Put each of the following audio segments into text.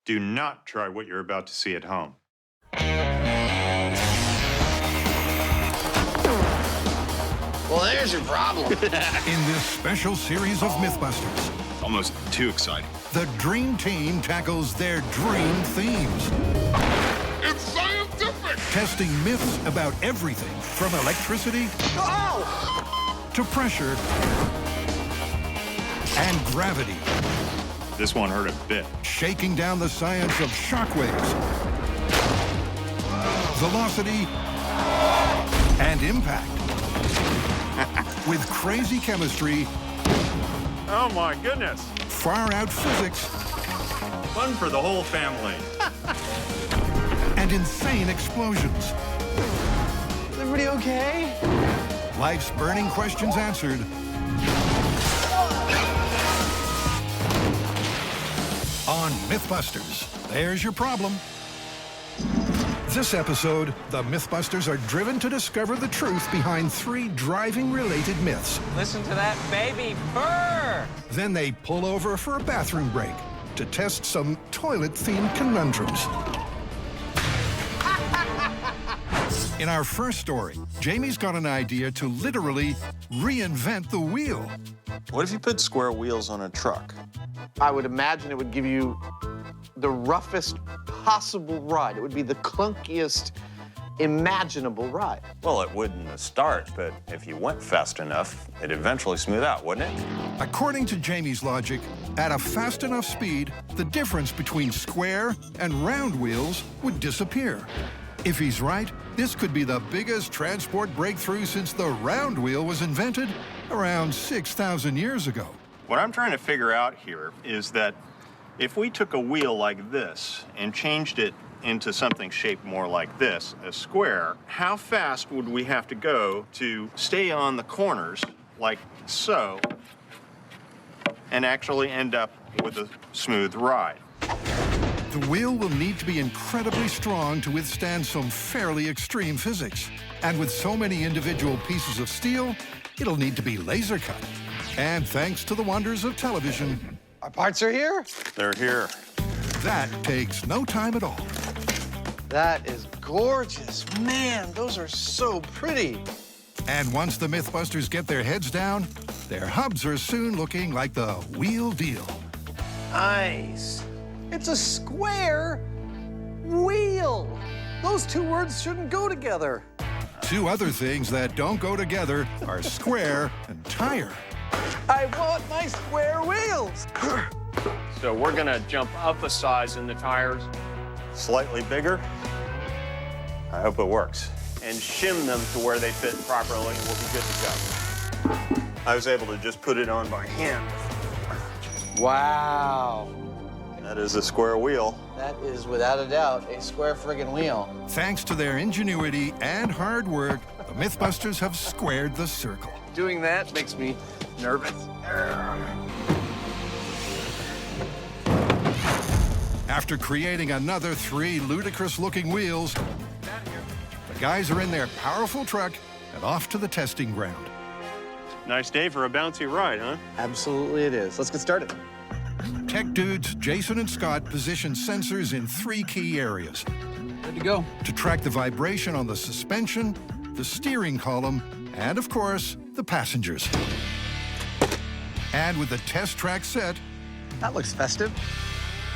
Do not try what you're about to see at home. Well, there's your problem. In this special series of MythBusters, Almost too exciting. the Dream Team tackles their dream themes. It's scientific! Testing myths about everything from electricity to pressure and gravity. This one hurt a bit. Shaking down the science of shockwaves, velocity, and impact. With crazy chemistry, Oh my goodness. far-out physics, Fun for the whole family. and insane explosions. Is everybody okay? Life's burning questions answered. On MythBusters, there's your problem. This episode, the MythBusters are driven to discover the truth behind 3 driving-related myths. Listen to that baby purr! Then they pull over for a bathroom break to test some toilet-themed conundrums. In our first story, Jamie's got an idea to literally reinvent the wheel. What if you put square wheels on a truck? I would imagine it would give you the roughest possible ride. It would be the clunkiest imaginable ride. Well, it wouldn't to start, but if you went fast enough, it'd eventually smooth out, wouldn't it? According to Jamie's logic, at a fast enough speed, the difference between square and round wheels would disappear. If he's right, this could be the biggest transport breakthrough since the round wheel was invented around 6,000 years ago. What I'm trying to figure out here is that if we took a wheel like this and changed it into something shaped more like this, a square, how fast would we have to go to stay on the corners like so and actually end up with a smooth ride? The wheel will need to be incredibly strong to withstand some fairly extreme physics. And with so many individual pieces of steel, it'll need to be laser cut. And thanks to the wonders of television, Our parts are here? They're here. that takes no time at all. That is gorgeous. Man, those are so pretty. And once the MythBusters get their heads down, their hubs are soon looking like the wheel deal. Nice. It's a square wheel. Those 2 words shouldn't go together. 2 other things that don't go together are square and tire. I want my square wheels. So we're gonna jump up a size in the tires Slightly bigger. I hope it works. and shim them to where they fit properly, and we'll be good to go. I was able to just put it on by hand. Wow. That is a square wheel. That is, without a doubt, a square friggin' wheel. Thanks to their ingenuity and hard work, the MythBusters have squared the circle. Doing that makes me nervous. After creating another 3 ludicrous-looking wheels, the guys are in their powerful truck and off to the testing ground. Nice day for a bouncy ride, huh? Absolutely it is. Let's get started. Tech dudes Jason and Scott position sensors in 3 key areas. Good to go. To track the vibration on the suspension, the steering column, and of course, the passengers. And with the test track set, That looks festive.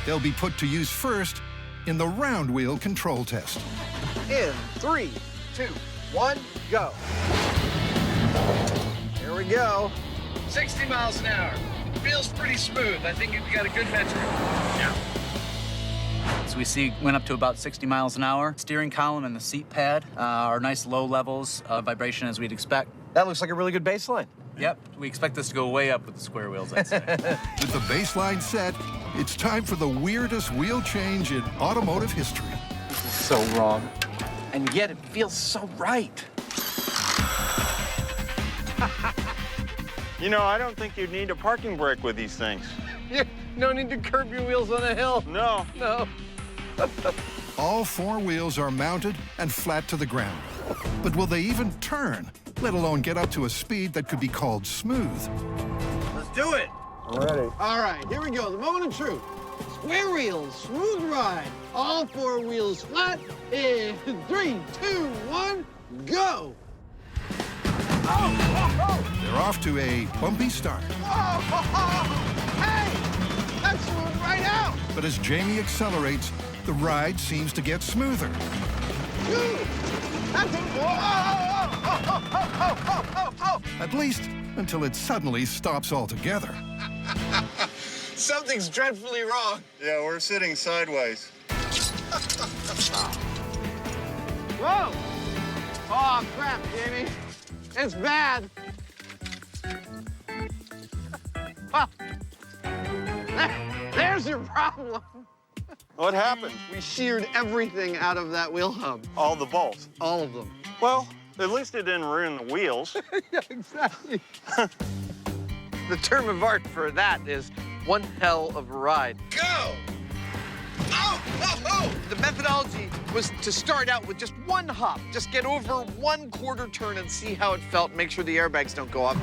they'll be put to use first in the round wheel control test. In 3, 2, 1, go. Here we go. 60 miles an hour. Feels pretty smooth. I think you've got a good metric. Yeah. So we see went up to about 60 miles an hour. Steering column and the seat pad are nice low levels of vibration as we'd expect. That looks like a really good baseline. Yep, we expect this to go way up with the square wheels, I'd say. With the baseline set, it's time for the weirdest wheel change in automotive history. So wrong. And yet it feels so right. You know, I don't think you'd need a parking brake with these things. Yeah, no need to curb your wheels on a hill. No. No. All 4 wheels are mounted and flat to the ground. But will they even turn, let alone get up to a speed that could be called smooth? Let's do it. Ready. All right, here we go. The moment of truth. Square wheels, smooth ride. All 4 wheels flat in 3, 2, 1, go. They're off to a bumpy start. Hey, that's smooth right out. But as Jamie accelerates, the ride seems to get smoother. That's At least until it suddenly stops altogether. Something's dreadfully wrong. Yeah, we're sitting sideways. Whoa! Oh, crap, Jamie. It's bad. Well, there's your problem. What happened? We sheared everything out of that wheel hub. All the bolts. All of them. Well, at least it didn't ruin the wheels. Yeah, exactly. The term of art for that is one hell of a ride. Go! Oh, oh, oh! The methodology was to start out with just one hop. Just get over 1 quarter turn and see how it felt. Make sure the airbags don't go up.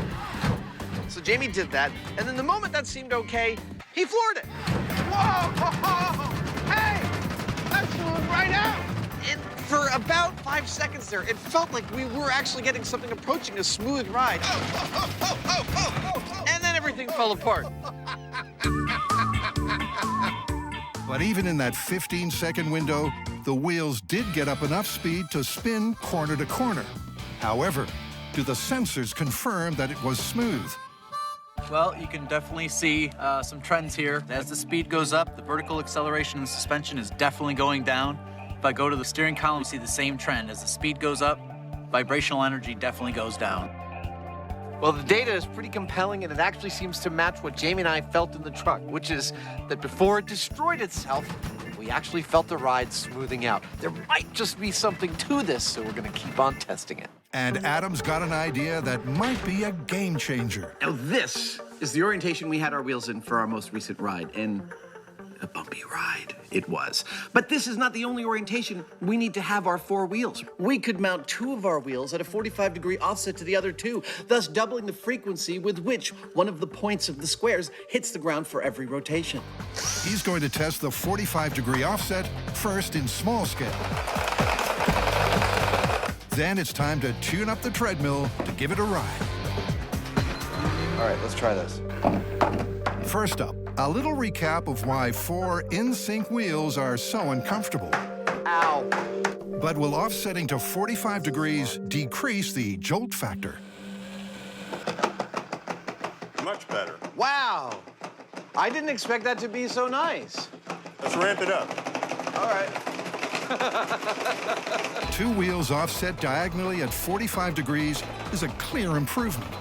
So Jamie did that. And then the moment that seemed okay, he floored it. Whoa! Hey! That's moved right out! And for about 5 seconds there, it felt like we were actually getting something approaching a smooth ride. And then everything fell apart. But even in that 15-second window, the wheels did get up enough speed to spin corner to corner. However, do the sensors confirm that it was smooth? Well, you can definitely see some trends here. As the speed goes up, the vertical acceleration and suspension is definitely going down. If I go to the steering column, you see the same trend. As the speed goes up, vibrational energy definitely goes down. Well, the data is pretty compelling, and it actually seems to match what Jamie and I felt in the truck, which is that before it destroyed itself, we actually felt the ride smoothing out. There might just be something to this, so we're going to keep on testing it. And Adam's got an idea that might be a game changer. Now this is the orientation we had our wheels in for our most recent ride, and a bumpy ride it was. But this is not the only orientation we need to have our 4 wheels. We could mount 2 of our wheels at a 45-degree offset to the other 2, thus doubling the frequency with which one of the points of the squares hits the ground for every rotation. He's going to test the 45-degree offset first in small scale. Then it's time to tune up the treadmill to give it a ride. All right, let's try this. First up, a little recap of why 4 in-sync wheels are so uncomfortable. Ow. But will offsetting to 45 degrees decrease the jolt factor? Much better. Wow. I didn't expect that to be so nice. Let's ramp it up. All right. 2 wheels offset diagonally at 45 degrees is a clear improvement.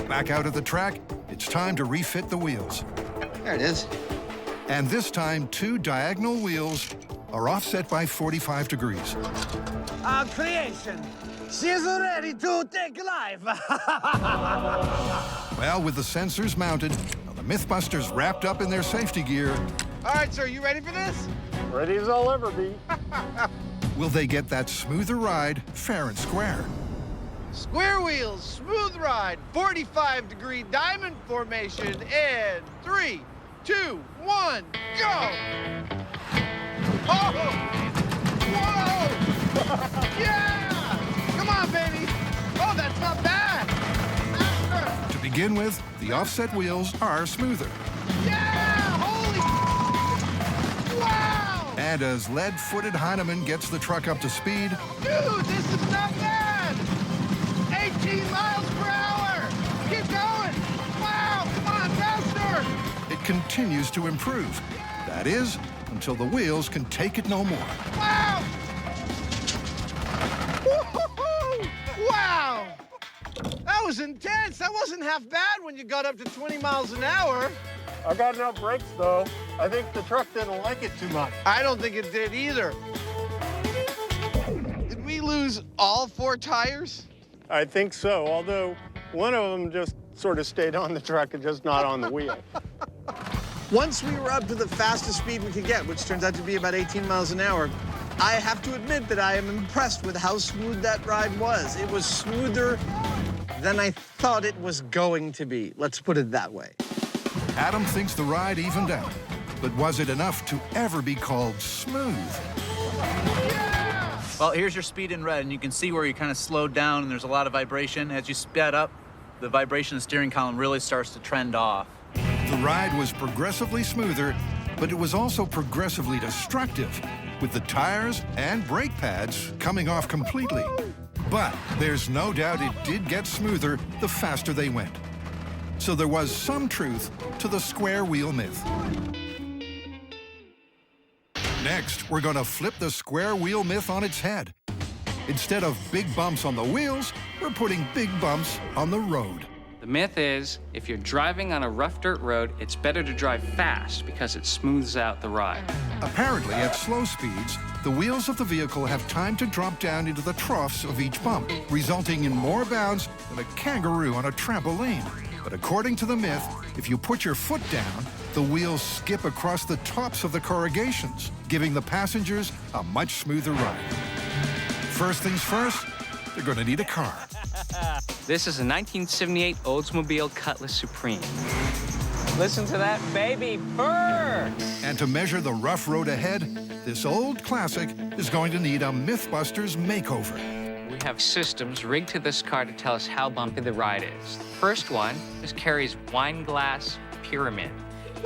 Back out at the track, it's time to refit the wheels. There it is. And this time, 2 diagonal wheels are offset by 45 degrees. Creation. She's ready to take life. Well, with the sensors mounted, the MythBusters wrapped up in their safety gear, All right, sir, you ready for this? Ready as I'll ever be. will they get that smoother ride fair and square? Square wheels, smooth ride, 45-degree diamond formation in 3, 2, 1, go! Oh! Whoa! Yeah! Come on, baby! Oh, that's not bad! To begin with, the offset wheels are smoother. Yeah! Holy wow! And as lead-footed Heinemann gets the truck up to speed, Dude, this is not bad! 18 miles per hour! Keep going! Wow, come on, faster! it continues to improve. That is, until the wheels can take it no more. Wow! Woo-hoo-hoo! Wow! That was intense. That wasn't half bad when you got up to 20 miles an hour. I got enough brakes, though. I think the truck didn't like it too much. I don't think it did either. Did we lose all 4 tires? I think so, although one of them just sort of stayed on the truck and just not on the wheel. Once we were up to the fastest speed we could get, which turns out to be about 18 miles an hour, I have to admit that I am impressed with how smooth that ride was. It was smoother than I thought it was going to be. Let's put it that way. Adam thinks the ride evened out. But was it enough to ever be called smooth? Well, here's your speed in red, and you can see where you kind of slowed down and there's a lot of vibration. As you sped up, the vibration of the steering column really starts to trend off. The ride was progressively smoother, but it was also progressively destructive, with the tires and brake pads coming off completely. But there's no doubt it did get smoother the faster they went. So there was some truth to the square wheel myth. Next, we're going to flip the square wheel myth on its head. Instead of big bumps on the wheels, we're putting big bumps on the road. The myth is, if you're driving on a rough dirt road, it's better to drive fast because it smooths out the ride. Apparently, at slow speeds, the wheels of the vehicle have time to drop down into the troughs of each bump, resulting in more bounds than a kangaroo on a trampoline. But according to the myth, if you put your foot down, the wheels skip across the tops of the corrugations, giving the passengers a much smoother ride. First things first, they're going to need a car. This is a 1978 Oldsmobile Cutlass Supreme. Listen to that baby purr! And to measure the rough road ahead, this old classic is going to need a MythBusters makeover. We have systems rigged to this car to tell us how bumpy the ride is. The first one just carries wine glass pyramid,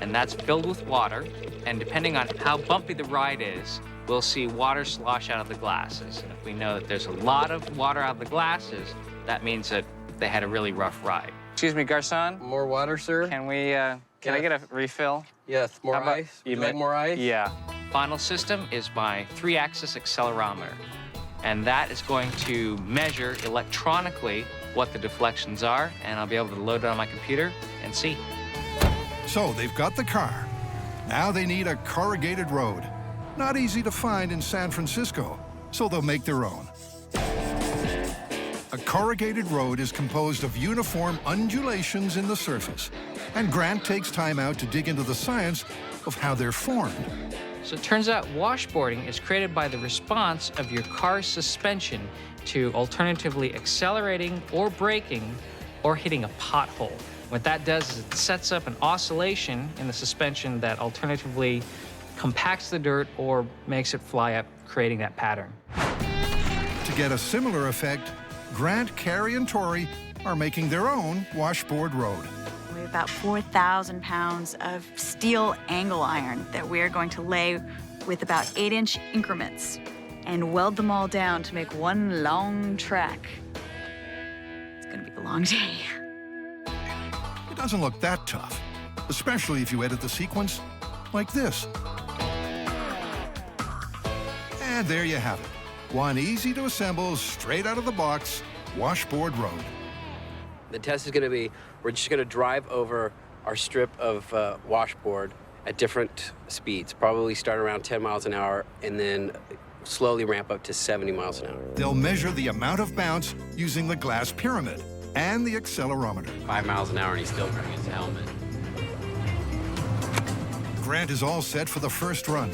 and that's filled with water, and depending on how bumpy the ride is, we'll see water slosh out of the glasses. And if we know that there's a lot of water out of the glasses, that means that they had a really rough ride. Excuse me, Garçon? More water, sir? Can we, can I get a refill? Yes, more How about- ice. you Would you like more ice? Yeah. Final system is my 3-axis accelerometer. And that is going to measure electronically what the deflections are, and I'll be able to load it on my computer and see. So they've got the car. Now they need a corrugated road. Not easy to find in San Francisco, so they'll make their own. A corrugated road is composed of uniform undulations in the surface, and Grant takes time out to dig into the science of how they're formed. So it turns out washboarding is created by the response of your car's suspension to alternatively accelerating or braking or hitting a pothole. What that does is it sets up an oscillation in the suspension that alternatively compacts the dirt or makes it fly up, creating that pattern. To get a similar effect, Grant, Carrie, and Tori are making their own washboard road. We have about 4,000 pounds of steel angle iron that we are going to lay with about 8-inch increments and weld them all down to make one long track. It's gonna be a long day. It doesn't look that tough, especially if you edit the sequence like this. And there you have it. One easy to assemble, straight out of the box, washboard road. The test is going to be, we're just going to drive over our strip of washboard at different speeds. Probably start around 10 miles an hour and then slowly ramp up to 70 miles an hour. They'll measure the amount of bounce using the glass pyramid and the accelerometer. 5 miles an hour and he's still wearing his helmet. Grant is all set for the first run.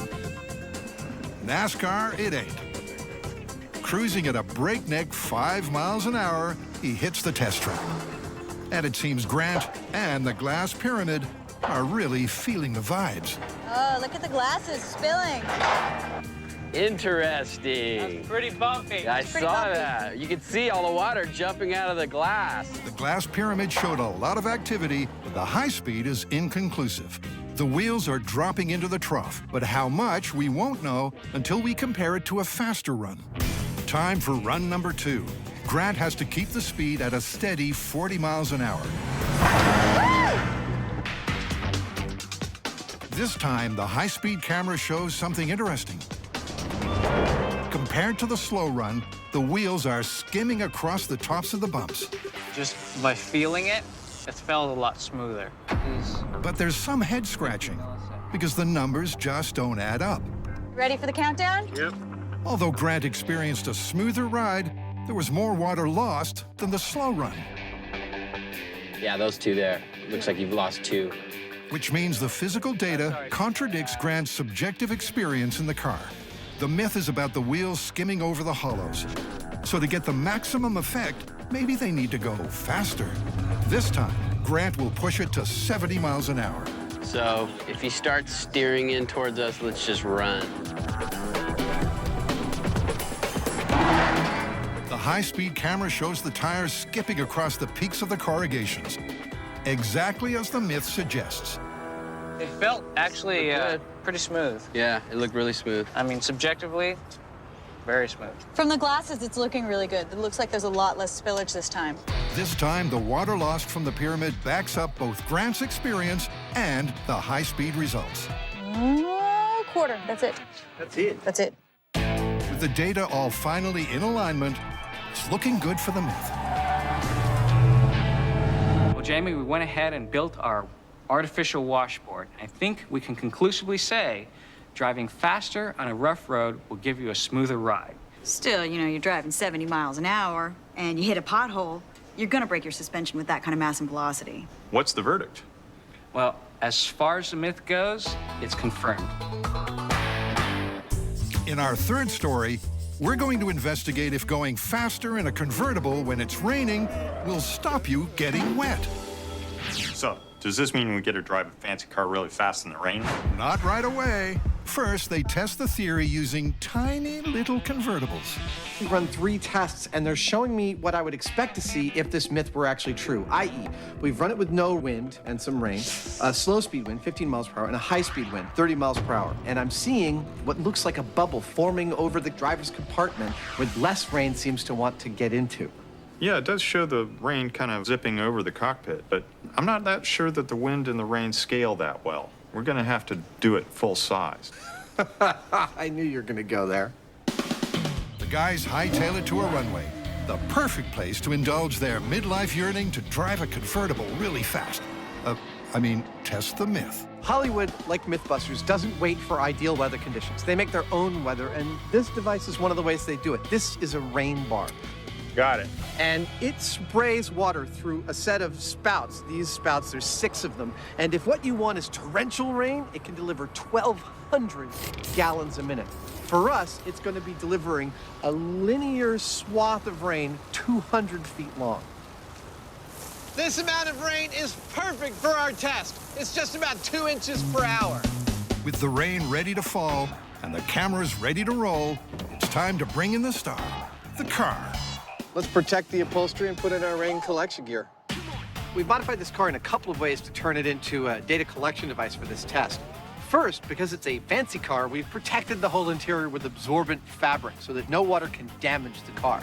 NASCAR, it ain't. Cruising at a breakneck 5 miles an hour, he hits the test track. And it seems Grant and the glass pyramid are really feeling the vibes. Oh, look at the glasses spilling. Interesting. That's pretty bumpy. I pretty saw bumpy. that. You could see all the water jumping out of the glass. The glass pyramid showed a lot of activity, but the high speed is inconclusive. The wheels are dropping into the trough, but how much we won't know until we compare it to a faster run. Time for run number 2. Grant has to keep the speed at a steady 40 miles an hour. This time, the high-speed camera shows something interesting. Compared to the slow run, the wheels are skimming across the tops of the bumps. Just by feeling it, it felt a lot smoother. But there's some head scratching because the numbers just don't add up. Ready for the countdown? Yep. Although Grant experienced a smoother ride, there was more water lost than the slow run. Yeah, those two there. Looks like you've lost 2. Which means the physical data contradicts Grant's subjective experience in the car. The myth is about the wheels skimming over the hollows. So to get the maximum effect, maybe they need to go faster. This time, Grant will push it to 70 miles an hour. So if he starts steering in towards us, let's just run. The high-speed camera shows the tires skipping across the peaks of the corrugations, exactly as the myth suggests. It felt actually pretty smooth. Yeah, it looked really smooth. I mean, subjectively, very smooth. From the glasses, it's looking really good. It looks like there's a lot less spillage this time. This time, the water lost from the pyramid backs up both Grant's experience and the high-speed results. Quarter, that's it. That's it. That's it. With the data all finally in alignment, it's looking good for the myth. Well, Jamie, we went ahead and built our artificial washboard. I think we can conclusively say driving faster on a rough road will give you a smoother ride. Still, you know, you're driving 70 miles an hour and you hit a pothole, you're gonna break your suspension with that kind of mass and velocity. What's the verdict? Well, as far as the myth goes, it's confirmed. In our third story, we're going to investigate if going faster in a convertible when it's raining will stop you getting wet. So, does this mean we get to drive a fancy car really fast in the rain? Not right away. First, they test the theory using tiny little convertibles. We run 3 tests, and they're showing me what I would expect to see if this myth were actually true, i.e., we've run it with no wind and some rain, a slow speed wind, 15 miles per hour, and a high speed wind, 30 miles per hour. And I'm seeing what looks like a bubble forming over the driver's compartment where less rain seems to want to get into. Yeah, it does show the rain kind of zipping over the cockpit, but I'm not that sure that the wind and the rain scale that well. We're gonna have to do it full size. I knew you were gonna go there. The guys hightail it to a runway, the perfect place to indulge their midlife yearning to drive a convertible really fast. Test the myth. Hollywood, like MythBusters, doesn't wait for ideal weather conditions. They make their own weather, and this device is one of the ways they do it. This is a rain bar. Got it. And it sprays water through a set of spouts. These spouts, there's 6 of them. And if what you want is torrential rain, it can deliver 1,200 gallons a minute. For us, it's going to be delivering a linear swath of rain 200 feet long. This amount of rain is perfect for our test. It's just about 2 inches per hour. With the rain ready to fall and the cameras ready to roll, it's time to bring in the star, the car. Let's protect the upholstery and put in our rain collection gear. We've modified this car in a couple of ways to turn it into a data collection device for this test. First, because it's a fancy car, we've protected the whole interior with absorbent fabric so that no water can damage the car.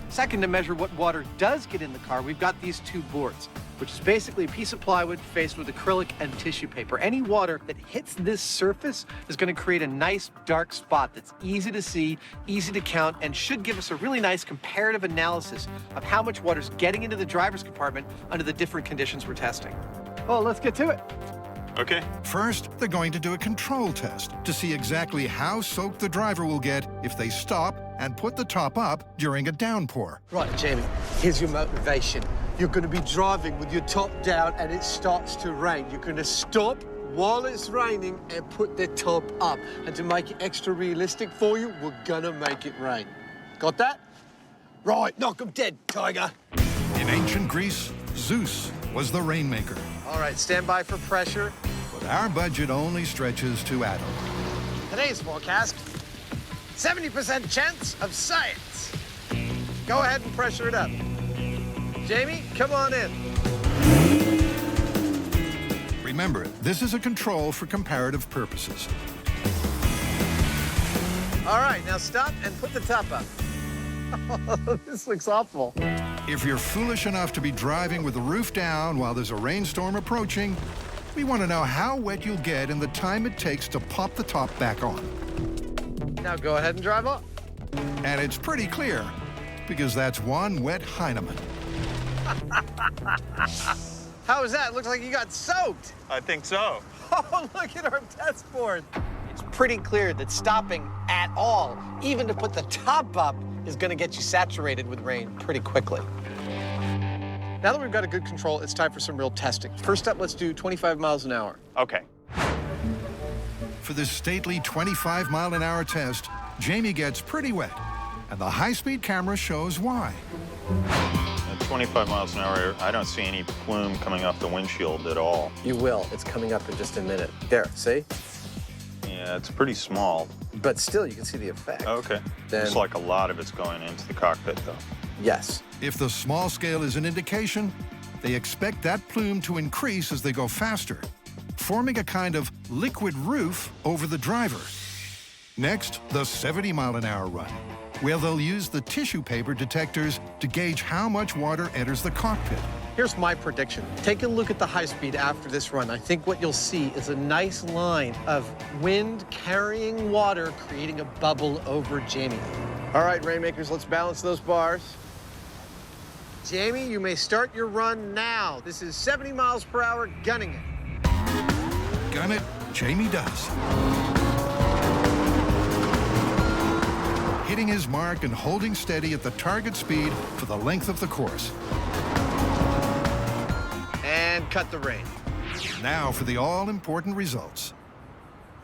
Second, to measure what water does get in the car, we've got these 2 boards, which is basically a piece of plywood faced with acrylic and tissue paper. Any water that hits this surface is going to create a nice dark spot that's easy to see, easy to count, and should give us a really nice comparative analysis of how much water's getting into the driver's compartment under the different conditions we're testing. Well, let's get to it. Okay. First, they're going to do a control test to see exactly how soaked the driver will get if they stop and put the top up during a downpour. Right, Jamie, here's your motivation. You're going to be driving with your top down and it starts to rain. You're going to stop while it's raining and put the top up. And to make it extra realistic for you, we're going to make it rain. Got that? Right, knock 'em dead, Tiger. In ancient Greece, Zeus was the rainmaker. All right, stand by for pressure. But our budget only stretches to Adam. Today's forecast, 70% chance of science. Go ahead and pressure it up. Jamie, come on in. Remember, this is a control for comparative purposes. All right, now stop and put the top up. This looks awful. If you're foolish enough to be driving with the roof down while there's a rainstorm approaching, we want to know how wet you'll get in the time it takes to pop the top back on. Now go ahead and drive up. And it's pretty clear, because that's one wet Heinemann. How was that? Looks like you got soaked. I think so. Oh, look at our test board. It's pretty clear that stopping at all, even to put the top up, is going to get you saturated with rain pretty quickly. Now that we've got a good control, it's time for some real testing. First up, let's do 25 miles an hour. Okay. For this stately 25-mile-an-hour test, Jamie gets pretty wet, and the high-speed camera shows why. Let's 25 miles an hour, I don't see any plume coming off the windshield at all. You will. It's coming up in just a minute. There, see? Yeah, it's pretty small. But still, you can see the effect. Okay. Then- Looks like a lot of it's going into the cockpit, though. Yes. If the small scale is an indication, they expect that plume to increase as they go faster, forming a kind of liquid roof over the driver. Next, the 70-mile-an-hour run, where they'll use the tissue paper detectors to gauge how much water enters the cockpit. Here's my prediction. Take a look at the high speed after this run. I think what you'll see is a nice line of wind carrying water, creating a bubble over Jamie. All right, Rainmakers, let's balance those bars. Jamie, you may start your run now. This is 70 miles per hour, gunning it. Gun it, Jamie does. Hitting his mark and holding steady at the target speed for the length of the course. And cut the rain. Now for the all-important results.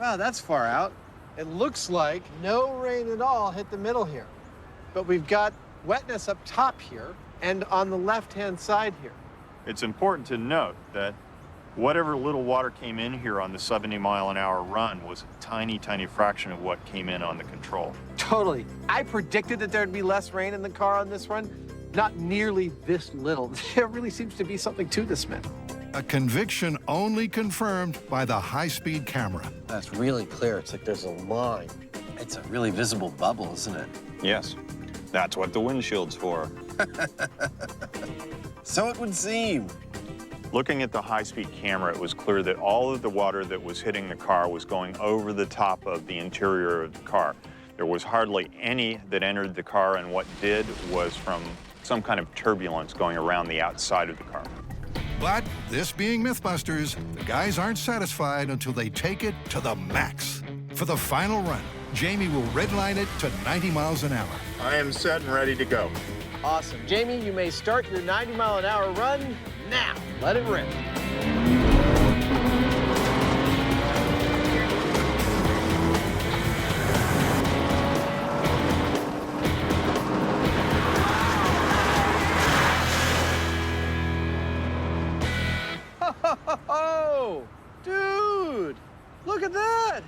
Wow, that's far out. It looks like no rain at all hit the middle here. But we've got wetness up top here and on the left-hand side here. It's important to note that whatever little water came in here on the 70-mile-an-hour run was a tiny, tiny fraction of what came in on the control. Totally. I predicted that there'd be less rain in the car on this run. Not nearly this little. There really seems to be something to this, Smith. A conviction only confirmed by the high-speed camera. That's really clear. It's like there's a line. It's a really visible bubble, isn't it? Yes. That's what the windshield's for. So it would seem. Looking at the high-speed camera, it was clear that all of the water that was hitting the car was going over the top of the interior of the car. There was hardly any that entered the car, and what did was from some kind of turbulence going around the outside of the car. But this being MythBusters, the guys aren't satisfied until they take it to the max. For the final run, Jamie will redline it to 90 miles an hour. I am set and ready to go. Awesome. Jamie, you may start your 90-mile-an-hour run now. Let it rip. Oh, dude, look at that.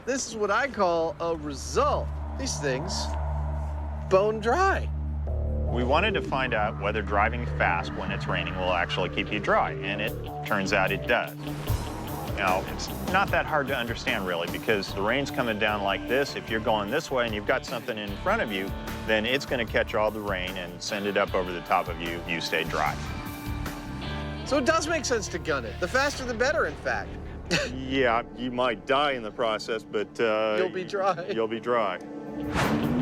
This is what I call a result. These things bone dry. We wanted to find out whether driving fast when it's raining will actually keep you dry, and it turns out it does. Now, it's not that hard to understand, really, because the rain's coming down like this. If you're going this way and you've got something in front of you, then it's going to catch all the rain and send it up over the top of you. You stay dry. So it does make sense to gun it. The faster, the better, in fact. Yeah, you might die in the process, but You'll be dry. You'll be dry.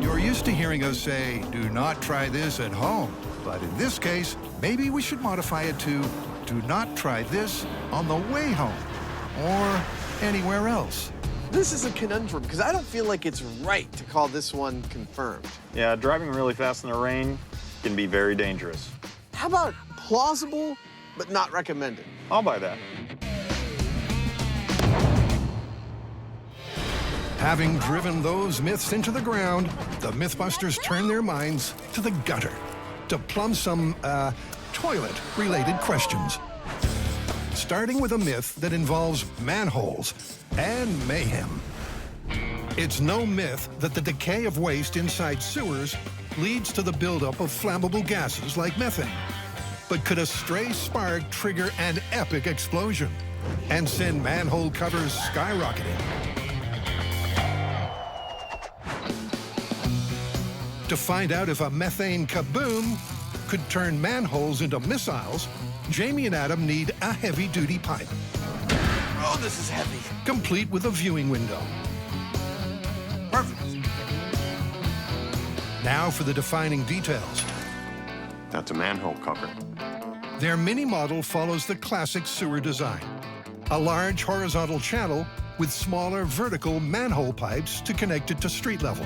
You're used to hearing us say, do not try this at home. But in this case, maybe we should modify it to, do not try this on the way home or anywhere else. This is a conundrum, because I don't feel like it's right to call this one confirmed. Yeah, driving really fast in the rain can be very dangerous. How about plausible, but not recommended? I'll buy that. Having driven those myths into the ground, the MythBusters turn their minds to the gutter to plumb some, toilet-related questions. Starting with a myth that involves manholes and mayhem. It's no myth that the decay of waste inside sewers leads to the buildup of flammable gases like methane. But could a stray spark trigger an epic explosion and send manhole covers skyrocketing? To find out if a methane kaboom could turn manholes into missiles, Jamie and Adam need a heavy-duty pipe. Oh, this is heavy. Complete with a viewing window. Perfect. Now for the defining details. That's a manhole cover. Their mini model follows the classic sewer design. A large horizontal channel with smaller vertical manhole pipes to connect it to street level.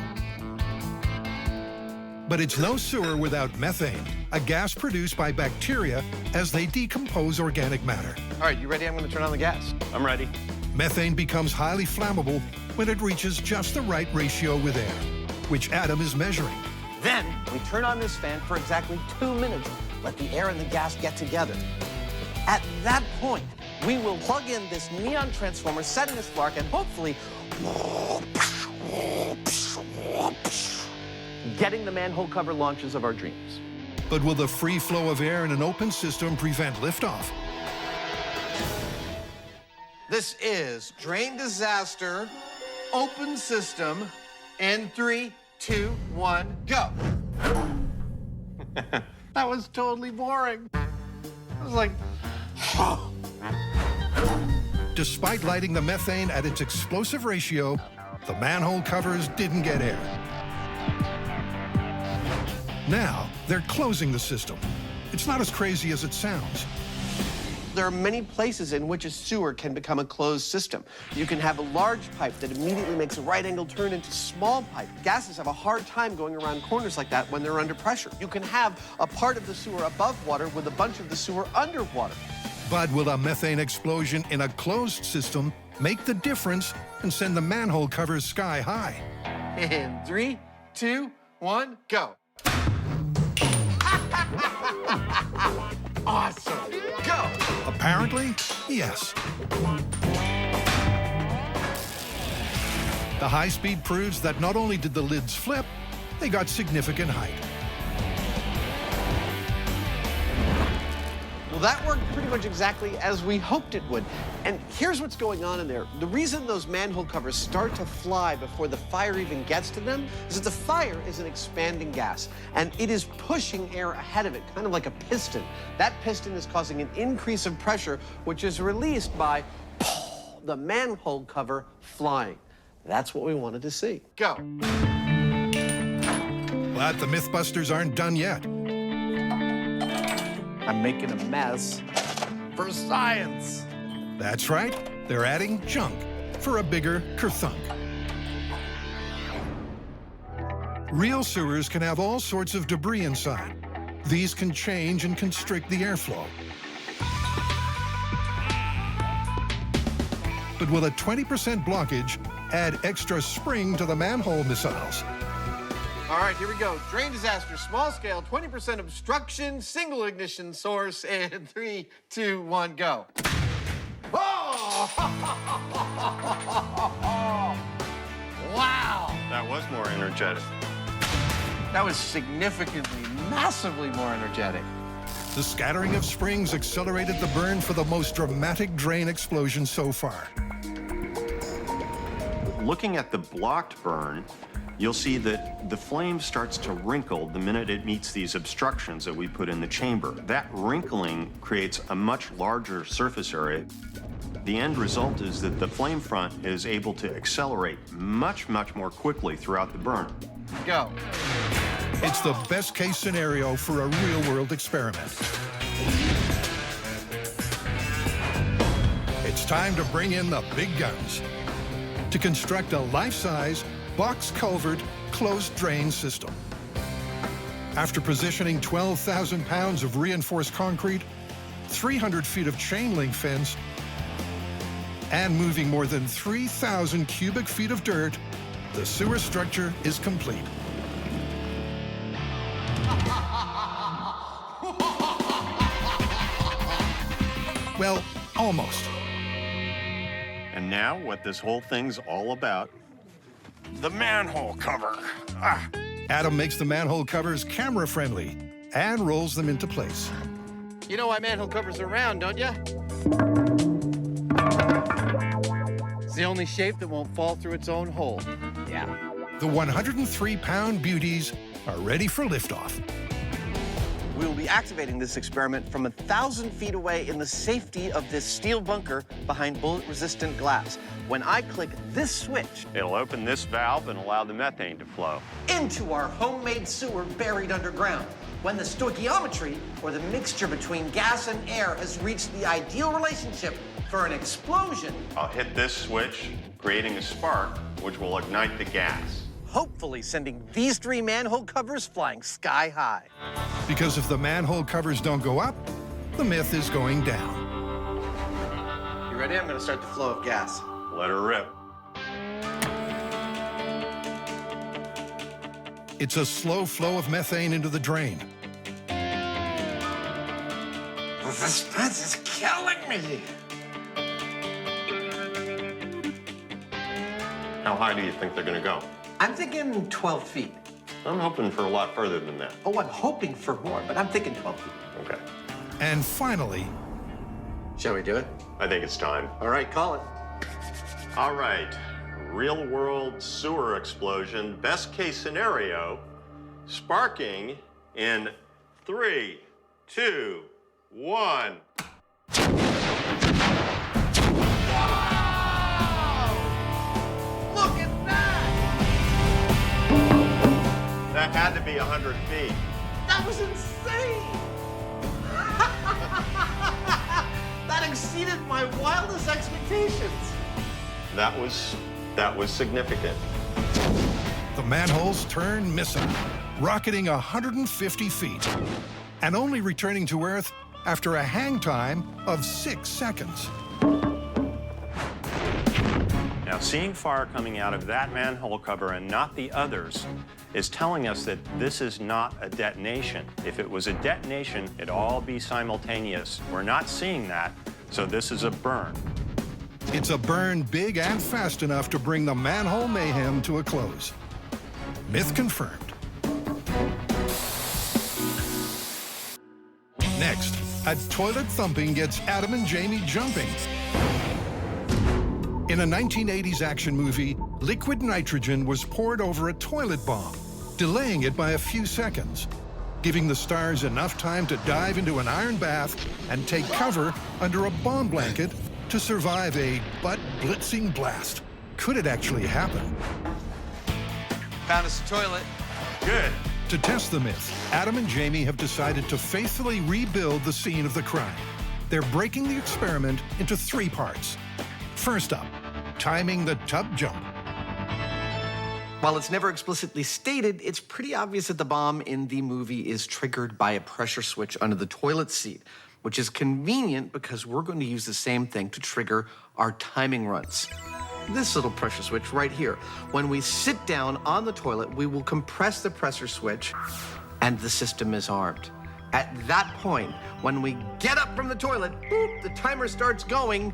But it's no sewer without methane, a gas produced by bacteria as they decompose organic matter. All right, you ready? I'm going to turn on the gas. I'm ready. Methane becomes highly flammable when it reaches just the right ratio with air, which Adam is measuring. Then we turn on this fan for exactly 2 minutes. Let the air and the gas get together. At that point, we will plug in this neon transformer, setting a spark, and hopefully getting the manhole cover launches of our dreams. But will the free flow of air in an open system prevent liftoff? This is Drain Disaster, open system, in 3, 2, 1, go. That was totally boring. I was like, Despite lighting the methane at its explosive ratio, the manhole covers didn't get air. Now, they're closing the system. It's not as crazy as it sounds. there are many places in which a sewer can become a closed system. You can have a large pipe that immediately makes a right angle turn into small pipe. Gases have a hard time going around corners like that when they're under pressure. You can have a part of the sewer above water with a bunch of the sewer underwater. But will a methane explosion in a closed system make the difference and send the manhole covers sky high? In 3, 2, 1, go. Awesome. Go. Apparently, yes. The high speed proves that not only did the lids flip, they got significant height. Well, that worked pretty much exactly as we hoped it would. And here's what's going on in there. The reason those manhole covers start to fly before the fire even gets to them is that the fire is an expanding gas, and it is pushing air ahead of it, kind of like a piston. That piston is causing an increase of pressure, which is released by the manhole cover flying. That's what we wanted to see. Go. But the MythBusters aren't done yet. I'm making a mess for science. That's right, they're adding junk for a bigger kerthunk. Real sewers can have all sorts of debris inside. These can change and constrict the airflow. But will a 20% blockage add extra spring to the manhole missiles? All right, here we go. Drain disaster, small scale, 20% obstruction, single ignition source, and 3, 2, 1, go. Oh! Wow! That was more energetic. That was significantly, massively more energetic. The scattering of springs accelerated the burn for the most dramatic drain explosion so far. Looking at the blocked burn, you'll see that the flame starts to wrinkle the minute it meets these obstructions that we put in the chamber. That wrinkling creates a much larger surface area. The end result is that the flame front is able to accelerate much, much more quickly throughout the burn. Go. It's the best case scenario for a real-world experiment. It's time to bring in the big guns to construct a life-size, box culvert, closed drain system. After positioning 12,000 pounds of reinforced concrete, 300 feet of chain link fence, and moving more than 3,000 cubic feet of dirt, the sewer structure is complete. Well, almost. And now, what this whole thing's all about, the manhole cover. Adam makes the manhole covers camera-friendly and rolls them into place. You know why manhole covers are round, don't you? It's the only shape that won't fall through its own hole. Yeah. The 103-pound beauties are ready for liftoff. We will be activating this experiment from 1,000 feet away in the safety of this steel bunker behind bullet-resistant glass. When I click this switch, It'll open this valve and allow the methane to flow into our homemade sewer buried underground. When the stoichiometry, or the mixture between gas and air, has reached the ideal relationship for an explosion, I'll hit this switch, creating a spark, which will ignite the gas. hopefully sending these 3 manhole covers flying sky high. Because if the manhole covers don't go up, the myth is going down. You ready? I'm going to start the flow of gas. Let her rip. It's a slow flow of methane into the drain. The suspense is killing me. How high do you think they're going to go? I'm thinking 12 feet. I'm hoping for a lot further than that. Oh, I'm hoping for more, but I'm thinking 12 feet. Okay. And finally, shall we do it? I think it's time. All right, call it. All right. Real world sewer explosion, best case scenario, sparking in 3, 2, 1. Look at that! That had to be 100 feet. That was insane! That exceeded my wildest expectations. That was significant. the manholes turn missile, rocketing 150 feet, and only returning to Earth after a hang time of 6 seconds. Now, seeing fire coming out of that manhole cover and not the others is telling us that this is not a detonation. If it was a detonation, it'd all be simultaneous. We're not seeing that, so this is a burn. It's a burn big and fast enough to bring the manhole mayhem to a close. Myth confirmed. Next, a toilet thumping gets Adam and Jamie jumping. In a 1980s action movie, liquid nitrogen was poured over a toilet bomb, delaying it by a few seconds, giving the stars enough time to dive into an iron bath and take cover under a bomb blanket to survive a butt-blitzing blast. Could it actually happen? Found us a toilet. Good. To test the myth, Adam and Jamie have decided to faithfully rebuild the scene of the crime. They're breaking the experiment into 3 parts. First up, timing the tub jump. While it's never explicitly stated, it's pretty obvious that the bomb in the movie is triggered by a pressure switch under the toilet seat, which is convenient because we're going to use the same thing to trigger our timing runs. This little pressure switch right here. When we sit down on the toilet, we will compress the pressure switch and the system is armed. At that point, when we get up from the toilet, boop, the timer starts going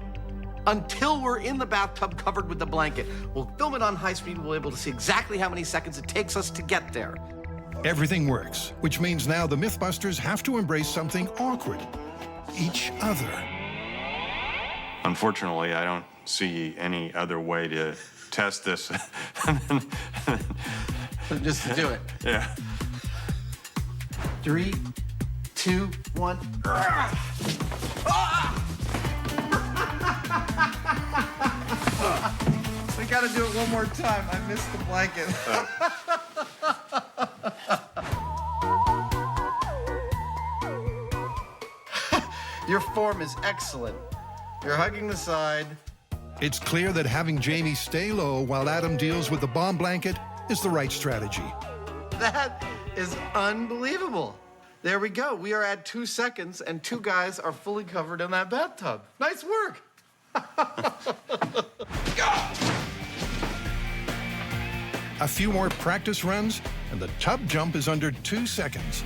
until we're in the bathtub covered with the blanket. We'll film it on high speed. We'll be able to see exactly how many seconds it takes us to get there. Everything works, which means now the Mythbusters have to embrace something awkward. Each other. Unfortunately, I don't see any other way to test this. Just to do it. Yeah. 3, 2, 1. We gotta do it one more time. I missed the blanket. Your form is excellent. You're hugging the side. It's clear that having Jamie stay low while Adam deals with the bomb blanket is the right strategy. That is unbelievable. There we go. We are at 2 seconds, and 2 guys are fully covered in that bathtub. Nice work. A few more practice runs, and the tub jump is under 2 seconds.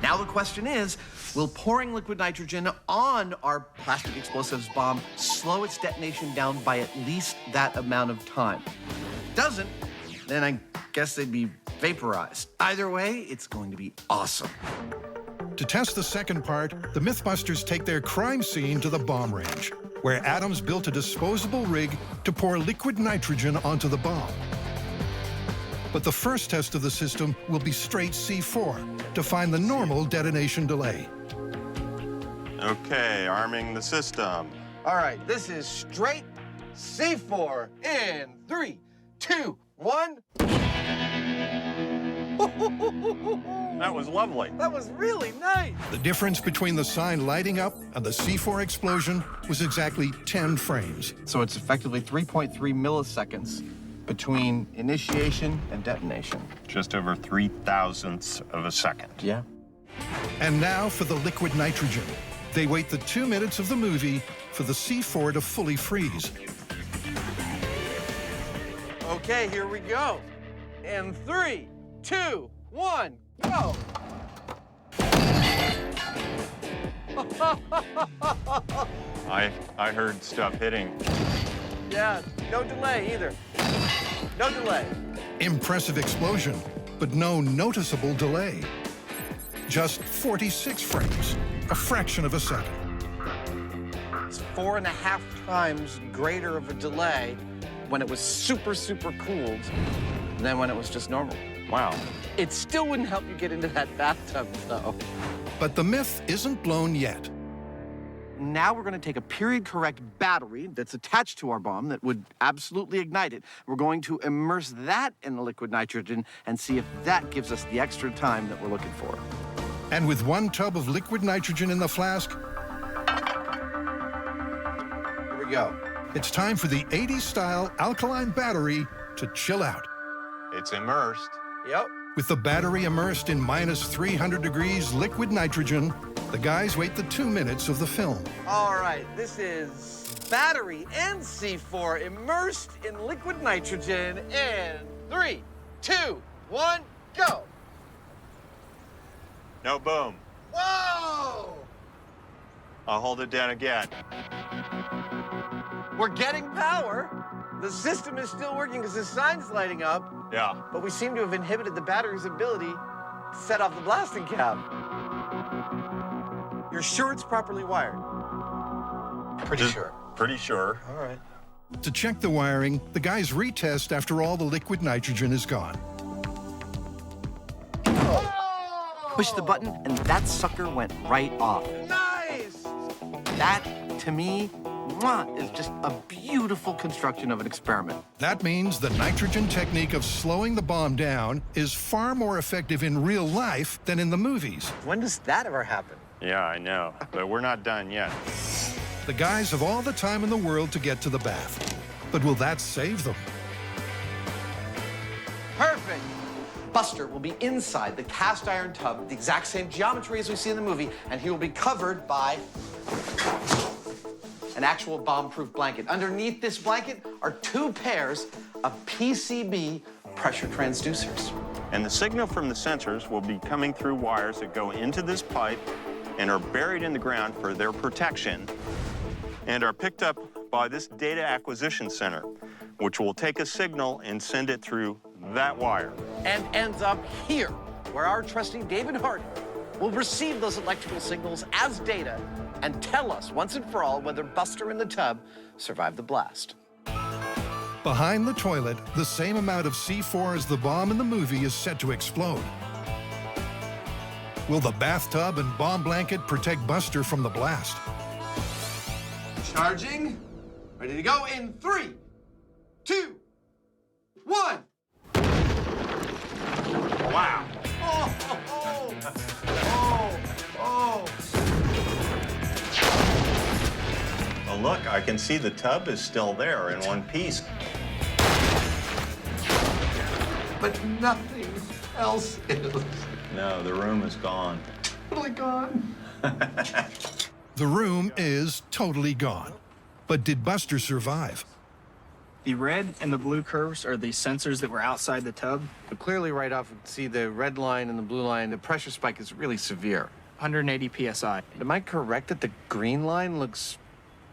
Now the question is, will pouring liquid nitrogen on our plastic explosives bomb slow its detonation down by at least that amount of time? Doesn't, then I guess they'd be vaporized. Either way, it's going to be awesome. To test the second part, the Mythbusters take their crime scene to the bomb range, where Adams built a disposable rig to pour liquid nitrogen onto the bomb. But the first test of the system will be straight C4 to find the normal detonation delay. Okay, arming the system. All right, this is straight C4 in 3, 2, 1. That was lovely. That was really nice. The difference between the sign lighting up and the C4 explosion was exactly 10 frames. So it's effectively 3.3 milliseconds between initiation and detonation. Just over 3,000ths of a second. Yeah. And now for the liquid nitrogen. They wait the 2 minutes of the movie for the C4 to fully freeze. Okay, here we go. In 3, 2, 1, go! I heard stuff hitting. Yeah, no delay either. No delay. Impressive explosion, but no noticeable delay. Just 46 frames, a fraction of a second. It's 4.5 times greater of a delay when it was super, super cooled than when it was just normal. Wow. It still wouldn't help you get into that bathtub, though. But the myth isn't blown yet. Now we're going to take a period-correct battery that's attached to our bomb that would absolutely ignite it. We're going to immerse that in the liquid nitrogen and see if that gives us the extra time that we're looking for. And with 1 tub of liquid nitrogen in the flask, Here we go. it's time for the 80s-style alkaline battery to chill out. It's immersed. Yep. With the battery immersed in minus 300 degrees liquid nitrogen, the guys wait the 2 minutes of the film. All right, this is battery and C4 immersed in liquid nitrogen in 3, 2, 1, go! No boom. Whoa! I'll hold it down again. We're getting power. The system is still working because the sign's lighting up, Yeah. but we seem to have inhibited the battery's ability to set off the blasting cap. You're sure it's properly wired? Pretty sure. Pretty sure. All right. To check the wiring, the guys retest after all the liquid nitrogen is gone. Push the button, and that sucker went right off. Nice! That, to me, is just a beautiful construction of an experiment. That means the nitrogen technique of slowing the bomb down is far more effective in real life than in the movies. When does that ever happen? Yeah, I know. But we're not done yet. The guys have all the time in the world to get to the bath. But will that save them? Perfect! Buster will be inside the cast iron tub, the exact same geometry as we see in the movie, and he will be covered by an actual bomb-proof blanket. Underneath this blanket are 2 pairs of PCB pressure transducers. And the signal from the sensors will be coming through wires that go into this pipe and are buried in the ground for their protection and are picked up by this data acquisition center, which will take a signal and send it through that wire. And ends up here, where our trusty David Hardy will receive those electrical signals as data and tell us once and for all whether Buster and the tub survived the blast. Behind the toilet, the same amount of C4 as the bomb in the movie is set to explode. Will the bathtub and bomb blanket protect Buster from the blast? Charging. Ready to go in 3, 2, 1. Wow. Oh, oh, oh, oh. Well, look, I can see the tub is still there in one piece. But nothing else is. No, the room is gone. Totally gone. The room is totally gone. But did Buster survive? The red and the blue curves are the sensors that were outside the tub. But clearly right off, you can see the red line and the blue line. The pressure spike is really severe. 180 psi. Am I correct that the green line looks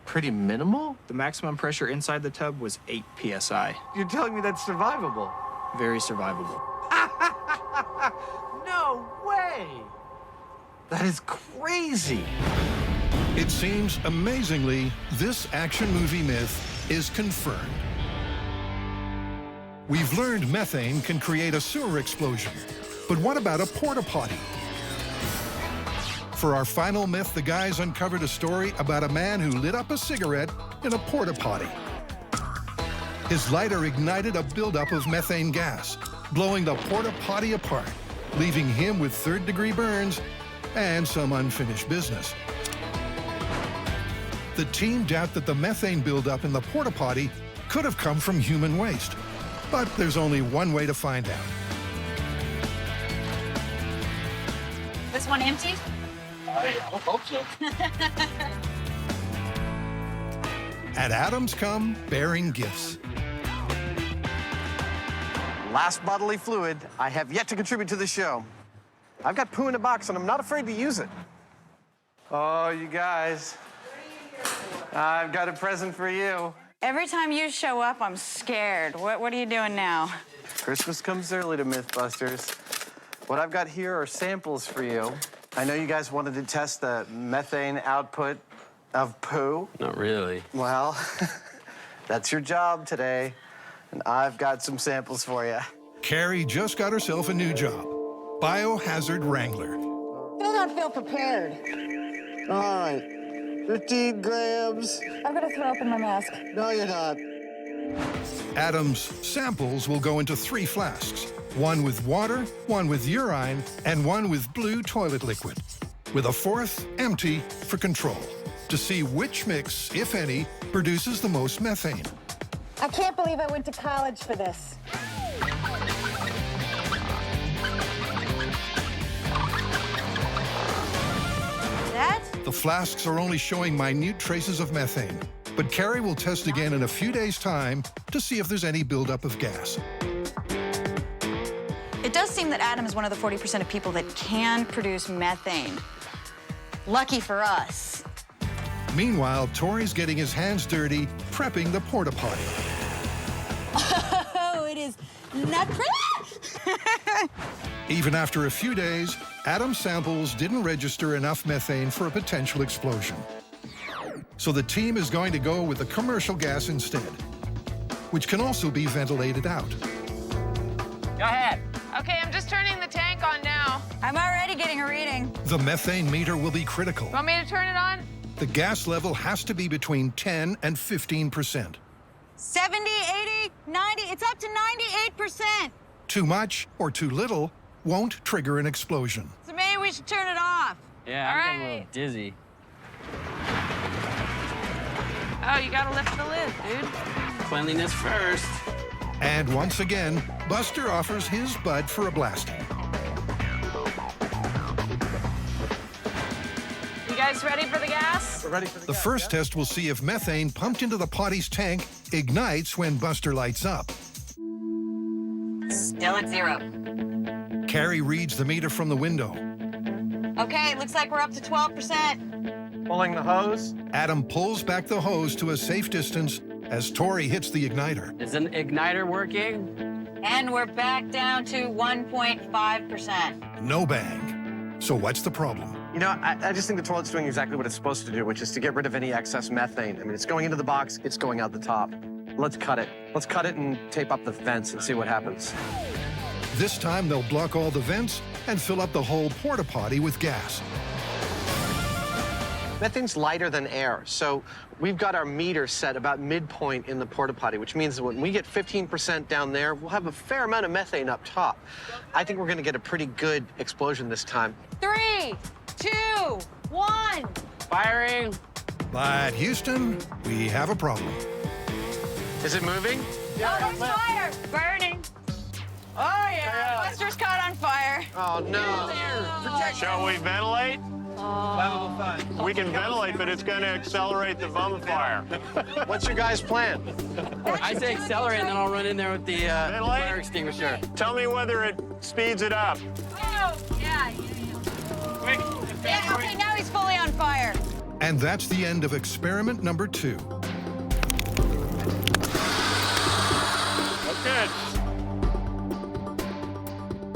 pretty minimal? The maximum pressure inside the tub was 8 psi. You're telling me that's survivable? Very survivable. No way! That is crazy. It seems, amazingly, this action movie myth is confirmed. We've learned methane can create a sewer explosion. But what about a porta-potty? For our final myth, the guys uncovered a story about a man who lit up a cigarette in a porta-potty. His lighter ignited a buildup of methane gas, blowing the porta-potty apart, leaving him with third-degree burns and some unfinished business. The team doubt that the methane buildup in the porta-potty could have come from human waste. But there's only one way to find out. This one empty? I hope so. And Adams come bearing gifts. Last bodily fluid I have yet to contribute to the show. I've got poo in a box, and I'm not afraid to use it. Oh, you guys. I've got a present for you. Every time you show up, I'm scared. What are you doing now? Christmas comes early to MythBusters. What I've got here are samples for you. I know you guys wanted to test the methane output of poo. Not really. Well, that's your job today, and I've got some samples for you. Carrie just got herself a new job, biohazard wrangler. Still don't feel prepared. All right. 15 grams. I'm gonna throw up in my mask. No, you're not. Adam's samples will go into 3 flasks, one with water, one with urine, and one with blue toilet liquid, with a 4th empty for control, to see which mix, if any, produces the most methane. I can't believe I went to college for this. The flasks are only showing minute traces of methane, but Carrie will test again in a few days' time to see if there's any buildup of gas. It does seem that Adam is one of the 40% of people that can produce methane. Lucky for us. Meanwhile, Tori's getting his hands dirty prepping the porta-potty. Oh, it is not pretty. Even after a few days, Adam's samples didn't register enough methane for a potential explosion. So the team is going to go with the commercial gas instead, which can also be ventilated out. Go ahead. Okay, I'm just turning the tank on now. I'm already getting a reading. The methane meter will be critical. Want me to turn it on? The gas level has to be between 10 and 15%. 70, 80, 90, it's up to 98%. Too much or too little won't trigger an explosion. So maybe we should turn it off. Yeah, I'm getting a little dizzy. Oh, you gotta lift the lid, dude. Cleanliness first. And once again, Buster offers his bud for a blasting. You guys ready for the gas? We're ready for The first test will see if methane pumped into the potty's tank ignites when Buster lights up. Still at 0. Carrie reads the meter from the window. Okay, looks like we're up to 12%. Pulling the hose. Adam pulls back the hose to a safe distance as Tori hits the igniter. Is an igniter working? And we're back down to 1.5%. No bang. So what's the problem? You know, I just think the toilet's doing exactly what it's supposed to do, which is to get rid of any excess methane. I mean, it's going into the box, it's going out the top. Let's cut it. Let's cut it and tape up the vents and see what happens. This time they'll block all the vents and fill up the whole porta-potty with gas. Methane's lighter than air, so we've got our meter set about midpoint in the porta-potty, which means that when we get 15% down there, we'll have a fair amount of methane up top. I think we're gonna get a pretty good explosion this time. 3, 2, 1. Firing. But Houston, we have a problem. Is it moving? Oh, there's fire! Burning. Oh, yeah. Buster's caught on fire. Oh, no. Shall we ventilate? We can ventilate, but it's going to accelerate the bonfire. What's your guys' plan? I say accelerate, and then I'll run in there with the fire extinguisher. Tell me whether it speeds it up. Oh, yeah. Yeah, okay, now he's fully on fire. And that's the end of experiment number 2. Good.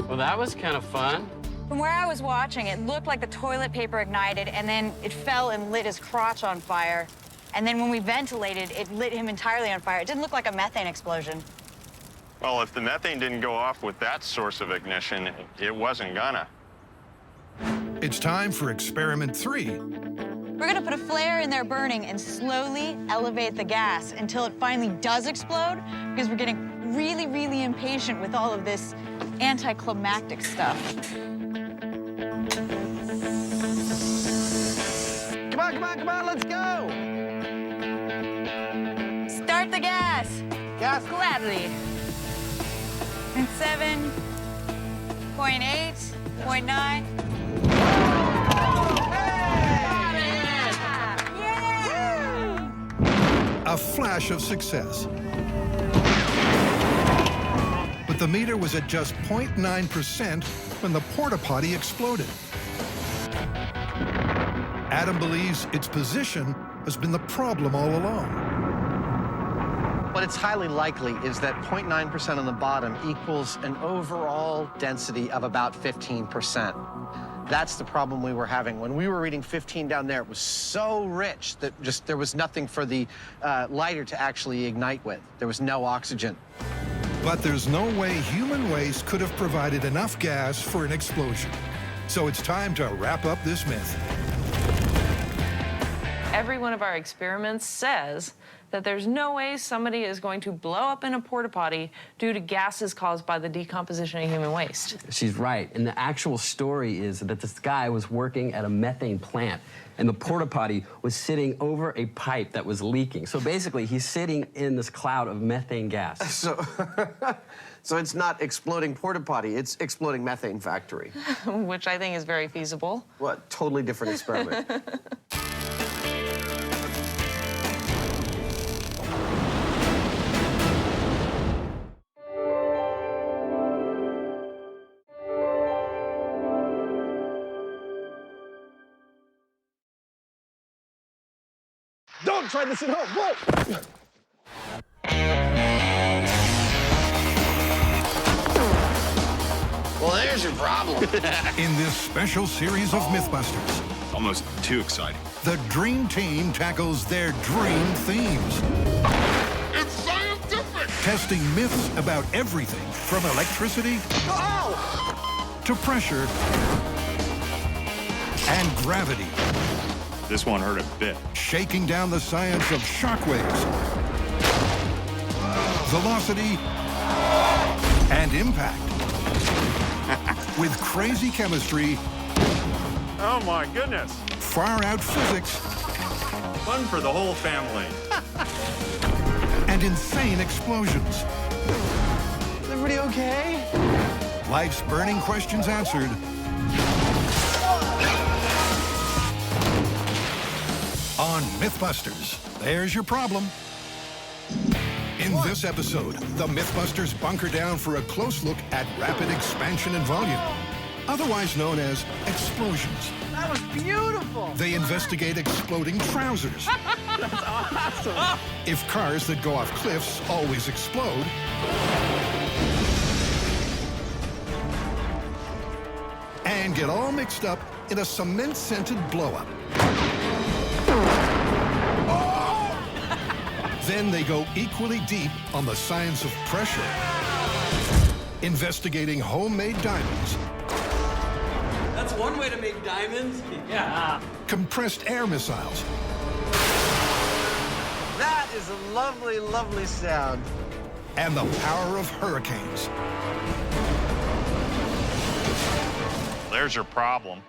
Well, that was kind of fun. From where I was watching, it looked like the toilet paper ignited, and then it fell and lit his crotch on fire. And then when we ventilated, it lit him entirely on fire. It didn't look like a methane explosion. Well, if the methane didn't go off with that source of ignition, it wasn't gonna. It's time for experiment 3. We're gonna put a flare in there burning and slowly elevate the gas until it finally does explode, because we're getting really, really impatient with all of this anticlimactic stuff. Come on, come on, come on, let's go! Start the gas. Gas. Gladly. And 7.8, 0.9. A flash of success. But the meter was at just 0.9% when the porta-potty exploded. Adam believes its position has been the problem all along. What it's highly likely is that 0.9% on the bottom equals an overall density of about 15%. That's the problem we were having. When we were reading 15 down there, it was so rich that just there was nothing for the lighter to actually ignite with. There was no oxygen. But there's no way human waste could have provided enough gas for an explosion. So it's time to wrap up this myth. Every one of our experiments says that there's no way somebody is going to blow up in a porta-potty due to gases caused by the decomposition of human waste. She's right. And the actual story is that this guy was working at a methane plant, and the porta-potty was sitting over a pipe that was leaking. So basically, he's sitting in this cloud of methane gas. So it's not exploding porta-potty, it's exploding methane factory. Which I think is very feasible. What? Totally different experiment. Don't try this at home. What? Well, there's your problem. In this special series of MythBusters, Almost too exciting. the Dream Team tackles their dream themes. It's scientific! Testing myths about everything from electricity to pressure and gravity. This one hurt a bit. Shaking down the science of shockwaves, velocity, and impact. With crazy chemistry, Oh my goodness. far-out physics, Fun for the whole family. and insane explosions. Is everybody okay? Life's burning questions answered. On MythBusters, there's your problem. In this episode, the MythBusters bunker down for a close look at rapid expansion in volume, otherwise known as explosions. That was beautiful! They investigate exploding trousers. That's awesome! If cars that go off cliffs always explode, and get all mixed up in a cement-scented blow-up. Then they go equally deep on the science of pressure, investigating homemade diamonds, That's one way to make diamonds. Yeah. compressed air missiles, That is a lovely, lovely sound. and the power of hurricanes. There's your problem.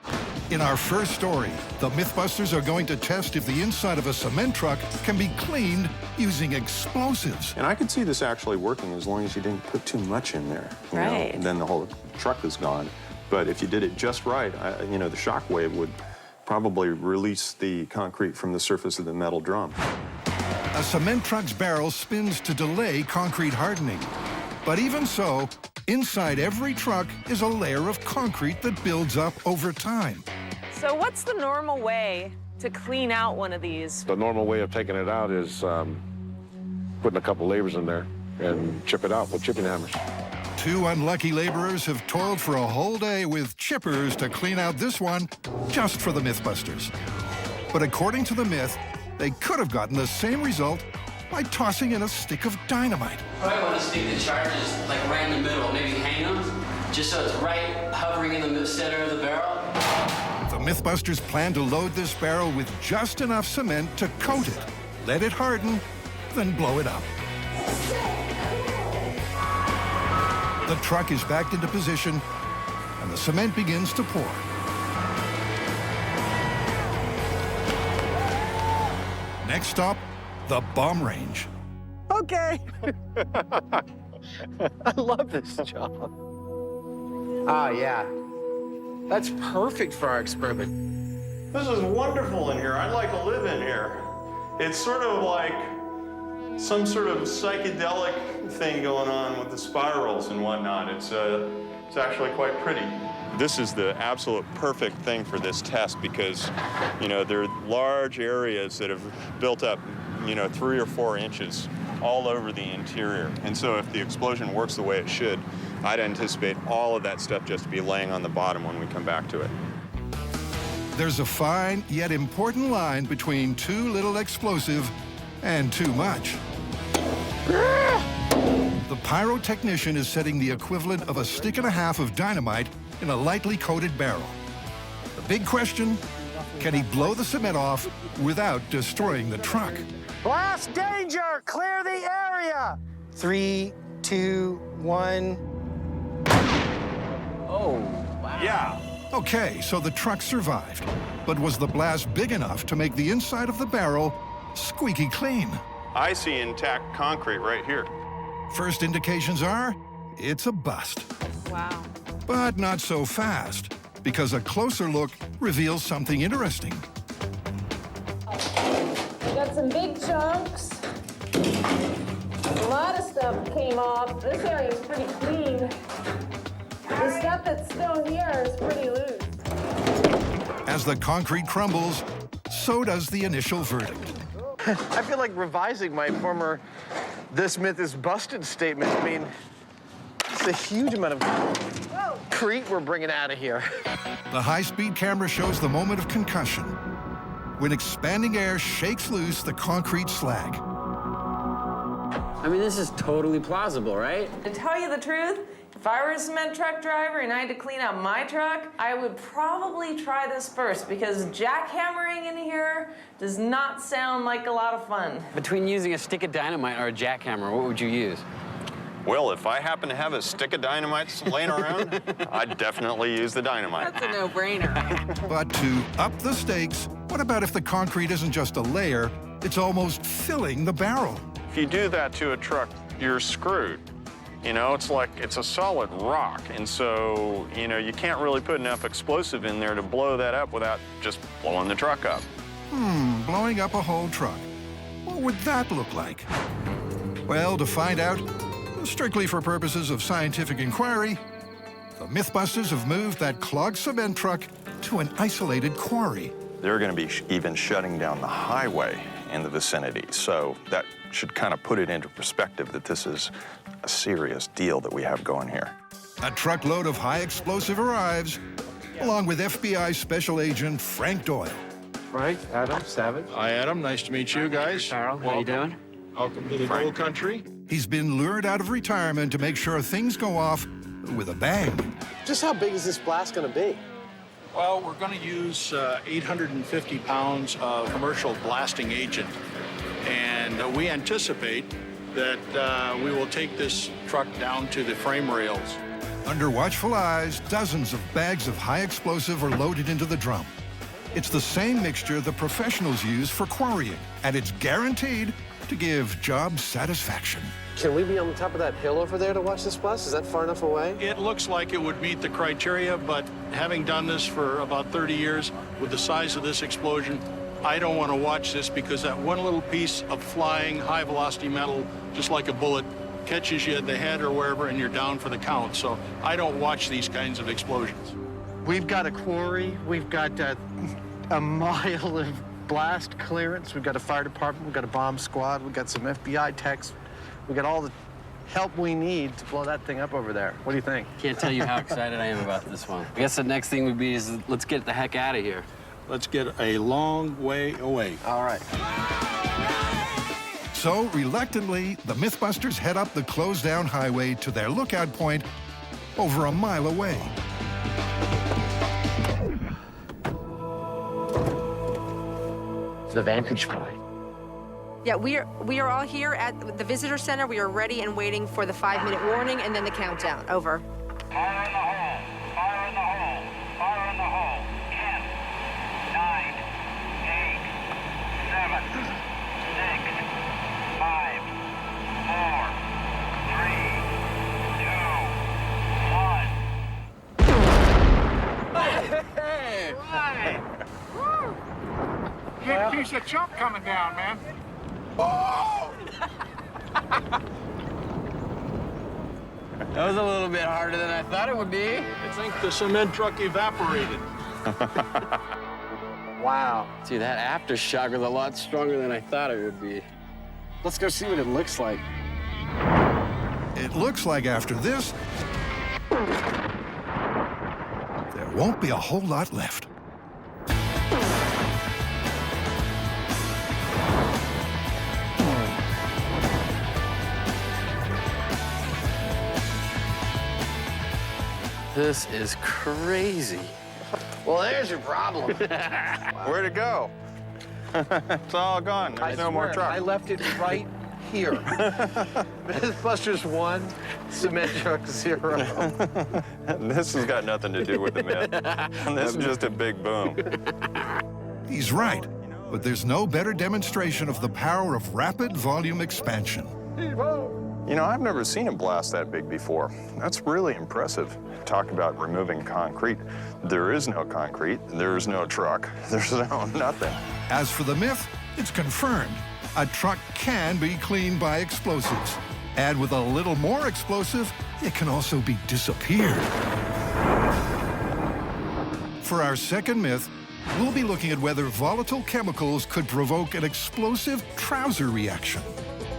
In our first story, the MythBusters are going to test if the inside of a cement truck can be cleaned using explosives. And I could see this actually working as long as you didn't put too much in there. You know, Right. and then the whole truck is gone. But if you did it just right, you know, the shock wave would probably release the concrete from the surface of the metal drum. A cement truck's barrel spins to delay concrete hardening. But even so, inside every truck is a layer of concrete that builds up over time. So what's the normal way to clean out one of these? The normal way of taking it out is putting a couple labors in there and chip it out with chipping hammers. Two unlucky laborers have toiled for a whole day with chippers to clean out this one just for the MythBusters. But according to the myth, they could have gotten the same result by tossing in a stick of dynamite. Probably want to stick the charges like right in the middle, maybe hang them, just so it's right hovering in the center of the barrel. The MythBusters plan to load this barrel with just enough cement to coat it, let it harden, then blow it up. The truck is backed into position, and the cement begins to pour. Next stop, the bomb range. Okay. I love this job. Oh, yeah. That's perfect for our experiment. This is wonderful in here. I'd like to live in here. It's sort of like some sort of psychedelic thing going on with the spirals and whatnot. It's actually quite pretty. This is the absolute perfect thing for this test because, you know, there are large areas that have built up, you know, 3 or 4 inches all over the interior. And so if the explosion works the way it should, I'd anticipate all of that stuff just to be laying on the bottom when we come back to it. There's a fine yet important line between too little explosive and too much. The pyrotechnician is setting the equivalent of a stick and a half of dynamite in a lightly coated barrel. The big question, can he blow the cement off without destroying the truck? Blast danger! Clear the area! 3, 2, 1. Oh, wow. Yeah. Okay, so the truck survived. But was the blast big enough to make the inside of the barrel squeaky clean? I see intact concrete right here. First indications are, it's a bust. Wow. But not so fast, because a closer look reveals something interesting. Got some big chunks. A lot of stuff came off. This area is pretty clean. The stuff that's still here is pretty loose. As the concrete crumbles, so does the initial verdict. I feel like revising my former "this myth is busted" statement. I mean, it's a huge amount of concrete we're bringing out of here. The high-speed camera shows the moment of concussion, when expanding air shakes loose the concrete slag. I mean, this is totally plausible, right? To tell you the truth, if I were a cement truck driver and I had to clean out my truck, I would probably try this first because jackhammering in here does not sound like a lot of fun. Between using a stick of dynamite or a jackhammer, what would you use? Well, if I happen to have a stick of dynamite laying around, I'd definitely use the dynamite. That's a no-brainer. But to up the stakes, what about if the concrete isn't just a layer, it's almost filling the barrel? If you do that to a truck, you're screwed. You know, it's like it's a solid rock. And so, you know, you can't really put enough explosive in there to blow that up without just blowing the truck up. Blowing up a whole truck. What would that look like? Well, to find out, strictly for purposes of scientific inquiry, the MythBusters have moved that clogged cement truck to an isolated quarry. They're going to be even shutting down the highway in the vicinity. So that should kind of put it into perspective that this is a serious deal that we have going here. A truckload of high explosive arrives, along with FBI Special Agent Frank Doyle. Right, Adam Savage. Hi, Adam. Nice to meet you guys. Carl, how you doing? Welcome to the gold country. He's been lured out of retirement to make sure things go off with a bang. Just how big is this blast going to be? Well, we're going to use 850 pounds of commercial blasting agent. And we anticipate that we will take this truck down to the frame rails. Under watchful eyes, dozens of bags of high explosive are loaded into the drum. It's the same mixture the professionals use for quarrying, and it's guaranteed to give job satisfaction. Can we be on the top of that hill over there to watch this blast? Is that far enough away? It looks like it would meet the criteria, but having done this for about 30 years, with the size of this explosion, I don't want to watch this because that one little piece of flying high-velocity metal, just like a bullet, catches you at the head or wherever, and you're down for the count. So I don't watch these kinds of explosions. We've got a quarry. We've got a mile of blast clearance. We've got a fire department. We've got a bomb squad. We've got some FBI techs. We've got all the help we need to blow that thing up over there. What do you think? Can't tell you how excited I am about this one. I guess the next thing would be is let's get the heck out of here. Let's get a long way away. All right. So, reluctantly, the MythBusters head up the closed-down highway to their lookout point over a mile away. The vantage point. Yeah, we are all here at the visitor center. We are ready and waiting for the 5-minute warning and then the countdown. Over. Fire in the hole! Fire in the hole! Fire in the hole! 10, 9, 8, 7, 6, 5, 4, 3, 2, 1. Big piece of chunk coming down, man. Oh! That was a little bit harder than I thought it would be. I think the cement truck evaporated. Wow. See, that aftershock was a lot stronger than I thought it would be. Let's go see what it looks like. It looks like after this, there won't be a whole lot left. This is crazy. Well, there's your problem. Where'd it go? It's all gone. There's no more truck. I left it right here. MythBusters 1, cement truck 0. This has got nothing to do with the myth. This is just a big boom. He's right, but there's no better demonstration of the power of rapid volume expansion. You know, I've never seen a blast that big before. That's really impressive. Talk about removing concrete. There is no concrete. There's no truck. There's no nothing. As for the myth, it's confirmed. A truck can be cleaned by explosives. Add with a little more explosive, it can also be disappeared. For our second myth, we'll be looking at whether volatile chemicals could provoke an explosive trouser reaction.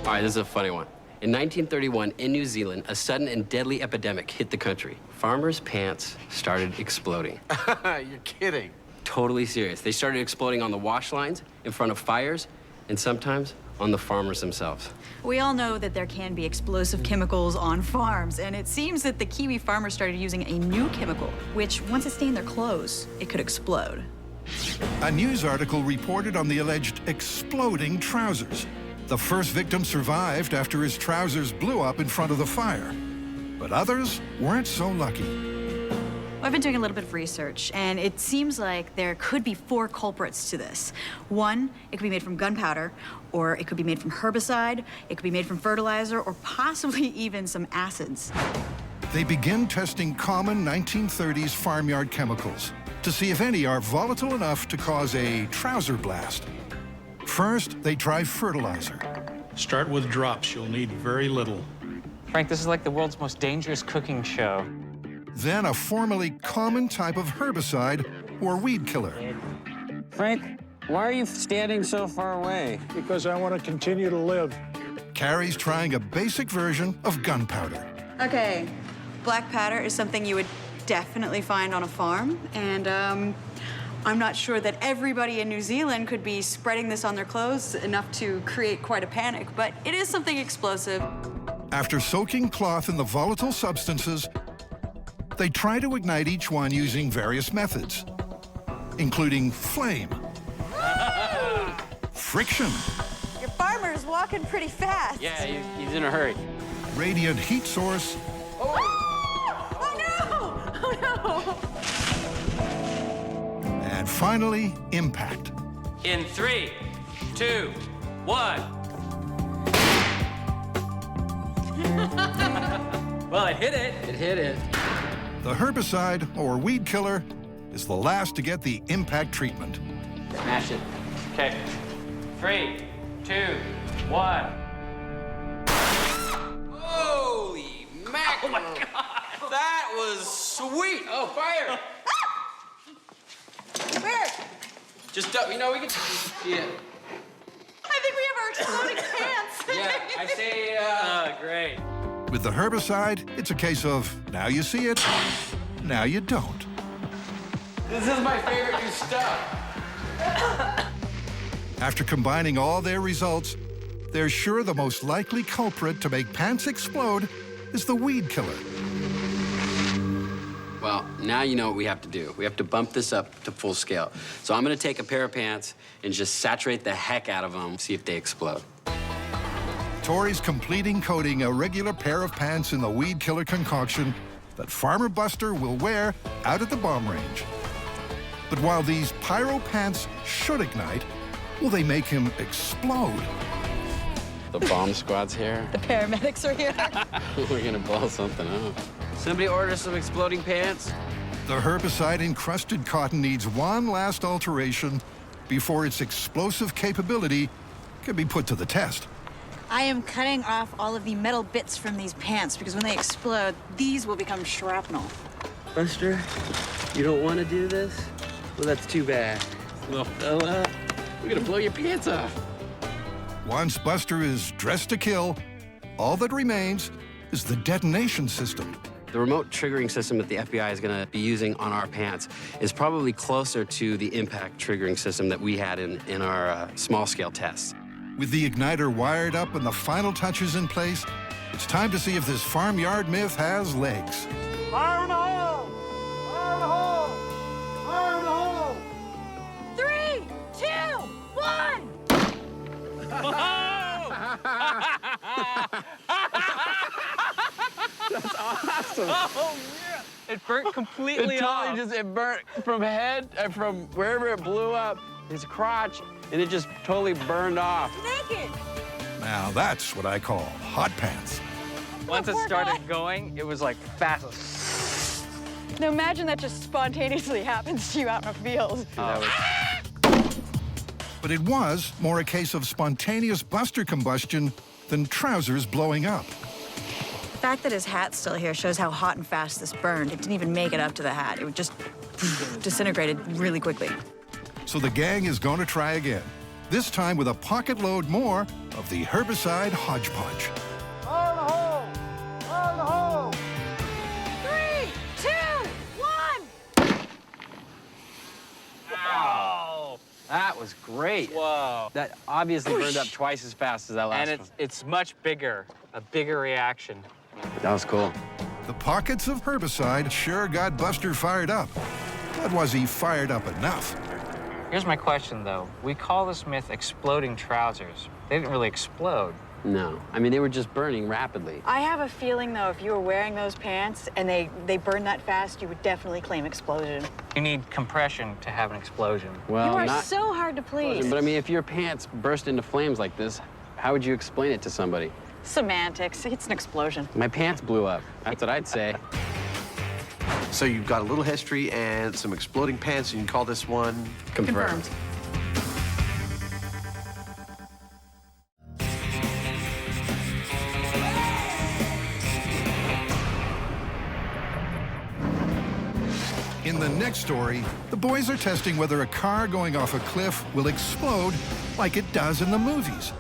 All right, this is a funny one. In 1931, in New Zealand, a sudden and deadly epidemic hit the country. Farmers' pants started exploding. You're kidding. Totally serious. They started exploding on the wash lines, in front of fires, and sometimes on the farmers themselves. We all know that there can be explosive chemicals on farms, and it seems that the Kiwi farmers started using a new chemical, which, once it stained their clothes, it could explode. A news article reported on the alleged exploding trousers. The first victim survived after his trousers blew up in front of the fire. But others weren't so lucky. I've been doing a little bit of research, and it seems like there could be 4 culprits to this. One, it could be made from gunpowder, or it could be made from herbicide, it could be made from fertilizer, or possibly even some acids. They begin testing common 1930s farmyard chemicals to see if any are volatile enough to cause a trouser blast. First, they try fertilizer. Start with drops. You'll need very little. Frank, this is like the world's most dangerous cooking show. Then a formerly common type of herbicide or weed killer. Frank, why are you standing so far away? Because I want to continue to live. Carrie's trying a basic version of gunpowder. Okay, black powder is something you would definitely find on a farm, and I'm not sure that everybody in New Zealand could be spreading this on their clothes enough to create quite a panic, but it is something explosive. After soaking cloth in the volatile substances, they try to ignite each one using various methods, including flame, friction, Your farmer's walking pretty fast. Yeah, he's in a hurry. radiant heat source, Oh no! Oh no! and finally, impact. In 3, 2, 1. Well, it hit it. It hit it. The herbicide, or weed killer, is the last to get the impact treatment. Smash it. Okay. 3, 2, 1. Holy mackerel! Oh my God! That was sweet. Oh, fire! Where? Just we know we can. Yeah. I think we have our exploding pants. Yeah. I say. Great. With the herbicide, it's a case of now you see it, now you don't. This is my favorite new stuff. After combining all their results, they're sure the most likely culprit to make pants explode is the weed killer. Well, now you know what we have to do. We have to bump this up to full scale. So I'm gonna take a pair of pants and just saturate the heck out of them, see if they explode. Tori's completing coating a regular pair of pants in the weed killer concoction that Farmer Buster will wear out at the bomb range. But while these pyro pants should ignite, will they make him explode? The bomb squad's here. The paramedics are here. We're gonna blow something up. Somebody order some exploding pants? The herbicide-encrusted cotton needs one last alteration before its explosive capability can be put to the test. I am cutting off all of the metal bits from these pants because when they explode, these will become shrapnel. Buster, you don't want to do this? Well, that's too bad. Little fella, we're gonna blow your pants off. Once Buster is dressed to kill, all that remains is the detonation system. The remote triggering system that the FBI is going to be using on our pants is probably closer to the impact triggering system that we had in our small-scale tests. With the igniter wired up and the final touches in place, it's time to see if this farmyard myth has legs. Fire in the hole! Fire in the hole! Fire in the hole! 3, 2, 1! That's awesome. Oh, yeah. It burnt completely off. It burnt from head, from wherever it blew up, his crotch, and it just totally burned off. Naked! Now that's what I call hot pants. Once it started going, it was like fast. Now imagine that just spontaneously happens to you out in a field. But it was more a case of spontaneous Buster combustion than trousers blowing up. The fact that his hat's still here shows how hot and fast this burned. It didn't even make it up to the hat. It just disintegrated really quickly. So the gang is going to try again, this time with a pocket load more of the herbicide hodgepodge. Fire in the hole! Fire in the hole! 3, 2, 1! Wow. That was great. Whoa. That obviously burned up twice as fast as that last And one. it's much bigger, a bigger reaction. That was cool. The pockets of herbicide sure got Buster fired up. But was he fired up enough? Here's my question, though. We call this myth exploding trousers. They didn't really explode. No, I mean, they were just burning rapidly. I have a feeling, though, if you were wearing those pants and they burned that fast, you would definitely claim explosion. You need compression to have an explosion. Well, You are not so hard to please. But I mean, if your pants burst into flames like this, how would you explain it to somebody? Semantics. It's an explosion. My pants blew up. That's what I'd say. So you've got a little history and some exploding pants, and you can call this one... Confirmed. In the next story, the boys are testing whether a car going off a cliff will explode like it does in the movies.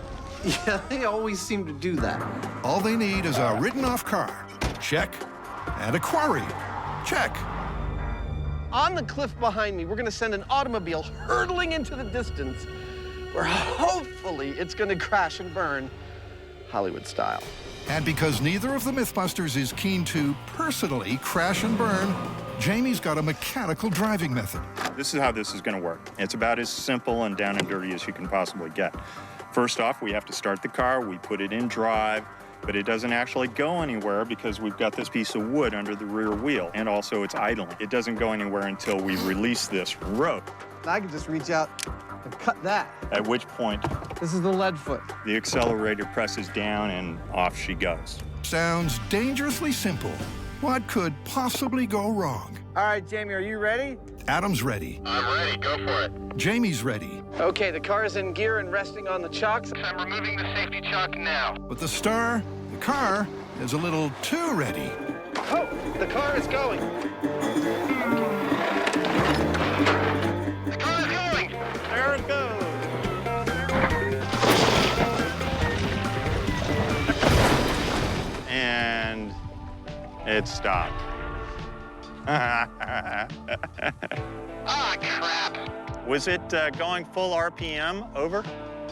Yeah, they always seem to do that. All they need is a written-off car. Check. And a quarry. Check. On the cliff behind me, we're gonna send an automobile hurtling into the distance where hopefully it's gonna crash and burn Hollywood style. And because neither of the MythBusters is keen to personally crash and burn, Jamie's got a mechanical driving method. This is how this is going to work. It's about as simple and down and dirty as you can possibly get. First off, we have to start the car. We put it in drive, but it doesn't actually go anywhere because we've got this piece of wood under the rear wheel, and also it's idling. It doesn't go anywhere until we release this rope. I can just reach out and cut that. At which point, This is the lead foot. the accelerator presses down and off she goes. Sounds dangerously simple. What could possibly go wrong? All right, Jamie, are you ready? Adam's ready. I'm ready. Go for it. Jamie's ready. Okay, the car is in gear and resting on the chocks. I'm removing the safety chock now. But the car, is a little too ready. Oh, the car is going. The car is going. There it goes. And it stopped. Ah, crap. Was it going full RPM? Over?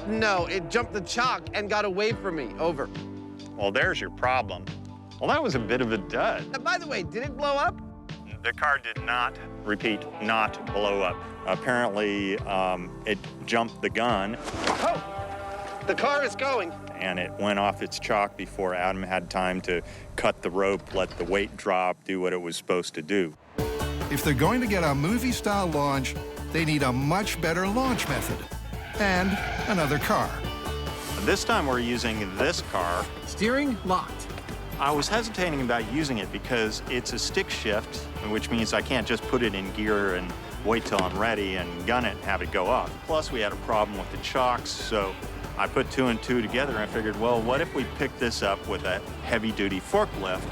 No, it jumped the chock and got away from me. Over. Well, there's your problem. Well, that was a bit of a dud. By the way, did it blow up? The car did not, repeat, not blow up. Apparently, it jumped the gun. Oh, the car is going. And it went off its chock before Adam had time to cut the rope, let the weight drop, do what it was supposed to do. If they're going to get a movie-style launch, they need a much better launch method. And another car. This time we're using this car. Steering locked. I was hesitating about using it because it's a stick shift, which means I can't just put it in gear and wait till I'm ready and gun it and have it go off. Plus, we had a problem with the chocks, so I put 2 and 2 together and I figured, well, what if we pick this up with a heavy-duty forklift?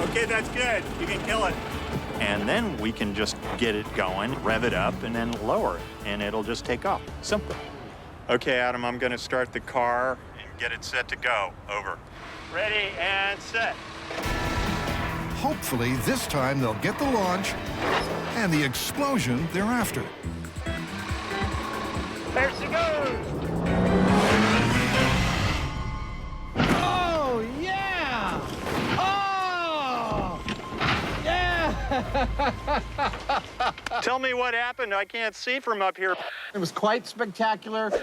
Okay, that's good. You can kill it. And then we can just get it going, rev it up, and then lower it, and it'll just take off. Simple. Okay, Adam, I'm going to start the car and get it set to go. Over. Ready and set. Hopefully, this time they'll get the launch and the explosion thereafter. There she goes! Oh, yeah! Oh! Yeah! Tell me what happened. I can't see from up here. It was quite spectacular. There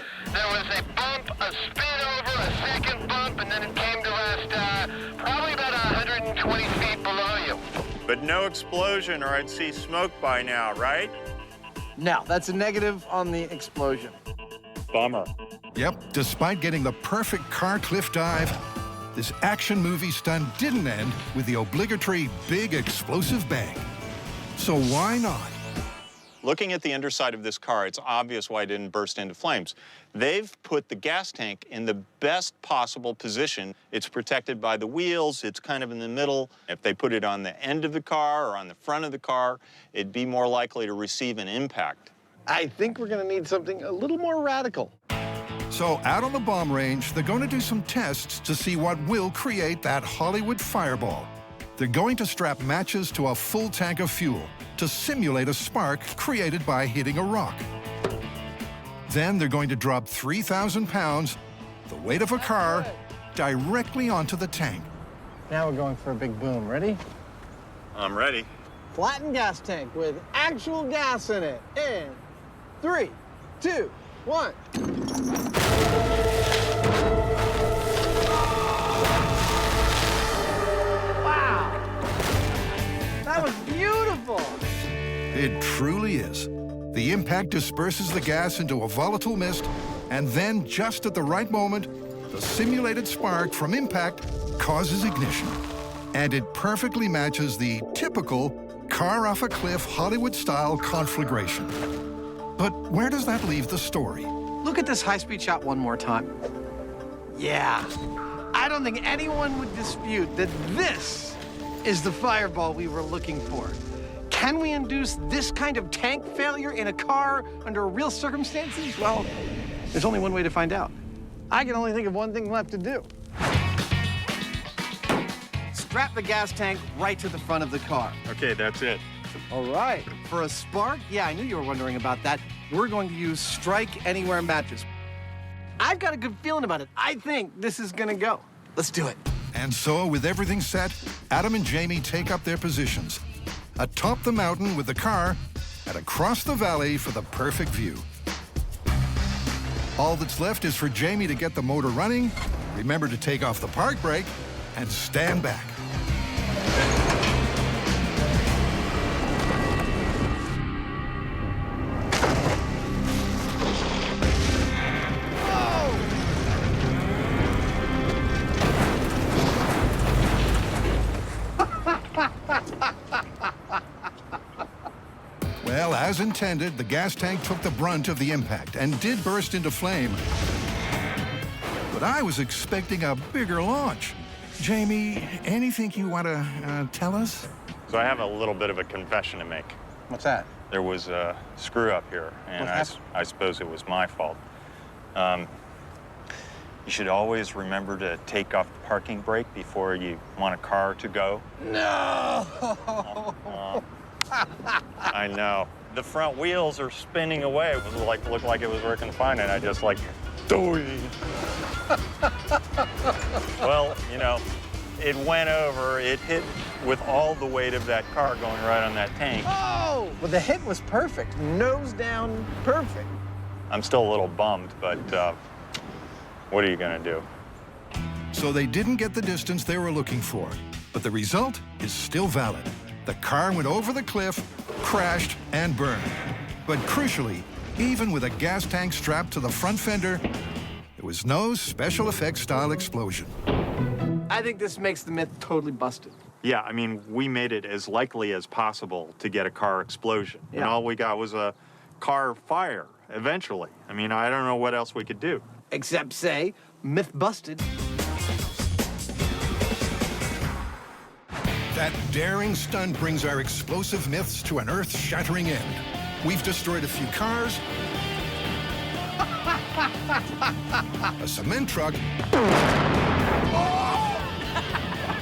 was a bump, a spin over, a second bump, and then it came to rest probably about 120 feet below you. But no explosion, or I'd see smoke by now, right? No, that's a negative on the explosion. Bummer. Yep, despite getting the perfect car cliff dive, this action movie stunt didn't end with the obligatory big explosive bang. So why not? Looking at the underside of this car, it's obvious why it didn't burst into flames. They've put the gas tank in the best possible position. It's protected by the wheels. It's kind of in the middle. If they put it on the end of the car or on the front of the car, it'd be more likely to receive an impact. I think we're going to need something a little more radical. So out on the bomb range, they're going to do some tests to see what will create that Hollywood fireball. They're going to strap matches to a full tank of fuel to simulate a spark created by hitting a rock. Then they're going to drop 3,000 pounds, the weight of a car, directly onto the tank. Now we're going for a big boom. Ready? I'm ready. Flattened gas tank with actual gas in it. In 3, 2, 1. Wow! That was beautiful! It truly is. The impact disperses the gas into a volatile mist, and then, just at the right moment, the simulated spark from impact causes ignition. And it perfectly matches the typical car-off-a-cliff Hollywood-style conflagration. But where does that leave the story? Look at this high-speed shot one more time. Yeah. I don't think anyone would dispute that this is the fireball we were looking for. Can we induce this kind of tank failure in a car under real circumstances? Well, there's only one way to find out. I can only think of one thing left to do. Strap the gas tank right to the front of the car. Okay, that's it. All right. For a spark, yeah, I knew you were wondering about that. We're going to use Strike Anywhere matches. I've got a good feeling about it. I think this is gonna go. Let's do it. And so, with everything set, Adam and Jamie take up their positions atop the mountain with the car and across the valley for the perfect view. All that's left is for Jamie to get the motor running, remember to take off the park brake, and stand back. Well, as intended, the gas tank took the brunt of the impact and did burst into flame. But I was expecting a bigger launch. Jamie, anything you want to tell us? So I have a little bit of a confession to make. What's that? There was a screw up here, and I suppose it was my fault. You should always remember to take off the parking brake before you want a car to go. No! I know. The front wheels are spinning away. It was looked like it was working fine, and I just doing. Well, you know, it went over. It hit with all the weight of that car going right on that tank. Oh! Well, the hit was perfect. Nose down, perfect. I'm still a little bummed, but what are you gonna do? So they didn't get the distance they were looking for, but the result is still valid. The car went over the cliff, crashed, and burned. But crucially, even with a gas tank strapped to the front fender, there was no special effects style explosion. I think this makes the myth totally busted. Yeah, I mean, we made it as likely as possible to get a car explosion. Yeah. And all we got was a car fire, eventually. I mean, I don't know what else we could do. Except, say, myth busted. That daring stunt brings our explosive myths to an earth-shattering end. We've destroyed a few cars, a cement truck,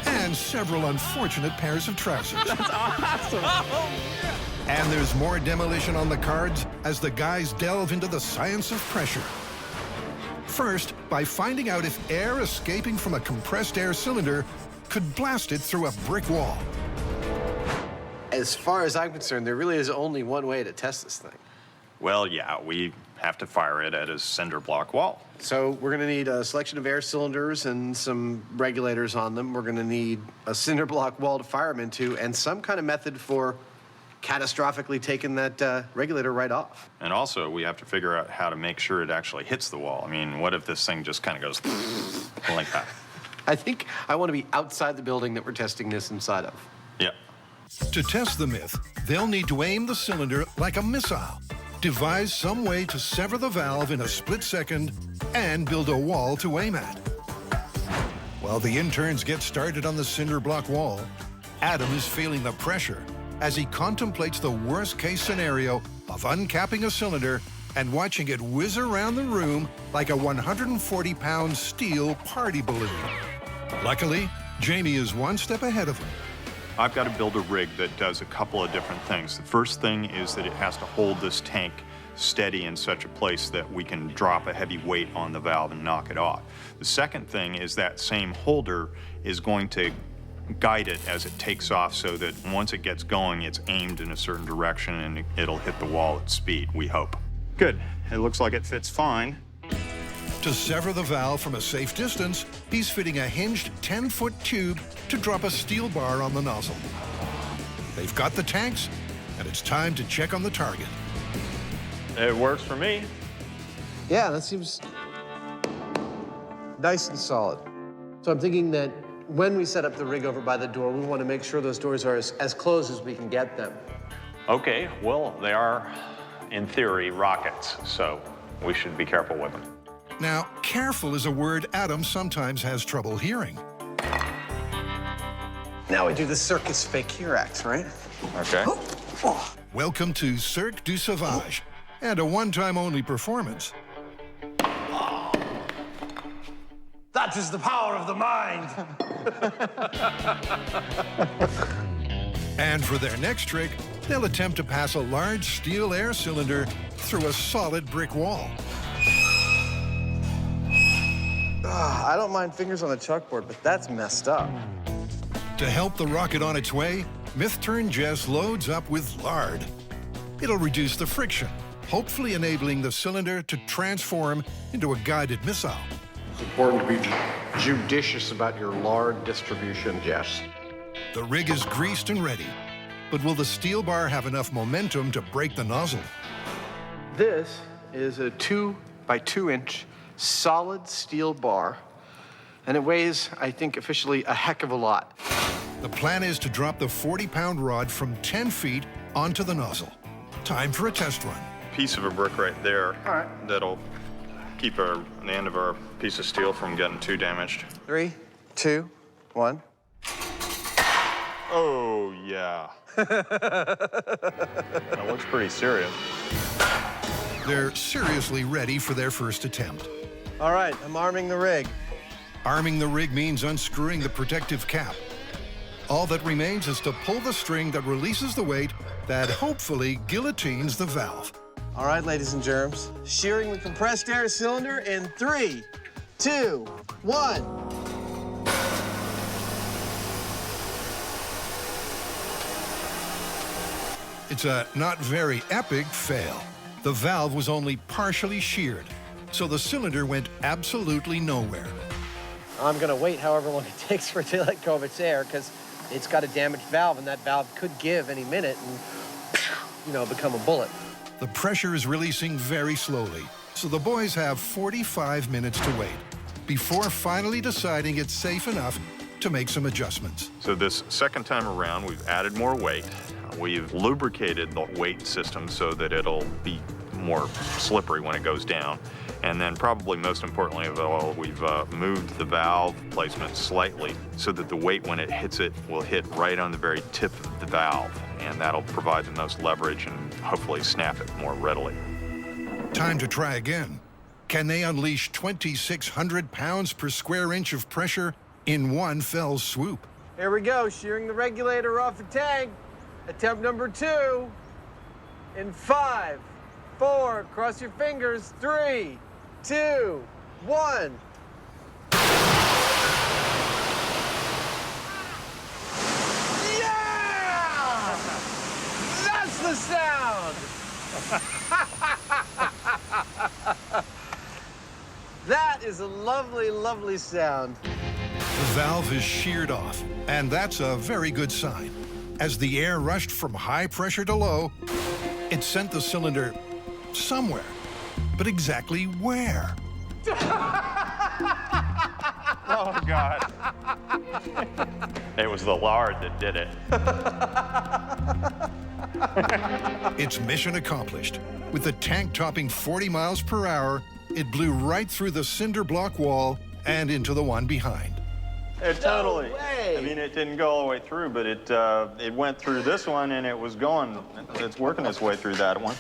and several unfortunate pairs of trousers. That's awesome. And there's more demolition on the cards as the guys delve into the science of pressure. First, by finding out if air escaping from a compressed air cylinder could blast it through a brick wall. As far as I'm concerned, there really is only one way to test this thing. Well, yeah, we have to fire it at a cinder block wall. So we're gonna need a selection of air cylinders and some regulators on them. We're gonna need a cinder block wall to fire them into and some kind of method for catastrophically taking that regulator right off. And also, we have to figure out how to make sure it actually hits the wall. I mean, what if this thing just kind of goes like that? I think I want to be outside the building that we're testing this inside of. Yeah. To test the myth, they'll need to aim the cylinder like a missile, devise some way to sever the valve in a split second, and build a wall to aim at. While the interns get started on the cinder block wall, Adam is feeling the pressure as he contemplates the worst-case scenario of uncapping a cylinder and watching it whiz around the room like a 140-pound steel party balloon. Luckily, Jamie is one step ahead of him. I've got to build a rig that does a couple of different things. The first thing is that it has to hold this tank steady in such a place that we can drop a heavy weight on the valve and knock it off. The second thing is that same holder is going to guide it as it takes off so that once it gets going, it's aimed in a certain direction and it'll hit the wall at speed, we hope. Good. It looks like it fits fine. To sever the valve from a safe distance, he's fitting a hinged 10-foot tube to drop a steel bar on the nozzle. They've got the tanks, and it's time to check on the target. It works for me. Yeah, that seems nice and solid. So I'm thinking that when we set up the rig over by the door, we want to make sure those doors are as close as we can get them. Okay, well, they are, in theory, rockets, so we should be careful with them. Now, careful is a word Adam sometimes has trouble hearing. Now we do the circus fakir acts, right? Okay. Welcome to Cirque du Sauvage, and a one-time only performance. That is the power of the mind. And for their next trick, they'll attempt to pass a large steel air cylinder through a solid brick wall. I don't mind fingers on the chalkboard, but that's messed up. To help the rocket on its way, Myth-Turn Jess loads up with lard. It'll reduce the friction, hopefully enabling the cylinder to transform into a guided missile. It's important to be judicious about your lard distribution, Jess. The rig is greased and ready, but will the steel bar have enough momentum to break the nozzle? This is a 2 by 2 inch solid steel bar, and it weighs, I think, officially a heck of a lot. The plan is to drop the 40-pound rod from 10 feet onto the nozzle. Time for a test run. Piece of a brick right there. All right. That'll keep the end of our piece of steel from getting too damaged. 3, 2, 1. Oh, yeah. That looks pretty serious. They're seriously ready for their first attempt. All right, I'm arming the rig. Arming the rig means unscrewing the protective cap. All that remains is to pull the string that releases the weight that hopefully guillotines the valve. All right, ladies and germs. Shearing the compressed air cylinder in 3, 2, 1. It's a not very epic fail. The valve was only partially sheared, so the cylinder went absolutely nowhere. I'm gonna wait however long it takes for it to let go of its air, because it's got a damaged valve, and that valve could give any minute and, become a bullet. The pressure is releasing very slowly, so the boys have 45 minutes to wait before finally deciding it's safe enough to make some adjustments. So this second time around, we've added more weight. We've lubricated the weight system so that it'll be more slippery when it goes down. And then probably most importantly of all, we've moved the valve placement slightly so that the weight when it hits it will hit right on the very tip of the valve. And that'll provide the most leverage and hopefully snap it more readily. Time to try again. Can they unleash 2,600 pounds per square inch of pressure in one fell swoop? Here we go, shearing the regulator off the tank. Attempt number 2. In 5, 4, cross your fingers, 3, 2, 1. Yeah! That's the sound! That is a lovely, lovely sound. The valve is sheared off, and that's a very good sign. As the air rushed from high pressure to low, it sent the cylinder somewhere. But exactly where? Oh, God. It was the lard that did it. It's mission accomplished. With the tank topping 40 miles per hour, it blew right through the cinder block wall and into the one behind. It totally. I mean, it didn't go all the way through, but it went through this one, and it was going. It's working its way through that one.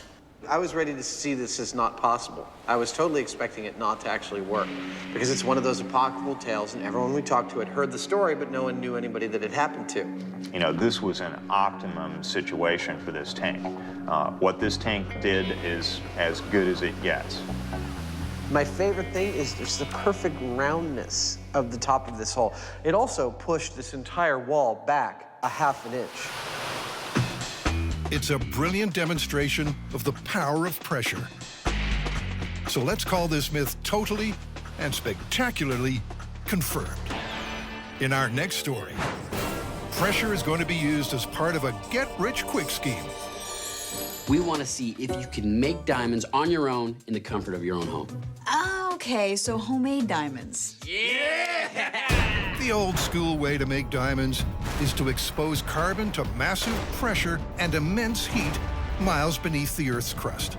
I was ready to see this as not possible. I was totally expecting it not to actually work because it's one of those apocryphal tales, and everyone we talked to had heard the story, but no one knew anybody that it happened to. You know, this was an optimum situation for this tank. What this tank did is as good as it gets. My favorite thing is just the perfect roundness of the top of this hole. It also pushed this entire wall back a ½ inch. It's a brilliant demonstration of the power of pressure. So let's call this myth totally and spectacularly confirmed. In our next story, pressure is going to be used as part of a get-rich-quick scheme. We want to see if you can make diamonds on your own in the comfort of your own home. Okay, so homemade diamonds. The old school way to make diamonds is to expose carbon to massive pressure and immense heat miles beneath the Earth's crust.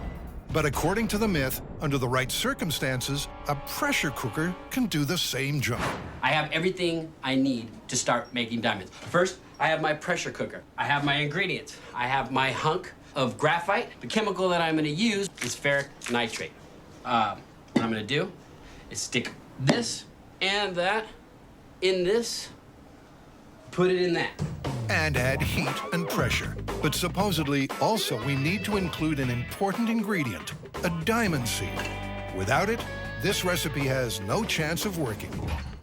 But according to the myth, under the right circumstances, a pressure cooker can do the same job. I have everything I need to start making diamonds. First, I have my pressure cooker. I have my ingredients. I have my hunk of graphite. The chemical that I'm gonna use is ferric nitrate. What I'm gonna do is stick this and that in this, put it in that. And add heat and pressure. But supposedly, also, we need to include an important ingredient, a diamond seed. Without it, this recipe has no chance of working.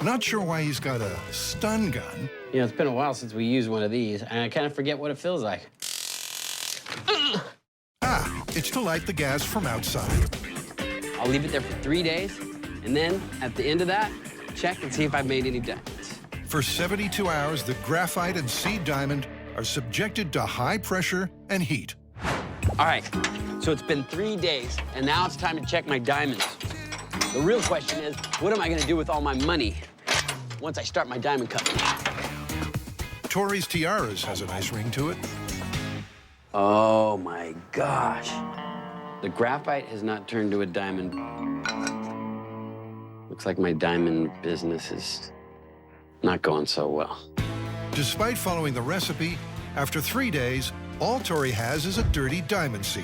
Not sure why he's got a stun gun. You know, it's been a while since we used one of these, and I kind of forget what it feels like. It's to light the gas from outside. I'll leave it there for 3 days, and then at the end of that, check and see if I've made any diamonds. For 72 hours, the graphite and seed diamond are subjected to high pressure and heat. All right, so it's been 3 days, and now it's time to check my diamonds. The real question is, what am I gonna do with all my money once I start my diamond company? Tori's Tiaras has a nice ring to it. Oh my gosh. The graphite has not turned to a diamond. Looks like my diamond business is not going so well. Despite following the recipe, after 3 days, all Tori has is a dirty diamond seed,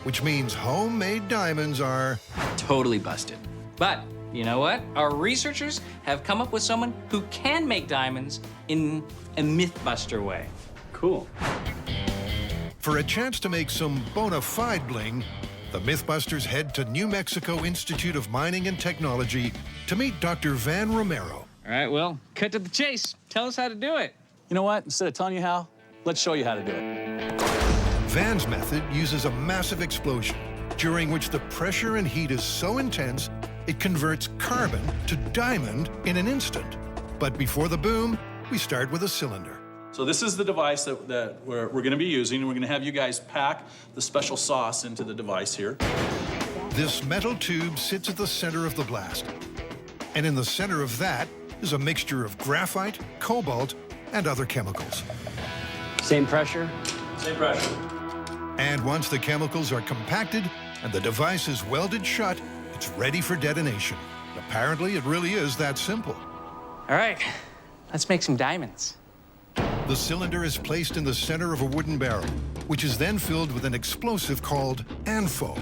which means homemade diamonds are totally busted. But you know what? Our researchers have come up with someone who can make diamonds in a MythBuster way. Cool. For a chance to make some bona fide bling, the MythBusters head to New Mexico Institute of Mining and Technology to meet Dr. Van Romero. All right, well, cut to the chase. Tell us how to do it. You know what? Instead of telling you how, let's show you how to do it. Van's method uses a massive explosion, during which the pressure and heat is so intense, it converts carbon to diamond in an instant. But before the boom, we start with a cylinder. So this is the device that we're going to be using. We're going to have you guys pack the special sauce into the device here. This metal tube sits at the center of the blast. And in the center of that is a mixture of graphite, cobalt, and other chemicals. Same pressure? Same pressure. And once the chemicals are compacted and the device is welded shut, It's ready for detonation. Apparently, it really is that simple. All right, let's make some diamonds. The cylinder is placed in the center of a wooden barrel, which is then filled with an explosive called ANFO.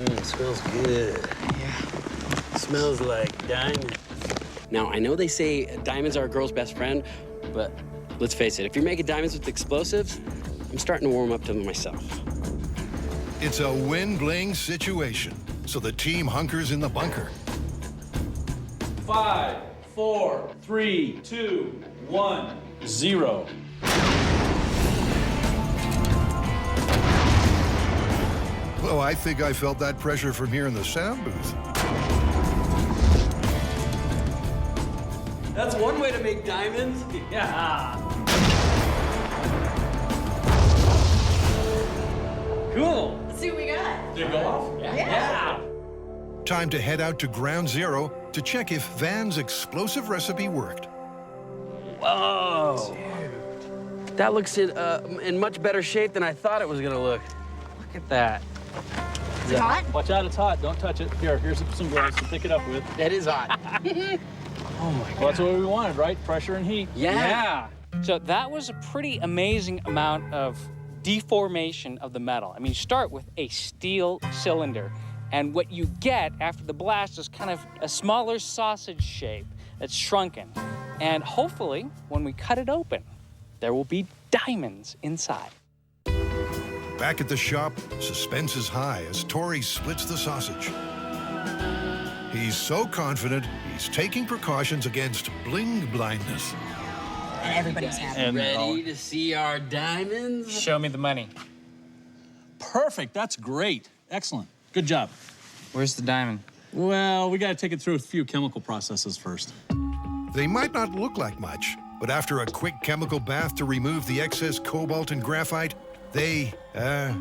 It smells good. Yeah. Smells like diamonds. Now, I know they say diamonds are a girl's best friend, but let's face it, if you're making diamonds with explosives, I'm starting to warm up to them myself. It's a win-bling situation, so the team hunkers in the bunker. 5, 4, 3, 2, 1, 0. Well, I think I felt that pressure from here in the sound booth. That's one way to make diamonds. Yeah. Cool. Let's see what we got. Did it go off? Yeah. Time to head out to ground zero to check if Van's explosive recipe worked. Whoa. That looks in much better shape than I thought it was gonna look. Look at that. Is it hot? Watch out, it's hot. Don't touch it. Here's some gloves to pick it up with. It is hot. Oh my God. Well, that's what we wanted, right? Pressure and heat. Yeah. So that was a pretty amazing amount of deformation of the metal. I mean, you start with a steel cylinder, and what you get after the blast is kind of a smaller sausage shape that's shrunken. And hopefully, when we cut it open, there will be diamonds inside. Back at the shop, suspense is high as Tori splits the sausage. He's so confident, he's taking precautions against bling blindness. And everybody's happy. And Ready to see our diamonds? Show me the money. Perfect. That's great. Excellent. Good job. Where's the diamond? Well, we got to take it through a few chemical processes first. They might not look like much, but after a quick chemical bath to remove the excess cobalt and graphite, they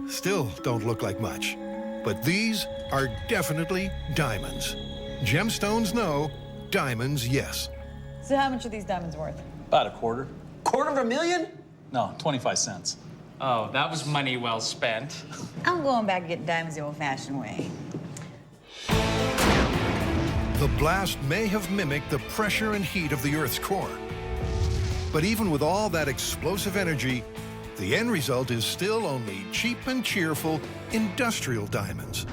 still don't look like much. But these are definitely diamonds. Gemstones, no. Diamonds, yes. So how much are these diamonds worth? About a quarter. $250,000? No, 25 cents. Oh, that was money well spent. I'm going back and getting diamonds the old-fashioned way. The blast may have mimicked the pressure and heat of the Earth's core. But even with all that explosive energy, the end result is still only cheap and cheerful industrial diamonds.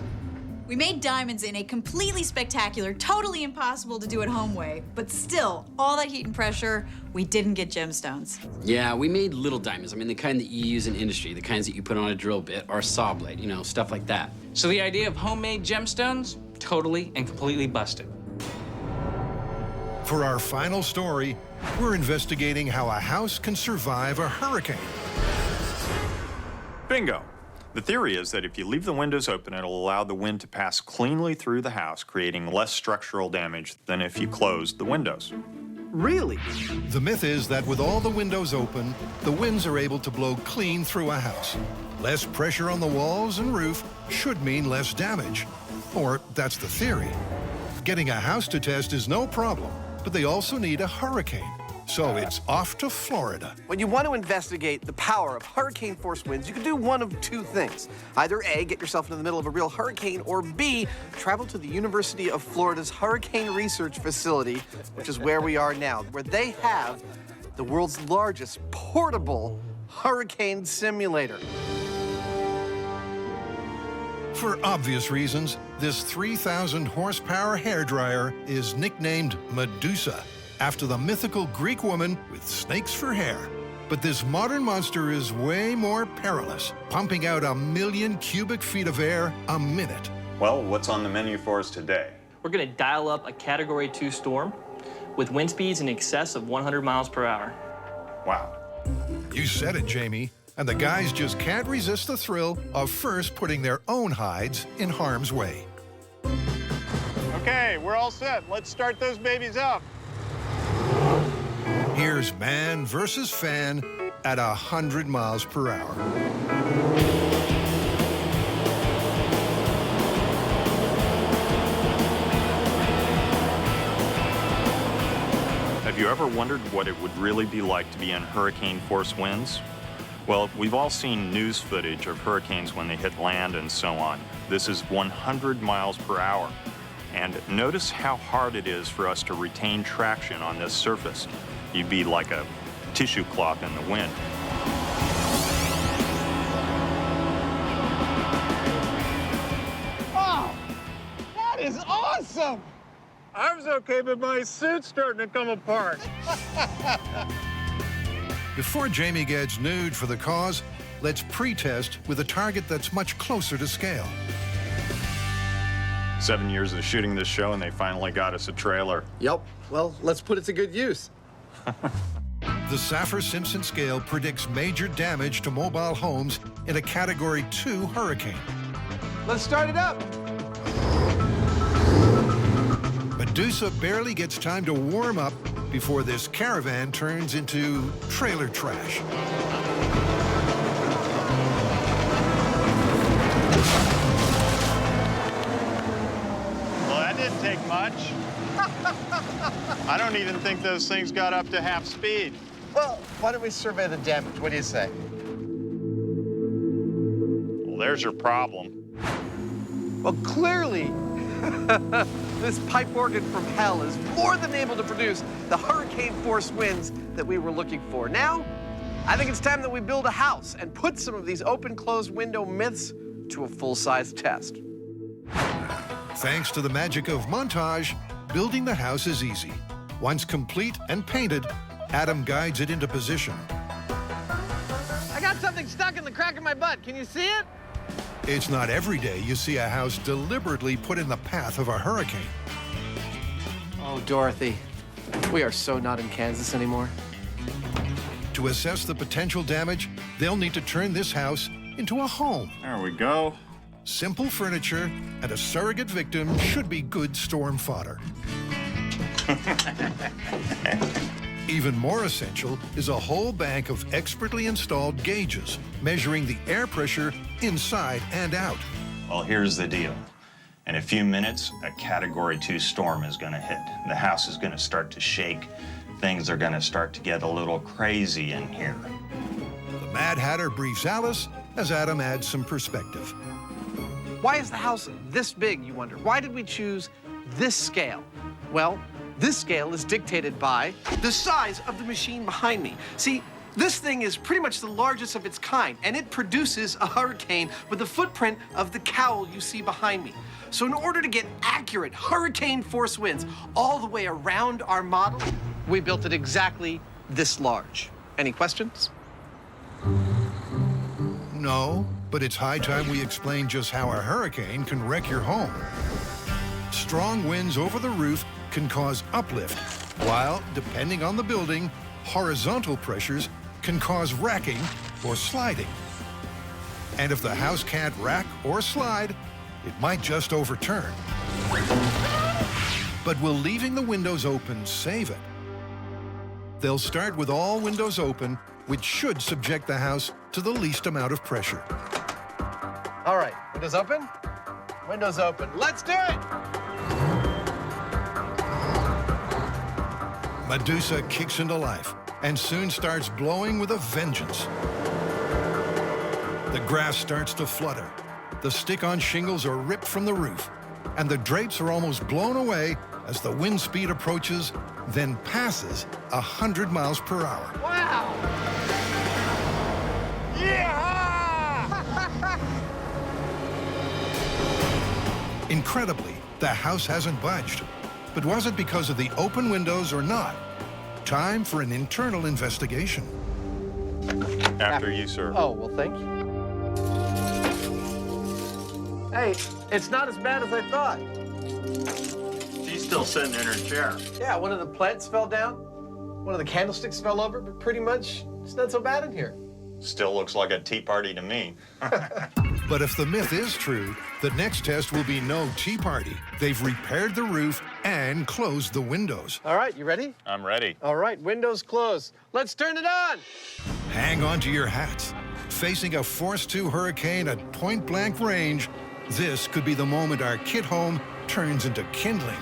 We made diamonds in a completely spectacular, totally impossible to do at home way, but still, all that heat and pressure, we didn't get gemstones. Yeah, we made little diamonds. I mean, the kind that you use in industry, the kinds that you put on a drill bit or a saw blade, you know, stuff like that. So the idea of homemade gemstones, totally and completely busted. For our final story, we're investigating how a house can survive a hurricane. Bingo. The theory is that if you leave the windows open, it'll allow the wind to pass cleanly through the house, creating less structural damage than if you closed the windows. Really? The myth is that with all the windows open, the winds are able to blow clean through a house. Less pressure on the walls and roof should mean less damage. Or that's the theory. Getting a house to test is no problem, but they also need a hurricane. So it's off to Florida. When you want to investigate the power of hurricane-force winds, you can do one of two things. Either A, get yourself into the middle of a real hurricane, or B, travel to the University of Florida's Hurricane Research Facility, which is where we are now, where they have the world's largest portable hurricane simulator. For obvious reasons, this 3,000 horsepower hairdryer is nicknamed Medusa, after the mythical Greek woman with snakes for hair. But this modern monster is way more perilous, pumping out 1 million cubic feet of air a minute. Well, what's on the menu for us today? We're going to dial up a Category 2 storm with wind speeds in excess of 100 miles per hour. Wow. You said it, Jamie. And the guys just can't resist the thrill of first putting their own hides in harm's way. Okay, we're all set. Let's start those babies up. Here's man versus fan at 100 miles per hour. Have you ever wondered what it would really be like to be in hurricane-force winds? Well, we've all seen news footage of hurricanes when they hit land and so on. This is 100 miles per hour. And notice how hard it is for us to retain traction on this surface. You'd be like a tissue cloth in the wind. Oh, that is awesome! I was okay, but my suit's starting to come apart. Before Jamie gets nude for the cause, let's pre-test with a target that's much closer to scale. 7 years of shooting this show, and they finally got us a trailer. Yep. Well, let's put it to good use. The Saffir-Simpson scale predicts major damage to mobile homes in a Category 2 hurricane. Let's start it up. Medusa barely gets time to warm up before this caravan turns into trailer trash. Well, that didn't take much. I don't even think those things got up to half speed. Well, why don't we survey the damage? What do you say? Well, there's your problem. Well, clearly, this pipe organ from hell is more than able to produce the hurricane-force winds that we were looking for. Now, I think it's time that we build a house and put some of these open-closed window myths to a full-size test. Thanks to the magic of montage, building the house is easy. Once complete and painted, Adam guides it into position. I got something stuck in the crack of my butt. Can you see it? It's not every day you see a house deliberately put in the path of a hurricane. Oh, Dorothy, we are so not in Kansas anymore. To assess the potential damage, they'll need to turn this house into a home. There we go. Simple furniture and a surrogate victim should be good storm fodder. Even more essential is a whole bank of expertly installed gauges measuring the air pressure inside and out. Well, here's the deal. In a few minutes, a Category 2 storm is going to hit. The house is going to start to shake. Things are going to start to get a little crazy in here. The Mad Hatter briefs Alice as Adam adds some perspective. Why is the house this big, you wonder? Why did we choose this scale? Well, this scale is dictated by the size of the machine behind me. See, this thing is pretty much the largest of its kind, and it produces a hurricane with the footprint of the cowl you see behind me. So in order to get accurate hurricane force winds all the way around our model, we built it exactly this large. Any questions? No, but it's high time we explain just how a hurricane can wreck your home. Strong winds over the roof can cause uplift, while, depending on the building, horizontal pressures can cause racking or sliding. And if the house can't rack or slide, it might just overturn. But will leaving the windows open save it? They'll start with all windows open, which should subject the house to the least amount of pressure. All right, windows open? Windows open. Let's do it! Medusa kicks into life and soon starts blowing with a vengeance. The grass starts to flutter. The stick-on shingles are ripped from the roof, and the drapes are almost blown away as the wind speed approaches, then passes 100 miles per hour. Wow! Yeah! Incredibly, the house hasn't budged. But was it because of the open windows or not? Time for an internal investigation. After you, sir. Oh, well, thank you. Hey, it's not as bad as I thought. She's still sitting in her chair. Yeah, one of the plants fell down. One of the candlesticks fell over, but pretty much it's not so bad in here. Still looks like a tea party to me. But if the myth is true, the next test will be no tea party. They've repaired the roof and closed the windows. All right, you ready? I'm ready. All right, windows closed. Let's turn it on. Hang on to your hats. Facing a Force 2 hurricane at point-blank range, this could be the moment our kit home turns into kindling.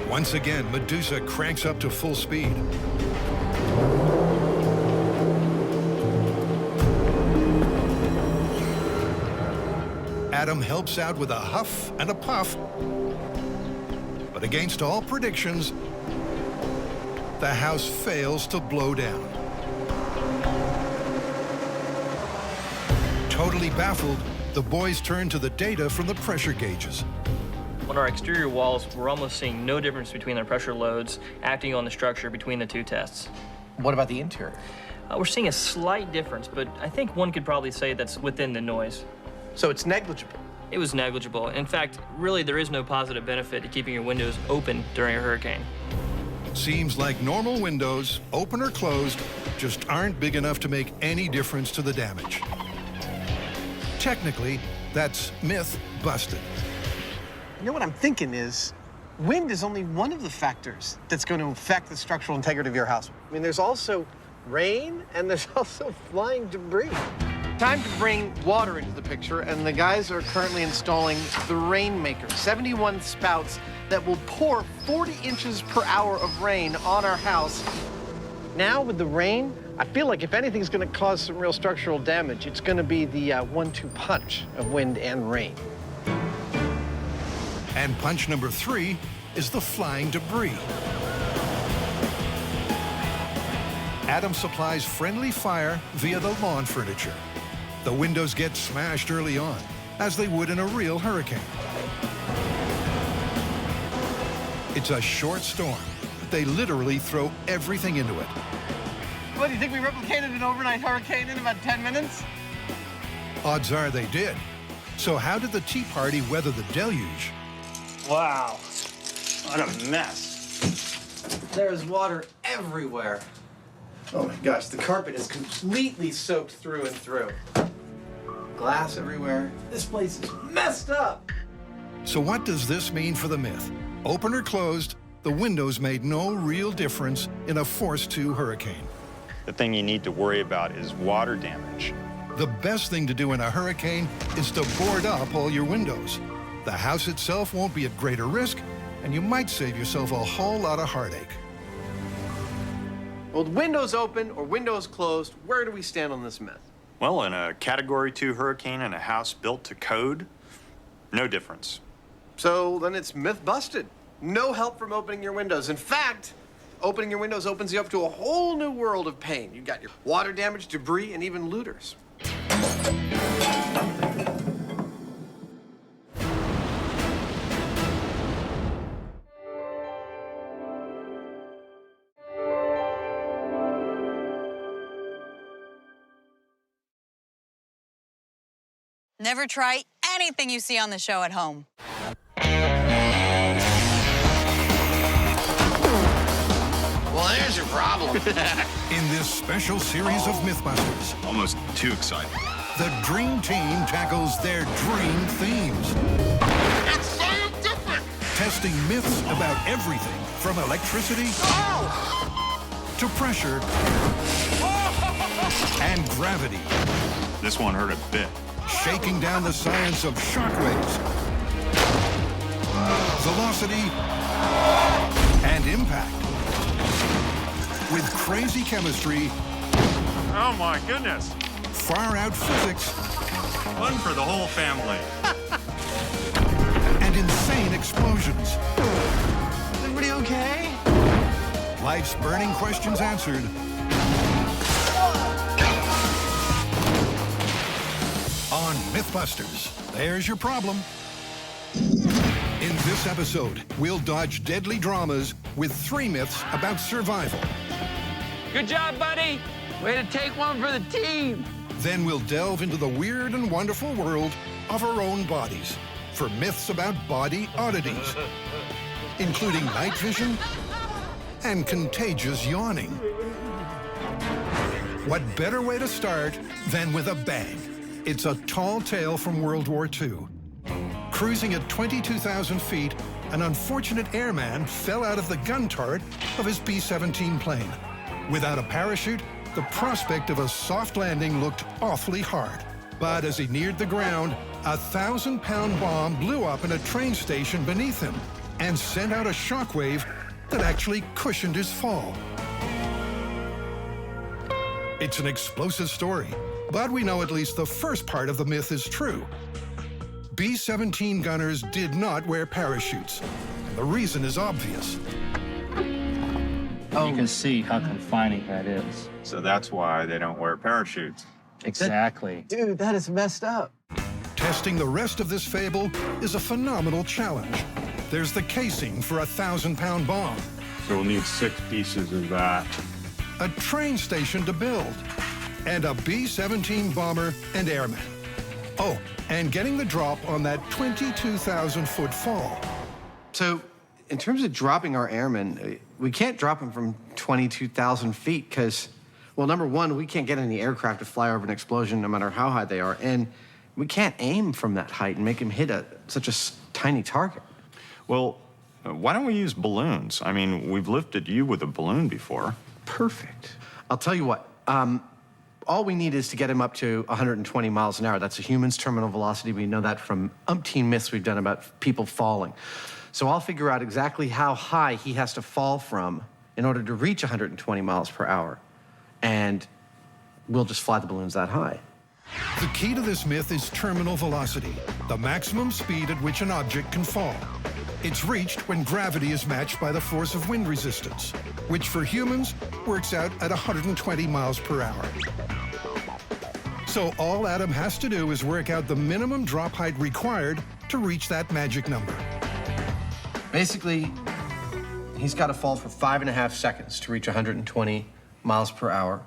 Once again, Medusa cranks up to full speed. Adam helps out with a huff and a puff. But against all predictions, the house fails to blow down. Totally baffled, the boys turn to the data from the pressure gauges. On our exterior walls, we're almost seeing no difference between the pressure loads acting on the structure between the two tests. What about the interior? We're seeing a slight difference, but I think one could probably say that's within the noise. So it's negligible? It was negligible. In fact, really, there is no positive benefit to keeping your windows open during a hurricane. Seems like normal windows, open or closed, just aren't big enough to make any difference to the damage. Technically, that's myth busted. You know what I'm thinking is, wind is only one of the factors that's going to affect the structural integrity of your house. I mean, there's also rain and there's also flying debris. Time to bring water into the picture, and the guys are currently installing the Rainmaker, 71 spouts that will pour 40 inches per hour of rain on our house. Now with the rain, I feel like if anything's going to cause some real structural damage, it's going to be the 1-2 punch of wind and rain. And punch number 3 is the flying debris. Adam supplies friendly fire via the lawn furniture. The windows get smashed early on, as they would in a real hurricane. It's a short storm. They literally throw everything into it. What, do you think we replicated an overnight hurricane in about 10 minutes? Odds are they did. So how did the Tea Party weather the deluge? Wow, what a mess. There's water everywhere. Oh my gosh, the carpet is completely soaked through and through. Glass everywhere. This place is messed up. So what does this mean for the myth? Open or closed, the windows made no real difference in a Force 2 hurricane. The thing you need to worry about is water damage. The best thing to do in a hurricane is to board up all your windows. The house itself won't be at greater risk, and you might save yourself a whole lot of heartache. Well, with windows open or windows closed, where do we stand on this myth? Well, in a Category 2 hurricane in a house built to code, no difference. So then it's myth busted. No help from opening your windows. In fact, opening your windows opens you up to a whole new world of pain. You've got your water damage, debris, and even looters. Never try anything you see on the show at home. Well, there's your problem. In this special series of MythBusters, Almost too exciting. the Dream Team tackles their dream themes. It's scientific! Testing myths about everything from electricity to pressure and gravity. This one hurt a bit. Shaking down the science of shockwaves, velocity, and impact. With crazy chemistry, Oh my goodness! far-out physics, Fun for the whole family. and insane explosions. Is everybody okay? Life's burning questions answered. On MythBusters, there's your problem. In this episode, we'll dodge deadly dramas with 3 myths about survival. Good job, buddy. Way to take one for the team. Then we'll delve into the weird and wonderful world of our own bodies for myths about body oddities, including night vision and contagious yawning. What better way to start than with a bang? It's a tall tale from World War II. Cruising at 22,000 feet, an unfortunate airman fell out of the gun turret of his B-17 plane. Without a parachute, the prospect of a soft landing looked awfully hard. But as he neared the ground, a 1,000-pound bomb blew up in a train station beneath him and sent out a shockwave that actually cushioned his fall. It's an explosive story, but we know at least the first part of the myth is true. B-17 gunners did not wear parachutes. And the reason is obvious. You can see how confining that is. So that's why they don't wear parachutes. Exactly. Dude, that is messed up. Testing the rest of this fable is a phenomenal challenge. There's the casing for a 1,000-pound bomb. So we'll need 6 pieces of that. A train station to build, and a B-17 bomber and airman. Oh, and getting the drop on that 22,000-foot fall. So, in terms of dropping our airmen, we can't drop them from 22,000 feet because, well, number one, we can't get any aircraft to fly over an explosion no matter how high they are, and we can't aim from that height and make them hit such a tiny target. Well, why don't we use balloons? I mean, we've lifted you with a balloon before. Perfect. I'll tell you what, all we need is to get him up to 120 miles an hour. That's a human's terminal velocity. We know that from umpteen myths we've done about people falling. So I'll figure out exactly how high he has to fall from in order to reach 120 miles per hour. And we'll just fly the balloons that high. The key to this myth is terminal velocity, the maximum speed at which an object can fall. It's reached when gravity is matched by the force of wind resistance, which for humans works out at 120 miles per hour. So all Adam has to do is work out the minimum drop height required to reach that magic number. Basically, he's got to fall for 5.5 seconds to reach 120 miles per hour.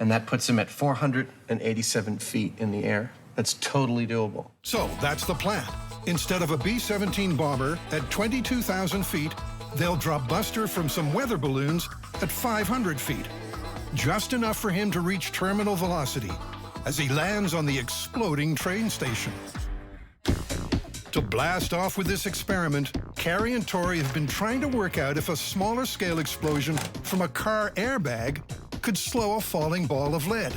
And that puts him at 487 feet in the air. That's totally doable. So that's the plan. Instead of a B-17 bomber at 22,000 feet, they'll drop Buster from some weather balloons at 500 feet. Just enough for him to reach terminal velocity as he lands on the exploding train station. To blast off with this experiment, Carrie and Tori have been trying to work out if a smaller scale explosion from a car airbag could slow a falling ball of lead.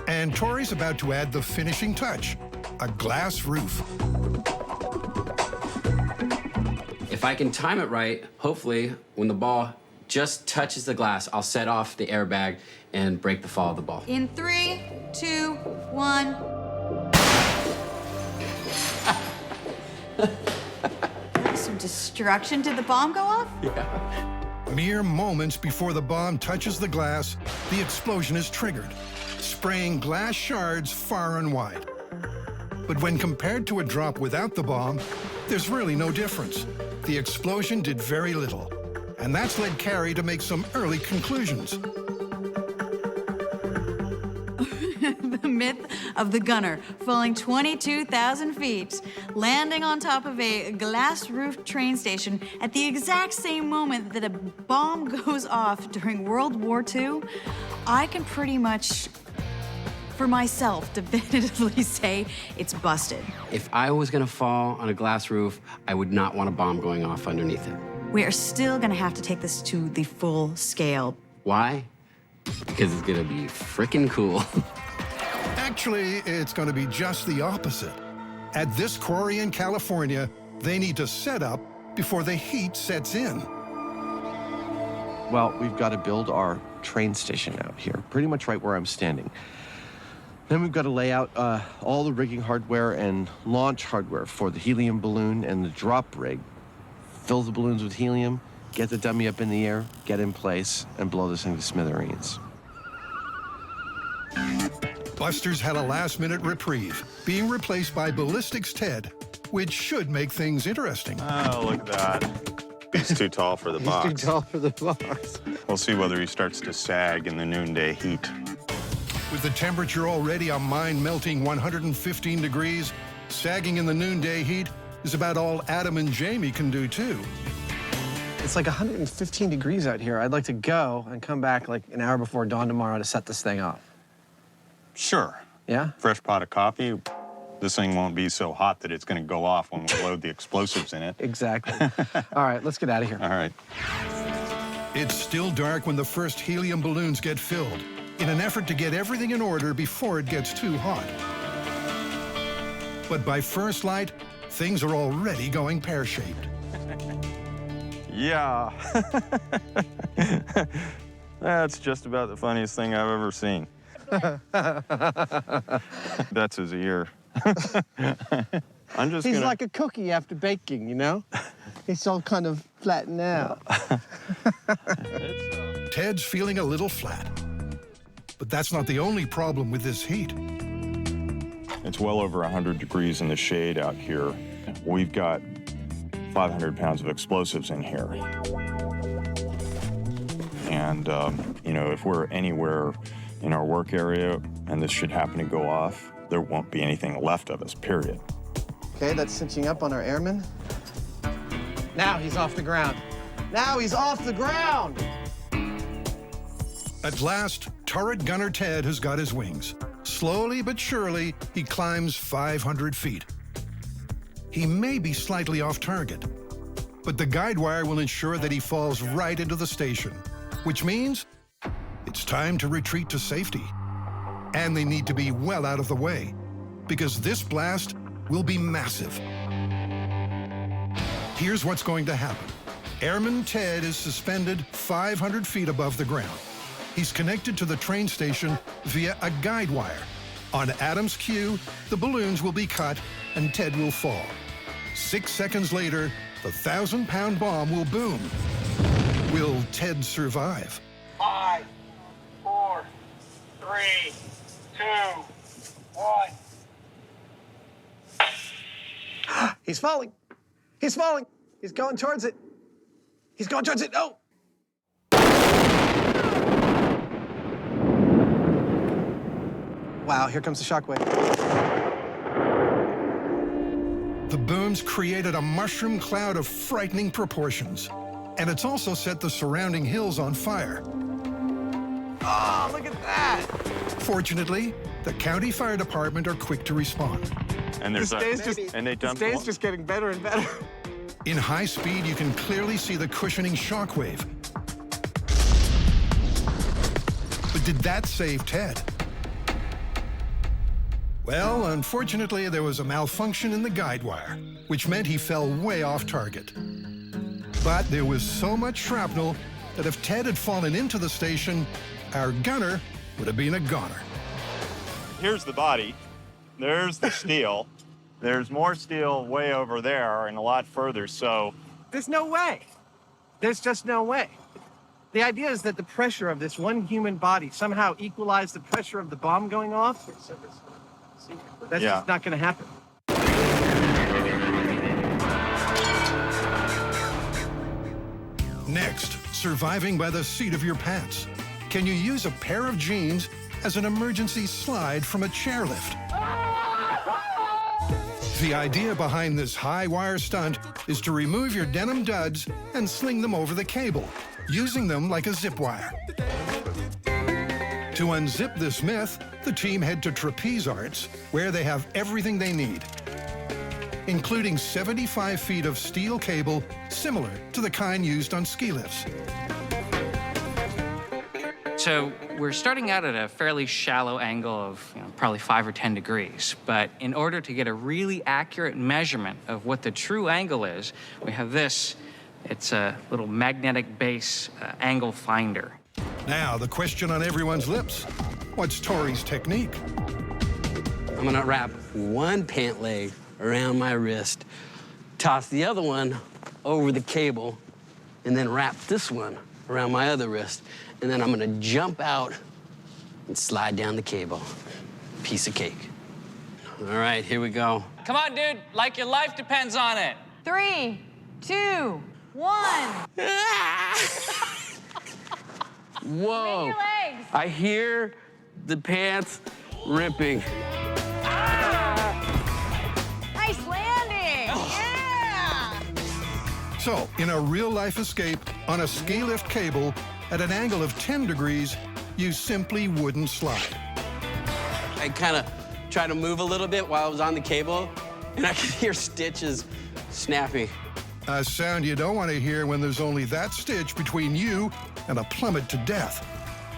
And Tori's about to add the finishing touch, a glass roof. If I can time it right, hopefully, when the ball just touches the glass, I'll set off the airbag and break the fall of the ball. In 3, 2, 1. Some destruction. Did the bomb go off? Yeah. Mere moments before the bomb touches the glass, the explosion is triggered, spraying glass shards far and wide. But when compared to a drop without the bomb, there's really no difference. The explosion did very little, and that's led Carrie to make some early conclusions. The myth of the gunner falling 22,000 feet, landing on top of a glass-roofed train station at the exact same moment that a bomb goes off during World War II, I can pretty much, for myself, definitively say it's busted. If I was gonna fall on a glass roof, I would not want a bomb going off underneath it. We are still gonna have to take this to the full scale. Why? Because it's gonna be freaking cool. Actually, it's going to be just the opposite. At this quarry in California, they need to set up before the heat sets in. Well, we've got to build our train station out here, pretty much right where I'm standing. Then we've got to lay out all the rigging hardware and launch hardware for the helium balloon and the drop rig. Fill the balloons with helium, get the dummy up in the air, get in place, and blow this thing to smithereens. Buster's had a last-minute reprieve, being replaced by Ballistics Ted, which should make things interesting. Oh, look at that. He's too tall for the box. He's too tall for the box. We'll see whether he starts to sag in the noonday heat. With the temperature already a mind-melting 115 degrees, sagging in the noonday heat is about all Adam and Jamie can do, too. It's like 115 degrees out here. I'd like to go and come back like an hour before dawn tomorrow to set this thing off. Sure. Yeah? Fresh pot of coffee. This thing won't be so hot that it's going to go off when we load the explosives in it. Exactly. All right, let's get out of here. All right. It's still dark when the first helium balloons get filled, in an effort to get everything in order before it gets too hot. But by first light, things are already going pear-shaped. Yeah. That's just about the funniest thing I've ever seen. That's his ear. I'm just He's gonna... like a cookie after baking, you know? It's all kind of flattened out. Ted's feeling a little flat. But that's not the only problem with this heat. It's well over 100 degrees in the shade out here. We've got 500 pounds of explosives in here. And, you know, if we're anywhere in our work area and this should happen to go off, there won't be anything left of us, period. Okay, that's cinching up on our airman. Now he's off the ground. Now he's off the ground! At last, turret gunner Ted has got his wings. Slowly but surely, he climbs 500 feet. He may be slightly off target, but the guide wire will ensure that he falls right into the station, which means it's time to retreat to safety. And they need to be well out of the way, because this blast will be massive. Here's what's going to happen. Airman Ted is suspended 500 feet above the ground. He's connected to the train station via a guide wire. On Adam's cue, the balloons will be cut and Ted will fall. 6 seconds later, the 1,000-pound bomb will boom. Will Ted survive? 5, 4, 3, 2, 1. He's falling. He's falling. He's going towards it. He's going towards it. Oh! Wow, here comes the shockwave. The booms created a mushroom cloud of frightening proportions. And it's also set the surrounding hills on fire. Oh, look at that! Fortunately, the county fire department are quick to respond. And there's This day's just getting better and better. In high speed, you can clearly see the cushioning shockwave. But did that save Ted? Well, unfortunately, there was a malfunction in the guide wire, which meant he fell way off target. But there was so much shrapnel that if Ted had fallen into the station, our gunner would have been a goner. Here's the body. There's the steel. There's more steel way over there and a lot further, so... There's no way. There's just no way. The idea is that the pressure of this one human body somehow equalized the pressure of the bomb going off. That's just not going to happen. Next, surviving by the seat of your pants. Can you use a pair of jeans as an emergency slide from a chairlift? The idea behind this high wire stunt is to remove your denim duds and sling them over the cable, using them like a zip wire. To unzip this myth, the team head to Trapeze Arts, where they have everything they need, including 75 feet of steel cable similar to the kind used on ski lifts. So we're starting out at a fairly shallow angle of probably 5 or 10 degrees. But in order to get a really accurate measurement of what the true angle is, we have this. It's a little magnetic base angle finder. Now, the question on everyone's lips. What's Tori's technique? I'm gonna wrap one pant leg around my wrist, toss the other one over the cable, and then wrap this one around my other wrist. And then I'm gonna jump out and slide down the cable. Piece of cake. All right, here we go. Come on, dude, like your life depends on it. 3, 2, 1. Whoa. Your legs. I hear the pants ripping. Nice landing. Yeah. So, in a real-life escape on a ski lift cable at an angle of 10 degrees, you simply wouldn't slide. I kind of tried to move a little bit while I was on the cable, and I could hear stitches snapping. A sound you don't want to hear when there's only that stitch between you and a plummet to death.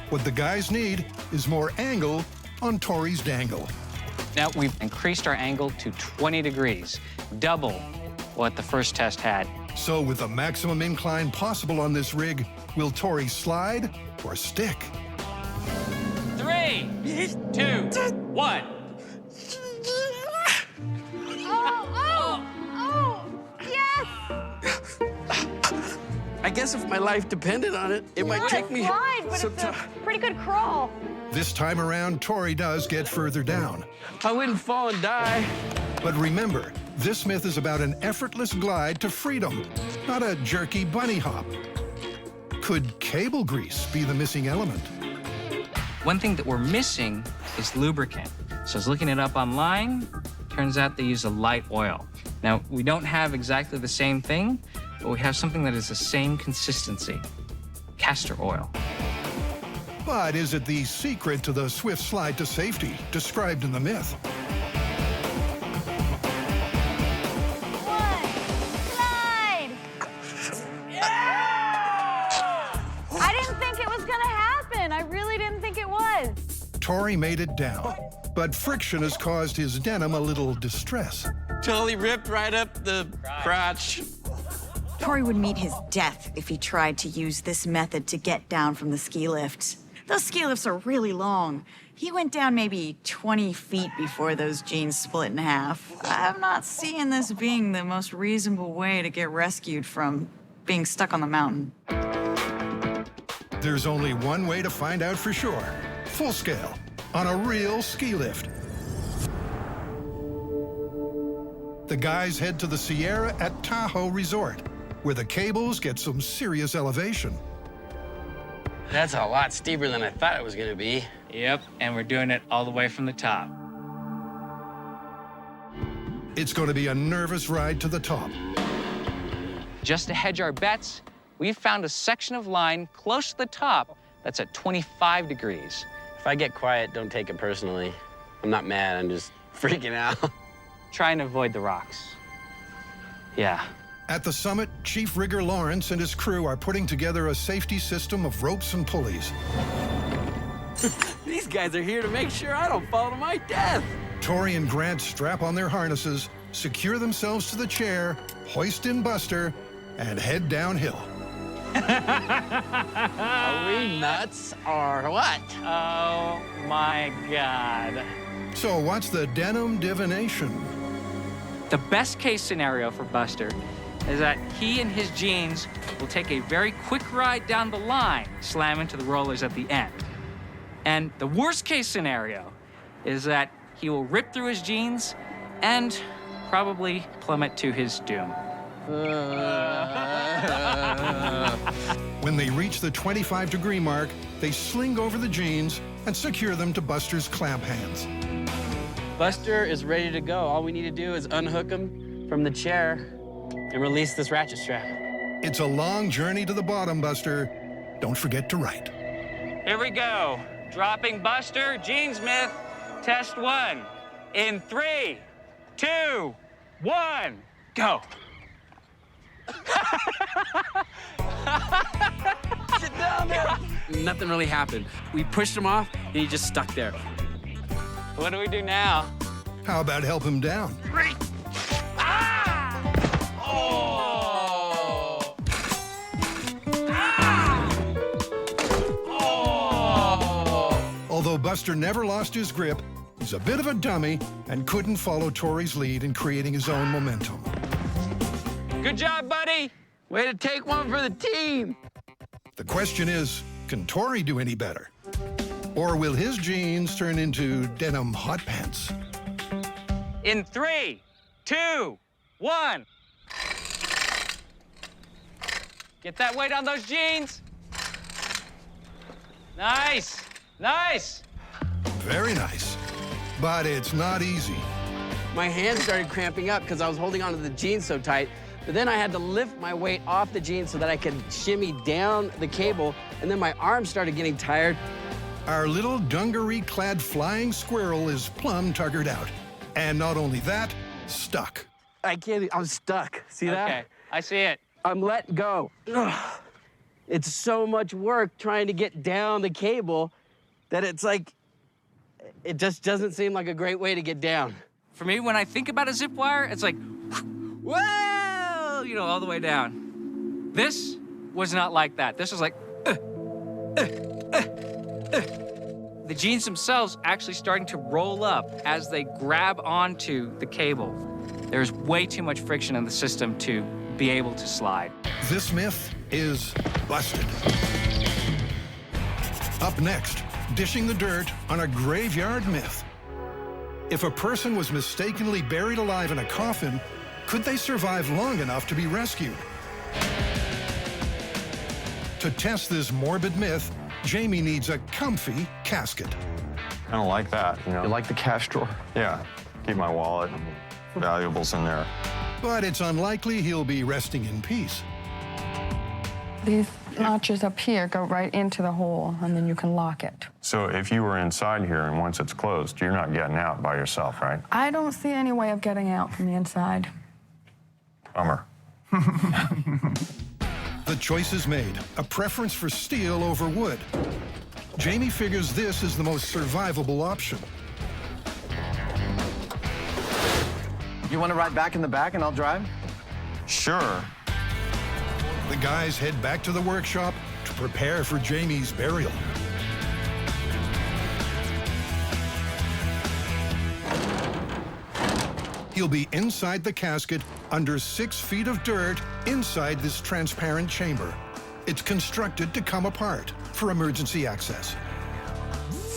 What the guys need is more angle on Tori's dangle. Now we've increased our angle to 20 degrees, double what the first test had. So with the maximum incline possible on this rig, will Tori slide or stick? 3, 2, 1. Oh, I guess if my life depended on it, it might take me some time. Pretty good crawl. This time around, Tori does get further down. I wouldn't fall and die. But remember, this myth is about an effortless glide to freedom, not a jerky bunny hop. Could cable grease be the missing element? One thing that we're missing is lubricant. So I was looking it up online. Turns out they use a light oil. Now, we don't have exactly the same thing, but we have something that is the same consistency, castor oil. But is it the secret to the swift slide to safety described in the myth? Slide! I didn't think it was gonna happen. I really didn't think it was. Tori made it down, but friction has caused his denim a little distress. Totally ripped right up the crotch. Tori would meet his death if he tried to use this method to get down from the ski lift. Those ski lifts are really long. He went down maybe 20 feet before those jeans split in half. I'm not seeing this being the most reasonable way to get rescued from being stuck on the mountain. There's only one way to find out for sure. Full scale, on a real ski lift. The guys head to the Sierra at Tahoe Resort, where the cables get some serious elevation. That's a lot steeper than I thought it was gonna be. Yep, and we're doing it all the way from the top. It's going to be a nervous ride to the top. Just to hedge our bets, we've found a section of line close to the top that's at 25 degrees. If I get quiet, don't take it personally. I'm not mad, I'm just freaking out. Try and avoid the rocks. Yeah. At the summit, Chief Rigger Lawrence and his crew are putting together a safety system of ropes and pulleys. These guys are here to make sure I don't fall to my death. Tori and Grant strap on their harnesses, secure themselves to the chair, hoist in Buster, and head downhill. Are we nuts or what? Oh my God. So what's the denim divination? The best case scenario for Buster is that he and his jeans will take a very quick ride down the line, slam into the rollers at the end. And the worst case scenario is that he will rip through his jeans and probably plummet to his doom. When they reach the 25-degree mark, they sling over the jeans and secure them to Buster's clamp hands. Buster is ready to go. All we need to do is unhook him from the chair and release this ratchet strap. It's a long journey to the bottom, Buster. Don't forget to write. Here we go. Dropping Buster, Jeans Myth, test 1. In 3, 2, 1, go. Sit down there. Nothing really happened. We pushed him off, and he just stuck there. What do we do now? How about help him down? Great. Ah! Oh! Ah! Oh! Although Buster never lost his grip, he's a bit of a dummy and couldn't follow Tori's lead in creating his own momentum. Good job, buddy. Way to take one for the team. The question is, can Tori do any better? Or will his jeans turn into denim hot pants? In 3, 2, 1. Get that weight on those jeans. Nice, nice. Very nice, but it's not easy. My hands started cramping up because I was holding onto the jeans so tight, but then I had to lift my weight off the jeans so that I could shimmy down the cable, and then my arms started getting tired. Our little dungaree-clad flying squirrel is plumb tuggered out. And not only that, stuck. I can't, I'm stuck. See that? Okay, I see it. I'm let go. Ugh. It's so much work trying to get down the cable that it's like, it just doesn't seem like a great way to get down. For me, when I think about a zip wire, it's like, whoa, you know, all the way down. This was not like that. This was like, The jeans themselves actually starting to roll up as they grab onto the cable. There's way too much friction in the system to be able to slide. This myth is busted. Up next, dishing the dirt on a graveyard myth. If a person was mistakenly buried alive in a coffin, could they survive long enough to be rescued? To test this morbid myth, Jamie needs a comfy casket. I don't like that, you know. You like the cash drawer? Yeah, keep my wallet and valuables in there. But it's unlikely he'll be resting in peace. These notches up here go right into the hole, and then you can lock it. So if you were inside here and once it's closed, you're not getting out by yourself, right? I don't see any way of getting out from the inside. Bummer. The choice is made, a preference for steel over wood. Jamie figures this is the most survivable option. You want to ride back in the back and I'll drive? Sure. The guys head back to the workshop to prepare for Jamie's burial. He'll be inside the casket under 6 feet of dirt inside this transparent chamber. It's constructed to come apart for emergency access.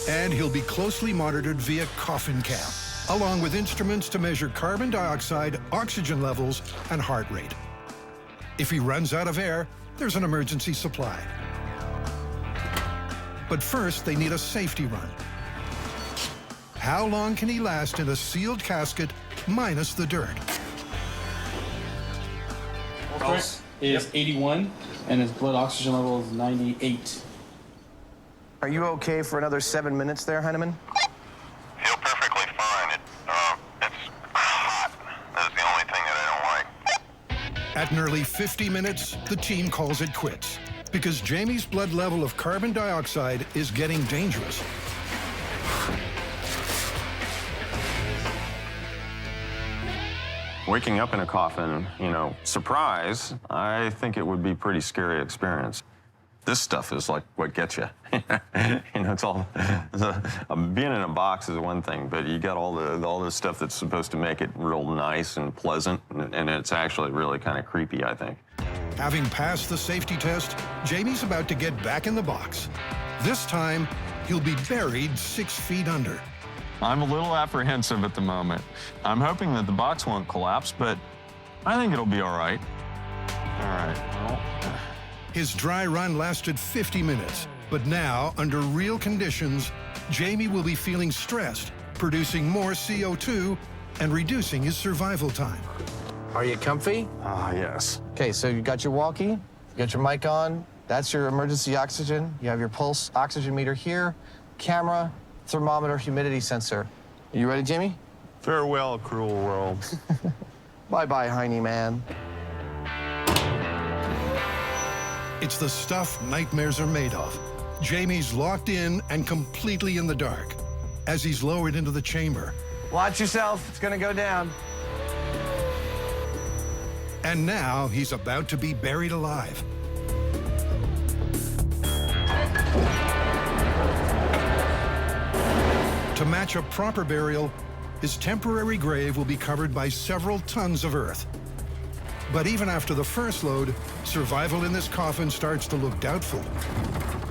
And he'll be closely monitored via coffin cam, along with instruments to measure carbon dioxide, oxygen levels, and heart rate. If he runs out of air, there's an emergency supply. But first, they need a safety run. How long can he last in a sealed casket minus the dirt? Pulse is 81, and his blood oxygen level is 98. Are you okay for another 7 minutes there, Heineman? Feel perfectly fine. It's hot. That's the only thing that I don't like. At nearly 50 minutes, the team calls it quits because Jamie's blood level of carbon dioxide is getting dangerous. Waking up in a coffin, you know, surprise, I think it would be a pretty scary experience. This stuff is like what gets you. You know, it's all, being in a box is one thing, but you got all the stuff that's supposed to make it real nice and pleasant, and it's actually really kind of creepy, I think. Having passed the safety test, Jamie's about to get back in the box. This time, he'll be buried 6 feet under. I'm a little apprehensive at the moment. I'm hoping that the box won't collapse, but I think it'll be all right. All right, well. His dry run lasted 50 minutes, but now, under real conditions, Jamie will be feeling stressed, producing more CO2 and reducing his survival time. Are you comfy? Yes. Okay, so you got your walkie, you got your mic on, that's your emergency oxygen, you have your pulse oxygen meter here, camera, thermometer, humidity sensor. Are you ready, Jamie? Farewell, cruel world. Bye-bye, Heine man. It's the stuff nightmares are made of. Jamie's locked in and completely in the dark as he's lowered into the chamber. Watch yourself, it's gonna go down. And now he's about to be buried alive. To match a proper burial, his temporary grave will be covered by several tons of earth. But even after the first load, survival in this coffin starts to look doubtful.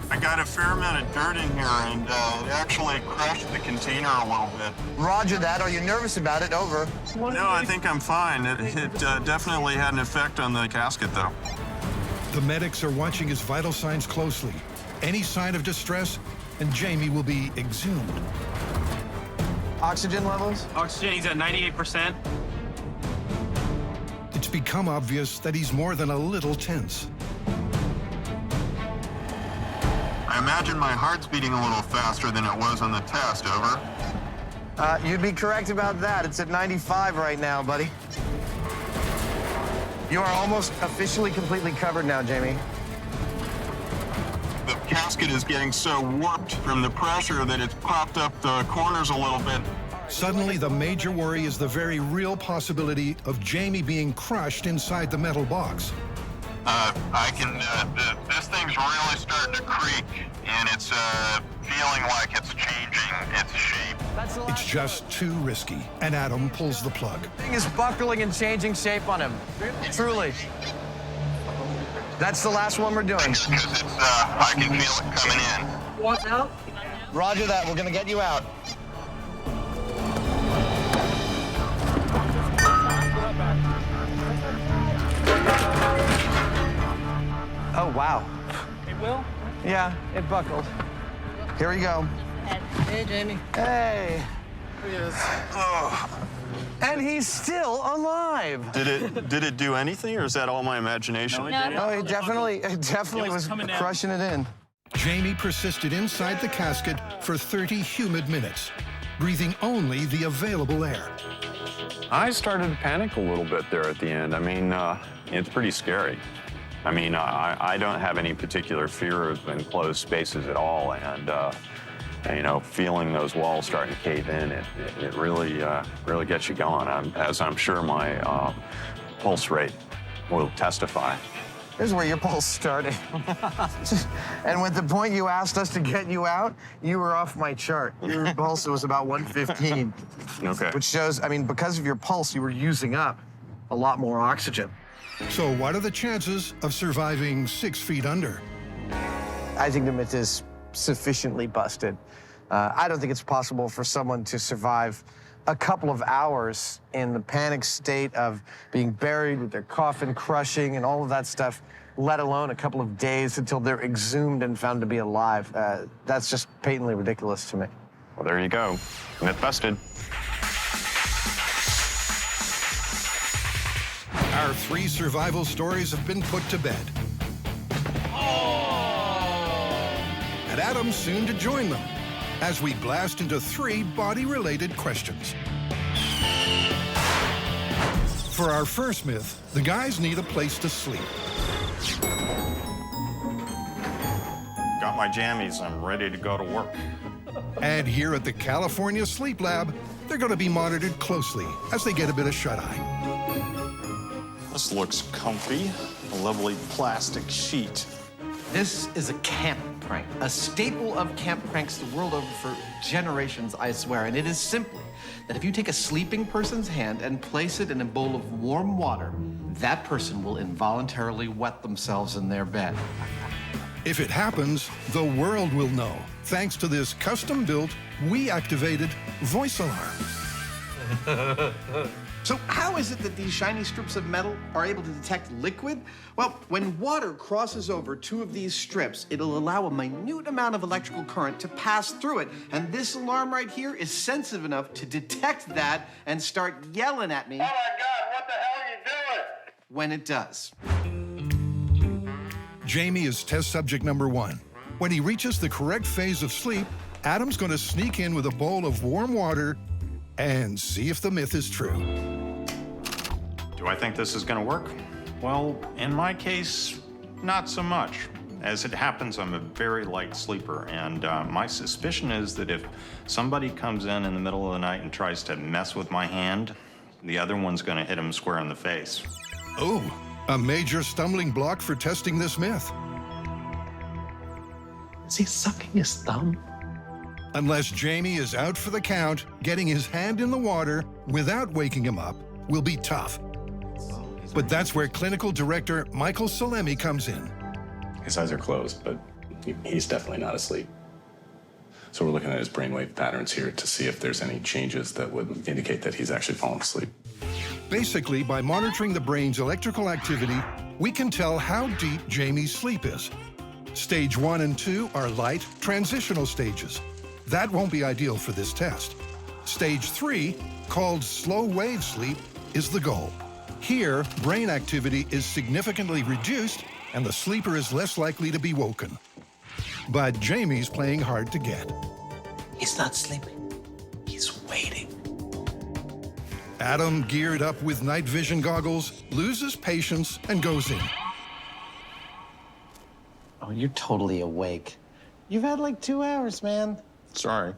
I got a fair amount of dirt in here, and it actually crushed the container a little bit. Roger that. Are you nervous about it? Over. No, I think I'm fine. It definitely had an effect on the casket, though. The medics are watching his vital signs closely. Any sign of distress, and Jamie will be exhumed. Oxygen levels? Oxygen, he's at 98%. It's become obvious that he's more than a little tense. I imagine my heart's beating a little faster than it was on the test, over. You'd be correct about that. It's at 95 right now, buddy. You are almost officially completely covered now, Jamie. The casket is getting so warped from the pressure that it's popped up the corners a little bit. Suddenly, the major worry is the very real possibility of Jamie being crushed inside the metal box. This thing's really starting to creak, and it's feeling like it's changing its shape. It's just too risky, and Adam pulls the plug. The thing is buckling and changing shape on him. Truly. That's the last one we're doing. Because it's, I can feel it coming in. What's out? Roger that. We're gonna get you out. Oh, wow. It will? Yeah, it buckled. Here we go. Hey, Jamie. Hey. Here he is. Oh. And he's still alive. Did it do anything, or is that all my imagination? No, it definitely was crushing it in. Jamie persisted inside the casket for 30 humid minutes, breathing only the available air. I started to panic a little bit there at the end. I mean, it's pretty scary. I mean, I don't have any particular fear of enclosed spaces at all, and you know, feeling those walls starting to cave in, it really gets you going. As I'm sure my pulse rate will testify. Here's where your pulse started. And with the point you asked us to get you out, you were off my chart. Your pulse was about 115. Okay. Which shows, I mean, because of your pulse, you were using up a lot more oxygen. So what are the chances of surviving 6 feet under? I think the myth is sufficiently busted. I don't think it's possible for someone to survive a couple of hours in the panic state of being buried with their coffin crushing and all of that stuff, let alone a couple of days until they're exhumed and found to be alive. That's just patently ridiculous to me. Well, there you go. Myth busted. Our 3 survival stories have been put to bed. And Adam's soon to join them as we blast into 3 body-related questions. For our first myth, the guys need a place to sleep. Got my jammies. I'm ready to go to work. And here at the California Sleep Lab, they're going to be monitored closely as they get a bit of shut-eye. This looks comfy. A lovely plastic sheet. This is a camp prank, a staple of camp pranks the world over for generations, I swear. And it is simply that if you take a sleeping person's hand and place it in a bowl of warm water, that person will involuntarily wet themselves in their bed. If it happens, the world will know, thanks to this custom-built, Wii-activated voice alarm. So how is it that these shiny strips of metal are able to detect liquid? Well, when water crosses over 2 of these strips, it'll allow a minute amount of electrical current to pass through it. And this alarm right here is sensitive enough to detect that and start yelling at me. Oh my God, what the hell are you doing? When it does. Jamie is test subject number 1. When he reaches the correct phase of sleep, Adam's going to sneak in with a bowl of warm water and see if the myth is true. Do I think this is going to work? Well, in my case, not so much. As it happens, I'm a very light sleeper, and my suspicion is that if somebody comes in the middle of the night and tries to mess with my hand, the other one's going to hit him square in the face. Oh, a major stumbling block for testing this myth. Is he sucking his thumb? Unless Jamie is out for the count, getting his hand in the water without waking him up will be tough. But that's where clinical director Michael Salemi comes in. His eyes are closed, but he's definitely not asleep. So we're looking at his brainwave patterns here to see if there's any changes that would indicate that he's actually fallen asleep. Basically, by monitoring the brain's electrical activity, we can tell how deep Jamie's sleep is. Stage 1 and 2 are light, transitional stages. That won't be ideal for this test. Stage 3, called slow wave sleep, is the goal. Here, brain activity is significantly reduced and the sleeper is less likely to be woken. But Jamie's playing hard to get. He's not sleeping. He's waiting. Adam, geared up with night vision goggles, loses patience and goes in. Oh, you're totally awake. You've had like 2 hours, man. Sorry.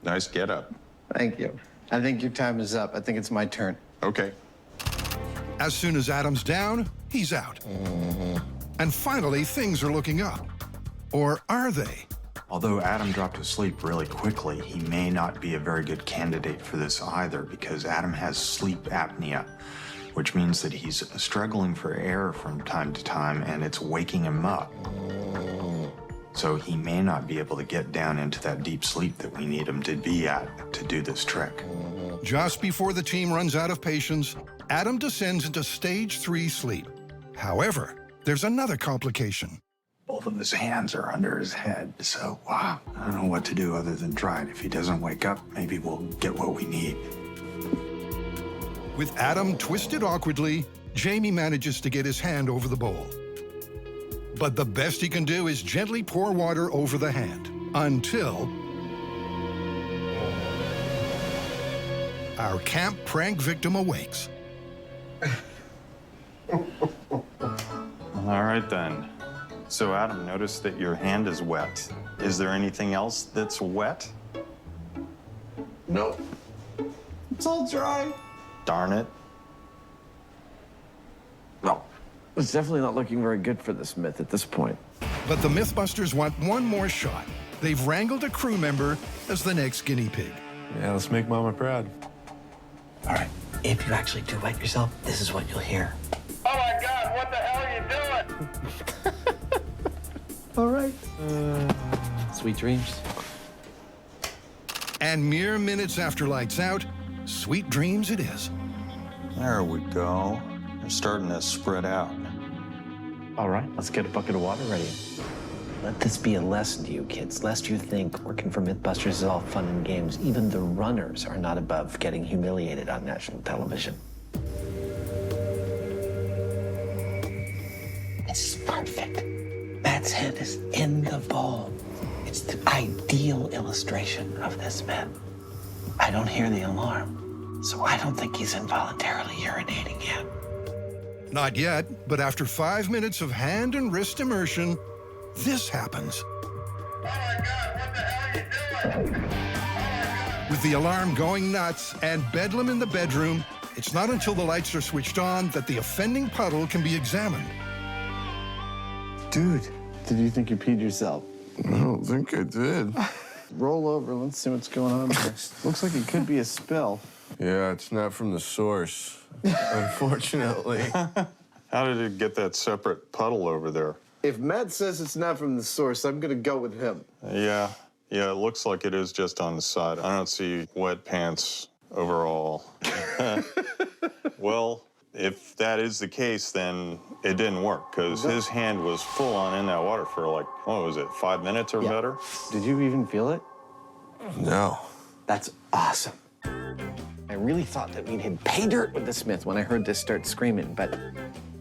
Nice get up. Thank you. I think your time is up. I think it's my turn. Okay. As soon as Adam's down, he's out. And finally, things are looking up. Or are they? Although Adam dropped to sleep really quickly, he may not be a very good candidate for this either, because Adam has sleep apnea, which means that he's struggling for air from time to time, and it's waking him up. So he may not be able to get down into that deep sleep that we need him to be at to do this trick. Just before the team runs out of patience, Adam descends into stage 3 sleep. However, there's another complication. Both of his hands are under his head, so I don't know what to do other than try it. If he doesn't wake up, maybe we'll get what we need. With Adam twisted awkwardly, Jamie manages to get his hand over the bowl. But the best he can do is gently pour water over the hand until our camp prank victim awakes. All right, then. So Adam noticed that your hand is wet. Is there anything else that's wet? Nope. It's all dry. Darn it. No. It's definitely not looking very good for this myth at this point. But the MythBusters want one more shot. They've wrangled a crew member as the next guinea pig. Yeah, let's make Mama proud. All right, if you actually do wet yourself, this is what you'll hear. Oh my God, what the hell are you doing? All right. Sweet dreams. And mere minutes after lights out, sweet dreams it is. There we go. They're starting to spread out. All right, let's get a bucket of water ready. Let this be a lesson to you kids, lest you think working for MythBusters is all fun and games. Even the runners are not above getting humiliated on national television. This is perfect. Matt's head is in the bowl. It's the ideal illustration of this myth. I don't hear the alarm, so I don't think he's involuntarily urinating yet. Not yet, but after 5 minutes of hand and wrist immersion, this happens. Oh my God, what the hell are you doing? With the alarm going nuts and bedlam in the bedroom, it's not until the lights are switched on that the offending puddle can be examined. Dude, did you think you peed yourself? I don't think I did. Roll over, let's see what's going on here. Looks like it could be a spill. Yeah, it's not from the source, unfortunately. How did it get that separate puddle over there? If Matt says it's not from the source, I'm gonna go with him. Yeah, it looks like it is just on the side. I don't see wet pants overall. Well, if that is the case, then it didn't work, because his hand was full on in that water for like, what was it, 5 minutes or better? Did you even feel it? No. That's awesome. I really thought that we'd hit pay dirt with the Smith when I heard this start screaming, but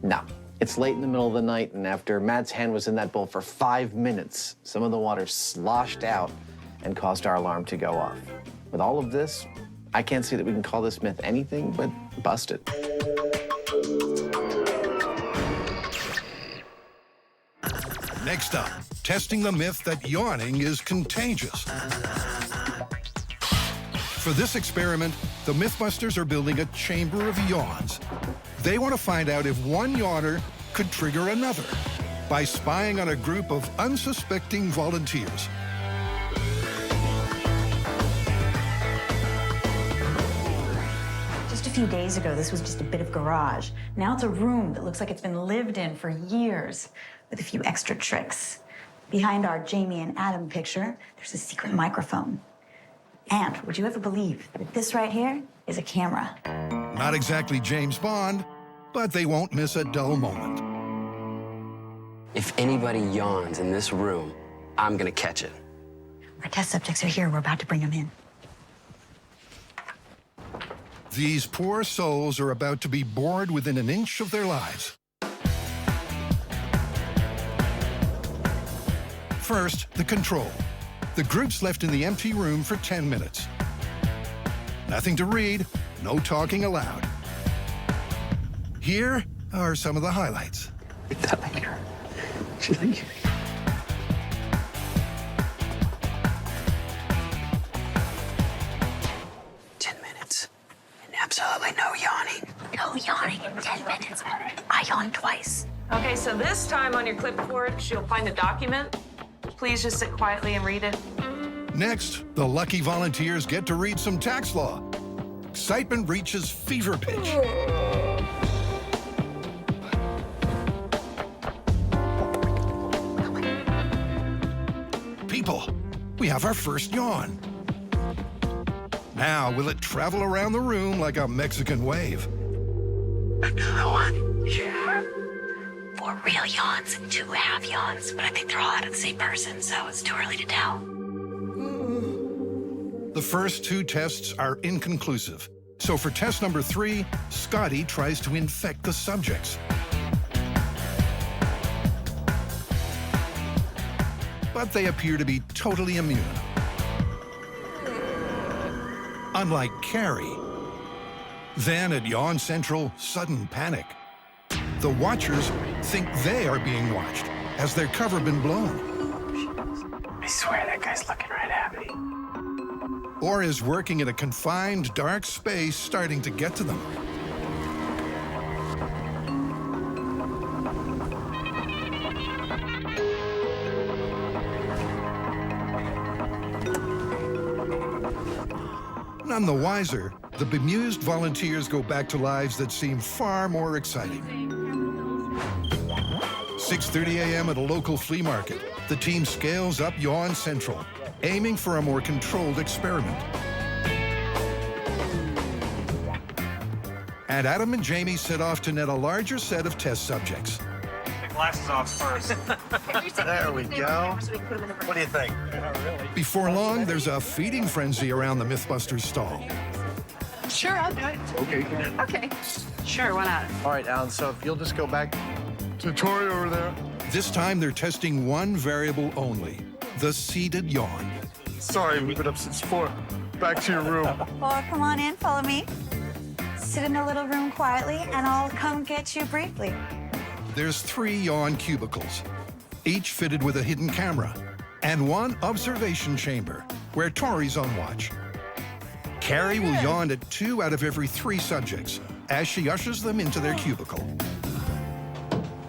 no. It's late in the middle of the night, and after Matt's hand was in that bowl for 5 minutes, some of the water sloshed out and caused our alarm to go off. With all of this, I can't see that we can call this myth anything but busted. Next up, testing the myth that yawning is contagious. For this experiment, the MythBusters are building a chamber of yawns. They want to find out if one yawner could trigger another by spying on a group of unsuspecting volunteers. Just a few days ago, this was just a bit of garage. Now it's a room that looks like it's been lived in for years, with a few extra tricks. Behind our Jamie and Adam picture, there's a secret microphone. And would you ever believe that this right here is a camera? Not exactly James Bond, but they won't miss a dull moment. If anybody yawns in this room, I'm gonna catch it. Our test subjects are here. We're about to bring them in. These poor souls are about to be bored within an inch of their lives. First, the control. The group's left in the empty room for 10 minutes. Nothing to read, no talking aloud. Here are some of the highlights. That later. She's like... Absolutely no yawning. No yawning in 10 7 minutes. I yawned twice. Okay, so this time on your clipboard, you'll find a document. Please just sit quietly and read it. Next, the lucky volunteers get to read some tax law. Excitement reaches fever pitch. People, we have our first yawn. Now, will it travel around the room like a Mexican wave? Another one. Yeah. 4 real yawns and 2 half yawns, but I think they're all out of the same person, so it's too early to tell. The first 2 tests are inconclusive. So for test number 3, Scotty tries to infect the subjects. But they appear to be totally immune. Unlike Carrie. Then at Yawn Central, sudden panic. The watchers think they are being watched as their cover been blown. I swear that guy's looking right at me. Or is working in a confined, dark space starting to get to them. None the wiser, the bemused volunteers go back to lives that seem far more exciting. 6:30 a.m. at a local flea market, the team scales up Yawn Central, aiming for a more controlled experiment. And Adam and Jamie set off to net a larger set of test subjects. Take glasses off first. There we go. What do you think? Before long, there's a feeding frenzy around the MythBusters stall. Sure, I'll do it. Okay. Okay. Sure, why not? All right, Alan, so if you'll just go back to Tori over there. This time, they're testing one variable only, the seated yawn. Sorry, we've been up since 4. Back to your room. Well, come on in, follow me. Sit in the little room quietly, and I'll come get you briefly. There's 3 yawn cubicles, each fitted with a hidden camera, and 1 observation chamber, where Tori's on watch. Carrie will yawn at 2 out of every 3 subjects as she ushers them into their cubicle.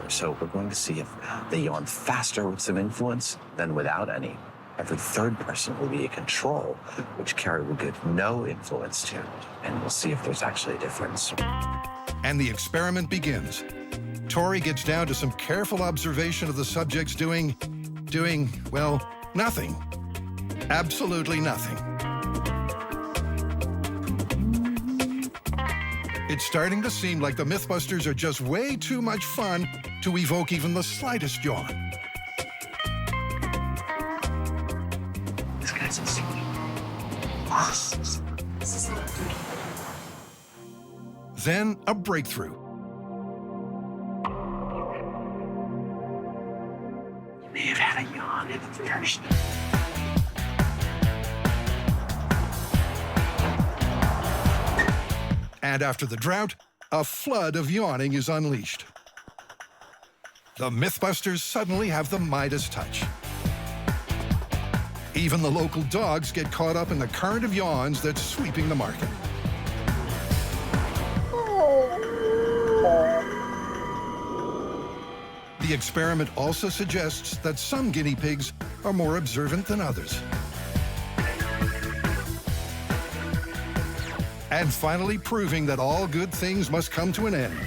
So we're going to see if they yawn faster with some influence than without any. Every 3rd person will be a control, which Carrie will give no influence to. And we'll see if there's actually a difference. And the experiment begins. Tori gets down to some careful observation of the subjects doing, well, nothing. Absolutely nothing. It's starting to seem like the MythBusters are just way too much fun to evoke even the slightest yawn. This guy's asleep. Then a breakthrough. You may have had a yawn at first. And after the drought, a flood of yawning is unleashed. The MythBusters suddenly have the Midas touch. Even the local dogs get caught up in the current of yawns that's sweeping the market. The experiment also suggests that some guinea pigs are more observant than others. And finally proving that all good things must come to an end.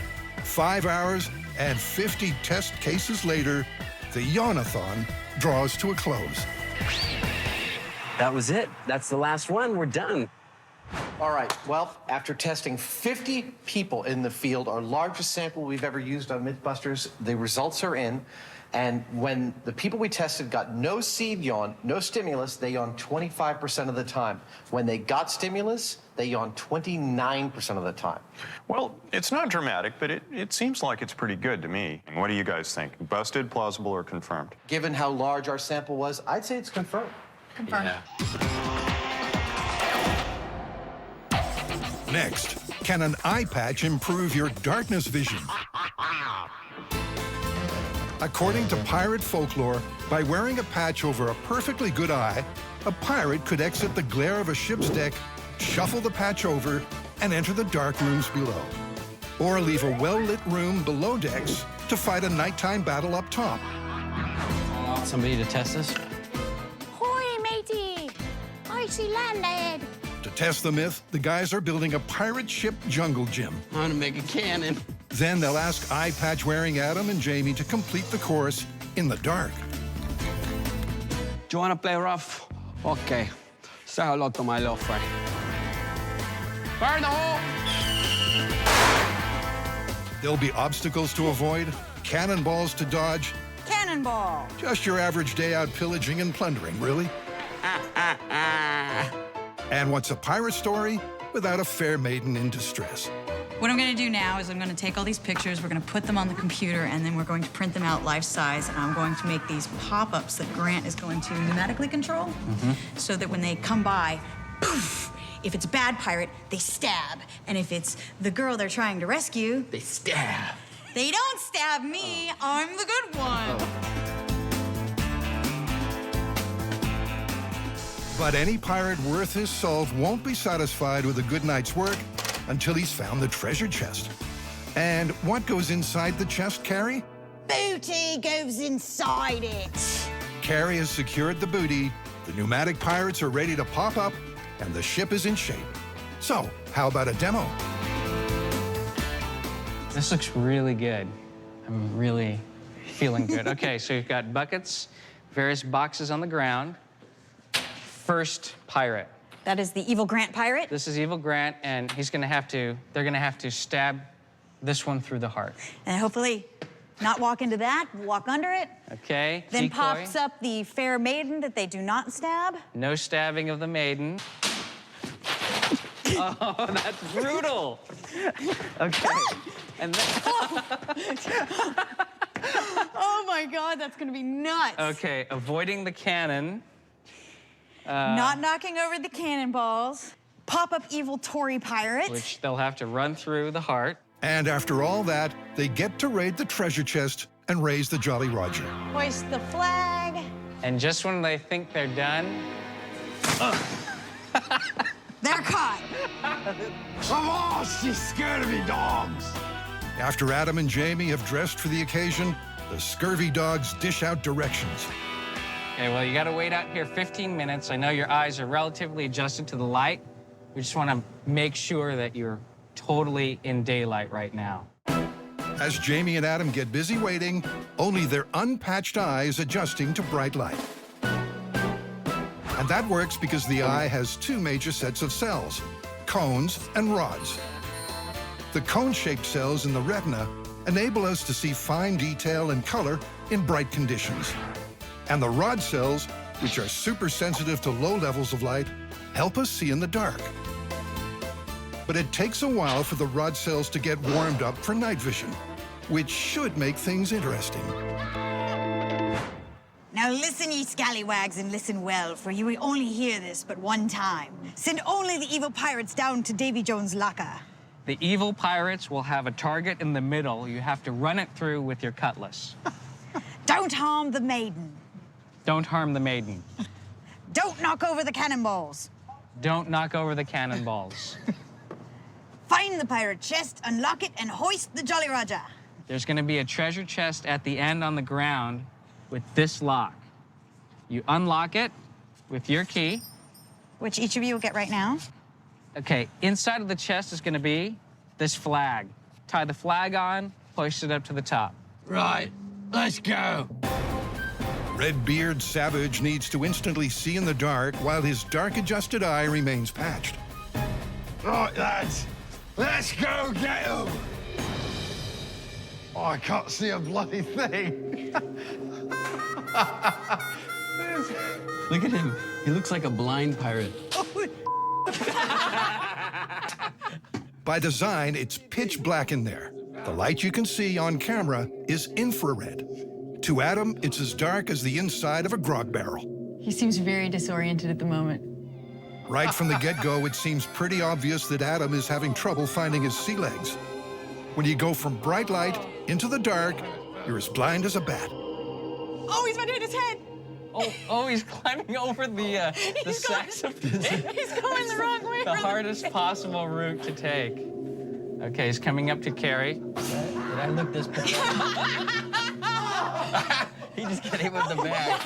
5 hours and 50 test cases later, the Yawnathon draws to a close. That was it. That's the last one. We're done. All right, well, after testing 50 people in the field, our largest sample we've ever used on MythBusters, the results are in. And when the people we tested got no seed yawn, no stimulus, they yawned 25% of the time. When they got stimulus, they yawned 29% of the time. Well, it's not dramatic, but it seems like it's pretty good to me. What do you guys think? Busted, plausible, or confirmed? Given how large our sample was, I'd say it's confirmed. Confirmed. Next, can an eye patch improve your darkness vision? According to pirate folklore, by wearing a patch over a perfectly good eye, a pirate could exit the glare of a ship's deck, shuffle the patch over, and enter the dark rooms below. or leave a well-lit room below decks to fight a nighttime battle up top. Somebody to test this? Hoy, matey! Icy landed! To test the myth, the guys are building a pirate ship jungle gym. I'm gonna make a cannon. Then they'll ask eye patch-wearing Adam and Jamie to complete the course in the dark. Do you wanna play rough? Okay. Say hello to my little friend. Fire in the hole! There'll be obstacles to avoid, cannonballs to dodge. Cannonball! Just your average day out pillaging and plundering, really. And what's a pirate story without a fair maiden in distress? What I'm gonna do now is I'm gonna take all these pictures, we're gonna put them on the computer, and then we're going to print them out life-size, and I'm going to make these pop-ups that Grant is going to pneumatically control, so that when they come by, poof! If it's a bad pirate, they stab. And if it's the girl they're trying to rescue, they stab. They don't stab me, I'm the good one. But any pirate worth his salt won't be satisfied with a good night's work until he's found the treasure chest. And what goes inside the chest, Carrie? Booty goes inside it. Carrie has secured the booty, the pneumatic pirates are ready to pop up, and the ship is in shape. So, how about a demo? This looks really good. I'm really feeling good. Okay, so you've got buckets, various boxes on the ground. First pirate. That is the evil Grant pirate? This is evil Grant, and they're gonna have to stab this one through the heart. And hopefully not walk into that, walk under it. Okay, Then decoy. pops up the fair maiden that they do not stab. No stabbing of the maiden. Oh, that's brutal. Okay, and then... Oh my God, that's gonna be nuts. Okay, avoiding the cannon. Not knocking over the cannonballs. Pop-up evil Tory pirate. Which they'll have to run through the heart. And after all that, they get to raid the treasure chest and raise the Jolly Roger. Hoist the flag. And just when they think they're done... They're caught. Come on, she's scared of me, dogs. After Adam and Jamie have dressed for the occasion, the scurvy dogs dish out directions. Okay, well, you gotta wait out here 15 minutes. I know your eyes are relatively adjusted to the light. We just wanna make sure that you're totally in daylight right now. As Jamie and Adam get busy waiting, only their unpatched eyes adjusting to bright light. And that works because the eye has two major sets of cells, cones and rods. The cone-shaped cells in the retina enable us to see fine detail and color in bright conditions. And the rod cells, which are super sensitive to low levels of light, help us see in the dark. But it takes a while for the rod cells to get warmed up for night vision, which should make things interesting. Now listen, ye scallywags, and listen well, for you will only hear this but one time. Send only the evil pirates down to Davy Jones' locker. The evil pirates will have a target in the middle. You have to run it through with your cutlass. Don't harm the maiden. Don't harm the maiden. Don't knock over the cannonballs. Don't knock over the cannonballs. Find the pirate chest, unlock it, and hoist the Jolly Roger. There's gonna be a treasure chest at the end on the ground with this lock. You unlock it with your key. Which each of you will get right now. Okay, inside of the chest is gonna be this flag. Tie the flag on, hoist it up to the top. Right, let's go. Redbeard Savage needs to instantly see in the dark while his dark-adjusted eye remains patched. Right, lads, let's go get him. Oh, I can't see a bloody thing. Look at him. He looks like a blind pirate. By design, it's pitch black in there. The light you can see on camera is infrared. To Adam, it's as dark as the inside of a grog barrel. He seems very disoriented at the moment. Right from the get-go, it seems pretty obvious that Adam is having trouble finding his sea legs. When you go from bright light into the dark, you're as blind as a bat. Oh, he's about to hit his head. Oh, he's climbing over the sacks of potatoes. He's going the wrong way. The hardest possible route to take. Okay, he's coming up to Carrie. Did I look this bad? He just got hit with the bag.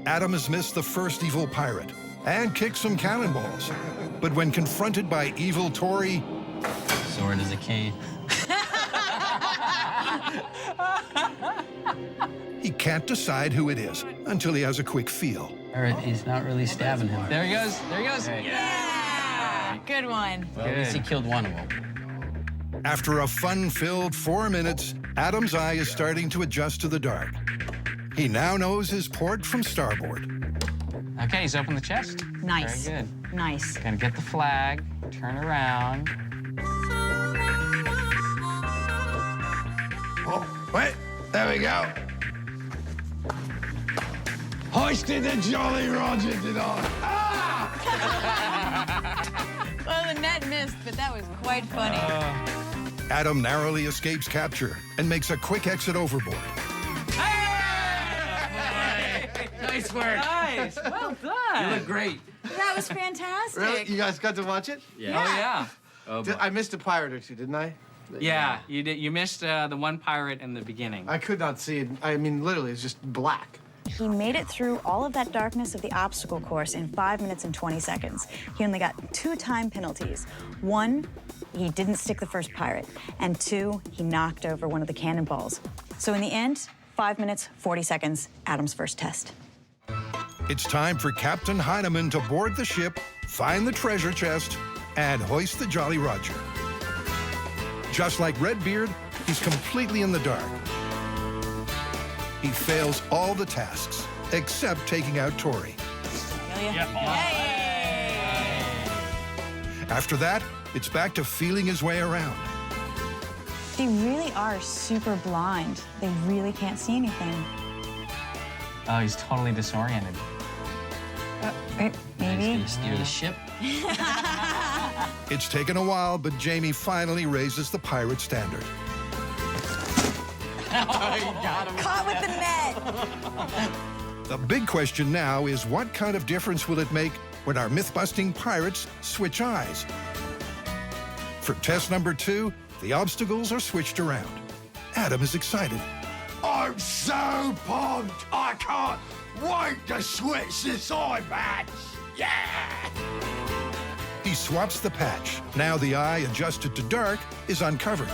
Adam has missed the first evil pirate and kicked some cannonballs. But when confronted by evil Tori, sword is a cane. he can't decide who it is until he has a quick feel. He's not really stabbing him. There he goes. There he goes. Yeah! Good one. Well, at least he killed one of them. After a fun-filled 4 minutes, Adam's eye is starting to adjust to the dark. He now knows his port from starboard. Okay, he's opened the chest. Nice. Very good. Nice. Gonna get the flag, turn around. Oh, wait, there we go. Hoisted the Jolly Roger, did I? Well, the net missed, but that was quite funny. Adam narrowly escapes capture and makes a quick exit overboard. Nice work. Nice. Well done. You look great. That was fantastic. Really? You guys got to watch it? Yeah. Oh, yeah. Oh, boy. I missed a pirate or two, didn't I? Yeah, you did. You missed the one pirate in the beginning. I could not see it. I mean, literally, it's just black. He made it through all of that darkness of the obstacle course in 5 minutes and 20 seconds. He only got 2 time penalties. 1, he didn't stick the first pirate, and 2, he knocked over one of the cannonballs. So in the end, 5 minutes, 40 seconds, Adam's first test. It's time for Captain Heineman to board the ship, find the treasure chest, and hoist the Jolly Roger. Just like Redbeard, he's completely in the dark. He fails all the tasks, except taking out Tori. After that, it's back to feeling his way around. They really are super blind. They really can't see anything. Oh, he's totally disoriented. Maybe. He's gonna steer the ship. It's taken a while, but Jamie finally raises the pirate standard. Caught with the net. The big question now is what kind of difference will it make when our myth-busting pirates switch eyes? For test number 2, the obstacles are switched around. Adam is excited. I'm so pumped! I can't wait to switch this eye patch! Yeah! He swaps the patch. Now the eye adjusted to dark is uncovered.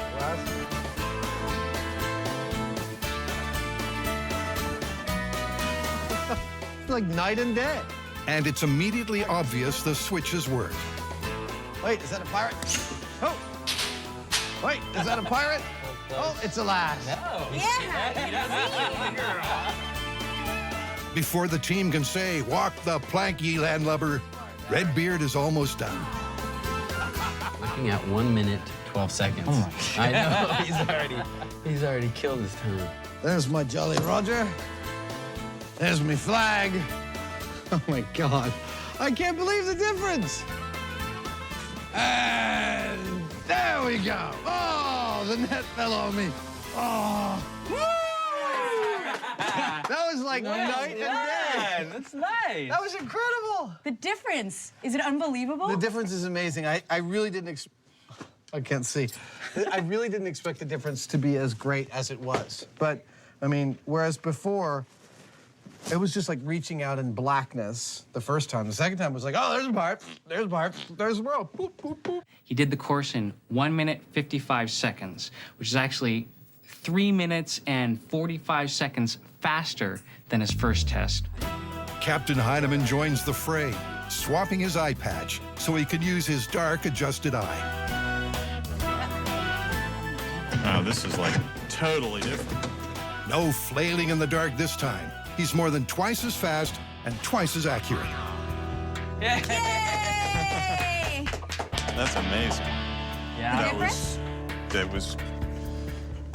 Like night and day. And it's immediately obvious the switches work. Wait, is that a pirate? Oh! Wait, is that a pirate? Oh, it's a lass. Before the team can say, walk the plank, ye landlubber, Redbeard is almost done. Looking at 1 minute, 12 seconds. Oh my God. I know, he's already killed his time. There's my Jolly Roger. There's my flag. Oh my God. I can't believe the difference. And there we go. Oh, the net fell on me. Oh. That was like night and day. That's nice. That was incredible. The difference, is it unbelievable? The difference is amazing. I really didn't I can't see. I really didn't expect the difference to be as great as it was. But, I mean, whereas before, it was just like reaching out in blackness the first time. The second time was like, oh, there's a pirate, there's a pirate, there's a rope. Boop, boop, boop. He did the course in 1 minute, 55 seconds, which is actually 3 minutes and 45 seconds faster than his first test. Captain Heineman joins the fray, swapping his eye patch so he could use his dark adjusted eye. Oh, this is like totally different. No flailing in the dark this time. He's more than twice as fast and twice as accurate. Yay! That's amazing. Yeah. That was,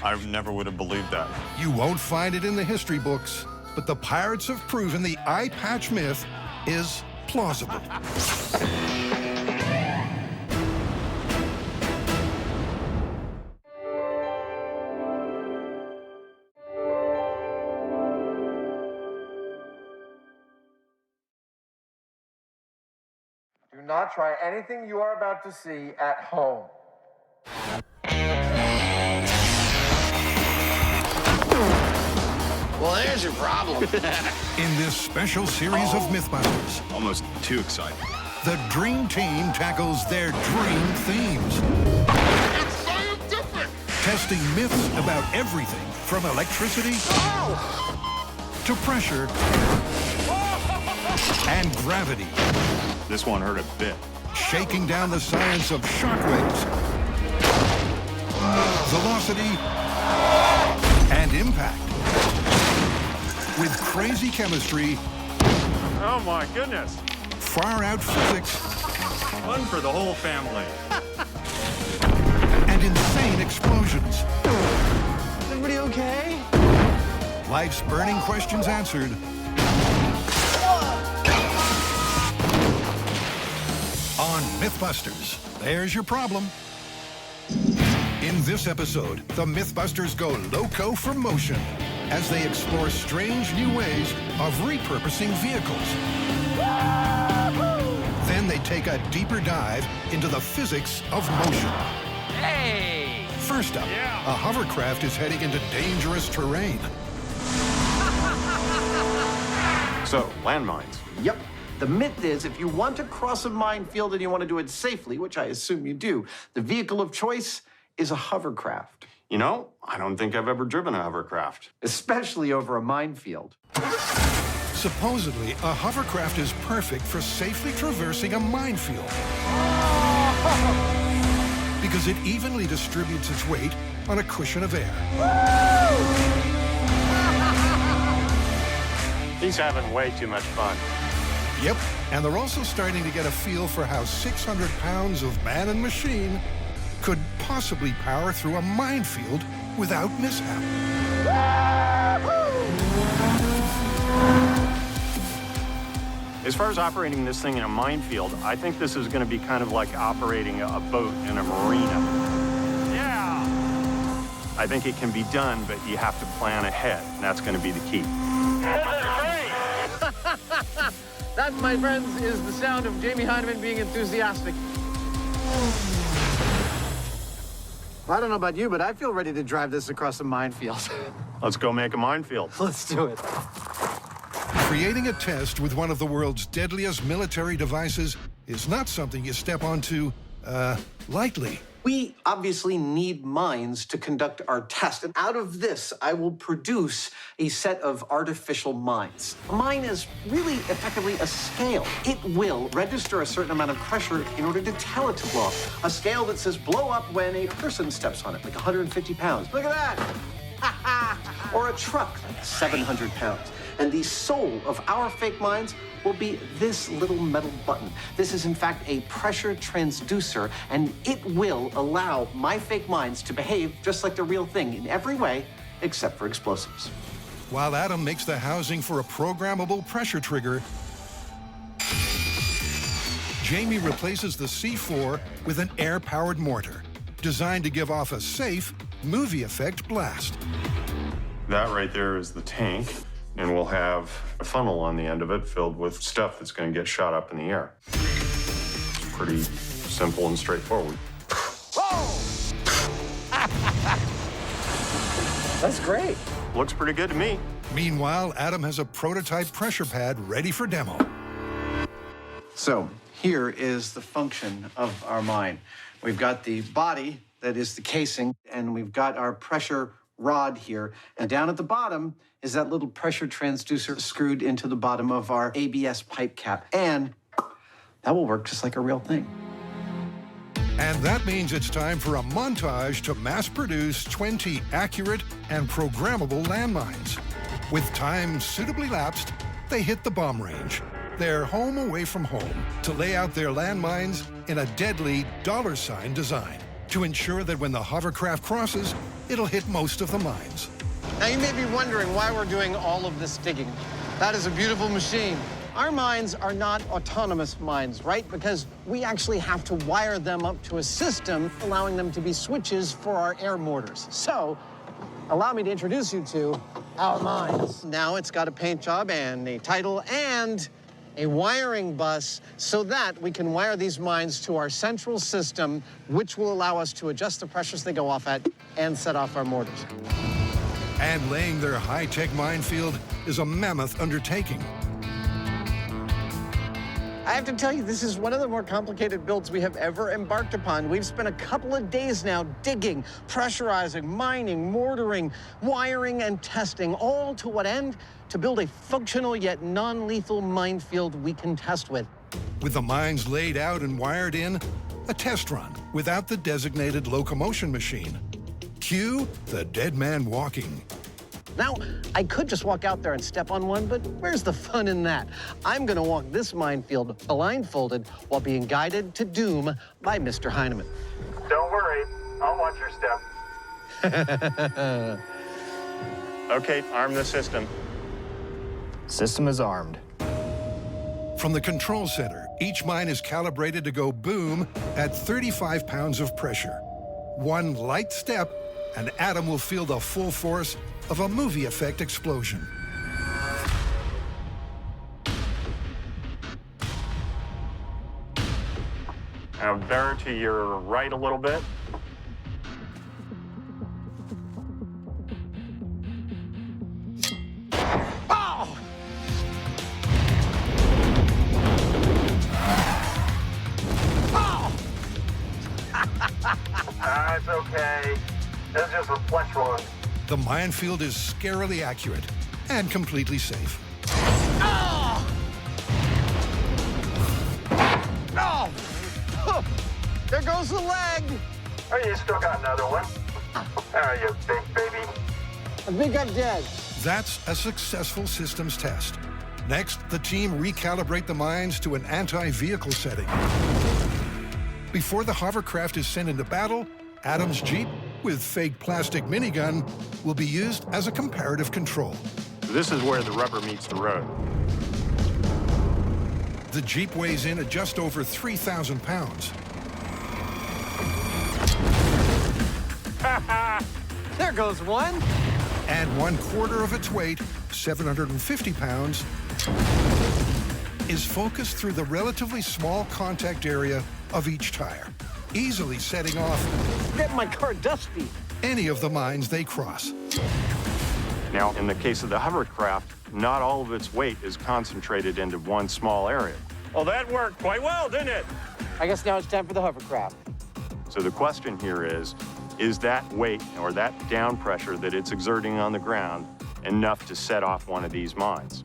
I never would have believed that. You won't find it in the history books, but the pirates have proven the eye patch myth is plausible. Do not try anything you are about to see at home. There's your problem. In this special series of MythBusters, Almost too exciting. the Dream Team tackles their dream themes. It's scientific. Testing myths about everything from electricity to pressure and gravity. This one hurt a bit. Shaking down the science of shockwaves, velocity, and impact. With crazy chemistry, Oh my goodness. far-out physics, Fun for the whole family. and insane explosions. Is everybody okay? Life's burning questions answered. On MythBusters, there's your problem. In this episode, the MythBusters go loco for motion as they explore strange new ways of repurposing vehicles. Then they take a deeper dive into the physics of motion. Hey! First up, a hovercraft is heading into dangerous terrain. So, landmines. Yep. The myth is if you want to cross a minefield and you want to do it safely, which I assume you do, the vehicle of choice is a hovercraft. You know, I don't think I've ever driven a hovercraft. Especially over a minefield. Supposedly, a hovercraft is perfect for safely traversing a minefield. Because it evenly distributes its weight on a cushion of air. He's having way too much fun. Yep, and they're also starting to get a feel for how 600 pounds of man and machine could possibly power through a minefield without mishap. As far as operating this thing in a minefield, I think this is going to be kind of like operating a boat in a marina. Yeah! I think it can be done, but you have to plan ahead, and that's going to be the key. That, my friends, is the sound of Jamie Heineman being enthusiastic. I don't know about you, but I feel ready to drive this across a minefield. Let's go make a minefield. Let's do it. Creating a test with one of the world's deadliest military devices is not something you step onto, lightly. We obviously need mines to conduct our test. And out of this, I will produce a set of artificial mines. A mine is really effectively a scale. It will register a certain amount of pressure in order to tell it to blow up. A scale that says blow up when a person steps on it, like 150 pounds. Look at that. Or a truck, like 700 pounds. And the soul of our fake mines will be this little metal button. This is, in fact, a pressure transducer, and it will allow my fake mines to behave just like the real thing in every way, except for explosives. While Adam makes the housing for a programmable pressure trigger, Jamie replaces the C4 with an air-powered mortar, designed to give off a safe, movie effect blast. That right there is the tank, and we'll have a funnel on the end of it filled with stuff that's going to get shot up in the air. It's pretty simple and straightforward. That's great. Looks pretty good to me. Meanwhile, Adam has a prototype pressure pad ready for demo. So here is the function of our mine. We've got the body that is the casing, and we've got our pressure rod here. And down at the bottom is that little pressure transducer screwed into the bottom of our ABS pipe cap. And that will work just like a real thing. And that means it's time for a montage to mass-produce 20 accurate and programmable landmines. With time suitably lapsed, they hit the bomb range. They're home away from home to lay out their landmines in a deadly $sign design to ensure that when the hovercraft crosses, it'll hit most of the mines. Now, you may be wondering why we're doing all of this digging. That is a beautiful machine. Our mines are not autonomous mines, right? Because we actually have to wire them up to a system, allowing them to be switches for our air mortars. So, allow me to introduce you to our mines. Now it's got a paint job and a title and a wiring bus so that we can wire these mines to our central system, which will allow us to adjust the pressures they go off at and set off our mortars. And laying their high-tech minefield is a mammoth undertaking. I have to tell you, this is one of the more complicated builds we have ever embarked upon. We've spent a couple of days now digging, pressurizing, mining, mortaring, wiring, and testing, all to what end? To build a functional yet non-lethal minefield we can test with. With the mines laid out and wired in, a test run without the designated locomotion machine. Cue the dead man walking. Now, I could just walk out there and step on one, but where's the fun in that? I'm gonna walk this minefield blindfolded while being guided to doom by Mr. Heineman. Don't worry, I'll watch your step. Okay, arm the system. System is armed. From the control center, each mine is calibrated to go boom at 35 pounds of pressure. One light step, and Adam will feel the full force of a movie effect explosion. Now bear to your right a little bit. Oh! Oh! It's okay. It's just a flesh wound. The minefield is scarily accurate and completely safe. Oh! Oh! Huh. There goes the leg. Oh, you still got another one. Oh, you big baby. I think I'm dead. That's a successful systems test. Next, the team recalibrate the mines to an anti-vehicle setting. Before the hovercraft is sent into battle, Adam's Jeep, with fake plastic minigun, will be used as a comparative control. This is where the rubber meets the road. The Jeep weighs in at just over 3,000 pounds. There goes one. And 1/4 of its weight, 750 pounds, is focused through the relatively small contact area of each tire, easily setting off Get my car dusty. any of the mines they cross. Now, in the case of the hovercraft, not all of its weight is concentrated into one small area. Well, that worked quite well, didn't it? I guess now it's time for the hovercraft. So the question here is that weight or that down pressure that it's exerting on the ground enough to set off one of these mines?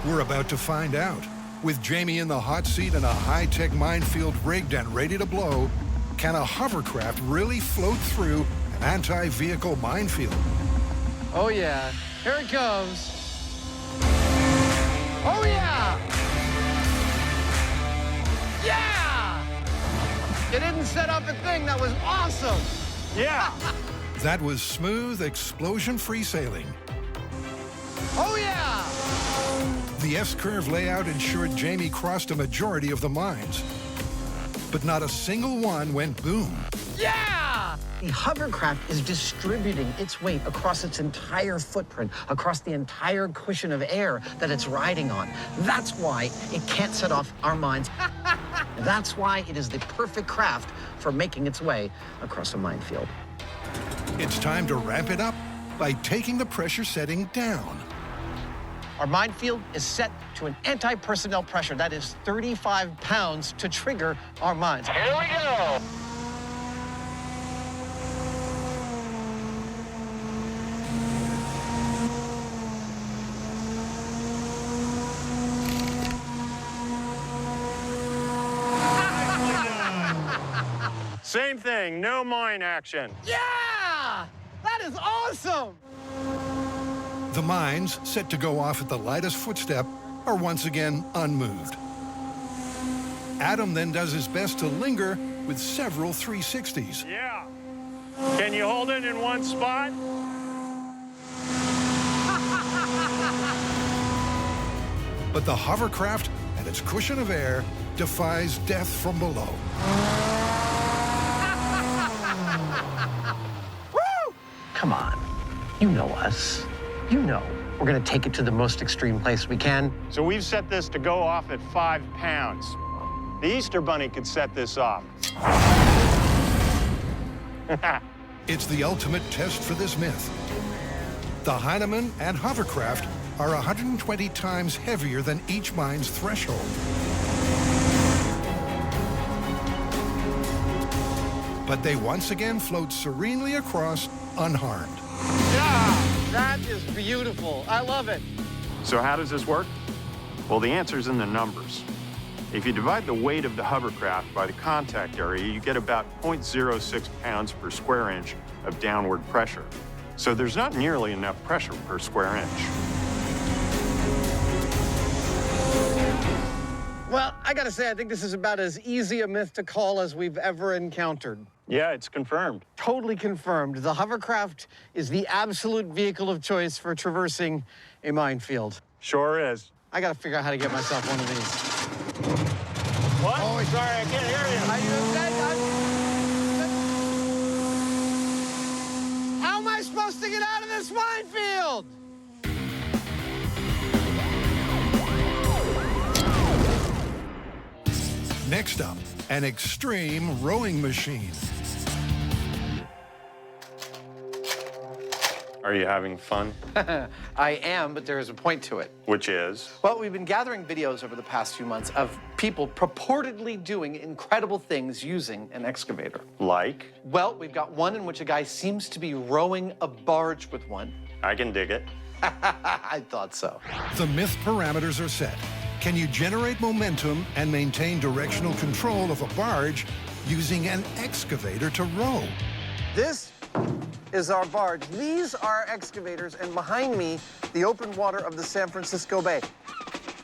We're about to find out. With Jamie in the hot seat and a high-tech minefield rigged and ready to blow, can a hovercraft really float through an anti-vehicle minefield? Oh, yeah. Here it comes. Oh, yeah! Yeah! You didn't set up a thing. That was awesome. Yeah. That was smooth, explosion-free sailing. Oh, yeah! The S-curve layout ensured Jamie crossed a majority of the mines. But not a single one went boom. Yeah! The hovercraft is distributing its weight across its entire footprint, across the entire cushion of air that it's riding on. That's why it can't set off our mines. That's why it is the perfect craft for making its way across a minefield. It's time to ramp it up by taking the pressure setting down. Our minefield is set to an anti-personnel pressure. That is 35 pounds to trigger our mines. Here we go. Same thing, no mine action. Yeah! That is awesome! The mines, set to go off at the lightest footstep, are once again unmoved. Adam then does his best to linger with several 360s. Yeah. Can you hold it in one spot? But the hovercraft and its cushion of air defies death from below. Woo! Come on. You know us. You know we're going to take it to the most extreme place we can. So we've set this to go off at 5 pounds. The Easter Bunny could set this off. It's the ultimate test for this myth. The Heinemann and hovercraft are 120 times heavier than each mine's threshold. But they once again float serenely across unharmed. Yeah, that is beautiful. I love it. So how does this work? Well, the answer's in the numbers. If you divide the weight of the hovercraft by the contact area, you get about 0.06 pounds per square inch of downward pressure. So there's not nearly enough pressure per square inch. Well, I gotta say, I think this is about as easy a myth to call as we've ever encountered. Yeah, it's confirmed. Totally confirmed. The hovercraft is the absolute vehicle of choice for traversing a minefield. Sure is. I gotta figure out how to get myself one of these. What? Oh, sorry, I can't hear you. How am I supposed to get out of this minefield? Next up, an extreme rowing machine. Are you having fun? I am, but there is a point to it. Which is? Well, we've been gathering videos over the past few months of people purportedly doing incredible things using an excavator. Like? Well, we've got one in which a guy seems to be rowing a barge with one. I can dig it. I thought so. The myth parameters are set. Can you generate momentum and maintain directional control of a barge using an excavator to row? This is our barge. These are excavators, and behind me, the open water of the San Francisco Bay.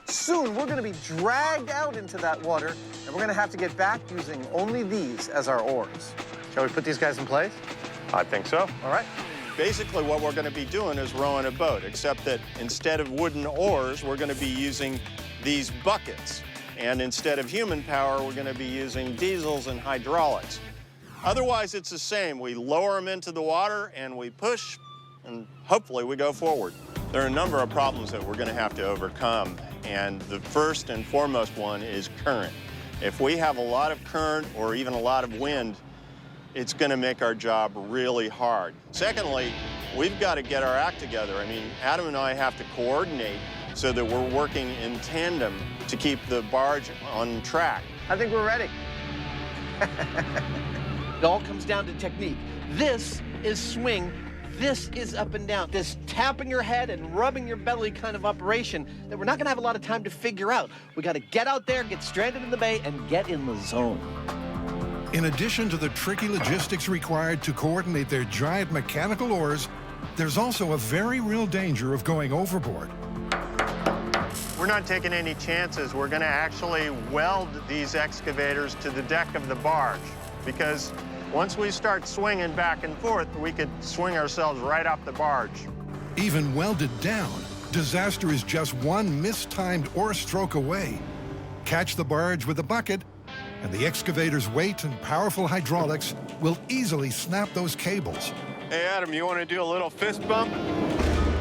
Soon, we're gonna be dragged out into that water, and we're gonna have to get back using only these as our oars. Shall we put these guys in place? I think so. All right. Basically, what we're going to be doing is rowing a boat, except that instead of wooden oars, we're going to be using these buckets. And instead of human power, we're going to be using diesels and hydraulics. Otherwise, it's the same. We lower them into the water, and we push, and hopefully we go forward. There are a number of problems that we're going to have to overcome, and the first and foremost one is current. If we have a lot of current or even a lot of wind, it's going to make our job really hard. Secondly, we've got to get our act together. I mean, Adam and I have to coordinate so that we're working in tandem to keep the barge on track. I think we're ready. It all comes down to technique. This is swing. This is up and down. This tapping your head and rubbing your belly kind of operation that we're not going to have a lot of time to figure out. We got to get out there, get stranded in the bay, and get in the zone. In addition to the tricky logistics required to coordinate their giant mechanical oars, there's also a very real danger of going overboard. We're not taking any chances. We're going to actually weld these excavators to the deck of the barge, because once we start swinging back and forth, we could swing ourselves right off the barge. Even welded down, disaster is just one mistimed oar stroke away. Catch the barge with a bucket, and the excavator's weight and powerful hydraulics will easily snap those cables. Hey, Adam, you want to do a little fist bump?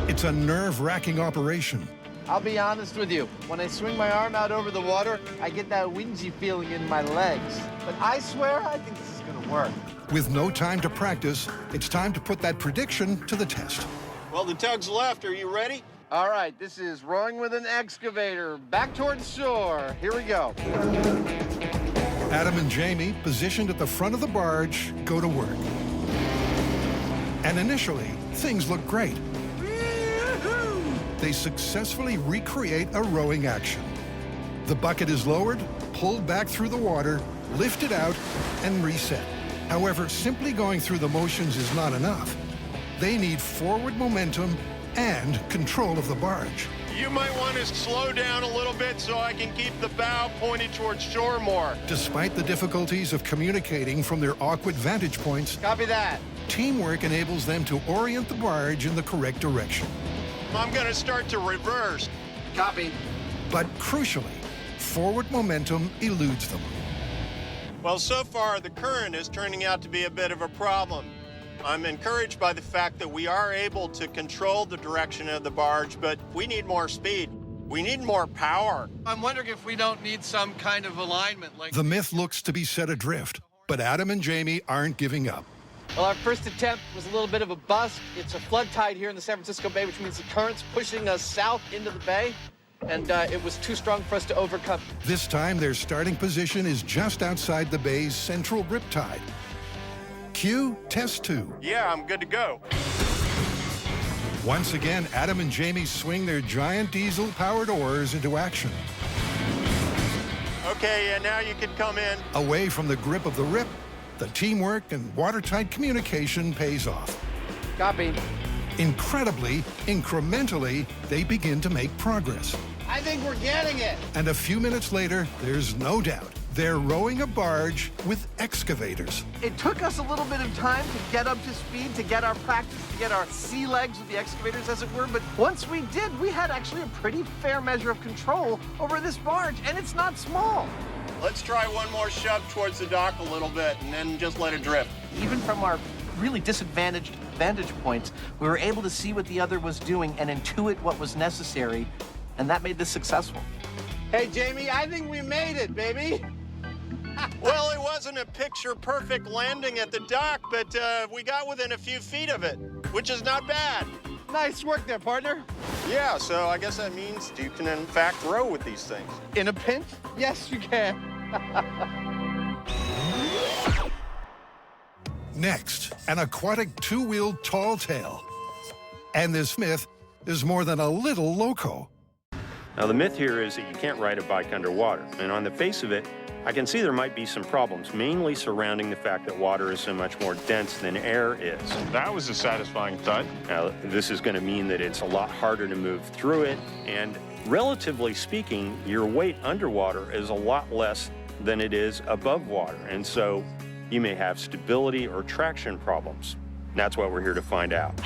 It's a nerve-wracking operation. I'll be honest with you. When I swing my arm out over the water, I get that whingy feeling in my legs. But I swear, I think this is gonna work. With no time to practice, it's time to put that prediction to the test. Well, the tug's left. Are you ready? All right, this is rowing with an excavator. Back towards shore. Here we go. Adam and Jamie, positioned at the front of the barge, go to work. And initially, things look great. They successfully recreate a rowing action. The bucket is lowered, pulled back through the water, lifted out, and reset. However, simply going through the motions is not enough. They need forward momentum and control of the barge. You might want to slow down a little bit so I can keep the bow pointed towards shore more. Despite the difficulties of communicating from their awkward vantage points, Copy that. teamwork enables them to orient the barge in the correct direction. I'm going to start to reverse. Copy. But crucially, forward momentum eludes them. Well, so far, the current is turning out to be a bit of a problem. I'm encouraged by the fact that we are able to control the direction of the barge, but we need more speed. We need more power. I'm wondering if we don't need some kind of alignment like... The myth looks to be set adrift, but Adam and Jamie aren't giving up. Well, our first attempt was a little bit of a bust. It's a flood tide here in the San Francisco Bay, which means the current's pushing us south into the bay, and it was too strong for us to overcome. This time, their starting position is just outside the bay's central riptide. Cue test 2. Yeah, I'm good to go. Once again, Adam and Jamie swing their giant diesel-powered oars into action. Okay, yeah, now you can come in. Away from the grip of the rip, the teamwork and watertight communication pays off. Copy. Incredibly, incrementally, they begin to make progress. I think we're getting it. And a few minutes later, there's no doubt, they're rowing a barge with excavators. It took us a little bit of time to get up to speed, to get our practice, to get our sea legs with the excavators, as it were. But once we did, we had actually a pretty fair measure of control over this barge, and it's not small. Let's try one more shove towards the dock a little bit and then just let it drift. Even from our really disadvantaged vantage points, we were able to see what the other was doing and intuit what was necessary, and that made this successful. Hey, Jamie, I think we made it, baby. Well, it wasn't a picture-perfect landing at the dock, but we got within a few feet of it, which is not bad. Nice work there, partner. Yeah, so I guess that means you can, in fact, row with these things. In a pinch? Yes, you can. Next, an aquatic two-wheeled tall tale. And this myth is more than a little loco. Now, the myth here is that you can't ride a bike underwater. And on the face of it, I can see there might be some problems, mainly surrounding the fact that water is so much more dense than air is. That was a satisfying thud. Now, this is going to mean that it's a lot harder to move through it, and relatively speaking, your weight underwater is a lot less than it is above water, and so you may have stability or traction problems. That's what we're here to find out.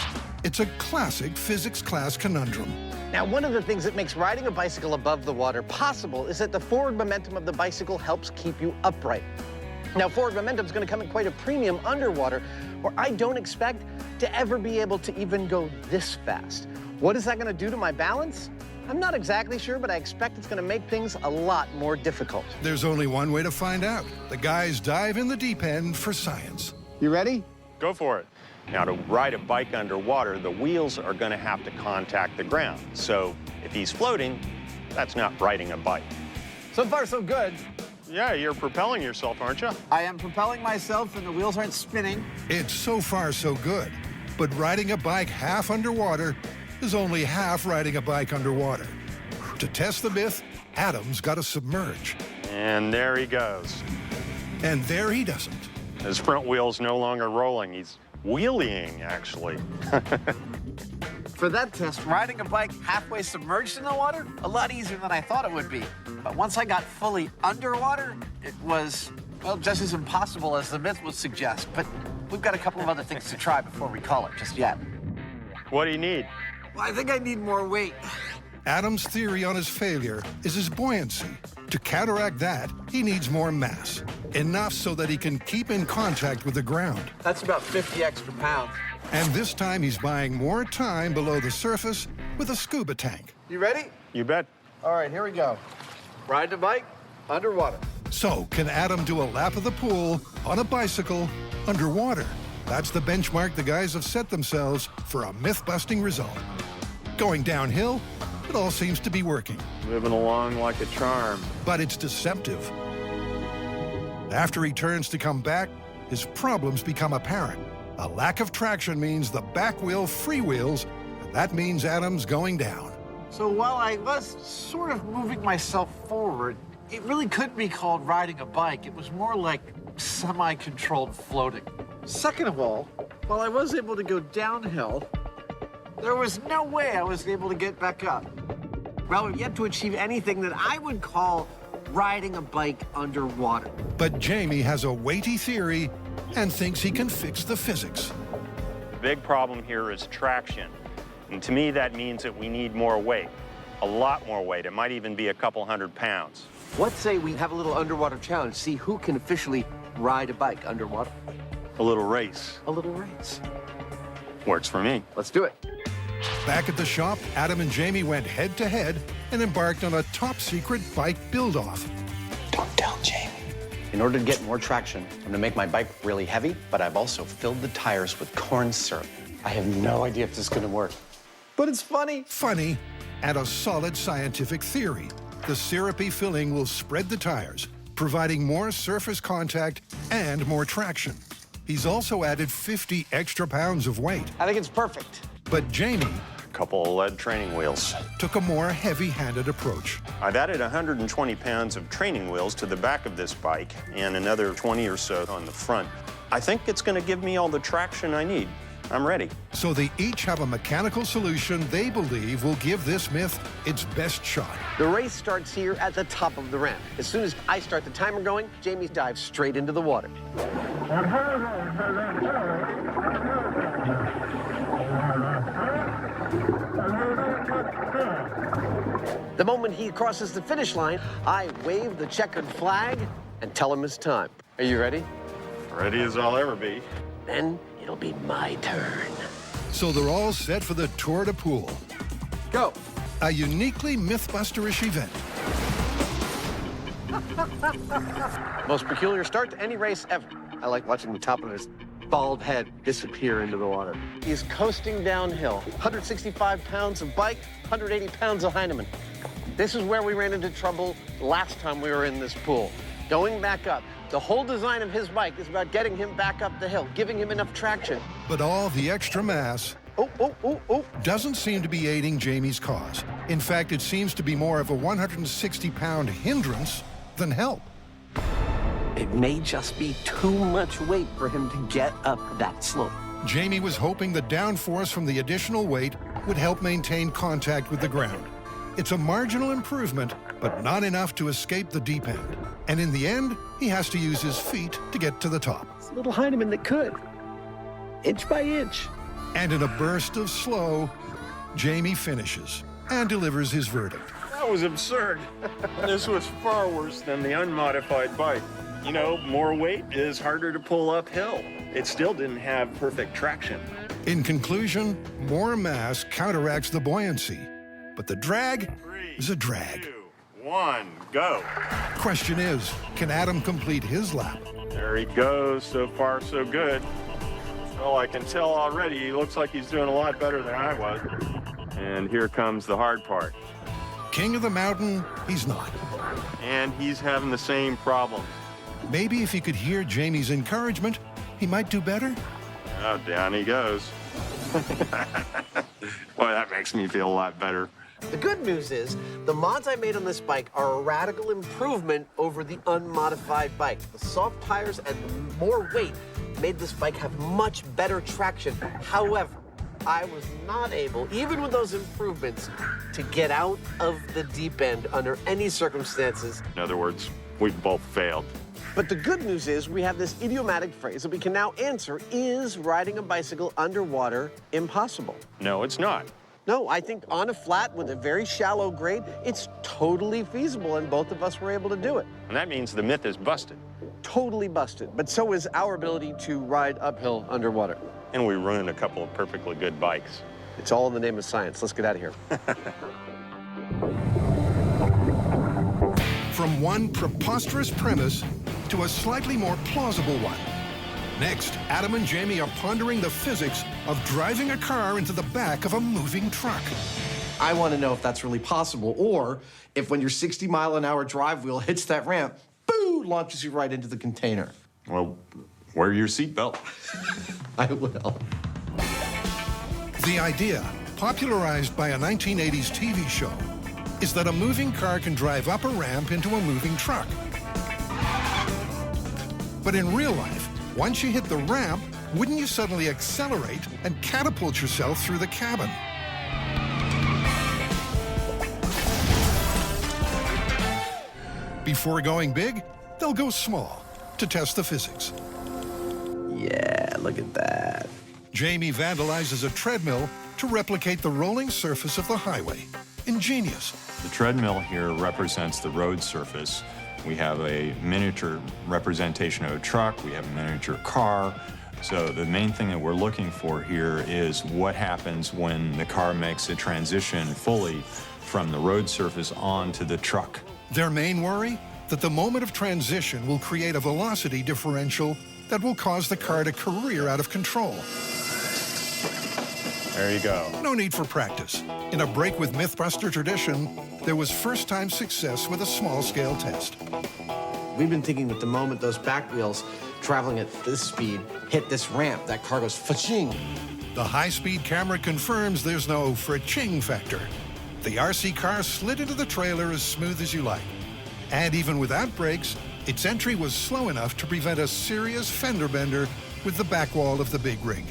It's a classic physics class conundrum. Now, one of the things that makes riding a bicycle above the water possible is that the forward momentum of the bicycle helps keep you upright. Now, forward momentum is going to come at quite a premium underwater, where I don't expect to ever be able to even go this fast. What is that going to do to my balance? I'm not exactly sure, but I expect it's going to make things a lot more difficult. There's only one way to find out. The guys dive in the deep end for science. You ready? Go for it. Now, to ride a bike underwater, the wheels are going to have to contact the ground. So if he's floating, that's not riding a bike. So far, so good. Yeah, you're propelling yourself, aren't you? I am propelling myself, and the wheels aren't spinning. It's so far so good. But riding a bike half underwater is only half riding a bike underwater. To test the myth, Adam's got to submerge. And there he goes. And there he doesn't. His front wheel's no longer rolling. He's wheeling, actually. For that test, riding a bike halfway submerged in the water, a lot easier than I thought it would be. But once I got fully underwater, it was, well, just as impossible as the myth would suggest. But we've got a couple of other things to try before we call it just yet. What do you need? Well, I think I need more weight. Adam's theory on his failure is his buoyancy. To counteract that, he needs more mass. Enough so that he can keep in contact with the ground. That's about 50 extra pounds. And this time he's buying more time below the surface with a scuba tank. You ready? You bet. All right, here we go. Ride the bike underwater. So, can Adam do a lap of the pool on a bicycle underwater? That's the benchmark the guys have set themselves for a myth-busting result. Going downhill, it all seems to be working. Moving along like a charm. But it's deceptive. After he turns to come back, his problems become apparent. A lack of traction means the back wheel freewheels, and that means Adam's going down. So while I was sort of moving myself forward, it really couldn't be called riding a bike. It was more like semi-controlled floating. Second of all, while I was able to go downhill, there was no way I was able to get back up. Well, we've yet to achieve anything that I would call riding a bike underwater. But Jamie has a weighty theory and thinks he can fix the physics. The big problem here is traction. And to me, that means that we need more weight. A lot more weight. It might even be a couple 100 pounds. Let's say we have a little underwater challenge, see who can officially ride a bike underwater. A little race. A little race. Works for me. Let's do it. Back at the shop, Adam and Jamie went head-to-head and embarked on a top-secret bike build-off. Don't tell Jamie. In order to get more traction, I'm gonna make my bike really heavy, but I've also filled the tires with corn syrup. I have no idea if this is gonna work, but it's funny. Funny and a solid scientific theory. The syrupy filling will spread the tires, providing more surface contact and more traction. He's also added 50 extra pounds of weight. I think it's perfect. But Jamie Couple of lead training wheels. took a more heavy-handed approach. I've added 120 pounds of training wheels to the back of this bike and another 20 or so on the front. I think it's going to give me all the traction I need. I'm ready. So they each have a mechanical solution they believe will give this myth its best shot. The race starts here at the top of the ramp. As soon as I start the timer going, Jamie dives straight into the water. The moment he crosses the finish line, I wave the checkered flag and tell him it's time. Are you ready? Ready as I'll ever be. Then it'll be my turn. So they're all set for the Tour de Pool. Go. A uniquely Mythbusterish event. Most peculiar start to any race ever. I like watching the top of his bald head disappear into the water. He's coasting downhill. 165 pounds of bike, 180 pounds of Heinemann. This is where we ran into trouble last time we were in this pool. Going back up. The whole design of his bike is about getting him back up the hill, giving him enough traction. But all the extra mass doesn't seem to be aiding Jamie's cause. In fact, it seems to be more of a 160-pound hindrance than help. It may just be too much weight for him to get up that slope. Jamie was hoping the downforce from the additional weight would help maintain contact with the ground. It's a marginal improvement, but not enough to escape the deep end. And in the end, he has to use his feet to get to the top. It's a little Heinemann that could, inch by inch. And in a burst of slow, Jamie finishes and delivers his verdict. That was absurd. This was far worse than the unmodified bike. You know, more weight is harder to pull uphill. It still didn't have perfect traction. In conclusion, more mass counteracts the buoyancy, but the drag is a drag. 2, 1, go. Question is, can Adam complete his lap? There he goes. So far, so good. Well, I can tell already he looks like he's doing a lot better than I was. And here comes the hard part. King of the mountain, he's not. And he's having the same problems. Maybe if he could hear Jamie's encouragement, he might do better. Oh, down he goes. Boy, that makes me feel a lot better. The good news is, the mods I made on this bike are a radical improvement over the unmodified bike. The soft tires and more weight made this bike have much better traction. However, I was not able, even with those improvements, to get out of the deep end under any circumstances. In other words, we both failed. But the good news is we have this idiomatic phrase that we can now answer: is riding a bicycle underwater impossible? No, it's not. No, I think on a flat with a very shallow grade, it's totally feasible, and both of us were able to do it. And that means the myth is busted. Totally busted, but so is our ability to ride uphill underwater. And we ruined a couple of perfectly good bikes. It's all in the name of science. Let's get out of here. From one preposterous premise to a slightly more plausible one. Next, Adam and Jamie are pondering the physics of driving a car into the back of a moving truck. I want to know if that's really possible, or if when your 60-mile-an-hour drive wheel hits that ramp, boo, launches you right into the container. Well, wear your seatbelt. I will. The idea, popularized by a 1980s TV show, is that a moving car can drive up a ramp into a moving truck. But in real life, once you hit the ramp, wouldn't you suddenly accelerate and catapult yourself through the cabin? Before going big, they'll go small to test the physics. Yeah, look at that. Jamie vandalizes a treadmill to replicate the rolling surface of the highway. Ingenious. The treadmill here represents the road surface. We have a miniature representation of a truck. We have a miniature car. So the main thing that we're looking for here is what happens when the car makes a transition fully from the road surface onto the truck. Their main worry? that the moment of transition will create a velocity differential that will cause the car to career out of control. There you go. No need for practice. In a break with MythBuster tradition, there was first-time success with a small-scale test. We've been thinking that the moment those back wheels traveling at this speed hit this ramp, that car goes fa-ching. The high-speed camera confirms there's no fa-ching factor. The RC car slid into the trailer as smooth as you like. And even without brakes, its entry was slow enough to prevent a serious fender bender with the back wall of the big rig.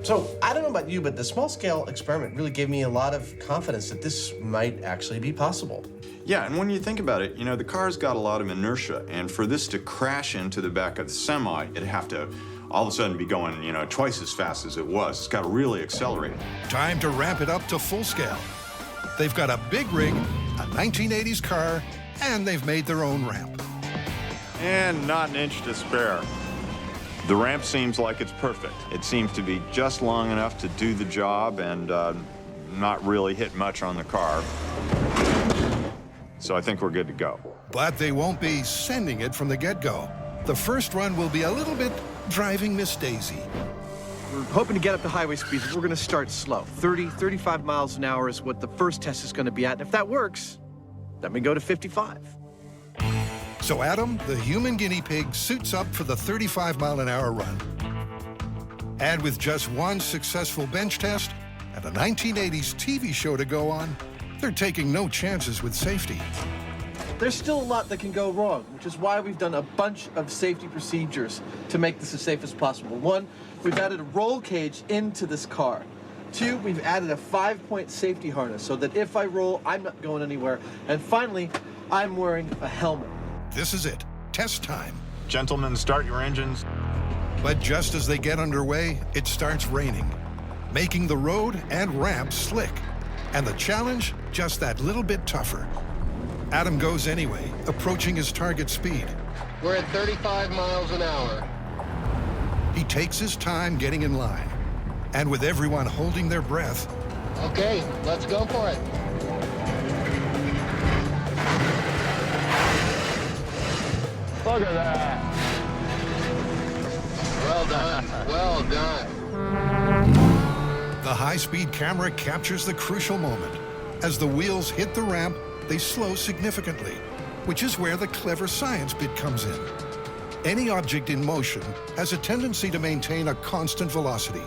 So, I don't know about you, but the small-scale experiment really gave me a lot of confidence that this might actually be possible. Yeah, and when you think about it, you know, the car's got a lot of inertia, and for this to crash into the back of the semi, it'd have to all of a sudden be going, you know, twice as fast as it was. It's got to really accelerate. Time to ramp it up to full scale. They've got a big rig, a 1980s car, and they've made their own ramp. And not an inch to spare. The ramp seems like it's perfect. It seems to be just long enough to do the job and not really hit much on the car. So I think we're good to go. But they won't be sending it from the get-go. The first run will be a little bit driving Miss Daisy. We're hoping to get up to highway speeds. We're going to start slow. 30, 35 miles an hour is what the first test is going to be at. And if that works, then we go to 55. So Adam, the human guinea pig, suits up for the 35-mile-an-hour run. And with just one successful bench test and a 1980s TV show to go on, they're taking no chances with safety. There's still a lot that can go wrong, which is why we've done a bunch of safety procedures to make this as safe as possible. One, we've added a roll cage into this car. Two, we've added a 5-point safety harness so that if I roll, I'm not going anywhere. And finally, I'm wearing a helmet. This is it. Test time. Gentlemen, start your engines. But just as they get underway, it starts raining, making the road and ramp slick. And the challenge, just that little bit tougher. Adam goes anyway, approaching his target speed. We're at 35 miles an hour. He takes his time getting in line. And with everyone holding their breath... Okay, let's go for it. Look at that. Well done, well done. The high-speed camera captures the crucial moment. As the wheels hit the ramp, they slow significantly, which is where the clever science bit comes in. Any object in motion has a tendency to maintain a constant velocity.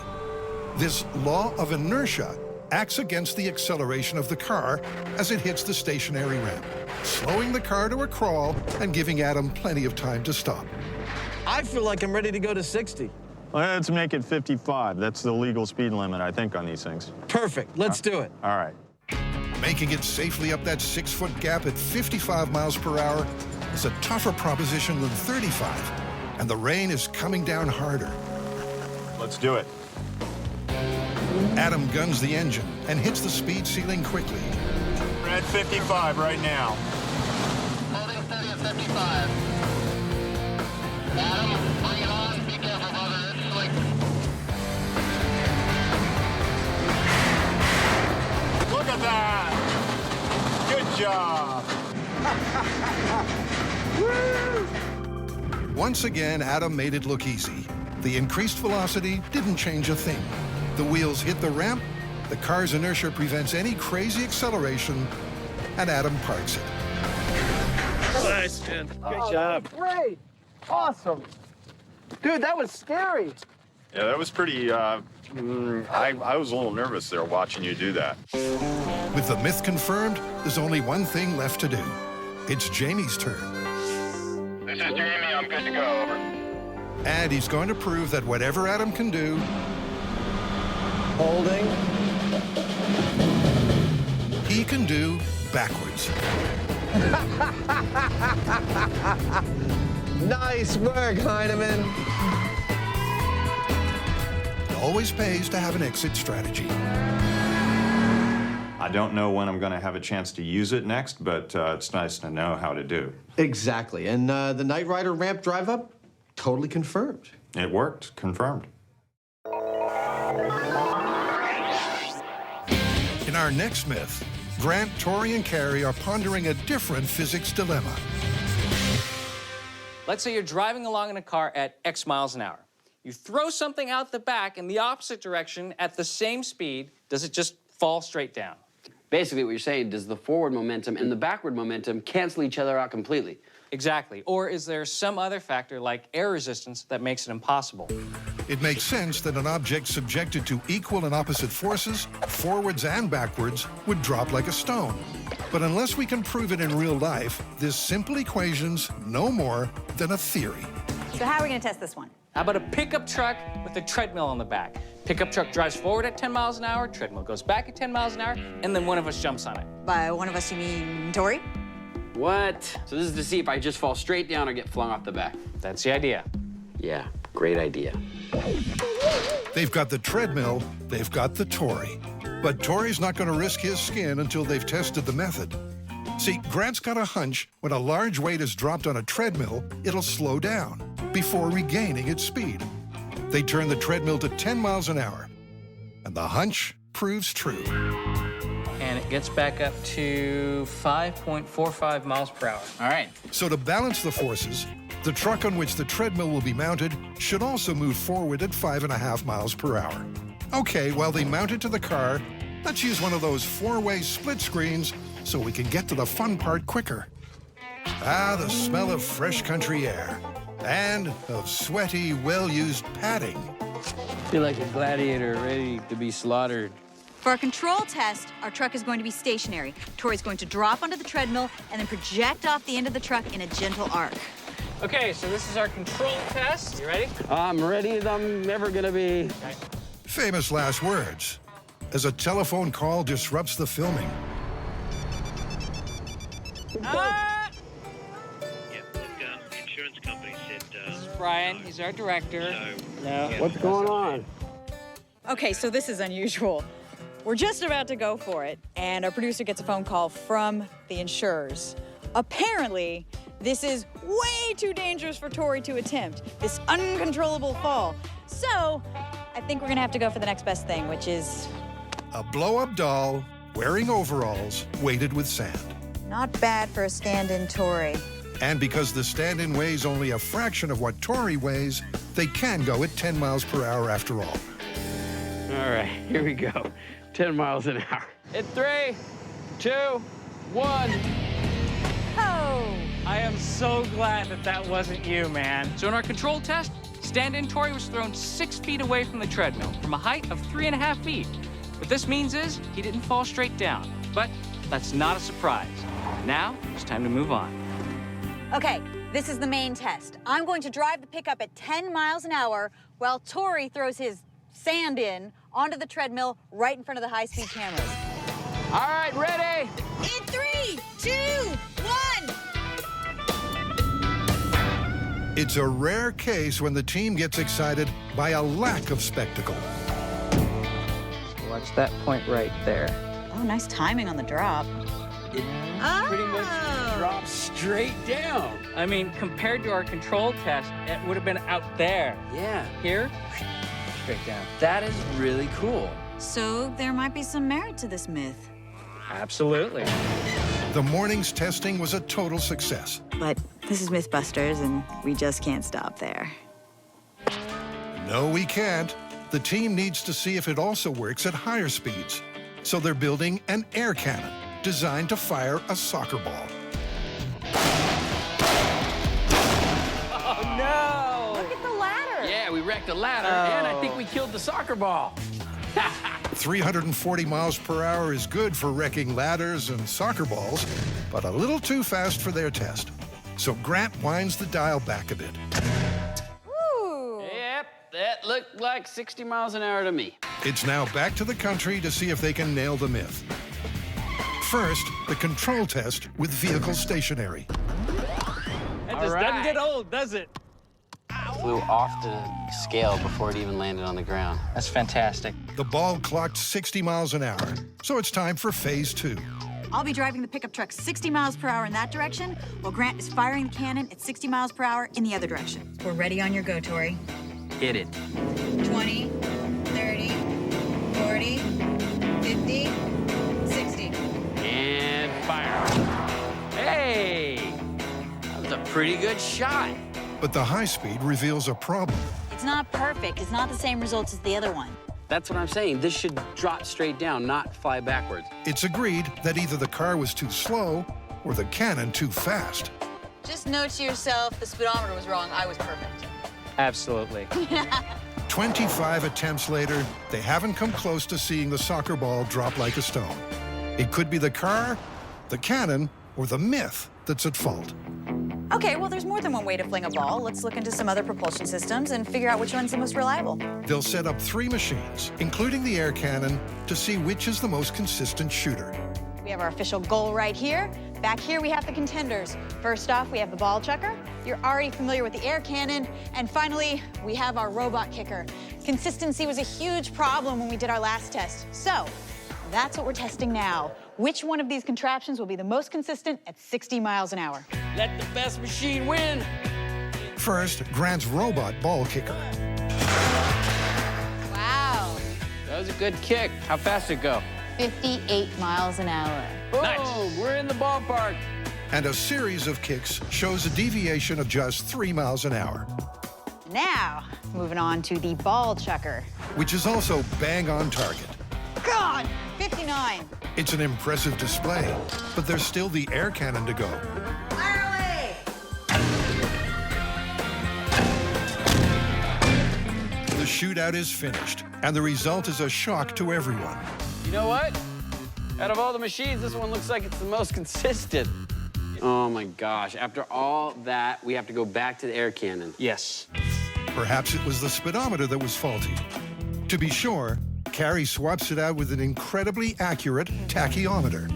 This law of inertia acts against the acceleration of the car as it hits the stationary ramp, slowing the car to a crawl and giving Adam plenty of time to stop. I feel like I'm ready to go to 60. Let's make it 55. That's the legal speed limit, I think, on these things. Perfect. Let's do it. All right. Making it safely up that 6-foot gap at 55 miles per hour is a tougher proposition than 35, and the rain is coming down harder. Let's do it. Adam guns the engine and hits the speed ceiling quickly. We're at 55 right now. Holding steady at 55. Adam, bring it on. Be careful, brother. It's slick. Look at that! Good job! Once again, Adam made it look easy. The increased velocity didn't change a thing. The wheels hit the ramp, the car's inertia prevents any crazy acceleration, and Adam parks it. Nice, man. Good job. Great. Awesome. Dude, that was scary. Yeah, that was pretty, I was a little nervous there watching you do that. With the myth confirmed, there's only one thing left to do. It's Jamie's turn. This is Jamie. I'm good to go. Over. And he's going to prove that whatever Adam can do, holding, he can do backwards. Nice work, Heinemann. It always pays to have an exit strategy. I don't know when I'm going to have a chance to use it next, but it's nice to know how to do. Exactly. And the Night Rider ramp drive up, totally confirmed. It worked. Confirmed. In our next myth, Grant, Tori, and Carrie are pondering a different physics dilemma. Let's say you're driving along in a car at X miles an hour. You throw something out the back in the opposite direction at the same speed. Does it just fall straight down? Basically, what you're saying, does the forward momentum and the backward momentum cancel each other out completely? Exactly. Or is there some other factor like air resistance that makes it impossible? It makes sense that an object subjected to equal and opposite forces, forwards and backwards, would drop like a stone. But unless we can prove it in real life, this simple equation's no more than a theory. So how are we going to test this one? How about a pickup truck with a treadmill on the back? Pickup truck drives forward at 10 miles an hour, treadmill goes back at 10 miles an hour, and then one of us jumps on it. By one of us, you mean Tori? What? So this is to see if I just fall straight down or get flung off the back. That's the idea. Yeah, great idea. They've got the treadmill, they've got the Tori. But Tori's not going to risk his skin until they've tested the method. See, Grant's got a hunch when a large weight is dropped on a treadmill, it'll slow down before regaining its speed. They turn the treadmill to 10 miles an hour, and the hunch proves true. And it gets back up to 5.45 miles per hour. All right. So to balance the forces, the truck on which the treadmill will be mounted should also move forward at 5.5 miles per hour. Okay, while they mount it to the car, let's use one of those four-way split screens so we can get to the fun part quicker. Ah, the smell of fresh country air and of sweaty, well-used padding. Feel like a gladiator ready to be slaughtered. For our control test, our truck is going to be stationary. Tori's going to drop onto the treadmill and then project off the end of the truck in a gentle arc. Okay, so this is our control test. You ready? I'm ready as I'm ever gonna be. Okay. Famous last words, as a telephone call disrupts the filming. Ah! Yep, look, the insurance company said... This is Brian, he's our director. No. What's going on? Okay, so this is unusual. We're just about to go for it, and our producer gets a phone call from the insurers. Apparently, this is way too dangerous for Tori to attempt, this uncontrollable fall. So, I think we're gonna have to go for the next best thing, which is... A blow-up doll wearing overalls weighted with sand. not bad for a stand-in Tori. And because the stand-in weighs only a fraction of what Tori weighs, they can go at 10 miles per hour after all. All right, here we go. 10 miles an hour. In 3, 2, 1. Oh! I am so glad that that wasn't you, man. So in our control test, stand-in Tori was thrown 6 feet away from the treadmill from a height of 3.5 feet. What this means is he didn't fall straight down. But that's not a surprise. Now it's time to move on. Okay, this is the main test. I'm going to drive the pickup at 10 miles an hour while Tori throws his sand in onto the treadmill right in front of the high-speed cameras. All right, ready? In 3, 2, 1. It's a rare case when the team gets excited by a lack of spectacle. Watch that point right there. Oh, nice timing on the drop. It pretty much drops straight down. I mean, compared to our control test, it would have been out there. Yeah. Here, straight down. That is really cool. So there might be some merit to this myth. Absolutely. The morning's testing was a total success. But this is MythBusters, and we just can't stop there. No, we can't. The team needs to see if it also works at higher speeds. So they're building an air cannon designed to fire a soccer ball. Oh, no! Look at the ladder. Yeah, we wrecked a ladder, and I think we killed the soccer ball. 340 miles per hour is good for wrecking ladders and soccer balls, but a little too fast for their test. So Grant winds the dial back a bit. Yep, that looked like 60 miles an hour to me. It's now back to the country to see if they can nail the myth. First, the control test with vehicle stationary. That just doesn't get old, does it? Flew off the scale before it even landed on the ground. That's fantastic. The ball clocked 60 miles an hour, so it's time for phase 2. I'll be driving the pickup truck 60 miles per hour in that direction, while Grant is firing the cannon at 60 miles per hour in the other direction. We're ready on your go, Tori. Hit it. 20, 30, 40, 50, 60. pretty good shot. But the high speed reveals a problem. It's not perfect. It's not the same results as the other one. That's what I'm saying. This should drop straight down, not fly backwards. It's agreed that either the car was too slow or the cannon too fast. Just note to yourself, the speedometer was wrong. I was perfect. Absolutely. 25 attempts later, they haven't come close to seeing the soccer ball drop like a stone. It could be the car, the cannon, or the myth that's at fault. Okay, well, there's more than one way to fling a ball. Let's look into some other propulsion systems and figure out which one's the most reliable. They'll set up 3 machines, including the air cannon, to see which is the most consistent shooter. We have our official goal right here. Back here, we have the contenders. First off, we have the ball chucker. You're already familiar with the air cannon. And finally, we have our robot kicker. Consistency was a huge problem when we did our last test. So that's what we're testing now. Which one of these contraptions will be the most consistent at 60 miles an hour? Let the best machine win. First, Grant's robot ball kicker. Wow. That was a good kick. How fast did it go? 58 miles an hour. Boom, nice. We're in the ballpark. And a series of kicks shows a deviation of just 3 miles an hour. Now, moving on to the ball chucker. Which is also bang on target. God, 59. It's an impressive display, but there's still the air cannon to go. Fire away! The shootout is finished, and the result is a shock to everyone. You know what? Out of all the machines, this one looks like it's the most consistent. Oh my gosh, after all that, we have to go back to the air cannon. Yes. Perhaps it was the speedometer that was faulty. To be sure, Carrie swaps it out with an incredibly accurate tachyometer.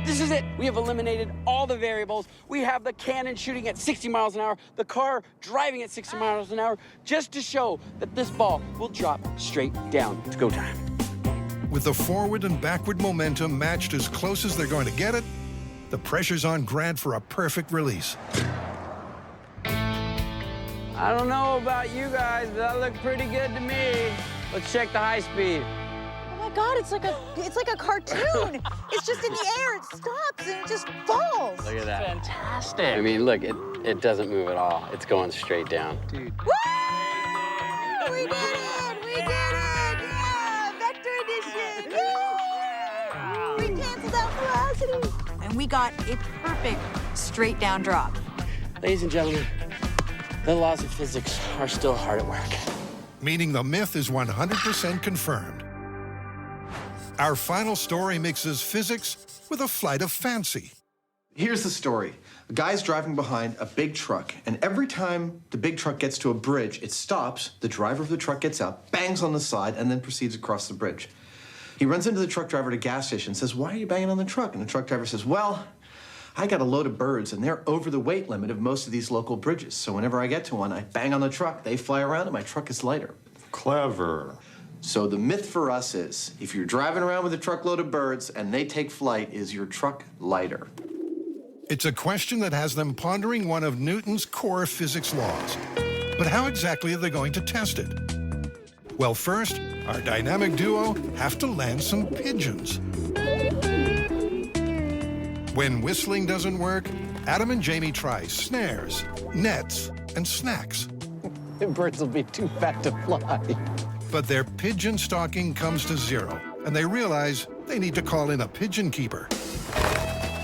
This is it. We have eliminated all the variables. We have the cannon shooting at 60 miles an hour, the car driving at 60 miles an hour, just to show that this ball will drop straight down. It's go time. With the forward and backward momentum matched as close as they're going to get it, the pressure's on Grant for a perfect release. I don't know about you guys, but that looked pretty good to me. Let's check the high speed. Oh my God, it's like a cartoon. It's just in the air, it stops and it just falls. Look at that. Fantastic. I mean, look, it doesn't move at all. It's going straight down. Dude. Woo! We did it! We did it! Yeah! Vector edition! Yeah! We canceled out velocity. And we got a perfect straight down drop. Ladies and gentlemen, the laws of physics are still hard at work. Meaning the myth is 100% confirmed. Our final story mixes physics with a flight of fancy. Here's the story. A guy's driving behind a big truck, and every time the big truck gets to a bridge, it stops, the driver of the truck gets out, bangs on the side, and then proceeds across the bridge. He runs into the truck driver at a gas station and says, "Why are you banging on the truck?" And the truck driver says, "Well, I got a load of birds, and they're over the weight limit of most of these local bridges. So whenever I get to one, I bang on the truck, they fly around, and my truck is lighter." Clever. So the myth for us is, if you're driving around with a truckload of birds and they take flight, is your truck lighter? It's a question that has them pondering one of Newton's core physics laws. But how exactly are they going to test it? Well, first, our dynamic duo have to land some pigeons. When whistling doesn't work, Adam and Jamie try snares, nets, and snacks. The birds will be too fat to fly. But their pigeon stalking comes to zero, and they realize they need to call in a pigeon keeper.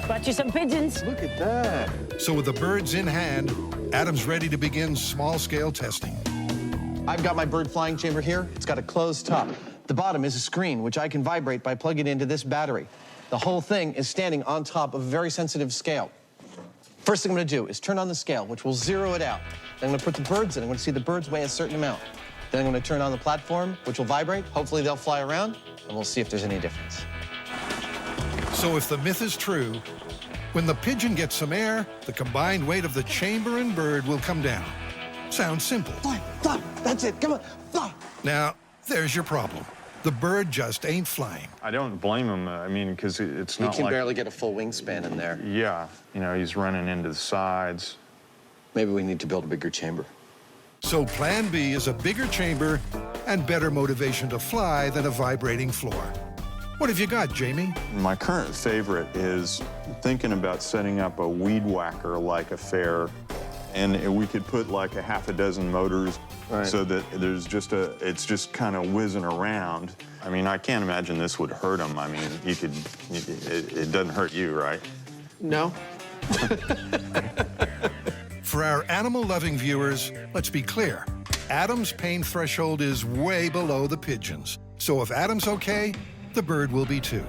Brought you some pigeons. Look at that. So with the birds in hand, Adam's ready to begin small-scale testing. I've got my bird flying chamber here. It's got a closed top. The bottom is a screen, which I can vibrate by plugging it into this battery. The whole thing is standing on top of a very sensitive scale. First thing I'm gonna do is turn on the scale, which will zero it out. Then I'm gonna put the birds in. I'm gonna see the birds weigh a certain amount. Then I'm gonna turn on the platform, which will vibrate. Hopefully they'll fly around, and we'll see if there's any difference. So if the myth is true, when the pigeon gets some air, the combined weight of the chamber and bird will come down. Sounds simple. Fly, fly, that's it, come on, fly. Now, there's your problem. The bird just ain't flying. I don't blame him. I mean, because it's not He can like... barely get a full wingspan in there. Yeah, you know, he's running into the sides. Maybe we need to build a bigger chamber. So plan B is a bigger chamber and better motivation to fly than a vibrating floor. What have you got, Jamie? My current favorite is thinking about setting up a weed whacker-like affair and we could put like a half a dozen motors so that there's just it's just kind of whizzing around. I mean, I can't imagine this would hurt them. I mean, it doesn't hurt you, right? No. For our animal-loving viewers, let's be clear. Adam's pain threshold is way below the pigeon's. So if Adam's okay, the bird will be too.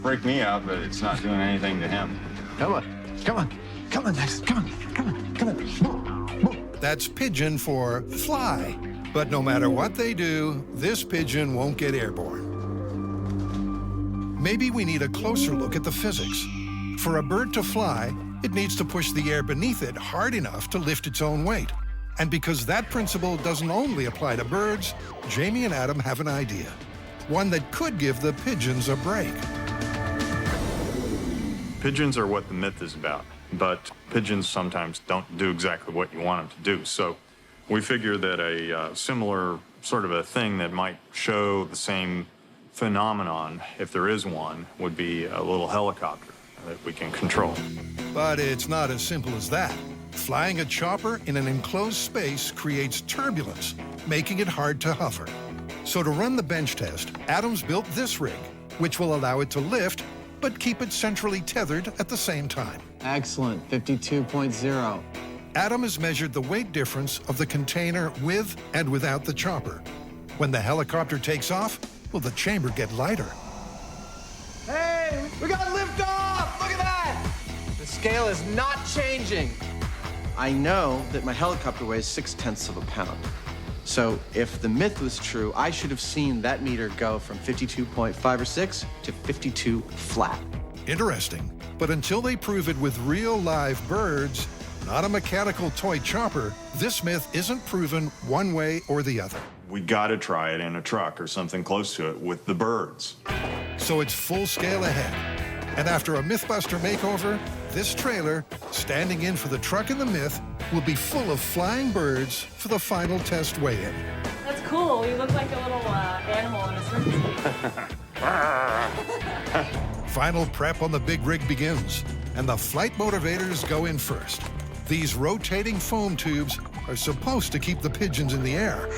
Freak me out, but it's not doing anything to him. Come on, come on, come on, Max, come on, come on, come on. That's pigeon for fly. But no matter what they do, this pigeon won't get airborne. Maybe we need a closer look at the physics. For a bird to fly, it needs to push the air beneath it hard enough to lift its own weight. And because that principle doesn't only apply to birds, Jamie and Adam have an idea. One that could give the pigeons a break. Pigeons are what the myth is about, but pigeons sometimes don't do exactly what you want them to do. So we figure that a similar sort of a thing that might show the same phenomenon, if there is one, would be a little helicopter that we can control. But it's not as simple as that. Flying a chopper in an enclosed space creates turbulence, making it hard to hover. So to run the bench test, Adam's built this rig, which will allow it to lift, but keep it centrally tethered at the same time. Excellent, 52.0. Adam has measured the weight difference of the container with and without the chopper. When the helicopter takes off, will the chamber get lighter? Hey, we got lift off! Look at that! The scale is not changing. I know that my helicopter weighs 0.6 of a pound. So if the myth was true, I should have seen that meter go from 52.5 or 6 to 52 flat. Interesting. But until they prove it with real live birds, not a mechanical toy chopper, this myth isn't proven one way or the other. We gotta try it in a truck or something close to it with the birds. So it's full scale ahead. And after a MythBuster makeover, this trailer, standing in for the truck and the myth, will be full of flying birds for the final test weigh-in. That's cool. We look like a little animal in a circus. Final prep on the big rig begins, and the flight motivators go in first. These rotating foam tubes are supposed to keep the pigeons in the air.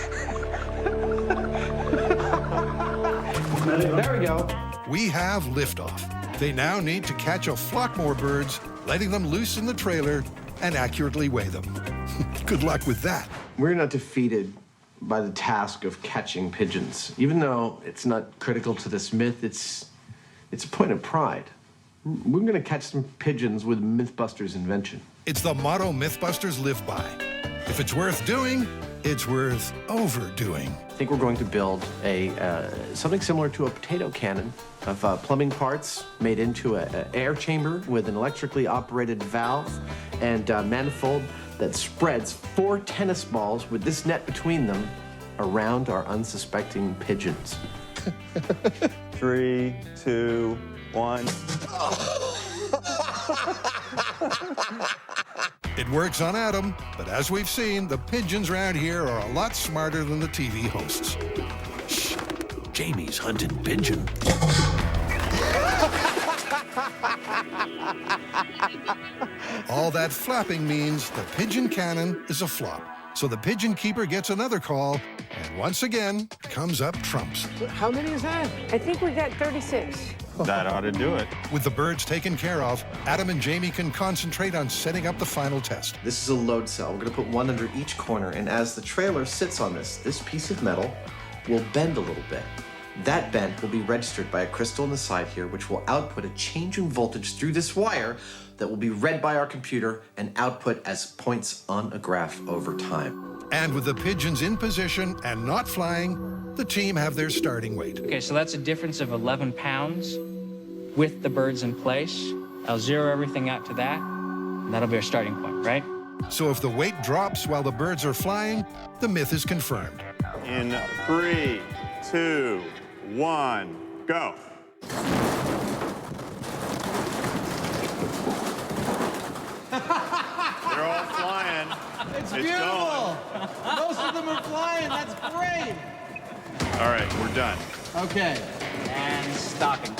There we go. We have liftoff. They now need to catch a flock more birds, letting them loose in the trailer and accurately weigh them. Good luck with that. We're not defeated by the task of catching pigeons. Even though it's not critical to this myth, it's a point of pride. We're gonna catch some pigeons with MythBusters' invention. It's the motto MythBusters live by. If it's worth doing, it's worth overdoing. I think we're going to build something similar to a potato cannon of plumbing parts made into an air chamber with an electrically operated valve and a manifold that spreads 4 tennis balls with this net between them around our unsuspecting pigeons. 3, 2, 1. It works on Adam, but as we've seen, the pigeons around here are a lot smarter than the TV hosts. Shh, Jamie's hunting pigeon. All that flapping means the pigeon cannon is a flop. So the pigeon keeper gets another call, and once again, comes up trumps. How many is that? I think we got 36. That ought to do it. With the birds taken care of, Adam and Jamie can concentrate on setting up the final test. This is a load cell. We're gonna put one under each corner, and as the trailer sits on this piece of metal will bend a little bit. That bend will be registered by a crystal on the side here, which will output a change in voltage through this wire that will be read by our computer and output as points on a graph over time. And with the pigeons in position and not flying, the team have their starting weight. Okay, so that's a difference of 11 pounds with the birds in place. I'll zero everything out to that, and that'll be our starting point, right? So if the weight drops while the birds are flying, the myth is confirmed. In 3, 2, 1, go. They're all flying. It's beautiful. Most of them are flying. That's great. All right, we're done. Okay. And stocking.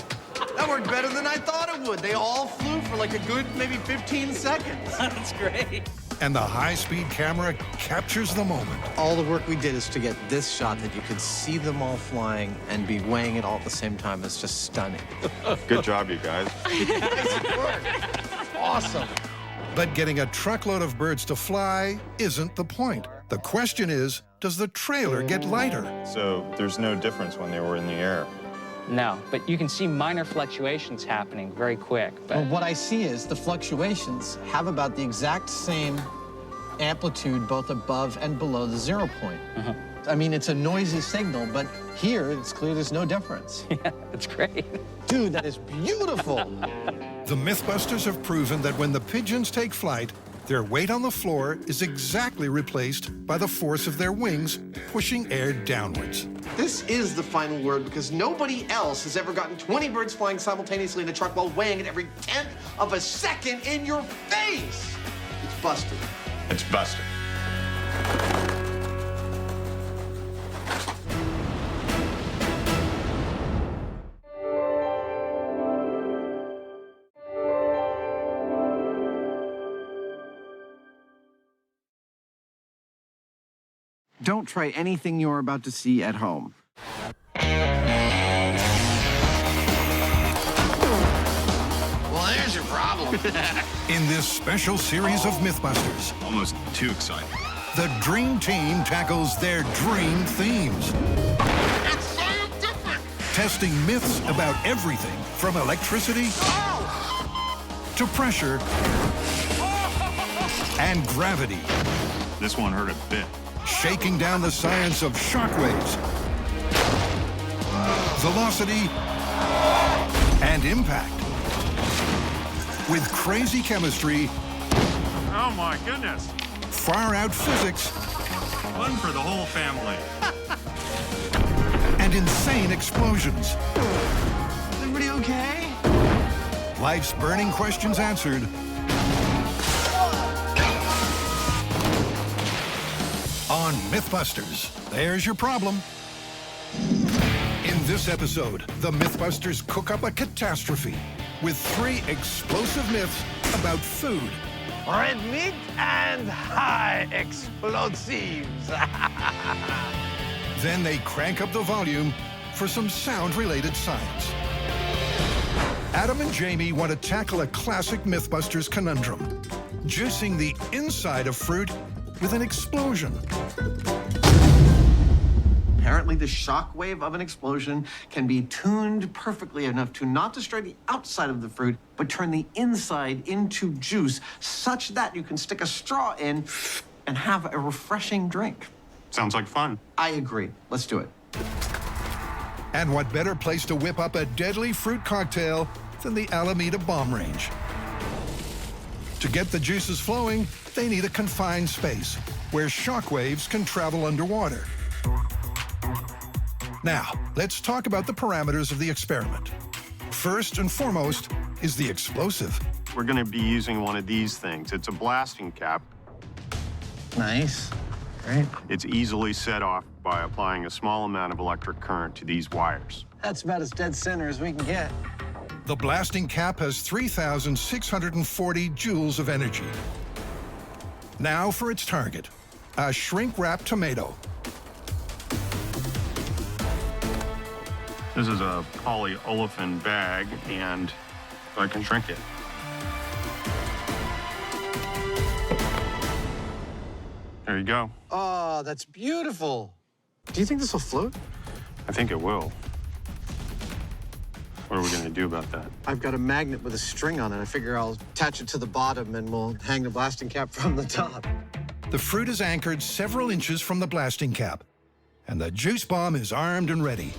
That worked better than I thought it would. They all flew for like a good maybe 15 seconds. That's great. And the high-speed camera captures the moment. All the work we did is to get this shot that you could see them all flying and be weighing it all at the same time. It's just stunning. Good job, you guys. Awesome. But getting a truckload of birds to fly isn't the point. The question is, does the trailer get lighter? So there's no difference when they were in the air. No, but you can see minor fluctuations happening very quick. But Well, what I see is the fluctuations have about the exact same amplitude both above and below the 0 point. I mean, it's a noisy signal, but here it's clear there's no difference. Yeah, that's great. Dude, that is beautiful. The MythBusters have proven that when the pigeons take flight, their weight on the floor is exactly replaced by the force of their wings pushing air downwards. This is the final word because nobody else has ever gotten 20 birds flying simultaneously in a truck while weighing it every 10th of a second in your face. It's busted. It's busted. Don't try anything you're about to see at home. Well, there's your problem. In this special series of MythBusters, Almost too exciting. the Dream Team tackles their dream themes. It's scientific. Testing myths about everything from electricity to pressure and gravity. This one hurt a bit. Shaking down the science of shockwaves, velocity, and impact. With crazy chemistry, Oh my goodness. far-out physics, Fun for the whole family. and insane explosions. Is everybody okay? Life's burning questions answered. On MythBusters, there's your problem. In this episode, the MythBusters cook up a catastrophe with 3 explosive myths about food. Red meat and high explosives. Then they crank up the volume for some sound-related science. Adam and Jamie want to tackle a classic MythBusters conundrum: juicing the inside of fruit with an explosion. Apparently, the shock wave of an explosion can be tuned perfectly enough to not destroy the outside of the fruit, but turn the inside into juice, such that you can stick a straw in and have a refreshing drink. Sounds like fun. I agree. Let's do it. And what better place to whip up a deadly fruit cocktail than the Alameda Bomb Range? To get the juices flowing, they need a confined space where shock waves can travel underwater. Now, let's talk about the parameters of the experiment. First and foremost is the explosive. We're going to be using one of these things. It's a blasting cap. Nice. Great. It's easily set off by applying a small amount of electric current to these wires. That's about as dead center as we can get. The blasting cap has 3,640 joules of energy. Now for its target, a shrink-wrapped tomato. This is a polyolefin bag, and I can shrink it. There you go. Oh, that's beautiful. Do you think this will float? I think it will. What are we going to do about that? I've got a magnet with a string on it. I figure I'll attach it to the bottom and we'll hang the blasting cap from the top. The fruit is anchored several inches from the blasting cap, and the juice bomb is armed and ready.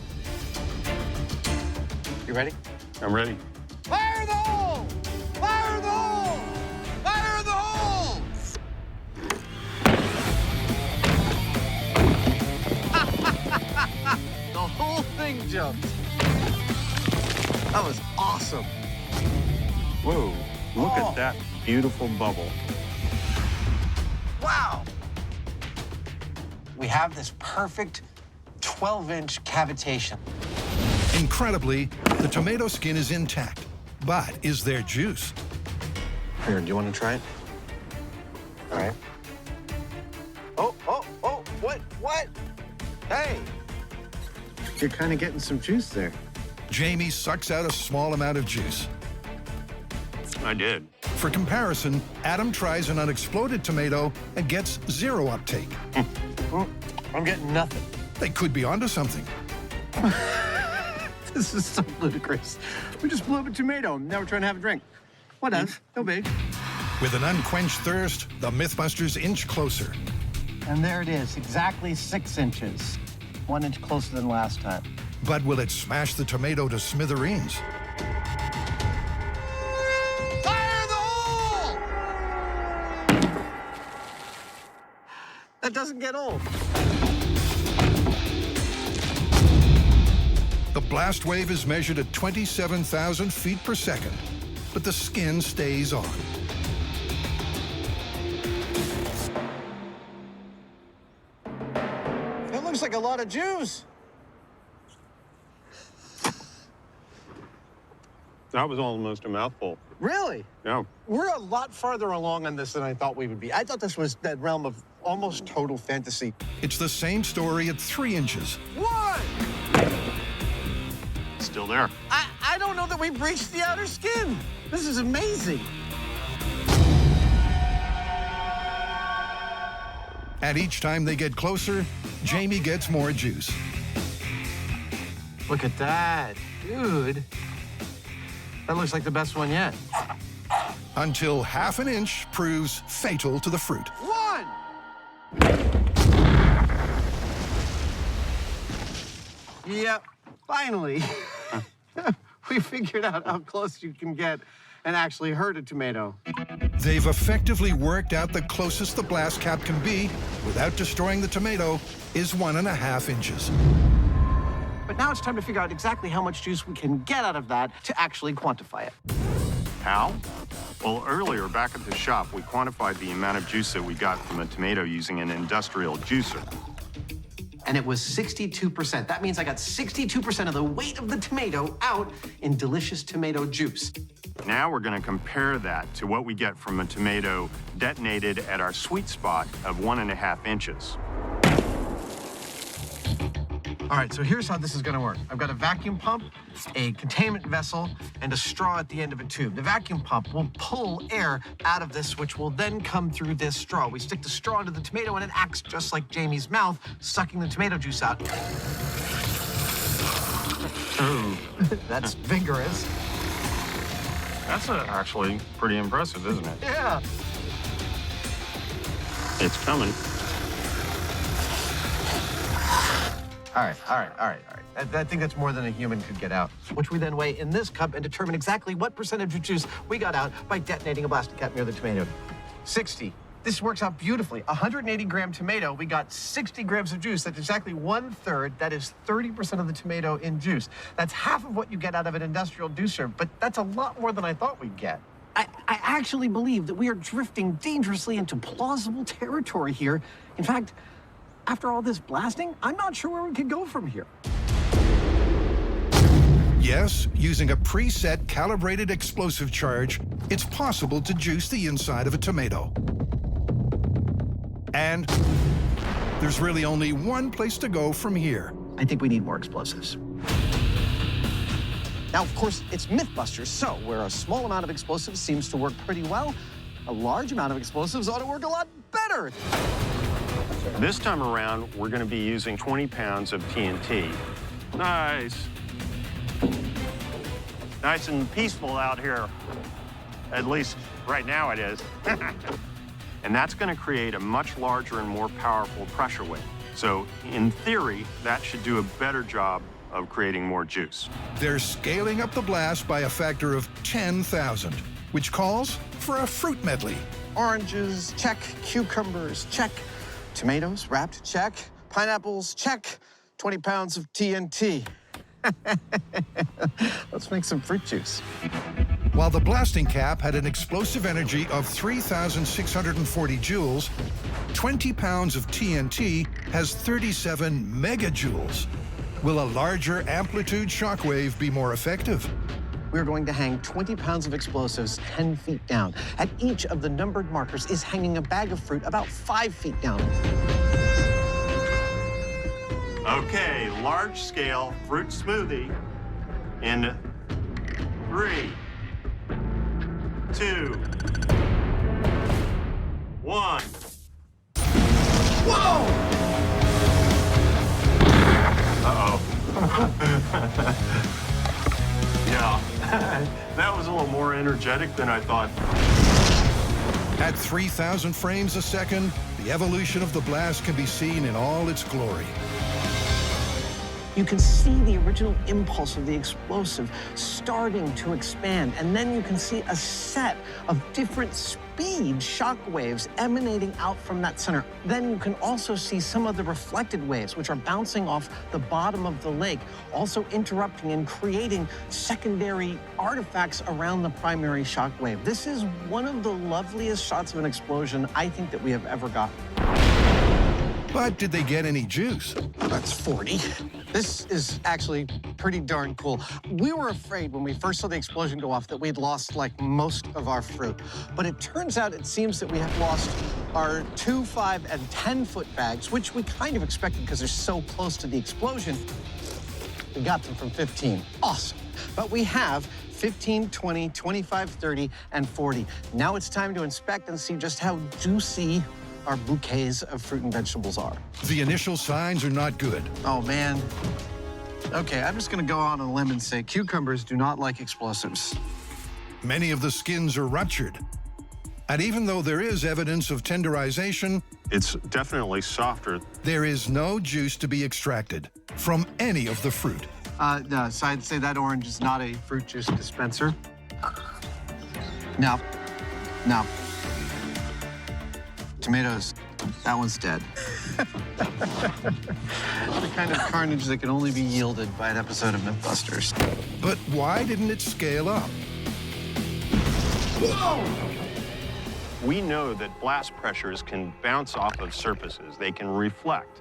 You ready? I'm ready. Fire the hole! Fire the hole! Fire the hole! The whole thing jumped. That was awesome. Whoa, look at that beautiful bubble. Wow. We have this perfect 12-inch cavitation. Incredibly, the tomato skin is intact, but is there juice? Here, do you want to try it? All right. Oh, what? Hey! You're kind of getting some juice there. Jamie sucks out a small amount of juice. I did. For comparison, Adam tries an unexploded tomato and gets zero uptake. I'm getting nothing. They could be onto something. This is so ludicrous. We just blew up a tomato, and now we're trying to have a drink. What else? No big. With an unquenched thirst, the MythBusters inch closer. And there it is, exactly 6 inches. 1 inch closer than last time. But will it smash the tomato to smithereens? Fire the hole! That doesn't get old. The blast wave is measured at 27,000 feet per second, but the skin stays on. That looks like a lot of juice. That was almost a mouthful. Really? Yeah. We're a lot farther along on this than I thought we would be. I thought this was that realm of almost total fantasy. It's the same story at 3 inches. What? Still there. I don't know that we've reached the outer skin. This is amazing. And each time they get closer, Jamie gets more juice. Look at that, dude. That looks like the best one yet. Until half an inch proves fatal to the fruit. 1! Yep, finally. We figured out how close you can get and actually hurt a tomato. They've effectively worked out the closest the blast cap can be without destroying the tomato is 1.5 inches. But now it's time to figure out exactly how much juice we can get out of that to actually quantify it. How? Well, earlier back at the shop, we quantified the amount of juice that we got from a tomato using an industrial juicer. And it was 62%. That means I got 62% of the weight of the tomato out in delicious tomato juice. Now we're going to compare that to what we get from a tomato detonated at our sweet spot of 1.5 inches. All right, so here's how this is gonna work. I've got a vacuum pump, a containment vessel, and a straw at the end of a tube. The vacuum pump will pull air out of this, which will then come through this straw. We stick the straw into the tomato, and it acts just like Jamie's mouth, sucking the tomato juice out. Ooh. That's vigorous. That's actually pretty impressive, isn't it? Yeah. It's coming. All right. I think that's more than a human could get out, which we then weigh in this cup and determine exactly what percentage of juice we got out by detonating a blasting cap near the tomato. 60. This works out beautifully. 180-gram tomato, we got 60 grams of juice. That's exactly 1/3. That is 30% of the tomato in juice. That's half of what you get out of an industrial juicer, but that's a lot more than I thought we'd get. I actually believe that we are drifting dangerously into plausible territory here. In fact, after all this blasting, I'm not sure where we could go from here. Yes, using a preset calibrated explosive charge, it's possible to juice the inside of a tomato. And there's really only one place to go from here. I think we need more explosives. Now, of course, it's MythBusters, so where a small amount of explosives seems to work pretty well, a large amount of explosives ought to work a lot better. This time around, we're going to be using 20 pounds of TNT. Nice. Nice and peaceful out here. At least right now it is. And that's going to create a much larger and more powerful pressure wave. So in theory, that should do a better job of creating more juice. They're scaling up the blast by a factor of 10,000, which calls for a fruit medley. Oranges, check. Cucumbers, check. Tomatoes, wrapped, check. Pineapples, check. 20 pounds of TNT. Let's make some fruit juice. While the blasting cap had an explosive energy of 3,640 joules, 20 pounds of TNT has 37 megajoules. Will a larger amplitude shockwave be more effective? We're going to hang 20 pounds of explosives 10 feet down. At each of the numbered markers is hanging a bag of fruit about 5 feet down. Okay, large-scale fruit smoothie in 3, 2, 1. Whoa! Uh-oh. Yeah, that was a little more energetic than I thought. At 3,000 frames a second, the evolution of the blast can be seen in all its glory. You can see the original impulse of the explosive starting to expand, and then you can see a set of different speed shock waves emanating out from that center. Then you can also see some of the reflected waves, which are bouncing off the bottom of the lake, also interrupting and creating secondary artifacts around the primary shock wave. This is one of the loveliest shots of an explosion I think that we have ever gotten. But did they get any juice? That's 40. This is actually pretty darn cool. We were afraid when we first saw the explosion go off that we'd lost like most of our fruit. But it turns out it seems that we have lost our 2, 5, and 10-foot bags, which we kind of expected because they're so close to the explosion. We got them from 15. Awesome. But we have 15, 20, 25, 30, and 40. Now it's time to inspect and see just how juicy our bouquets of fruit and vegetables are. The initial signs are not good. Oh, man. Okay, I'm just gonna go out on a limb and say cucumbers do not like explosives. Many of the skins are ruptured. And even though there is evidence of tenderization, it's definitely softer. There is no juice to be extracted from any of the fruit. No, so I'd say that orange is not a fruit juice dispenser. No. No. Tomatoes, that one's dead. The kind of carnage that can only be yielded by an episode of MythBusters. But why didn't it scale up? Whoa! We know that blast pressures can bounce off of surfaces. They can reflect.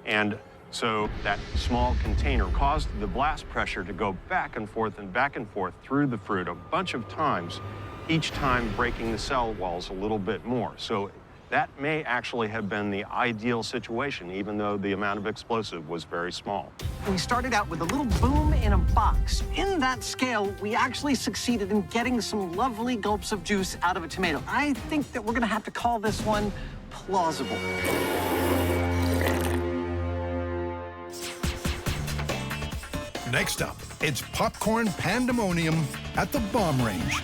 And so that small container caused the blast pressure to go back and forth through the fruit a bunch of times, each time breaking the cell walls a little bit more. So that may actually have been the ideal situation, even though the amount of explosive was very small. We started out with a little boom in a box. In that scale, we actually succeeded in getting some lovely gulps of juice out of a tomato. I think that we're gonna have to call this one plausible. Next up, it's popcorn pandemonium at the bomb range.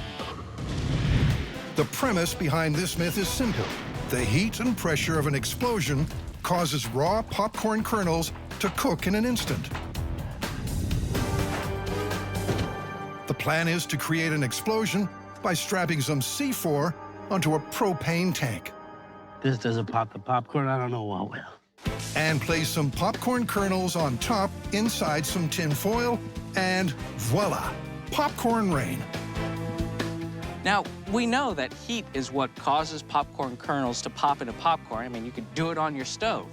The premise behind this myth is simple. The heat and pressure of an explosion causes raw popcorn kernels to cook in an instant. The plan is to create an explosion by strapping some C4 onto a propane tank. This doesn't pop the popcorn, I don't know what will. And place some popcorn kernels on top inside some tin foil, and voila, popcorn rain. Now, we know that heat is what causes popcorn kernels to pop into popcorn. I mean, you could do it on your stove.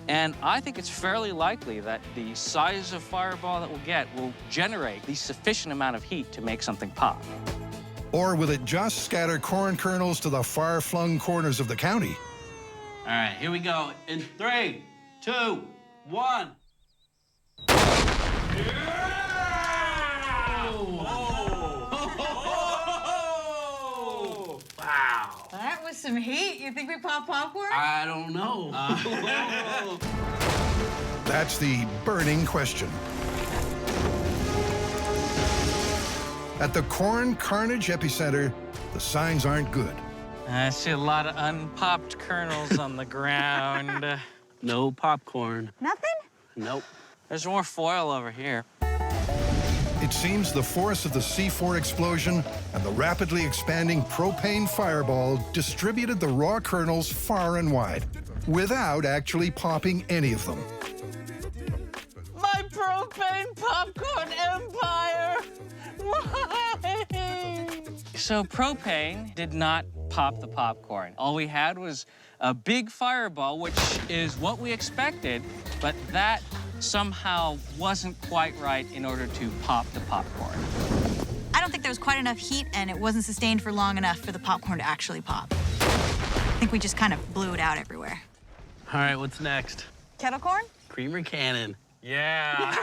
And I think it's fairly likely that the size of fireball that we'll get will generate the sufficient amount of heat to make something pop. Or will it just scatter corn kernels to the far-flung corners of the county? All right, here we go. In 3, 2, 1. Wow. That was some heat. You think we pop popcorn? I don't know. That's the burning question. At the corn carnage epicenter, the signs aren't good. I see a lot of unpopped kernels on the ground. No popcorn. Nothing? Nope. There's more foil over here. It seems the force of the C4 explosion and the rapidly expanding propane fireball distributed the raw kernels far and wide, without actually popping any of them. My propane popcorn empire! Why? So propane did not pop the popcorn. All we had was a big fireball, which is what we expected, but that somehow wasn't quite right in order to pop the popcorn. I don't think there was quite enough heat, and it wasn't sustained for long enough for the popcorn to actually pop. I think we just kind of blew it out everywhere. All right, what's next? Kettle corn? Creamer cannon. Yeah.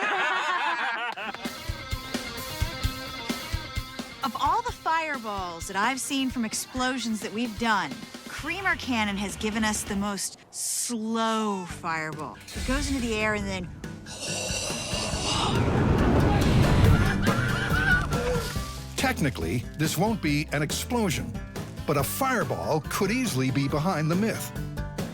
Of all the fireballs that I've seen from explosions that we've done, Creamer Cannon has given us the most slow fireball. It goes into the air and then... Technically, this won't be an explosion, but a fireball could easily be behind the myth.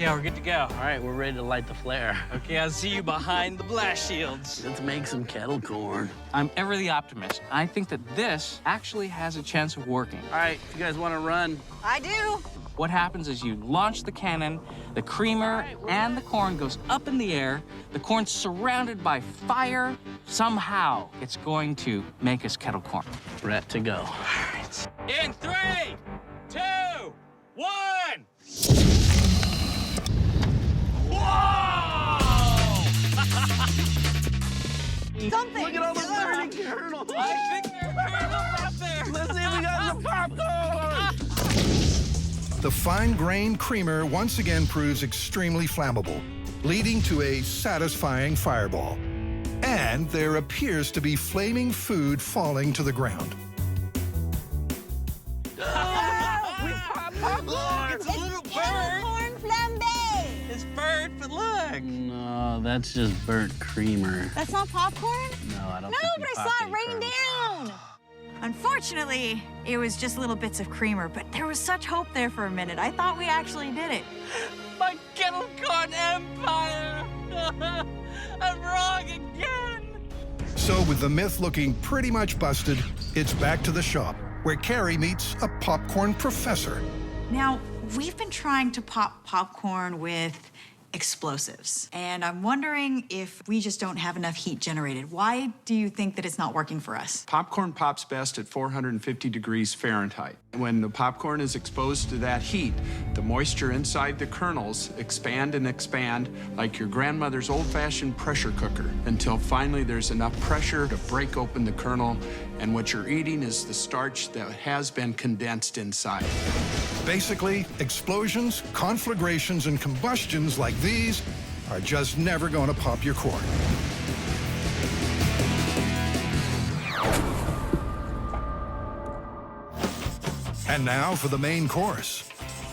Yeah, we're good to go. All right, we're ready to light the flare. Okay, I'll see you behind the blast shields. Let's make some kettle corn. I'm ever the optimist. I think that this actually has a chance of working. All right, if you guys want to run. I do. What happens is you launch the cannon, the creamer and the corn goes up in the air, the corn's surrounded by fire. Somehow, it's going to make us kettle corn. Ready to go. All right. In 3, 2, 1. Something. Look at all the burning kernels. I think there are kernels out there. Let's see if we got some popcorn. The fine-grained creamer once again proves extremely flammable, leading to a satisfying fireball. And there appears to be flaming food falling to the ground. We popped popcorn. It's a little bird. Corn flambe. It's bird, but look. No, that's just burnt creamer. That's not popcorn? No, I don't No, think but we I popped saw it any rain kernels. down. Unfortunately, it was just little bits of creamer, but there was such hope there for a minute. I thought we actually did it. My kettle corn empire. I'm wrong again. So with the myth looking pretty much busted, it's back to the shop, where Carrie meets a popcorn professor. Now, we've been trying to pop popcorn with explosives, and I'm wondering if we just don't have enough heat generated. Why do you think that it's not working for us? Popcorn pops best at 450 degrees Fahrenheit. When the popcorn is exposed to that heat, the moisture inside the kernels expand and expand like your grandmother's old-fashioned pressure cooker until finally there's enough pressure to break open the kernel, and what you're eating is the starch that has been condensed inside. Basically, explosions, conflagrations, and combustions like these are just never going to pop your corn. And now for the main course.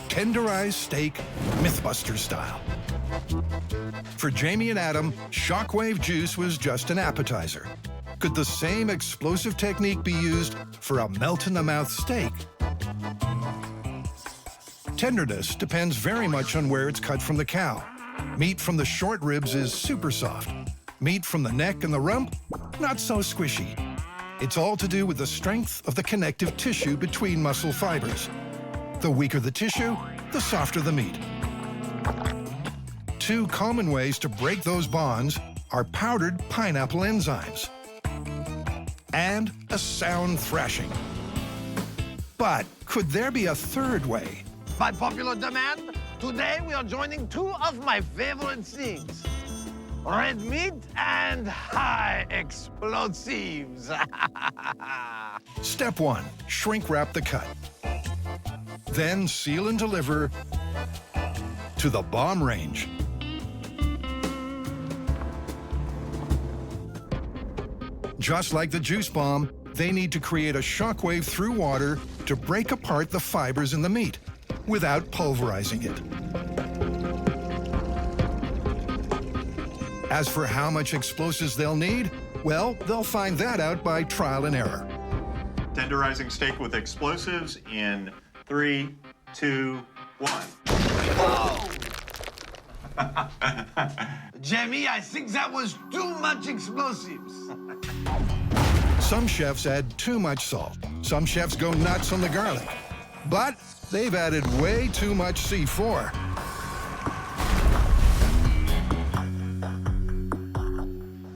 Tenderized steak, MythBusters style. For Jamie and Adam, shockwave juice was just an appetizer. Could the same explosive technique be used for a melt-in-the-mouth steak? Tenderness depends very much on where it's cut from the cow. Meat from the short ribs is super soft. Meat from the neck and the rump, not so squishy. It's all to do with the strength of the connective tissue between muscle fibers. The weaker the tissue, the softer the meat. Two common ways to break those bonds are powdered pineapple enzymes and a sound thrashing. But could there be a third way? By popular demand, today we are joining two of my favorite things. Red meat and high explosives. Step 1, shrink wrap the cut. Then seal and deliver to the bomb range. Just like the juice bomb, they need to create a shockwave through water to break apart the fibers in the meat without pulverizing it. As for how much explosives they'll need, well, they'll find that out by trial and error. Tenderizing steak with explosives in 3, 2, 1. Jamie, I think that was too much explosives. Some chefs add too much salt. Some chefs go nuts on the garlic. But they've added way too much C4.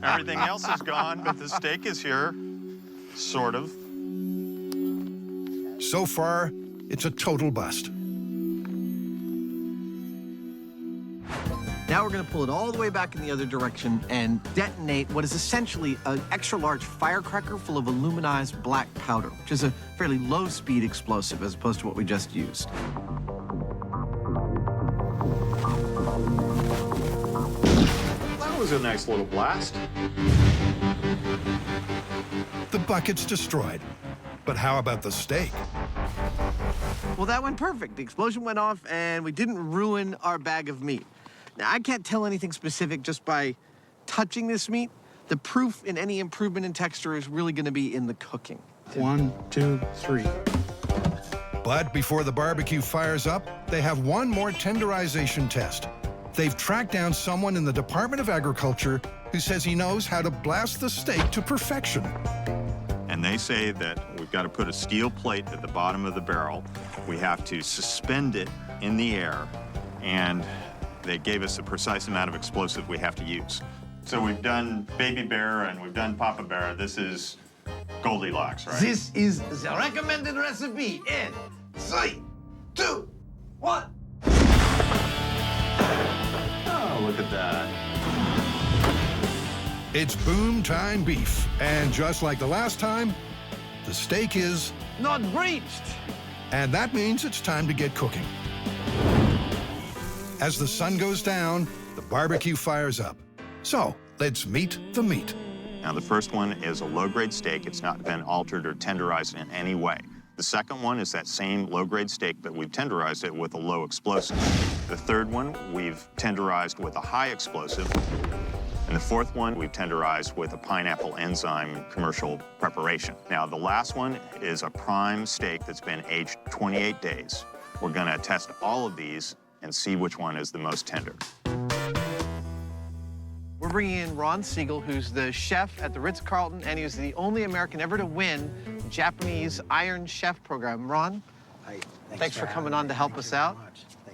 Everything else is gone, but the steak is here, sort of. So far, it's a total bust. Now we're gonna pull it all the way back in the other direction and detonate what is essentially an extra large firecracker full of aluminized black powder, which is a fairly low-speed explosive as opposed to what we just used. That was a nice little blast. The bucket's destroyed. But how about the steak? Well, that went perfect. The explosion went off, and we didn't ruin our bag of meat. Now, I can't tell anything specific just by touching this meat. The proof in any improvement in texture is really gonna be in the cooking. 1, 2, 3. But before the barbecue fires up, they have one more tenderization test. They've tracked down someone in the Department of Agriculture who says he knows how to blast the steak to perfection. And they say that we've got to put a steel plate at the bottom of the barrel. We have to suspend it in the air, and they gave us the precise amount of explosive we have to use. So we've done Baby Bear and we've done Papa Bear. This is Goldilocks, right? This is the recommended recipe in 3, 2, 1. Oh, look at that. It's boom time beef. And just like the last time, the steak is not breached. And that means it's time to get cooking. As the sun goes down, the barbecue fires up. So let's meet the meat. Now, the first one is a low-grade steak. It's not been altered or tenderized in any way. The second one is that same low-grade steak, but we've tenderized it with a low explosive. The third one, we've tenderized with a high explosive. And the fourth one, we've tenderized with a pineapple enzyme commercial preparation. Now, the last one is a prime steak that's been aged 28 days. We're gonna test all of these and see which one is the most tender. We're bringing in Ron Siegel, who's the chef at the Ritz-Carlton, and he was the only American ever to win the Japanese Iron Chef program. Ron, thanks for coming on to help us out.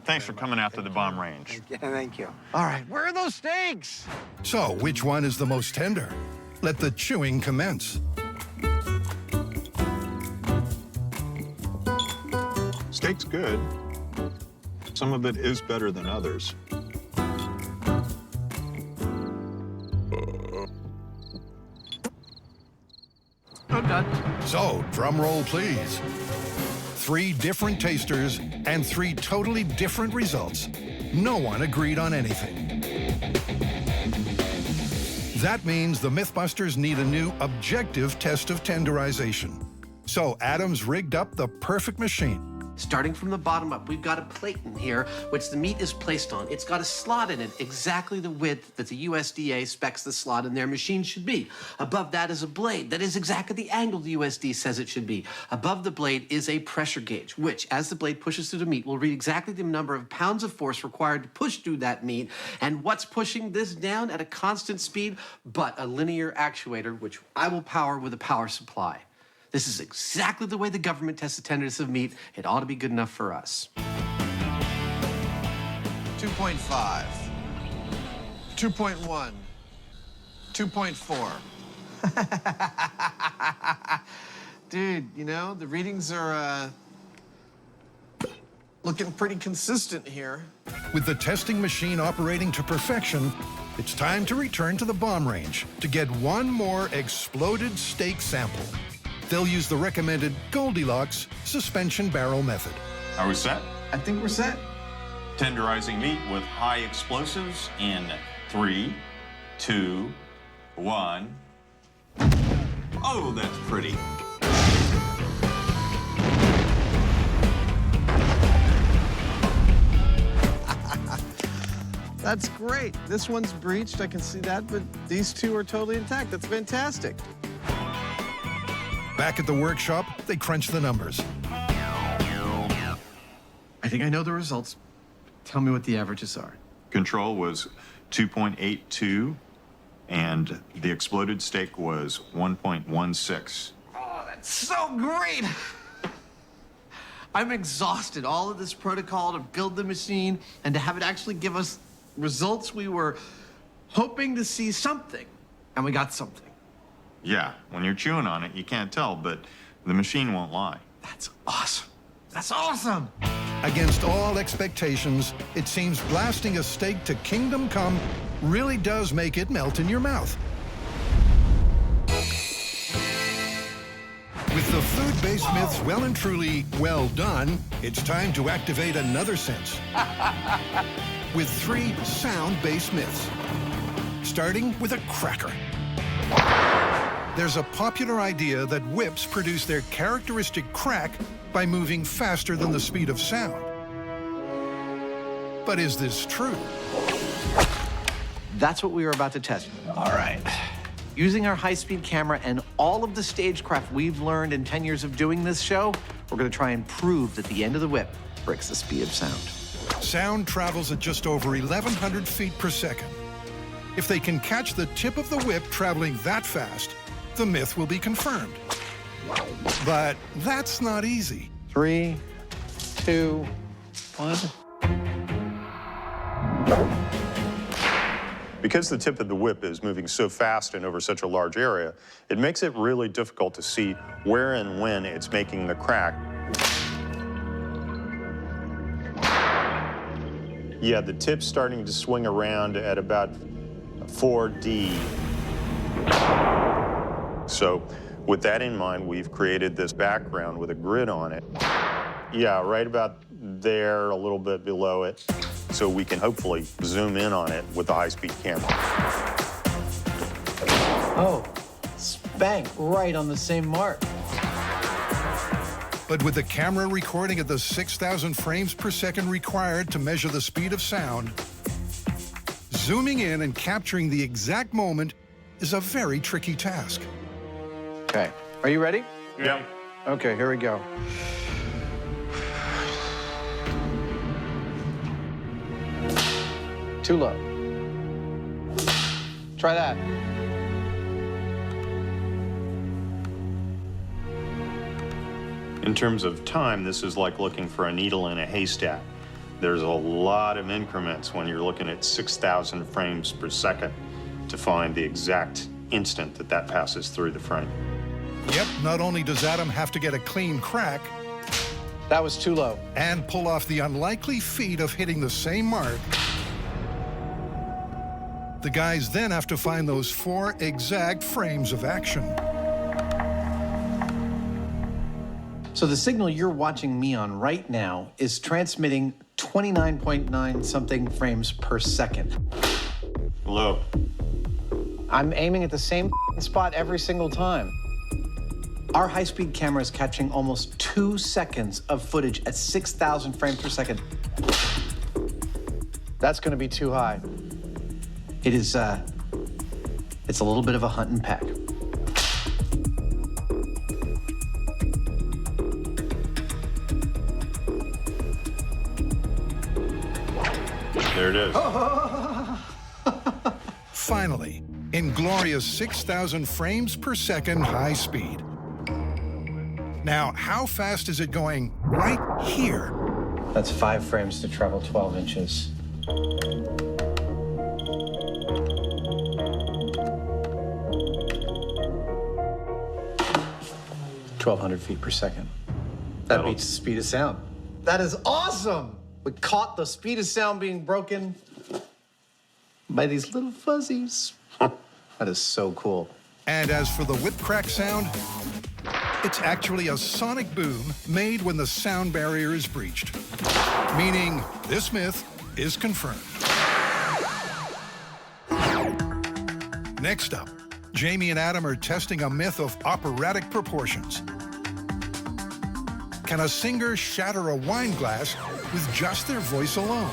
Thanks for coming out to the bomb range. Yeah, thank you. All right, where are those steaks? So which one is the most tender? Let the chewing commence. Steak's good. Some of it is better than others. I'm done. So, drum roll, please. 3 different tasters and 3 totally different results. No one agreed on anything. That means the MythBusters need a new objective test of tenderization. So Adam's rigged up the perfect machine. Starting from the bottom up, we've got a plate in here which the meat is placed on. It's got a slot in it, exactly the width that the USDA specs the slot in their machine should be. Above that is a blade that is exactly the angle the USDA says it should be. Above the blade is a pressure gauge, which, as the blade pushes through the meat, will read exactly the number of pounds of force required to push through that meat. And what's pushing this down at a constant speed but a linear actuator, which I will power with a power supply. This is exactly the way the government tests the tenderness of meat. It ought to be good enough for us. 2.5, 2.1, 2.4. Dude, you know, the readings are looking pretty consistent here. With the testing machine operating to perfection, it's time to return to the bomb range to get one more exploded steak sample. They'll use the recommended Goldilocks suspension barrel method. Are we set? I think we're set. Tenderizing meat with high explosives in 3, 2, 1. Oh, that's pretty. That's great. This one's breached, I can see that, but these two are totally intact. That's fantastic. Back at the workshop, they crunch the numbers. I think I know the results. Tell me what the averages are. Control was 2.82, and the exploded steak was 1.16. Oh, that's so great! I'm exhausted. All of this protocol to build the machine and to have it actually give us results we were hoping to see something, and we got something. Yeah, when you're chewing on it, you can't tell, but the machine won't lie. That's awesome. That's awesome! Against all expectations, it seems blasting a steak to kingdom come really does make it melt in your mouth. With the food-based myths well and truly well done, it's time to activate another sense. With 3 sound-based myths, starting with a cracker. There's a popular idea that whips produce their characteristic crack by moving faster than the speed of sound. But is this true? That's what we were about to test. All right. Using our high-speed camera and all of the stagecraft we've learned in 10 years of doing this show, we're going to try and prove that the end of the whip breaks the speed of sound. Sound travels at just over 1,100 feet per second. If they can catch the tip of the whip traveling that fast, the myth will be confirmed. But that's not easy. 3, 2, 1. Because the tip of the whip is moving so fast and over such a large area, it makes it really difficult to see where and when it's making the crack. Yeah, the tip's starting to swing around at about 4D. So with that in mind, we've created this background with a grid on it. Yeah, right about there, a little bit below it, so we can hopefully zoom in on it with the high-speed camera. Oh, spank right on the same mark. But with the camera recording at the 6,000 frames per second required to measure the speed of sound, zooming in and capturing the exact moment is a very tricky task. Okay, are you ready? Yeah. Okay, here we go. Too low. Try that. In terms of time, this is like looking for a needle in a haystack. There's a lot of increments when you're looking at 6,000 frames per second to find the exact instant that that passes through the frame. Yep, not only does Adam have to get a clean crack, that was too low, and pull off the unlikely feat of hitting the same mark, the guys then have to find those 4 exact frames of action. So the signal you're watching me on right now is transmitting 29.9 something frames per second. Low. I'm aiming at the same spot every single time. Our high-speed camera is catching almost 2 seconds of footage at 6,000 frames per second. That's going to be too high. It is, it's a little bit of a hunt and peck. There it is. Finally, in glorious 6,000 frames per second high speed. Now, how fast is it going right here? That's 5 frames to travel 12 inches. (1,200 feet per second). That beats the speed of sound. That is awesome! We caught the speed of sound being broken by these little fuzzies. That is so cool. And as for the whip crack sound, it's actually a sonic boom made when the sound barrier is breached. Meaning, this myth is confirmed. Next up, Jamie and Adam are testing a myth of operatic proportions. Can a singer shatter a wine glass with just their voice alone?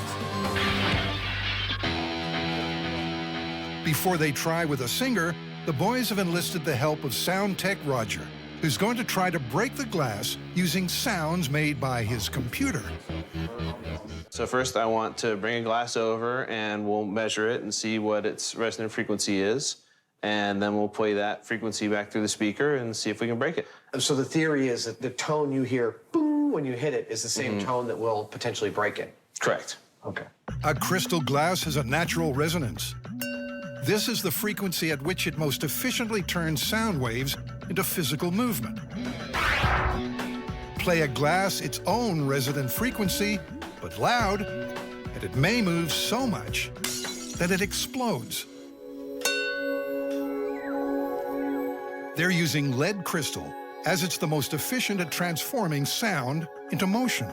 Before they try with a singer, the boys have enlisted the help of sound tech Roger, who's going to try to break the glass using sounds made by his computer. So first I want to bring a glass over and we'll measure it and see what its resonant frequency is. And then we'll play that frequency back through the speaker and see if we can break it. So the theory is that the tone you hear boom when you hit it is the same tone that will potentially break it. Correct. Okay. A crystal glass has a natural resonance. This is the frequency at which it most efficiently turns sound waves into physical movement. play a glass its own resonant frequency, but loud, and it may move so much that it explodes. They're using lead crystal, as it's the most efficient at transforming sound into motion.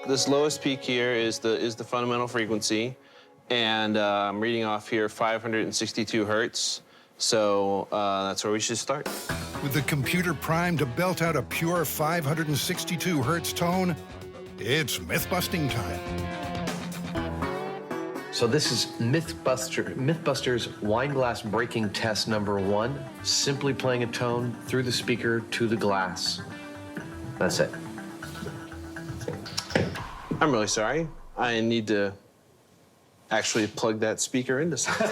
This lowest peak here is the fundamental frequency, and I'm reading off here 562 hertz. So that's where we should start. With the computer primed to belt out a pure 562 hertz tone, it's myth-busting time. So this is MythBusters wine glass breaking test number 1. Simply playing a tone through the speaker to the glass. That's it. I'm really sorry. I need to actually plug that speaker into something.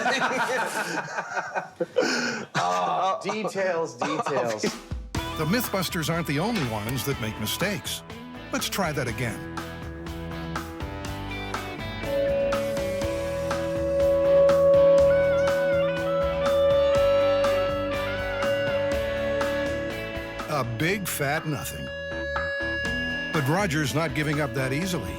Oh, details, details. The MythBusters aren't the only ones that make mistakes. Let's try that again. A big fat nothing. But Roger's not giving up that easily.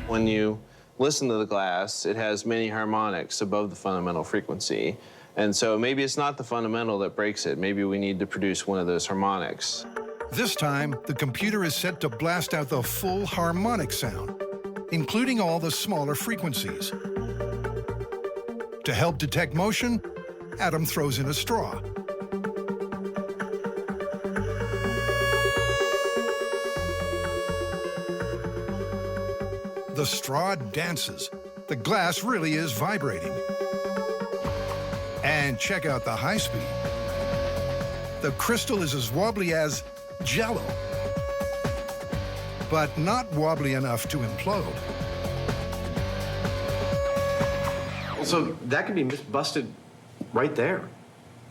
When you listen to the glass, it has many harmonics above the fundamental frequency. And so maybe it's not the fundamental that breaks it. Maybe we need to produce one of those harmonics. This time, the computer is set to blast out the full harmonic sound, including all the smaller frequencies. To help detect motion, Adam throws in a straw. The straw dances. The glass really is vibrating. And check out the high speed. The crystal is as wobbly as Jell-O, but not wobbly enough to implode. So that could be myth-busted right there.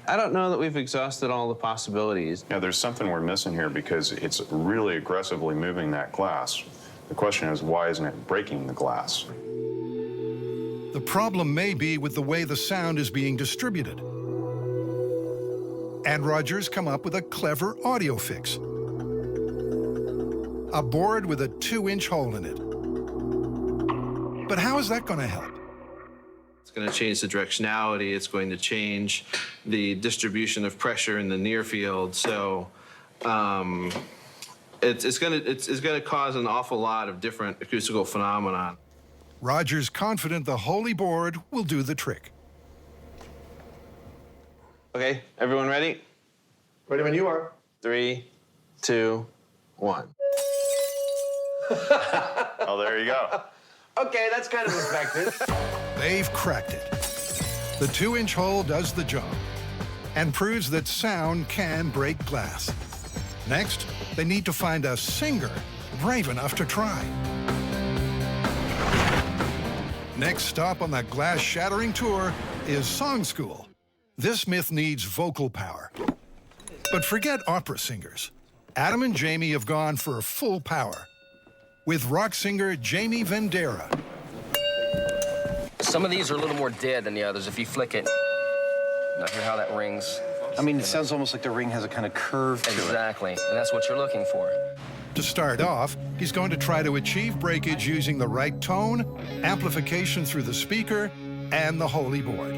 I don't know that we've exhausted all the possibilities. Yeah, there's something we're missing here because it's really aggressively moving that glass. The question is, why isn't it breaking the glass? The problem may be with the way the sound is being distributed. And Roger's come up with a clever audio fix. A board with a 2-inch hole in it. But how is that going to help? It's going to change the directionality. It's going to change the distribution of pressure in the near field. So it's going to cause an awful lot of different acoustical phenomena. Roger's confident the Holy Board will do the trick. Okay, everyone ready? Ready when you are. 3, 2, 1. Oh, there you go. Okay, that's kind of effective. They've cracked it. The 2-inch hole does the job and proves that sound can break glass. Next, they need to find a singer brave enough to try. Next stop on the glass-shattering tour is song school. This myth needs vocal power. But forget opera singers. Adam and Jamie have gone for full power with rock singer Jamie Vendera. Some of these are a little more dead than the others. If you flick it, now hear how that rings. I mean, it sounds almost like the ring has a kind of curve to it. Exactly, and that's what you're looking for. To start off, he's going to try to achieve breakage using the right tone, amplification through the speaker, and the Holy Board.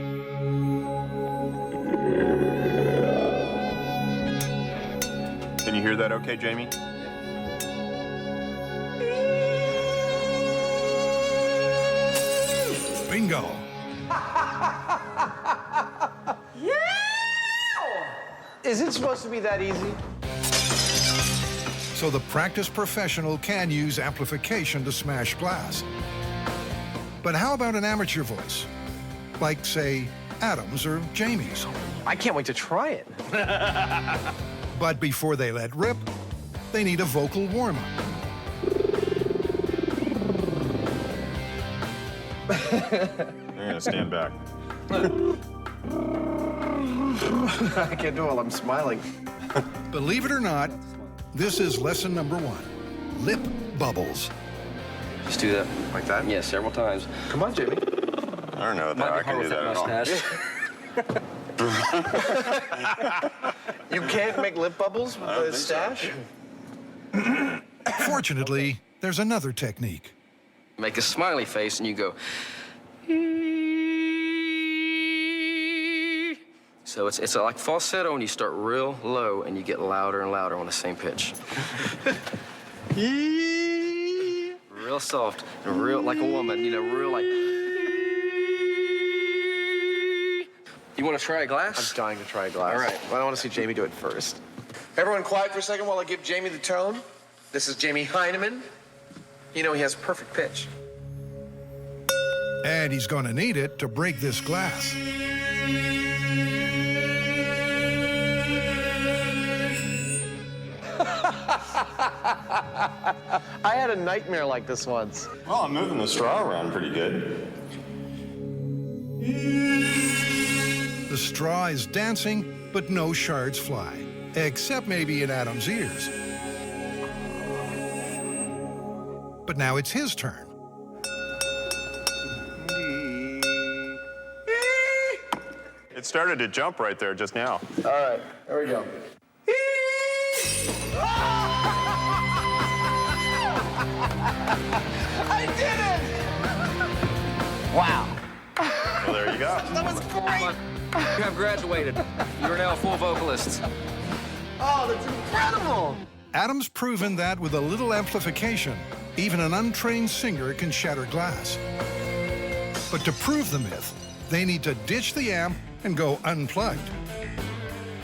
Can you hear that okay, Jamie? Bingo. Is it supposed to be that easy? So the practiced professional can use amplification to smash glass. But how about an amateur voice? Like, say, Adam's or Jamie's. I can't wait to try it. But before they let rip, they need a vocal warm-up. You're gonna stand back. I can't do it while I'm smiling. Believe it or not, this is lesson number 1, lip bubbles. Just do that. Like that? Yeah, several times. Come on, Jamie. I don't know that I can do that at all. You can't make lip bubbles with a stash? Fortunately, there's another technique. Make a smiley face and you go. So it's like falsetto and you start real low and you get louder and louder on the same pitch. Real soft and real like a woman, you know, real like. You want to try a glass? I'm dying to try a glass. All right. Well, I want to see Jamie do it first. Everyone quiet for a second while I give Jamie the tone. This is Jamie Heineman. You know he has perfect pitch. And he's going to need it to break this glass. I had a nightmare like this once. Well, I'm moving the straw around pretty good. The straw is dancing, but no shards fly, except maybe in Adam's ears. But now it's his turn. It started to jump right there just now. All right, here we go. I did it! Wow. Well, there you go. That was great! You have graduated. You're now a full vocalist. Oh, that's incredible! Adam's proven that with a little amplification, even an untrained singer can shatter glass. But to prove the myth, they need to ditch the amp and go unplugged.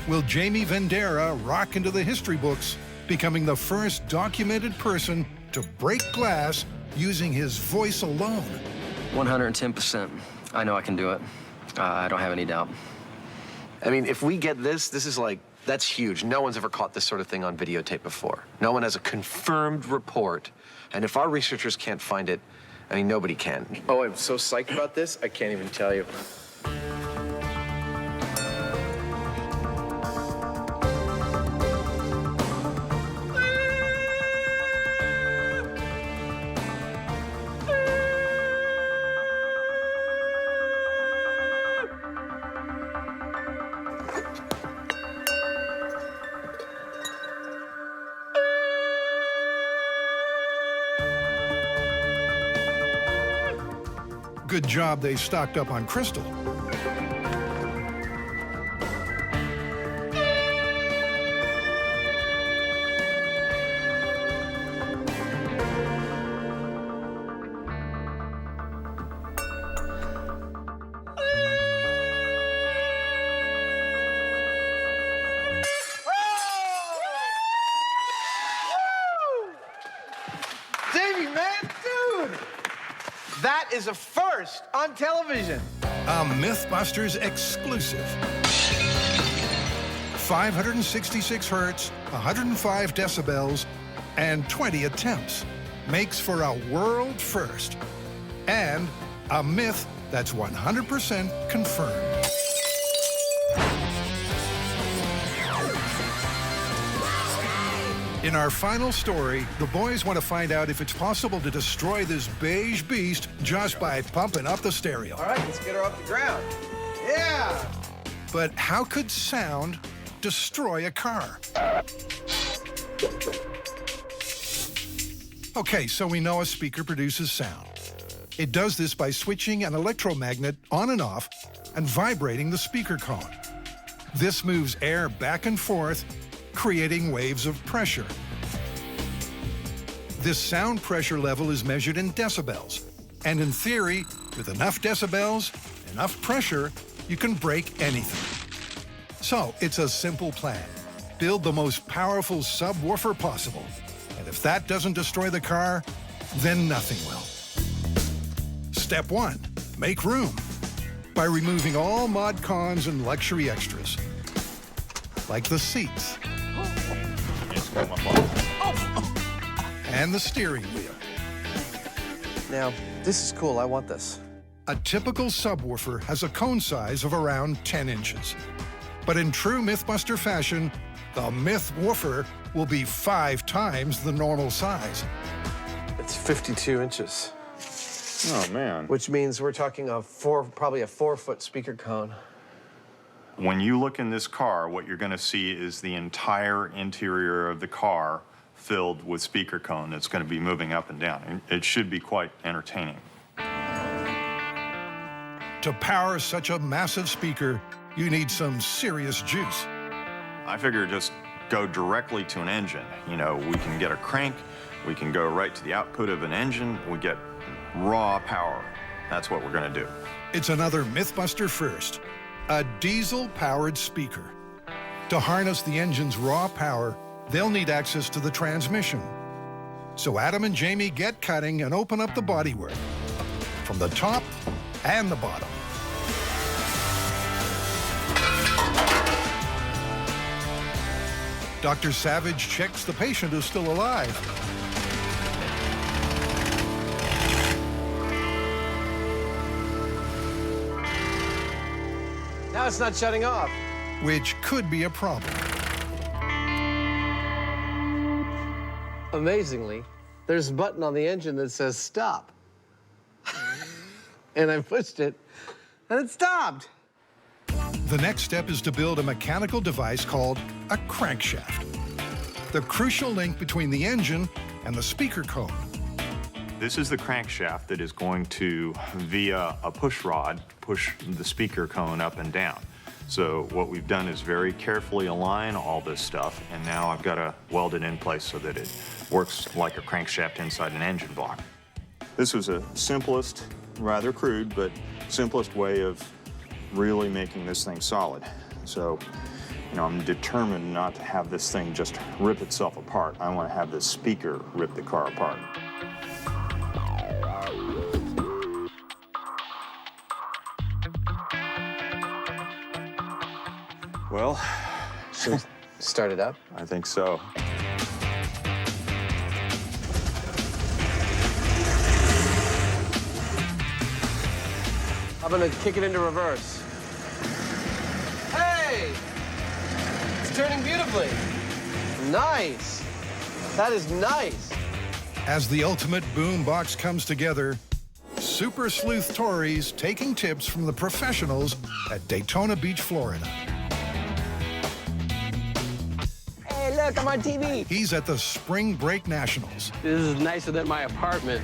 Will Jamie Vendera rock into the history books, becoming the first documented person to break glass using his voice alone? 110%. I know I can do it. I don't have any doubt. I mean, if we get this, this is like, that's huge. No one's ever caught this sort of thing on videotape before. No one has a confirmed report. And if our researchers can't find it, I mean, nobody can. Oh, I'm so psyched about this, I can't even tell you. Good job they stocked up on crystal. Jamie, man, dude! That is a first on television. A MythBusters exclusive. 566 hertz, 105 decibels, and 20 attempts. Makes for a world first. And a myth that's 100% confirmed. In our final story, the boys want to find out if it's possible to destroy this beige beast just by pumping up the stereo. All right, let's get her off the ground. Yeah! But how could sound destroy a car? Okay, so we know a speaker produces sound. It does this by switching an electromagnet on and off and vibrating the speaker cone. This moves air back and forth, creating waves of pressure. This sound pressure level is measured in decibels. And in theory, with enough decibels, enough pressure, you can break anything. So it's a simple plan. Build the most powerful subwoofer possible. And if that doesn't destroy the car, then nothing will. Step 1, make room by removing all mod cons and luxury extras, like the seats and the steering wheel. Now, this is cool. I want this. A typical subwoofer has a cone size of around 10 inches. But in true MythBuster fashion, the MythWoofer will be 5 times the normal size. It's 52 inches. Oh, man. Which means we're talking probably a 4-foot speaker cone. When you look in this car, what you're going to see is the entire interior of the car filled with speaker cone that's going to be moving up and down. And it should be quite entertaining. To power such a massive speaker, you need some serious juice. I figure just go directly to an engine. You know, we can get a crank, we can go right to the output of an engine, we get raw power. That's what we're going to do. It's another MythBuster first, a diesel-powered speaker. To harness the engine's raw power, they'll need access to the transmission. So Adam and Jamie get cutting and open up the bodywork, from the top and the bottom. Dr. Savage checks the patient is still alive. Now it's not shutting off. Which could be a problem. Amazingly, there's a button on the engine that says stop. And I pushed it, and it stopped. The next step is to build a mechanical device called a crankshaft, the crucial link between the engine and the speaker cone. This is the crankshaft that is going to, via a push rod, push the speaker cone up and down. So what we've done is very carefully align all this stuff, and now I've got to weld it in place so that it works like a crankshaft inside an engine block. This was the simplest, rather crude, but simplest way of really making this thing solid. So, you know, I'm determined not to have this thing just rip itself apart. I want to have this speaker rip the car apart. Well, should we start it up? I think so. I'm gonna kick it into reverse. Hey! It's turning beautifully. Nice. That is nice. As the ultimate boombox comes together, Super Sleuth Tories taking tips from the professionals at Daytona Beach, Florida. Hey, look, I'm on TV. He's at the Spring Break Nationals, This is nicer than my apartment.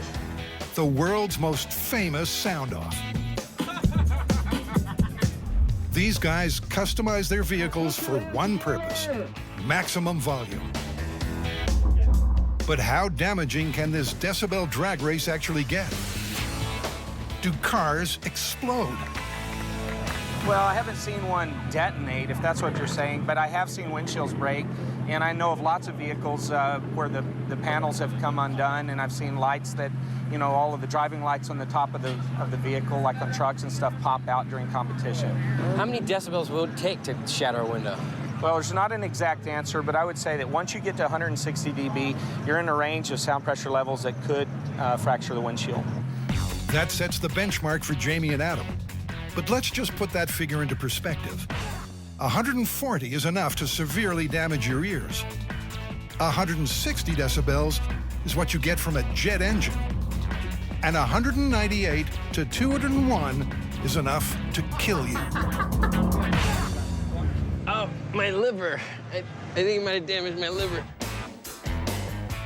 the world's most famous sound-off. These guys customize their vehicles for one purpose: maximum volume. But how damaging can this decibel drag race actually get? Do cars explode? Well, I haven't seen one detonate, if that's what you're saying, but I have seen windshields break, and I know of lots of vehicles where the panels have come undone, and I've seen lights that, you know, all of the driving lights on the top of the vehicle, like on trucks and stuff, pop out during competition. How many decibels will it take to shatter a window? Well, there's not an exact answer, but I would say that once you get to 160 dB, you're in a range of sound pressure levels that could fracture the windshield. That sets the benchmark for Jamie and Adam. But let's just put that figure into perspective. 140 is enough to severely damage your ears. 160 decibels is what you get from a jet engine. And 198 to 201 is enough to kill you. Oh, my liver. I think it might have damaged my liver.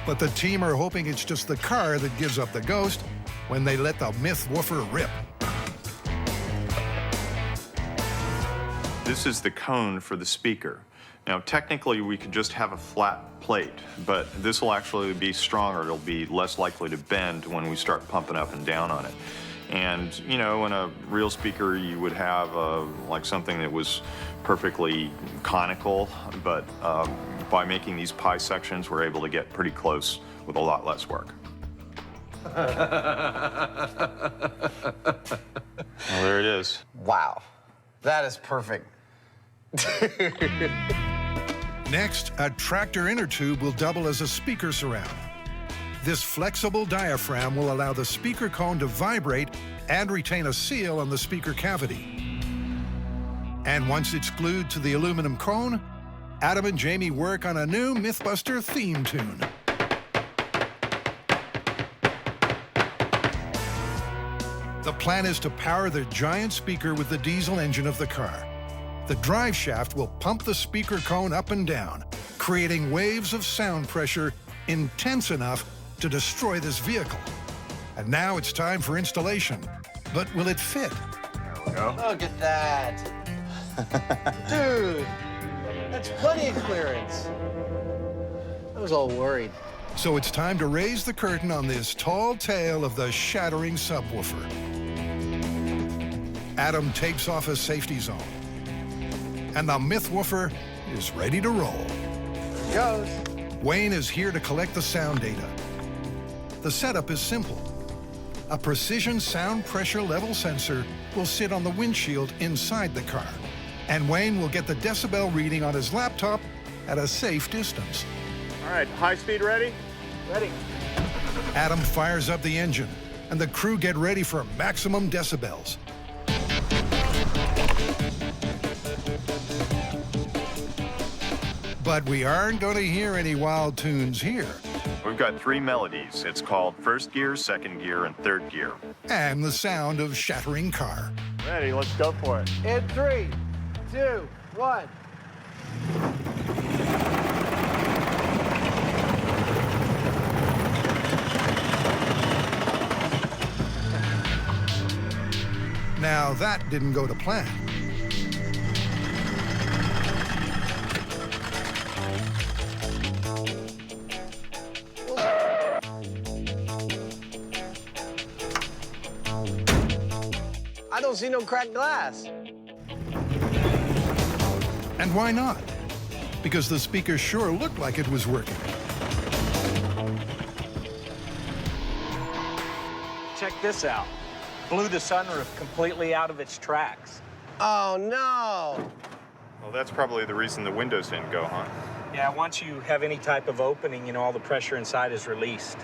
But the team are hoping it's just the car that gives up the ghost when they let the myth woofer rip. This is the cone for the speaker. Now, technically, we could just have a flat plate, but this will actually be stronger. It'll be less likely to bend when we start pumping up and down on it. And, you know, in a real speaker, you would have like something that was perfectly conical, but by making these pie sections, we're able to get pretty close with a lot less work. Well, there it is. Wow. That is perfect. Next, a tractor inner tube will double as a speaker surround. This flexible diaphragm will allow the speaker cone to vibrate and retain a seal on the speaker cavity. And once it's glued to the aluminum cone, Adam and Jamie work on a new MythBuster theme tune. The plan is to power the giant speaker with the diesel engine of the car. The drive shaft will pump the speaker cone up and down, creating waves of sound pressure intense enough to destroy this vehicle. And now it's time for installation. But will it fit? There we go. Look at that. Dude, that's plenty of clearance. I was all worried. So it's time to raise the curtain on this tall tale of the shattering subwoofer. Adam tapes off a safety zone. And the MythWoofer is ready to roll. Goes. Wayne is here to collect the sound data. The setup is simple. A precision sound pressure level sensor will sit on the windshield inside the car, and Wayne will get the decibel reading on his laptop at a safe distance. All right, high speed ready? Ready. Adam fires up the engine, and the crew get ready for maximum decibels. But we aren't going to hear any wild tunes here. We've got 3 melodies. It's called first gear, second gear, and third gear. And the sound of shattering car. Ready, let's go for it. In 3, 2, 1. Now that didn't go to plan. I don't see no cracked glass. And why not? Because the speaker sure looked like it was working. Check this out. Blew the sunroof completely out of its tracks. Oh, no. Well, that's probably the reason the windows didn't go, huh? Yeah, once you have any type of opening, you know, all the pressure inside is released.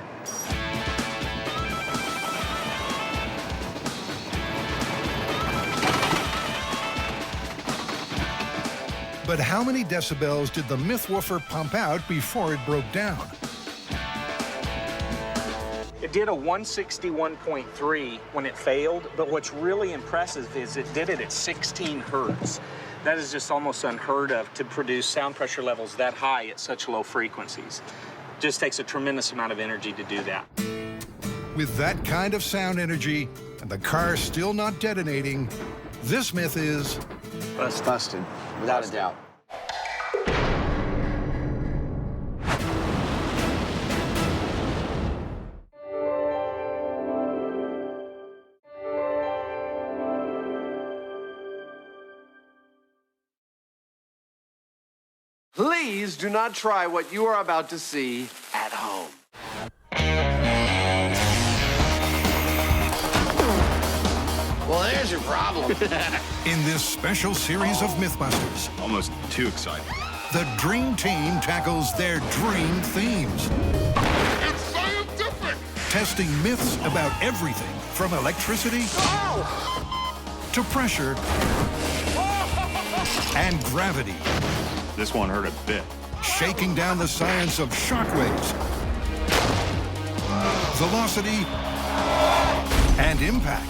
But how many decibels did the MythWoofer pump out before it broke down? It did a 161.3 when it failed, but what's really impressive is it did it at 16 hertz. That is just almost unheard of to produce sound pressure levels that high at such low frequencies. Just takes a tremendous amount of energy to do that. With that kind of sound energy and the car still not detonating, this myth is Busted, without a doubt. Please do not try what you are about to see at home. Well, there's your problem. in this special series of MythBusters. Almost too exciting. The Dream Team tackles their dream themes. It's scientific! Testing myths about everything from electricity to pressure and gravity. This one hurt a bit. Shaking down the science of shockwaves, velocity, and impact.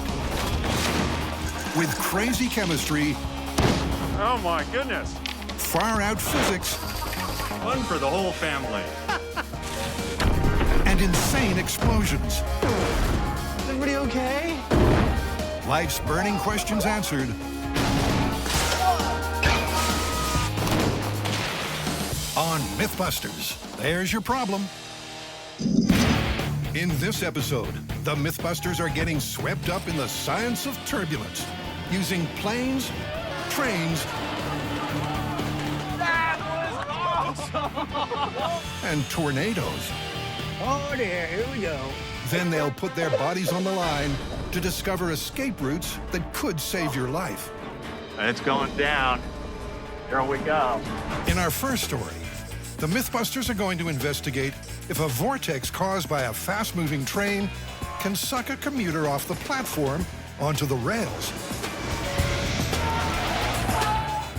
With crazy chemistry, Oh my goodness. far-out physics, Fun for the whole family. and insane explosions. Is everybody okay? Life's burning questions answered. On MythBusters, there's your problem. In this episode, the MythBusters are getting swept up in the science of turbulence, using planes, trains, and tornadoes. Oh dear, here we go. Then they'll put their bodies on the line to discover escape routes that could save your life. It's going down. Here we go. In our first story, the MythBusters are going to investigate if a vortex caused by a fast-moving train can suck a commuter off the platform onto the rails.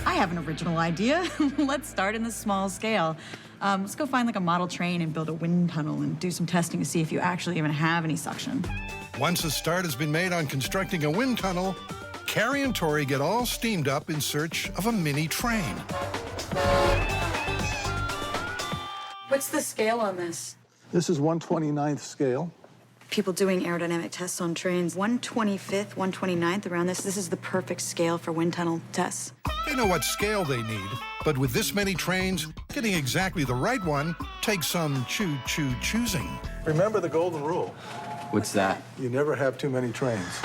I have an original idea. Let's start in the small scale. Let's go find like a model train and build a wind tunnel and do some testing to see if you actually even have any suction. Once a start has been made on constructing a wind tunnel, Carrie and Tori get all steamed up in search of a mini train. What's the scale on this? This is 1/29th scale. People doing aerodynamic tests on trains, 1/25th, 1/29th, around this. This is the perfect scale for wind tunnel tests. They know what scale they need, but with this many trains, getting exactly the right one takes some choosing. Remember the golden rule. What's that? You never have too many trains.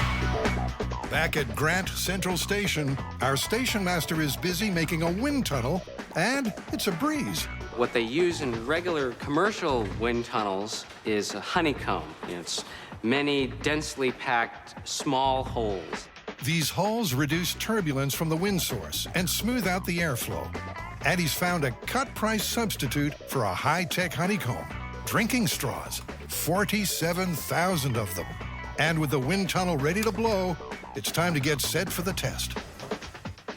Back at Grant Central Station, our station master is busy making a wind tunnel, and it's a breeze. What they use in regular commercial wind tunnels is a honeycomb. It's many densely packed small holes. These holes reduce turbulence from the wind source and smooth out the airflow. And he's found a cut-price substitute for a high-tech honeycomb. Drinking straws, 47,000 of them. And with the wind tunnel ready to blow, it's time to get set for the test.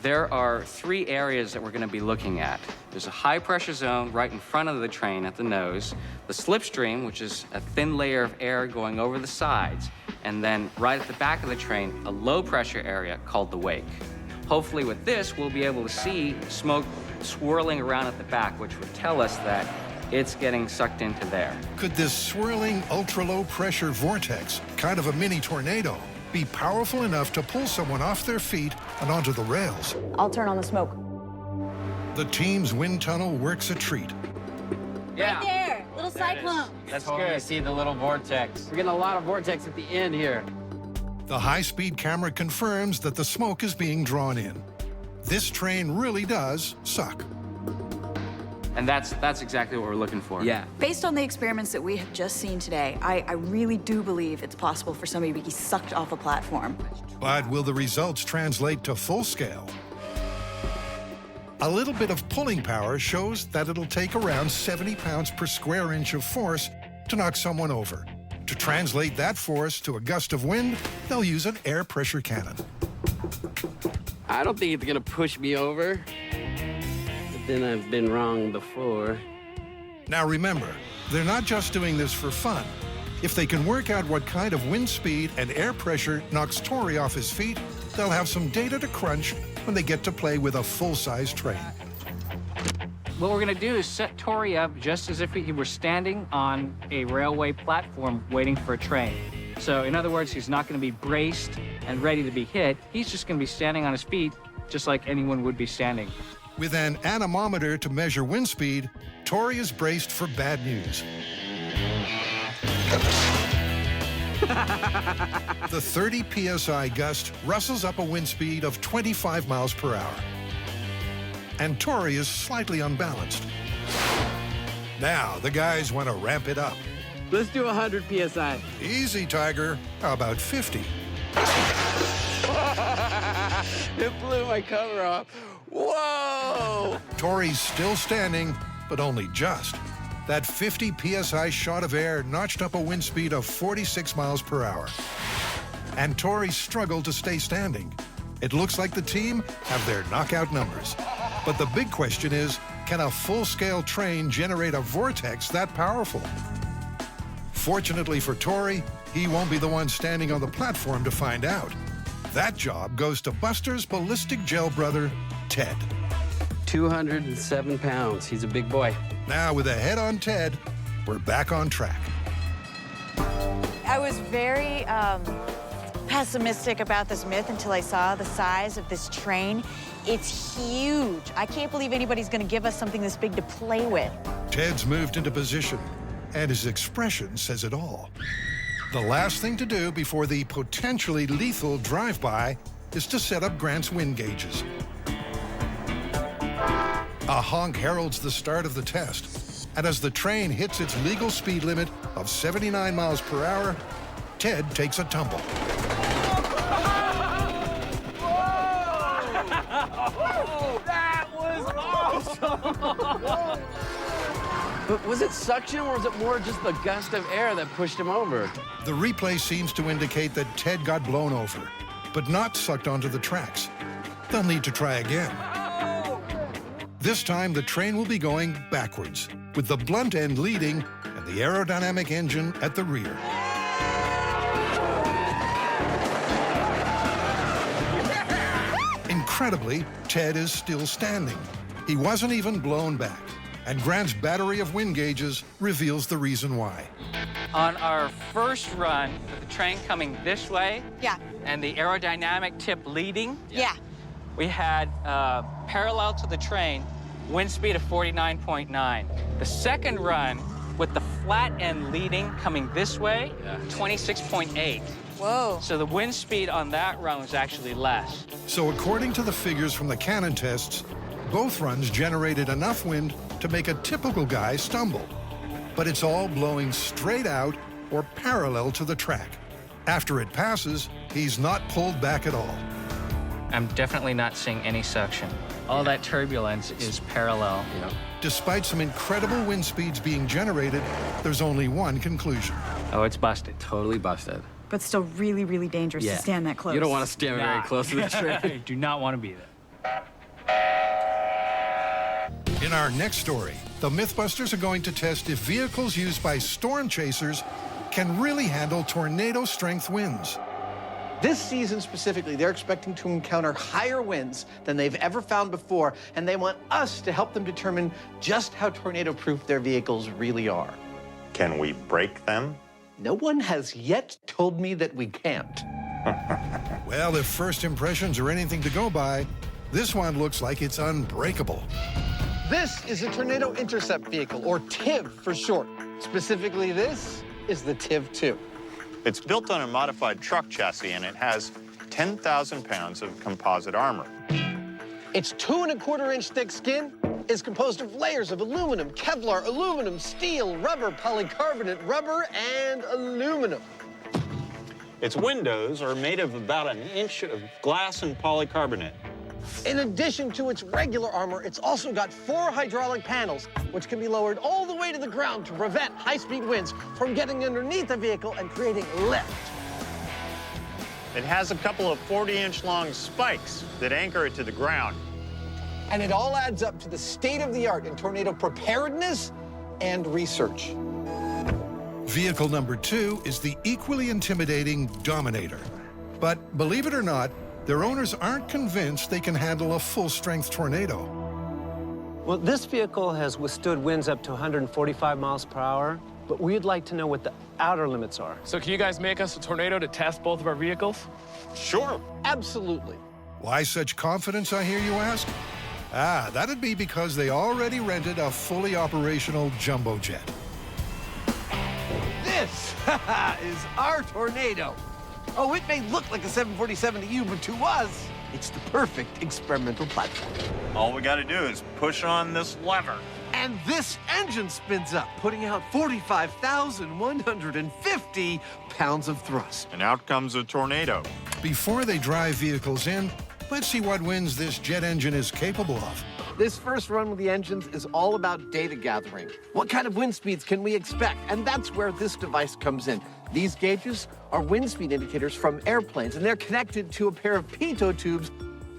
There are 3 areas that we're going to be looking at. There's a high-pressure zone right in front of the train at the nose, the slipstream, which is a thin layer of air going over the sides, and then right at the back of the train, a low-pressure area called the wake. Hopefully with this, we'll be able to see smoke swirling around at the back, which would tell us that it's getting sucked into there. Could this swirling ultra-low pressure vortex, kind of a mini tornado, be powerful enough to pull someone off their feet and onto the rails? I'll turn on the smoke. The team's wind tunnel works a treat. Yeah. Right there, little cyclone. That's good. You see the little vortex. We're getting a lot of vortex at the end here. The high-speed camera confirms that the smoke is being drawn in. This train really does suck. And that's exactly what we're looking for. Yeah. Based on the experiments that we have just seen today, I really do believe it's possible for somebody to be sucked off a platform. But will the results translate to full scale? A little bit of pulling power shows that it'll take around 70 pounds per square inch of force to knock someone over. To translate that force to a gust of wind, they'll use an air pressure cannon. I don't think it's gonna push me over. But then I've been wrong before. Now remember, they're not just doing this for fun. If they can work out what kind of wind speed and air pressure knocks Tori off his feet, they'll have some data to crunch when they get to play with a full-size train. What we're going to do is set Tori up just as if he were standing on a railway platform waiting for a train. So in other words, he's not going to be braced and ready to be hit. He's just going to be standing on his feet just like anyone would be standing. With an anemometer to measure wind speed, Tori is braced for bad news. The 30 psi gust rustles up a wind speed of 25 miles per hour. And Tori is slightly unbalanced. Now, the guys want to ramp it up. Let's do 100 psi. Easy, Tiger. How about 50? It blew my cover off. Whoa! Tori's still standing, but only just. That 50 psi shot of air notched up a wind speed of 46 miles per hour. And Tori struggled to stay standing. It looks like the team have their knockout numbers. But the big question is, can a full-scale train generate a vortex that powerful? Fortunately for Tori, he won't be the one standing on the platform to find out. That job goes to Buster's ballistic gel brother, Ted. 207 pounds. He's a big boy. Now, with a head on Ted, we're back on track. I was very pessimistic about this myth until I saw the size of this train. It's huge. I can't believe anybody's going to give us something this big to play with. Ted's moved into position, and his expression says it all. The last thing to do before the potentially lethal drive-by is to set up Grant's wind gauges. A honk heralds the start of the test, and as the train hits its legal speed limit of 79 miles per hour, Ted takes a tumble. That was awesome! But was it suction, or was it more just the gust of air that pushed him over? The replay seems to indicate that Ted got blown over, but not sucked onto the tracks. They'll need to try again. This time, the train will be going backwards, with the blunt end leading and the aerodynamic engine at the rear. Incredibly, Ted is still standing. He wasn't even blown back. And Grant's battery of wind gauges reveals the reason why. On our first run, with the train coming this way, yeah, and the aerodynamic tip leading, yeah, we had parallel to the train, wind speed of 49.9. The second run, with the flat end leading coming this way, 26.8. Whoa. So the wind speed on that run was actually less. So according to the figures from the cannon tests, both runs generated enough wind to make a typical guy stumble. But it's all blowing straight out or parallel to the track. After it passes, he's not pulled back at all. I'm definitely not seeing any suction. All that turbulence is parallel. Despite some incredible wind speeds being generated, there's only one conclusion. Oh, it's busted. Totally busted. But still really, really dangerous to stand that close. You don't want to stand very close to the train. You do not want to be there. In our next story, the MythBusters are going to test if vehicles used by storm chasers can really handle tornado-strength winds. This season specifically, they're expecting to encounter higher winds than they've ever found before, and they want us to help them determine just how tornado-proof their vehicles really are. Can we break them? No one has yet told me that we can't. Well, if first impressions are anything to go by, this one looks like it's unbreakable. This is a Tornado Intercept Vehicle, or TIV for short. Specifically, this is the TIV 2. It's built on a modified truck chassis, and it has 10,000 pounds of composite armor. Its 2¼ inch thick skin is composed of layers of aluminum, Kevlar, aluminum, steel, rubber, polycarbonate, rubber, and aluminum. Its windows are made of about 1 inch of glass and polycarbonate. In addition to its regular armor, it's also got 4 hydraulic panels, which can be lowered all the way to the ground to prevent high-speed winds from getting underneath the vehicle and creating lift. It has a couple of 40-inch long spikes that anchor it to the ground. And it all adds up to the state-of-the-art in tornado preparedness and research. Vehicle number 2 is the equally intimidating Dominator. But believe it or not, their owners aren't convinced they can handle a full-strength tornado. Well, this vehicle has withstood winds up to 145 miles per hour, but we'd like to know what the outer limits are. So can you guys make us a tornado to test both of our vehicles? Sure. Absolutely. Why such confidence, I hear you ask? That'd be because they already rented a fully operational jumbo jet. This is our tornado. Oh, it may look like a 747 to you, but to us, it's the perfect experimental platform. All we got to do is push on this lever. And this engine spins up, putting out 45,150 pounds of thrust. And out comes a tornado. Before they drive vehicles in, let's see what winds this jet engine is capable of. This first run with the engines is all about data gathering. What kind of wind speeds can we expect? And that's where this device comes in. These gauges are wind speed indicators from airplanes, and they're connected to a pair of pitot tubes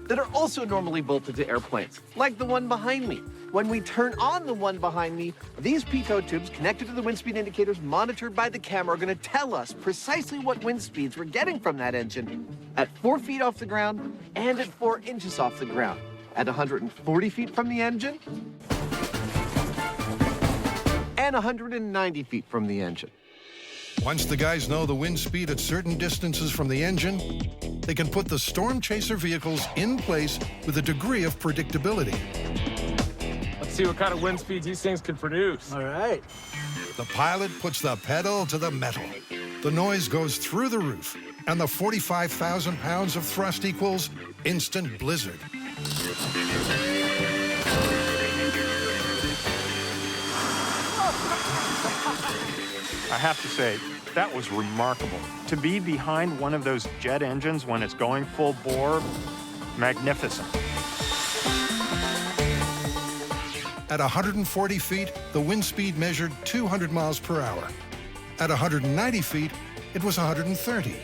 that are also normally bolted to airplanes, like the one behind me. When we turn on the one behind me, these pitot tubes connected to the wind speed indicators monitored by the camera are going to tell us precisely what wind speeds we're getting from that engine at 4 feet off the ground and at 4 inches off the ground, at 140 feet from the engine and 190 feet from the engine. Once the guys know the wind speed at certain distances from the engine, they can put the storm chaser vehicles in place with a degree of predictability. Let's see what kind of wind speeds these things can produce. All right. The pilot puts the pedal to the metal. The noise goes through the roof, and the 45,000 pounds of thrust equals instant blizzard. I have to say, that was remarkable. To be behind one of those jet engines when it's going full bore, magnificent. At 140 feet, the wind speed measured 200 miles per hour. At 190 feet, it was 130.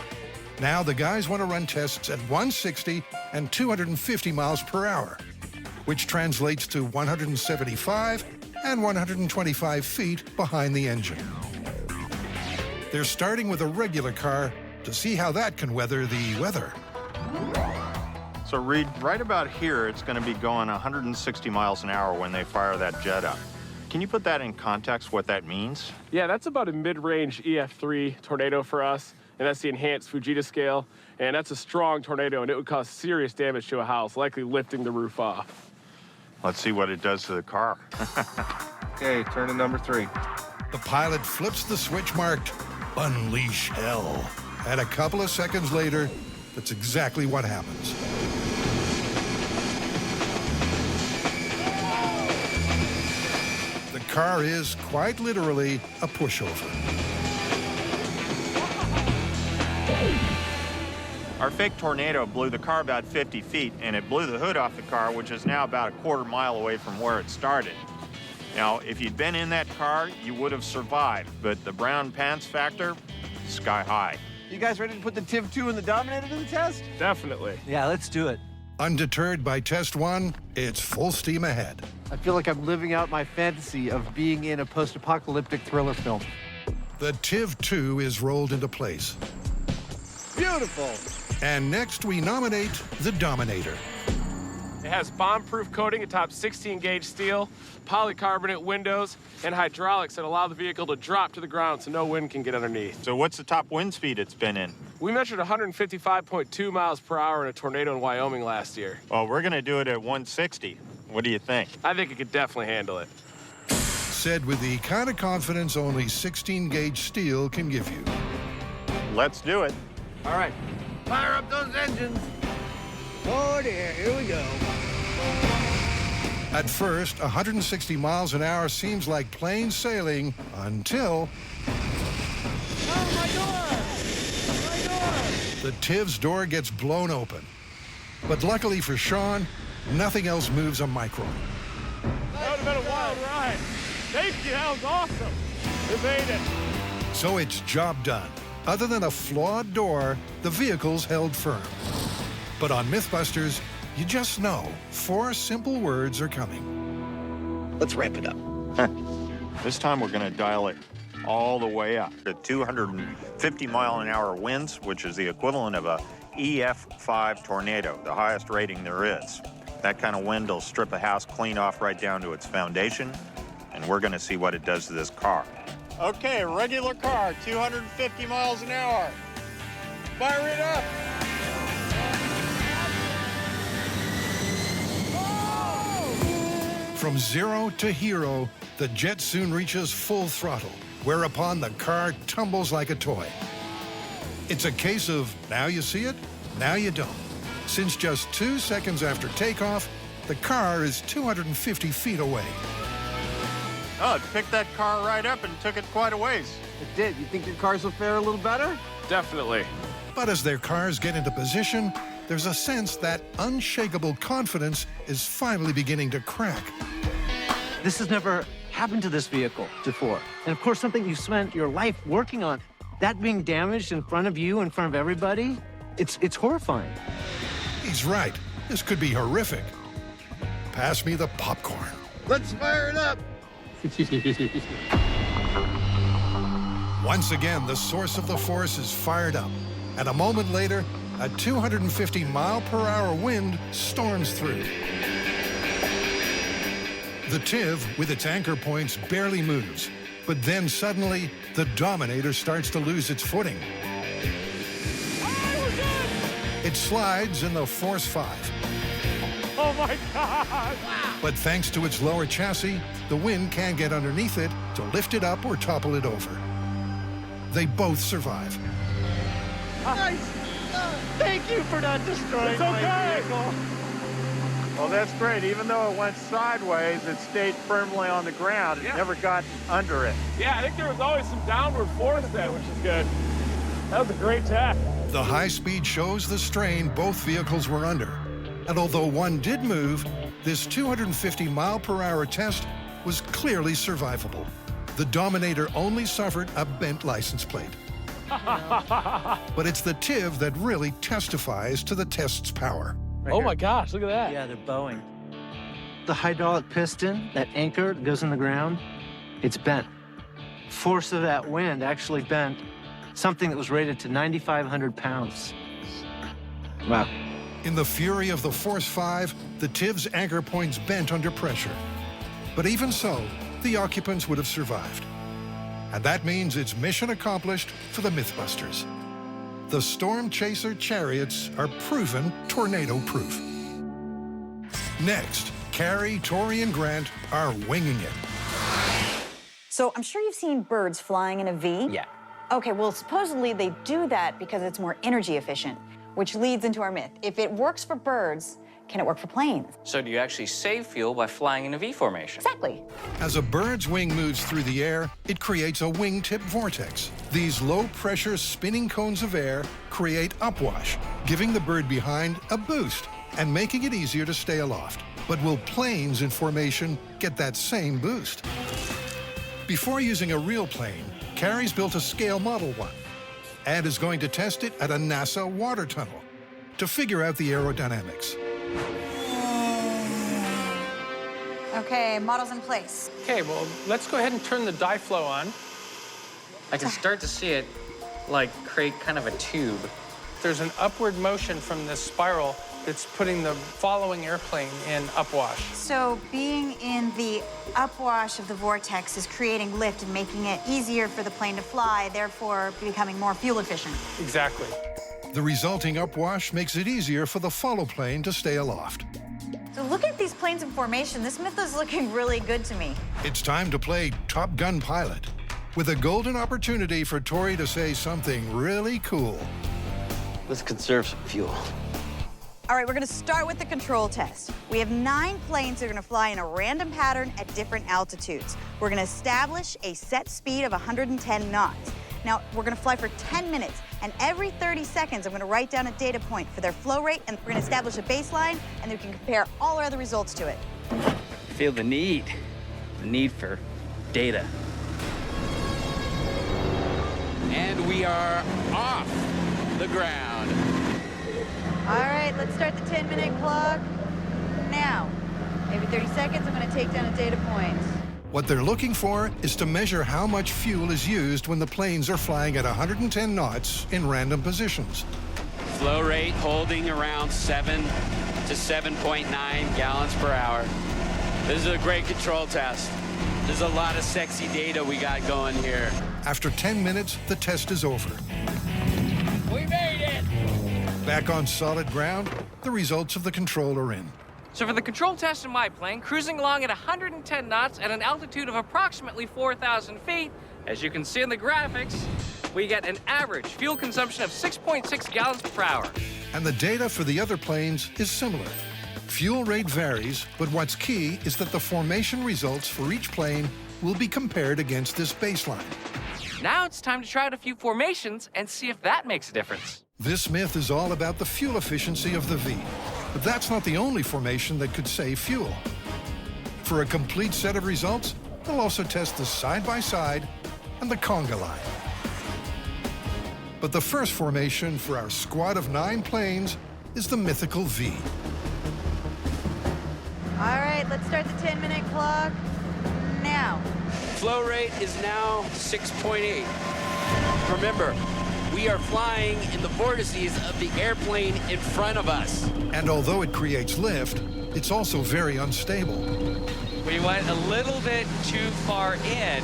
Now the guys want to run tests at 160 and 250 miles per hour, which translates to 175 and 125 feet behind the engine. They're starting with a regular car to see how that can weather the weather. So Reed, right about here, it's going to be going 160 miles an hour when they fire that jet up. Can you put that in context, what that means? Yeah, that's about a mid-range EF3 tornado for us, and that's the enhanced Fujita scale, and that's a strong tornado, and it would cause serious damage to a house, likely lifting the roof off. Let's see what it does to the car. Okay, turn to number 3. The pilot flips the switch marked Unleash Hell. And a couple of seconds later, that's exactly what happens. The car is quite literally a pushover. Our fake tornado blew the car about 50 feet, and it blew the hood off the car, which is now about a quarter mile away from where it started. Now, if you'd been in that car, you would have survived, but the brown pants factor, sky high. You guys ready to put the TIV-2 and the Dominator to the test? Definitely. Yeah, let's do it. Undeterred by test 1, it's full steam ahead. I feel like I'm living out my fantasy of being in a post-apocalyptic thriller film. The TIV-2 is rolled into place. Beautiful. And next we nominate the Dominator. It has bomb-proof coating atop 16-gauge steel, polycarbonate windows, and hydraulics that allow the vehicle to drop to the ground so no wind can get underneath. So what's the top wind speed it's been in? We measured 155.2 miles per hour in a tornado in Wyoming last year. Well, we're going to do it at 160. What do you think? I think it could definitely handle it. Said with the kind of confidence only 16-gauge steel can give you. Let's do it. All right, fire up those engines. Oh dear, here we go. At first, 160 miles an hour seems like plain sailing until... Oh, my door! My door! The TIV's door gets blown open. But luckily for Sean, nothing else moves a micron. That would have been a wild ride. Thank you, that was awesome. We made it. So it's job done. Other than a flawed door, the vehicle's held firm. But on MythBusters, you just know 4 simple words are coming. Let's ramp it up. This time we're going to dial it all the way up to 250-mile-an-hour winds, which is the equivalent of a EF5 tornado, the highest rating there is. That kind of wind will strip a house clean off right down to its foundation, and we're going to see what it does to this car. Okay, regular car, 250 miles an hour. Fire it up! From 0 to hero, the jet soon reaches full throttle, whereupon the car tumbles like a toy. It's a case of now you see it, now you don't. Since just 2 seconds after takeoff, the car is 250 feet away. Oh, it picked that car right up and took it quite a ways. It did. You think your cars will fare a little better? Definitely. But as their cars get into position, there's a sense that unshakable confidence is finally beginning to crack. This has never happened to this vehicle before. And of course, something you spent your life working on, that being damaged in front of you, in front of everybody, it's horrifying. He's right. This could be horrific. Pass me the popcorn. Let's fire it up. Once again, the source of the force is fired up. And a moment later, a 250-mile-per-hour wind storms through. The TIV, with its anchor points, barely moves. But then suddenly, the Dominator starts to lose its footing. It slides in the Force 5. Oh, my God! But thanks to its lower chassis, the wind can't get underneath it to lift it up or topple it over. They both survive. Nice. Thank you for not destroying my vehicle. Well, that's great. Even though it went sideways, it stayed firmly on the ground. It never got under it. Yeah, I think there was always some downward force there, which is good. That was a great test. The high speed shows the strain both vehicles were under. And although one did move, this 250-mile-per-hour test was clearly survivable. The Dominator only suffered a bent license plate. But it's the TIV that really testifies to the test's power. Oh my gosh, look at that. Yeah, they're bowing. The hydraulic piston, that anchor that goes in the ground, it's bent. Force of that wind actually bent something that was rated to 9,500 pounds. Wow. In the fury of the Force 5, the TIV's anchor points bent under pressure. But even so, the occupants would have survived. And that means it's mission accomplished for the MythBusters. The Storm Chaser chariots are proven tornado-proof. Next, Carrie, Tori, and Grant are winging it. So I'm sure you've seen birds flying in a V. Yeah. Okay, well, supposedly they do that because it's more energy efficient, which leads into our myth. If it works for birds, can it work for planes? So do you actually save fuel by flying in a V formation? Exactly. As a bird's wing moves through the air, it creates a wingtip vortex. These low-pressure spinning cones of air create upwash, giving the bird behind a boost and making it easier to stay aloft. But will planes in formation get that same boost? Before using a real plane, Carrie's built a scale model one and is going to test it at a NASA water tunnel to figure out the aerodynamics. Okay, model's in place. Okay, well, let's go ahead and turn the dye flow on. I can start to see it, like, create kind of a tube. There's an upward motion from this spiral that's putting the following airplane in upwash. So being in the upwash of the vortex is creating lift and making it easier for the plane to fly, therefore becoming more fuel efficient. Exactly. The resulting upwash makes it easier for the follow plane to stay aloft. So look at these planes in formation. This myth is looking really good to me. It's time to play Top Gun pilot, with a golden opportunity for Tori to say something really cool. Let's conserve some fuel. All right, we're gonna start with the control test. We have 9 planes that are gonna fly in a random pattern at different altitudes. We're gonna establish a set speed of 110 knots. Now, we're gonna fly for 10 minutes, and every 30 seconds, I'm gonna write down a data point for their flow rate, and we're gonna establish a baseline, and then we can compare all our other results to it. I feel the need for data. And we are off the ground. All right, let's start the 10-minute clock now. Every 30 seconds, I'm gonna take down a data point. What they're looking for is to measure how much fuel is used when the planes are flying at 110 knots in random positions. Flow rate holding around 7 to 7.9 gallons per hour. This is a great control test. There's a lot of sexy data we got going here. After 10 minutes, the test is over. We made it! Back on solid ground, the results of the control are in. So for the control test in my plane, cruising along at 110 knots at an altitude of approximately 4,000 feet, as you can see in the graphics, we get an average fuel consumption of 6.6 gallons per hour. And the data for the other planes is similar. Fuel rate varies, but what's key is that the formation results for each plane will be compared against this baseline. Now it's time to try out a few formations and see if that makes a difference. This myth is all about the fuel efficiency of the V, but that's not the only formation that could save fuel. For a complete set of results, they'll also test the side-by-side and the conga line. But the first formation for our squad of 9 planes is the mythical V. All right, let's start the 10-minute clock now. Flow rate is now 6.8. Remember, we are flying in the vortices of the airplane in front of us. And although it creates lift, it's also very unstable. We went a little bit too far in,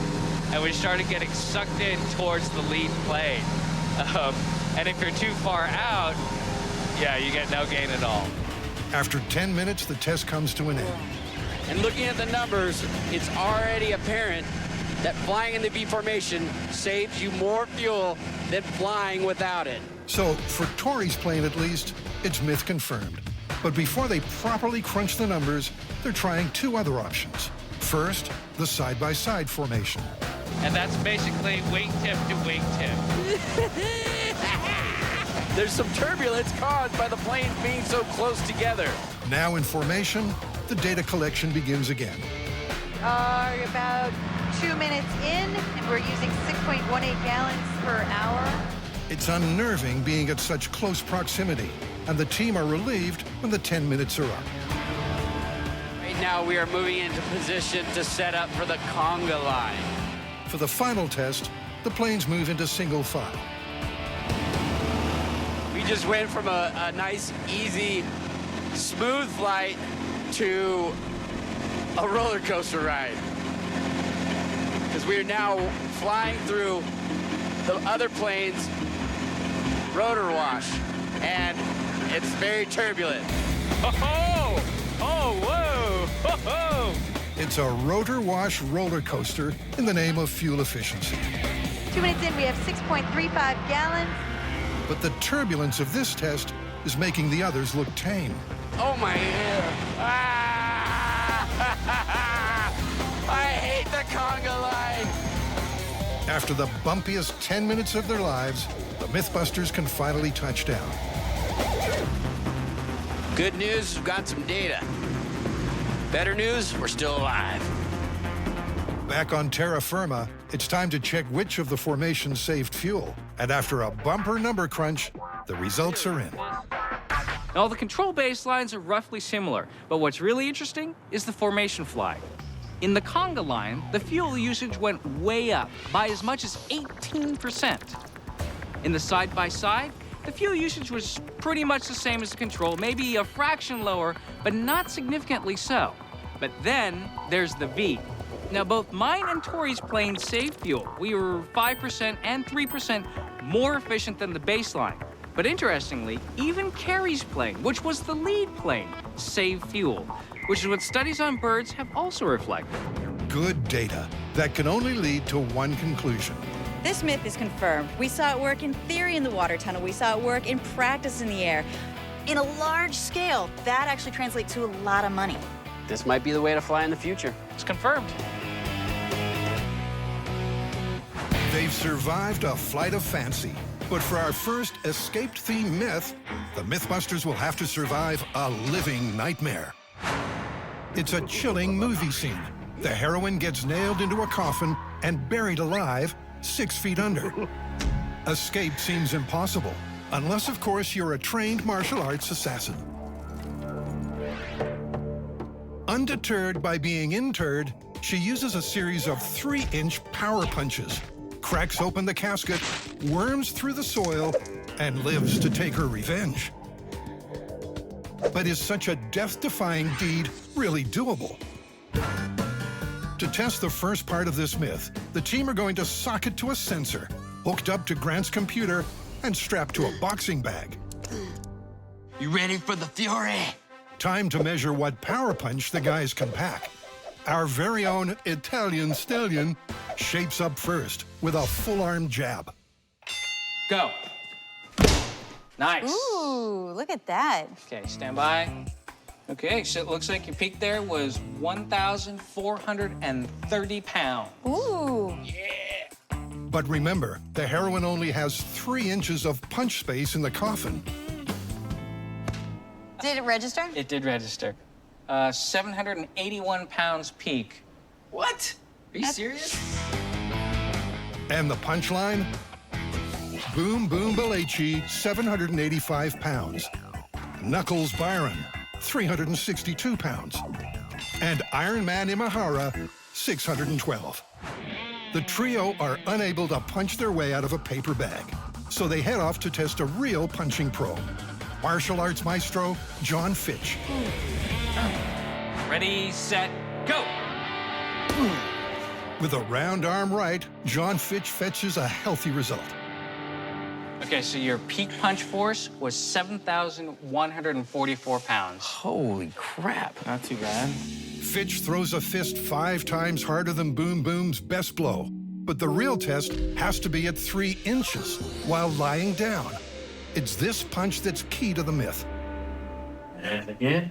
and we started getting sucked in towards the lead plane. And if you're too far out, yeah, you get no gain at all. After 10 minutes, the test comes to an end. And looking at the numbers, it's already apparent that flying in the V formation saves you more fuel than flying without it. So, for Tori's plane at least, it's myth confirmed. But before they properly crunch the numbers, they're trying 2 other options. First, the side-by-side formation. And that's basically wingtip to wingtip. There's some turbulence caused by the planes being so close together. Now in formation, the data collection begins again. About 2 minutes in, and we're using 6.18 gallons per hour. It's unnerving being at such close proximity, and the team are relieved when the 10 minutes are up. Right now, we are moving into position to set up for the conga line. For the final test, the planes move into single file. We just went from a nice, easy, smooth flight to a roller coaster ride. because we are now flying through the other plane's rotor wash, and it's very turbulent. Oh, whoa, ho. It's a rotor wash roller coaster in the name of fuel efficiency. 2 minutes in, we have 6.35 gallons. But the turbulence of this test is making the others look tame. Oh my ear. I hate the conga line. After the bumpiest 10 minutes of their lives, the MythBusters can finally touch down. Good news, we've got some data. Better news, we're still alive. Back on terra firma, it's time to check which of the formations saved fuel. And after a bumper number crunch, the results are in. All the control baselines are roughly similar, but what's really interesting is the formation fly. In the conga line, the fuel usage went way up by as much as 18%. In the side-by-side, the fuel usage was pretty much the same as the control, maybe a fraction lower, but not significantly so. But then there's the V. Now, both mine and Tori's planes saved fuel. We were 5% and 3% more efficient than the baseline. But interestingly, even Carrie's plane, which was the lead plane, saved fuel, which is what studies on birds have also reflected. Good data that can only lead to one conclusion. This myth is confirmed. We saw it work in theory in the water tunnel. We saw it work in practice in the air. In a large scale, that actually translates to a lot of money. This might be the way to fly in the future. It's confirmed. They've survived a flight of fancy. But for our first escape-themed myth, the MythBusters will have to survive a living nightmare. It's a chilling movie scene. The heroine gets nailed into a coffin and buried alive 6 feet under. Escape seems impossible, unless, of course, you're a trained martial arts assassin. Undeterred by being interred, she uses a series of 3-inch power punches, cracks open the casket, worms through the soil, and lives to take her revenge. But is such a death-defying deed really doable? To test the first part of this myth, the team are going to sock it to a sensor, hooked up to Grant's computer and strapped to a boxing bag. You ready for the fury? Time to measure what power punch the guys can pack. Our very own Italian stallion shapes up first with a full-arm jab. Go. Nice. Ooh, look at that. Okay, stand by. Okay, so it looks like your peak there was 1,430 pounds. Ooh. But remember, the heroine only has 3 inches of punch space in the coffin. Did it register? It did register. 781 pounds peak. What? Are you serious? And the punchline? Boom Boom Balachi, 785 pounds. Knuckles Byron, 362 pounds. And Iron Man Imahara, 612. The trio are unable to punch their way out of a paper bag, so they head off to test a real punching pro. Martial arts maestro, John Fitch. Ready, set, go! With a round arm right, John Fitch fetches a healthy result. Okay, so your peak punch force was 7,144 pounds. Holy crap. Not too bad. Fitch throws a fist 5 times harder than Boom Boom's best blow. But the real test has to be at 3 inches while lying down. It's this punch that's key to the myth. And again.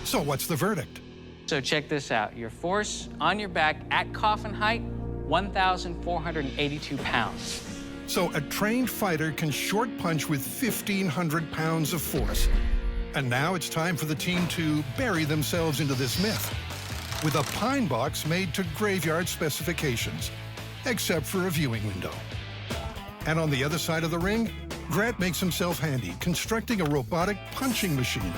So what's the verdict? So check this out. Your force on your back at coffin height, 1,482 pounds. So a trained fighter can short punch with 1,500 pounds of force. And now it's time for the team to bury themselves into this myth with a pine box made to graveyard specifications, except for a viewing window. And on the other side of the ring, Grant makes himself handy, constructing a robotic punching machine.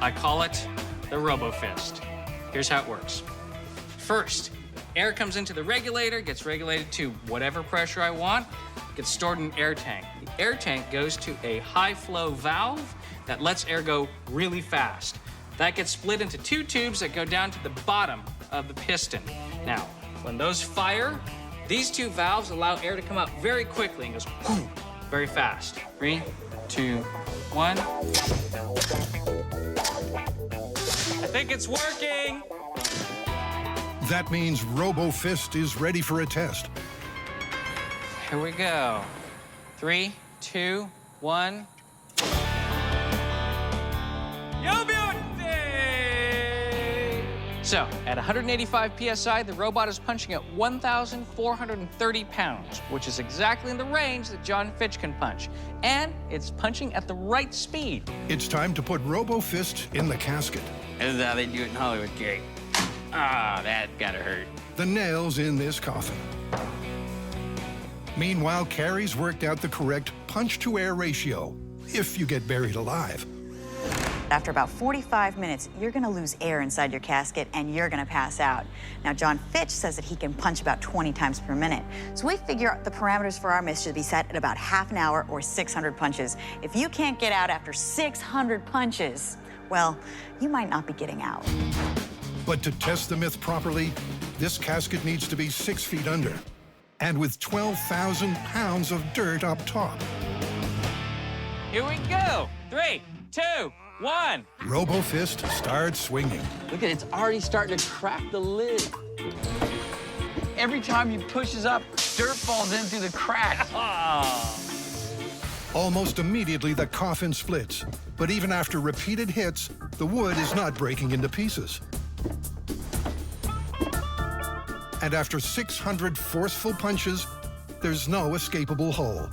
I call it the RoboFist. Here's how it works. First, air comes into the regulator, gets regulated to whatever pressure I want, gets stored in an air tank. The air tank goes to a high flow valve that lets air go really fast. That gets split into 2 tubes that go down to the bottom of the piston. Now, when those fire, these two valves allow air to come out very quickly and goes whoo, very fast. 3, 2, 1. I think it's working. That means RoboFist is ready for a test. Here we go. 3, 2, 1. Yo, beauty! So, at 185 PSI, the robot is punching at 1,430 pounds, which is exactly in the range that John Fitch can punch. And it's punching at the right speed. It's time to put RoboFist in the casket. This is how they do it in Hollywood, Gary. Ah, that gotta hurt. The nails in this coffin. Meanwhile, Carrie's worked out the correct punch-to-air ratio, if you get buried alive. After about 45 minutes, you're gonna lose air inside your casket and you're gonna pass out. Now, John Fitch says that he can punch about 20 times per minute. So we figure the parameters for our myth should be set at about half an hour or 600 punches. If you can't get out after 600 punches, well, you might not be getting out. But to test the myth properly, this casket needs to be 6 feet under, and with 12,000 pounds of dirt up top. Here we go. 3, 2, 1. RoboFist starts swinging. Look at it, it's already starting to crack the lid. Every time he pushes up, dirt falls in through the cracks. Almost immediately, the coffin splits. But even after repeated hits, the wood is not breaking into pieces. And after 600 forceful punches, there's no escapable hole.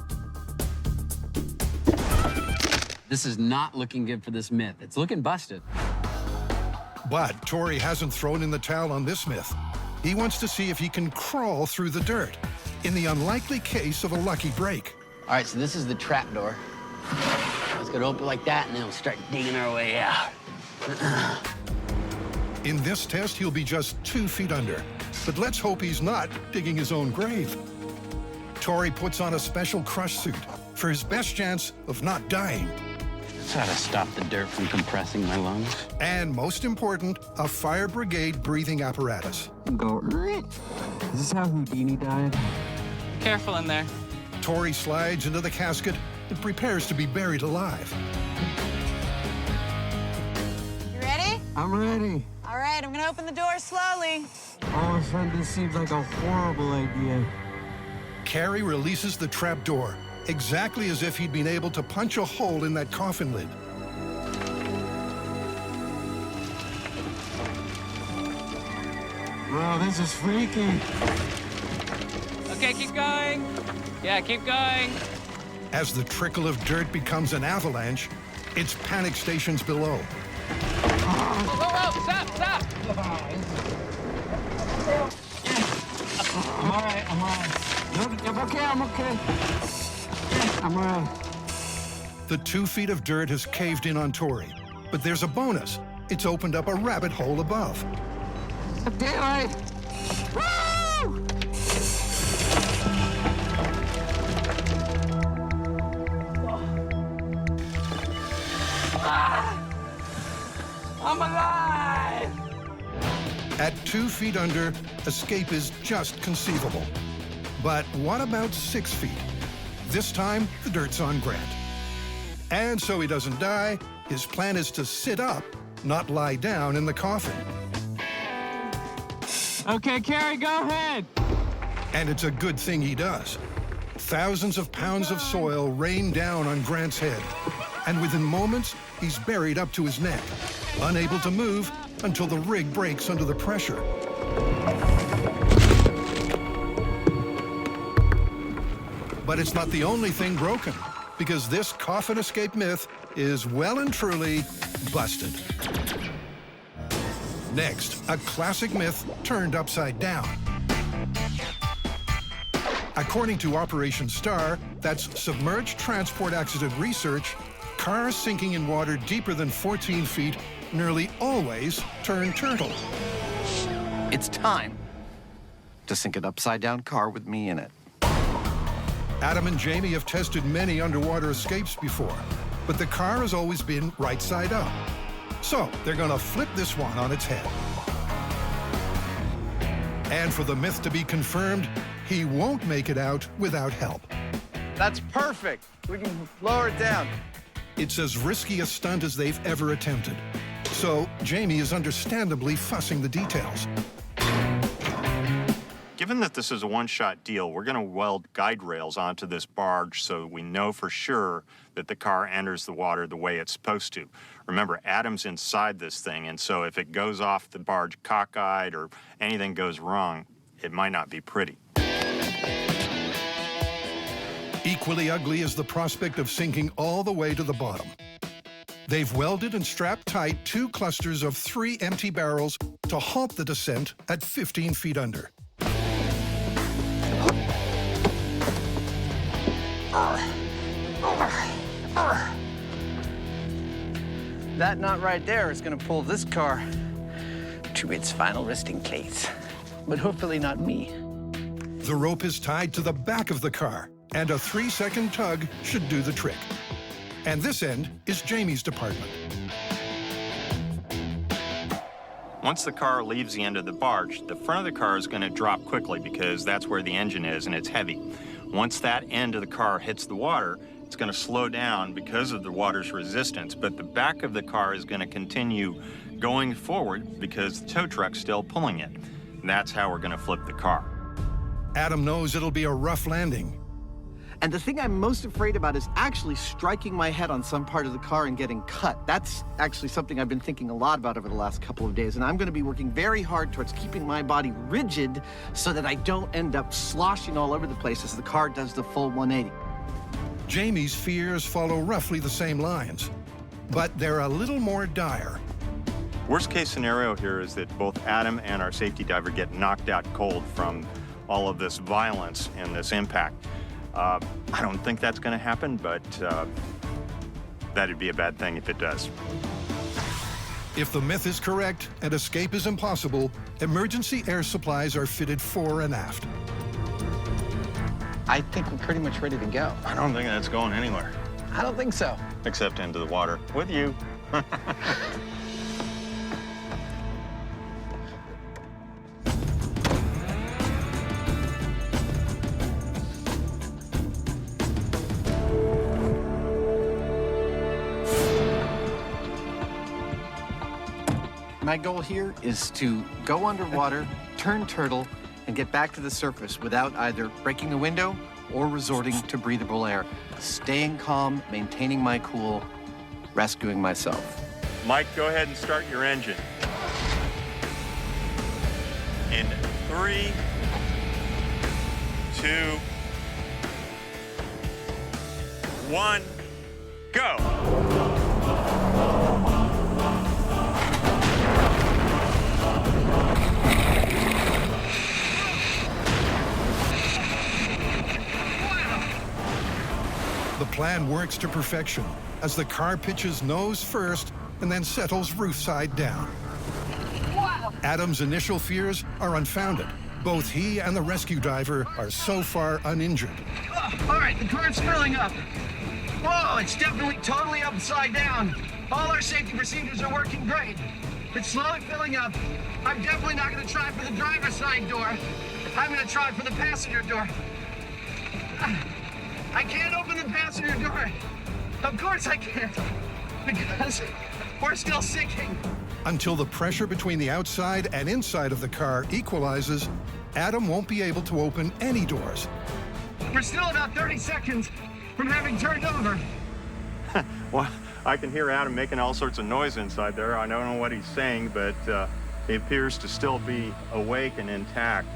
This is not looking good for this myth. It's looking busted. But Tori hasn't thrown in the towel on this myth. He wants to see if he can crawl through the dirt, in the unlikely case of a lucky break. All right, so this is the trap door. Let's go to open like that, and then we'll start digging our way out. In this test, he'll be just 2 feet under. But let's hope he's not digging his own grave. Tori puts on a special crush suit for his best chance of not dying. Try to stop the dirt from compressing my lungs. And most important, a fire brigade breathing apparatus. Go. Is this how Houdini died? Careful in there. Tori slides into the casket and prepares to be buried alive. You ready? I'm ready. All right, I'm gonna open the door slowly. All of a sudden, this seems like a horrible idea. Carrie releases the trap door, exactly as if he'd been able to punch a hole in that coffin lid. Wow, this is freaky. Okay, keep going. Yeah, keep going. As the trickle of dirt becomes an avalanche, it's panic stations below. Whoa, stop! I'm all right, I'm all right. I'm okay. I'm all right. The 2 feet of dirt has caved in on Tori, but there's a bonus. It's opened up a rabbit hole above. Daylight! Woo! I'm alive! At 2 feet under, escape is just conceivable. But what about 6 feet? This time, the dirt's on Grant. And so he doesn't die, his plan is to sit up, not lie down in the coffin. Okay, Carrie, go ahead. And it's a good thing he does. Thousands of pounds of soil rain down on Grant's head. And within moments, he's buried up to his neck, unable to move until the rig breaks under the pressure. But it's not the only thing broken, because this coffin escape myth is well and truly busted. Next, a classic myth turned upside down. According to Operation STAR, that's Submerged Transport Accident Research, cars sinking in water deeper than 14 feet nearly always turn turtle. It's time to sink an upside-down car with me in it. Adam and Jamie have tested many underwater escapes before, but the car has always been right side up. So they're gonna flip this one on its head. And for the myth to be confirmed, he won't make it out without help. That's perfect. We can lower it down. It's as risky a stunt as they've ever attempted. So Jamie is understandably fussing the details. Given that this is a one-shot deal, we're going to weld guide rails onto this barge so we know for sure that the car enters the water the way it's supposed to. Remember, Adam's inside this thing, and so if it goes off the barge cockeyed or anything goes wrong, it might not be pretty. Equally ugly is the prospect of sinking all the way to the bottom. They've welded and strapped tight 2 clusters of 3 empty barrels to halt the descent at 15 feet under. That knot right there is gonna pull this car to its final resting place. But hopefully not me. The rope is tied to the back of the car, and a 3-second tug should do the trick. And this end is Jamie's department. Once the car leaves the end of the barge, the front of the car is going to drop quickly because that's where the engine is and it's heavy. Once that end of the car hits the water, it's going to slow down because of the water's resistance, but the back of the car is going to continue going forward because the tow truck's still pulling it. And that's how we're going to flip the car. Adam knows it'll be a rough landing. And the thing I'm most afraid about is actually striking my head on some part of the car and getting cut. That's actually something I've been thinking a lot about over the last couple of days, and I'm going to be working very hard towards keeping my body rigid so that I don't end up sloshing all over the place as the car does the full 180. Jamie's fears follow roughly the same lines, but they're a little more dire. Worst case scenario here is that both Adam and our safety diver get knocked out cold from all of this violence and this impact. I don't think that's going to happen, but that'd be a bad thing if it does. If the myth is correct and escape is impossible, emergency air supplies are fitted fore and aft. I think we're pretty much ready to go. I don't think that's going anywhere. I don't think so. Except into the water with you. My goal here is to go underwater, turn turtle, and get back to the surface without either breaking the window or resorting to breathable air. Staying calm, maintaining my cool, rescuing myself. Mike, go ahead and start your engine. In 3, 2, 1, go! The plan works to perfection as the car pitches nose first and then settles roof side down. Adam's initial fears are unfounded. Both he and the rescue diver are so far uninjured. All right, the car's filling up. Whoa, it's definitely totally upside down. All our safety procedures are working great. It's slowly filling up. I'm definitely not going to try for the driver's side door. I'm going to try for the passenger door. I can't open the passenger door. Of course I can't, because we're still sinking. Until the pressure between the outside and inside of the car equalizes, Adam won't be able to open any doors. We're still about 30 seconds from having turned over. Well, I can hear Adam making all sorts of noise inside there. I don't know what he's saying, but he appears to still be awake and intact.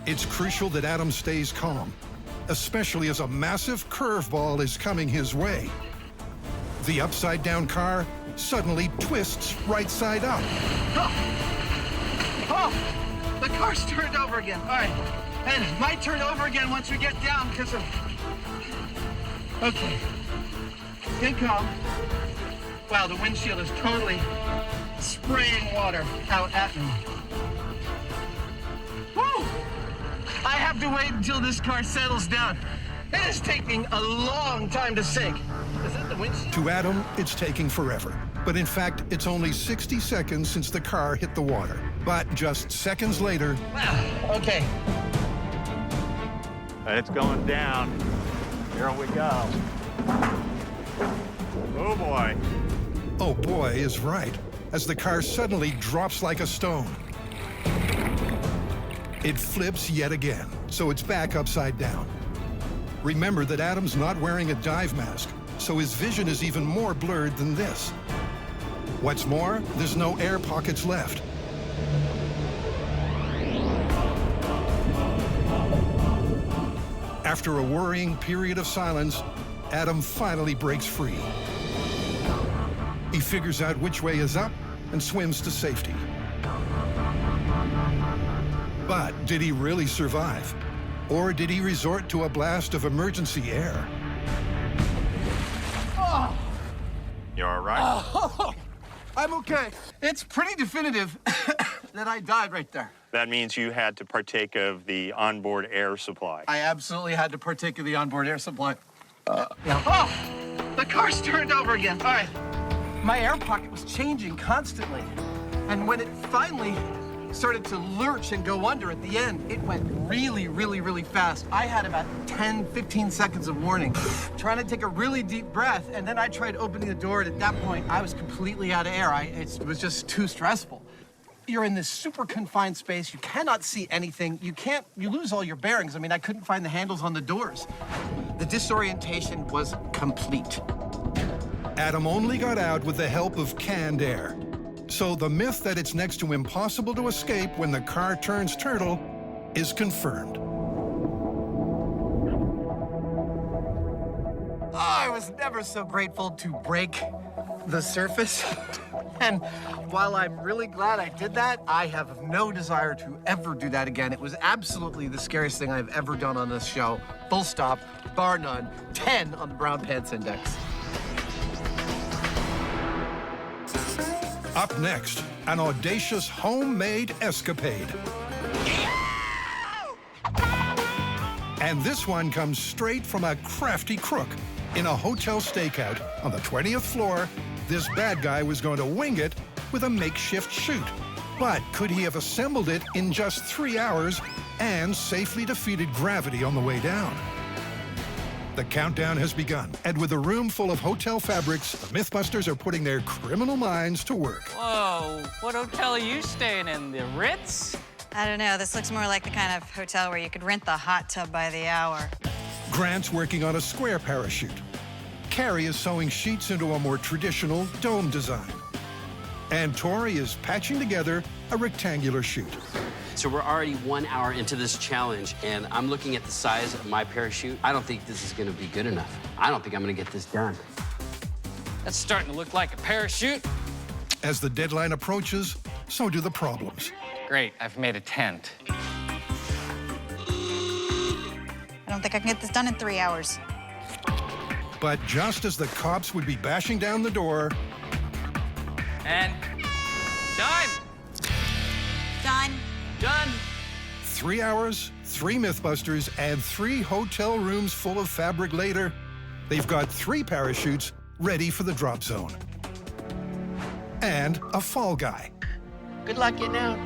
It's crucial that Adam stays calm, especially as a massive curveball is coming his way. The upside-down car suddenly twists right side up. Oh, the car's turned over again. All right, and it might turn over again once we get down because of... Okay, stay calm. Wow, the windshield is totally spraying water out at me. Woo! I have to wait until this car settles down. It is taking a long time to sink. Is that the windshield? To Adam, it's taking forever. But in fact, it's only 60 seconds since the car hit the water. But just seconds later... Okay. It's going down. Here we go. Oh, boy. Oh, boy is right, as the car suddenly drops like a stone. It flips yet again, so it's back upside down. Remember that Adam's not wearing a dive mask, so his vision is even more blurred than this. What's more, there's no air pockets left. After a worrying period of silence, Adam finally breaks free. He figures out which way is up and swims to safety. But did he really survive? Or did he resort to a blast of emergency air? Oh. You all right? Oh, I'm okay. It's pretty definitive that I died right there. That means you had to partake of the onboard air supply. I absolutely had to partake of the onboard air supply. Oh, the car's turned over again. All right. My air pocket was changing constantly. And when it finally started to lurch and go under at the end, it went really, really, really fast. I had about 10, 15 seconds of warning. Trying to take a really deep breath, and then I tried opening the door, and at that point, I was completely out of air. It was just too stressful. You're in this super confined space. You cannot see anything. You lose all your bearings. I mean, I couldn't find the handles on the doors. The disorientation was complete. Adam only got out with the help of canned air. So the myth that it's next to impossible to escape when the car turns turtle is confirmed. Oh, I was never so grateful to break the surface. And while I'm really glad I did that, I have no desire to ever do that again. It was absolutely the scariest thing I've ever done on this show. Full stop, bar none, 10 on the Brown Pants Index. Up next, an audacious homemade escapade. And this one comes straight from a crafty crook. In a hotel stakeout on the 20th floor, this bad guy was going to wing it with a makeshift chute. But could he have assembled it in just 3 hours and safely defeated gravity on the way down? The countdown has begun, and with a room full of hotel fabrics, the MythBusters are putting their criminal minds to work. Whoa, what hotel are you staying in? The Ritz? I don't know. This looks more like the kind of hotel where you could rent the hot tub by the hour. Grant's working on a square parachute. Carrie is sewing sheets into a more traditional dome design. And Tori is patching together a rectangular chute. So we're already 1 hour into this challenge, and I'm looking at the size of my parachute. I don't think this is gonna be good enough. I don't think I'm gonna get this done. That's starting to look like a parachute. As the deadline approaches, so do the problems. Great, I've made a tent. I don't think I can get this done in 3 hours. But just as the cops would be bashing down the door... And done! Done. Done. 3 hours, 3 MythBusters, and 3 hotel rooms full of fabric later, they've got 3 parachutes ready for the drop zone. And a fall guy. Good luck getting out.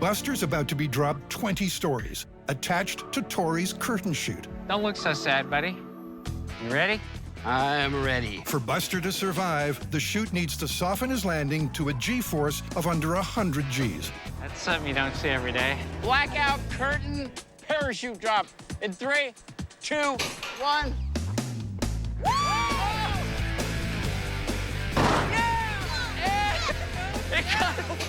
Buster's about to be dropped 20 stories, attached to Tori's curtain chute. Don't look so sad, buddy. You ready? I'm ready. For Buster to survive, the chute needs to soften his landing to a G-force of under 100 Gs. That's something you don't see every day. Blackout curtain parachute drop in 3, 2, 1.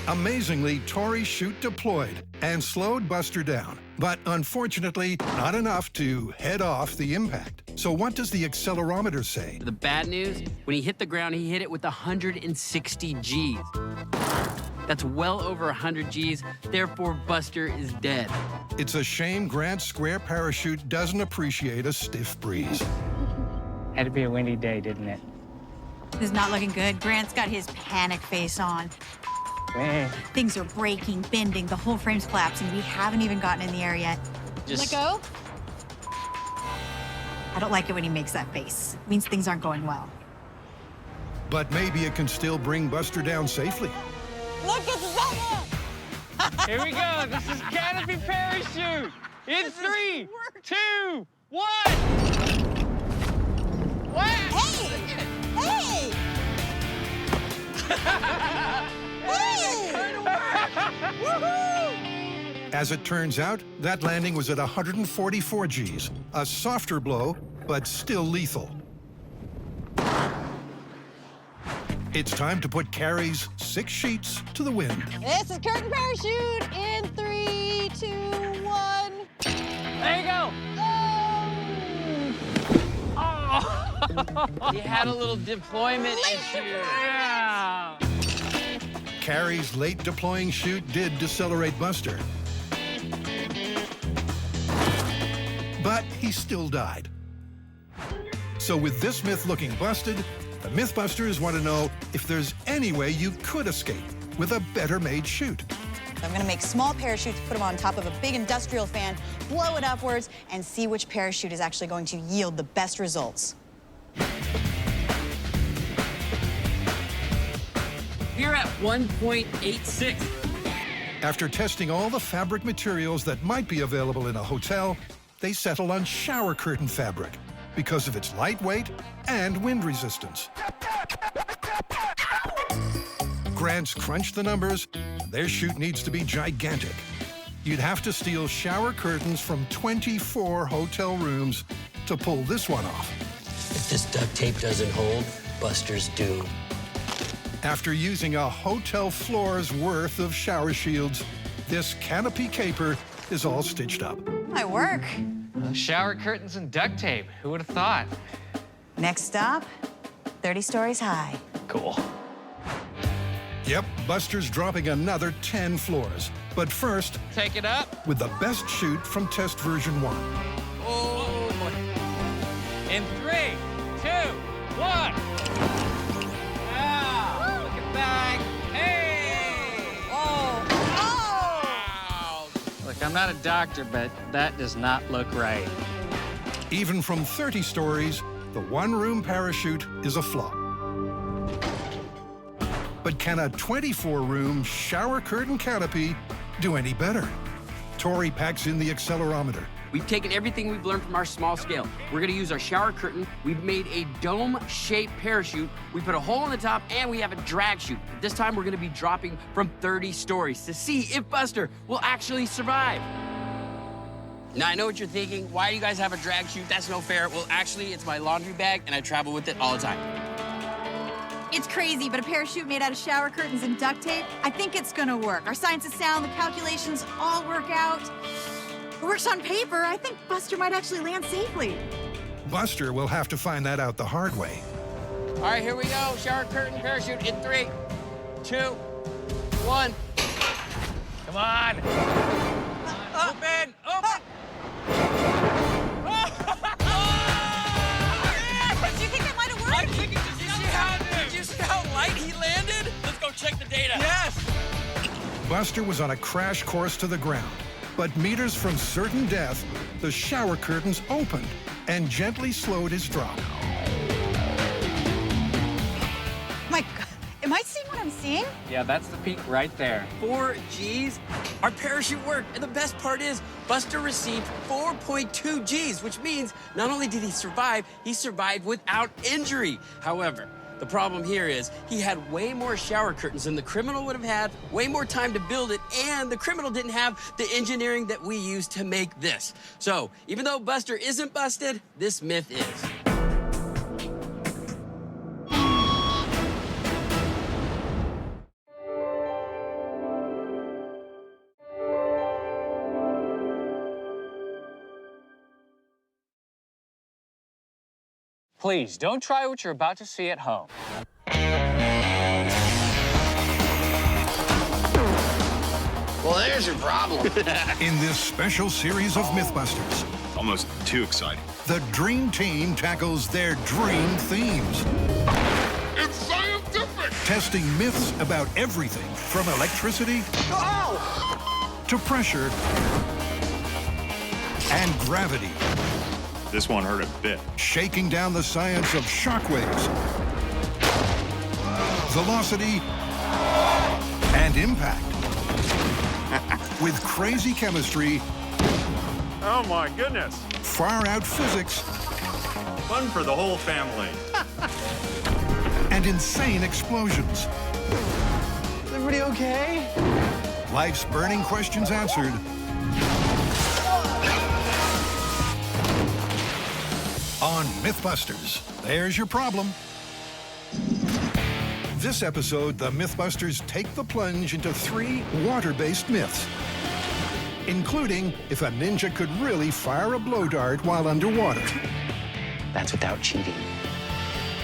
Amazingly, Tori's chute deployed and slowed Buster down, but unfortunately, not enough to head off the impact. So what does the accelerometer say? The bad news, when he hit the ground, he hit it with 160 Gs. That's well over 100 Gs, therefore Buster is dead. It's a shame Grant's square parachute doesn't appreciate a stiff breeze. Had to be a windy day, didn't it? This is not looking good. Grant's got his panic face on. Man. Things are breaking, bending, the whole frame's collapsing. We haven't even gotten in the air yet. Just let go. I don't like it when he makes that face. It means things aren't going well. But maybe it can still bring Buster down safely. Look at that! Here we go. This is canopy parachute. In 3, 2, 1. What? Hey! Hey! As it turns out, that landing was at 144 Gs, a softer blow, but still lethal. It's time to put Carrie's 6 sheets to the wind. This is curtain parachute in 3, 2, 1. There you go. Oh. He had a little deployment issue. Yeah. Carrie's late deploying chute did decelerate Buster. But he still died. So with this myth looking busted, the MythBusters want to know if there's any way you could escape with a better-made chute. I'm gonna make small parachutes, put them on top of a big industrial fan, blow it upwards, and see which parachute is actually going to yield the best results. We're at 1.86. After testing all the fabric materials that might be available in a hotel, they settled on shower curtain fabric because of its lightweight and wind resistance. Grants crunched the numbers. Their chute needs to be gigantic. You'd have to steal shower curtains from 24 hotel rooms to pull this one off. If this duct tape doesn't hold, Buster's due. After using a hotel floor's worth of shower shields, this canopy caper is all stitched up. My work. Shower curtains and duct tape. Who would have thought? Next stop, 30 stories high. Cool. Yep, Buster's dropping another 10 floors. But first, take it up with the best chute from test version 1. Oh, boy. In 3, 2, 1. Ah, look at that. Hey! Oh! Look, I'm not a doctor, but that does not look right. Even from 30 stories, the one-room parachute is a flop. But can a 24-room shower curtain canopy do any better? Tori packs in the accelerometer. We've taken everything we've learned from our small scale. We're gonna use our shower curtain. We've made a dome-shaped parachute. We put a hole in the top, and we have a drag chute. This time, we're gonna be dropping from 30 stories to see if Buster will actually survive. Now, I know what you're thinking. Why do you guys have a drag chute? That's no fair. Well, actually, it's my laundry bag, and I travel with it all the time. It's crazy, but a parachute made out of shower curtains and duct tape, I think it's gonna work. Our science is sound, the calculations all work out. It works on paper. I think Buster might actually land safely. Buster will have to find that out the hard way. All right, here we go. Shower curtain parachute in 3, 2, 1. Come on. Open, open. Do you think that might have worked? I think it just did you see how light he landed? Let's go check the data. Yes. Buster was on a crash course to the ground. But meters from certain death, the shower curtains opened and gently slowed his drop. My God, am I seeing what I'm seeing? Yeah, that's the peak right there. 4 Gs? Our parachute worked, and the best part is Buster received 4.2 Gs, which means not only did he survived without injury. However, the problem here is he had way more shower curtains than the criminal would have had, way more time to build it, and the criminal didn't have the engineering that we used to make this. So, even though Buster isn't busted, this myth is. Please, don't try what you're about to see at home. Well, there's your problem. In this special series of MythBusters, Almost too exciting. the Dream Team tackles their dream themes. It's scientific! Testing myths about everything from electricity to pressure and gravity. This one hurt a bit. Shaking down the science of shockwaves, velocity, and impact. With crazy chemistry, Oh my goodness. far-out physics, Fun for the whole family. and insane explosions. Is everybody okay? Life's burning questions answered. On MythBusters, there's your problem. This episode, the MythBusters take the plunge into 3 water-based myths, including if a ninja could really fire a blow dart while underwater. That's without cheating.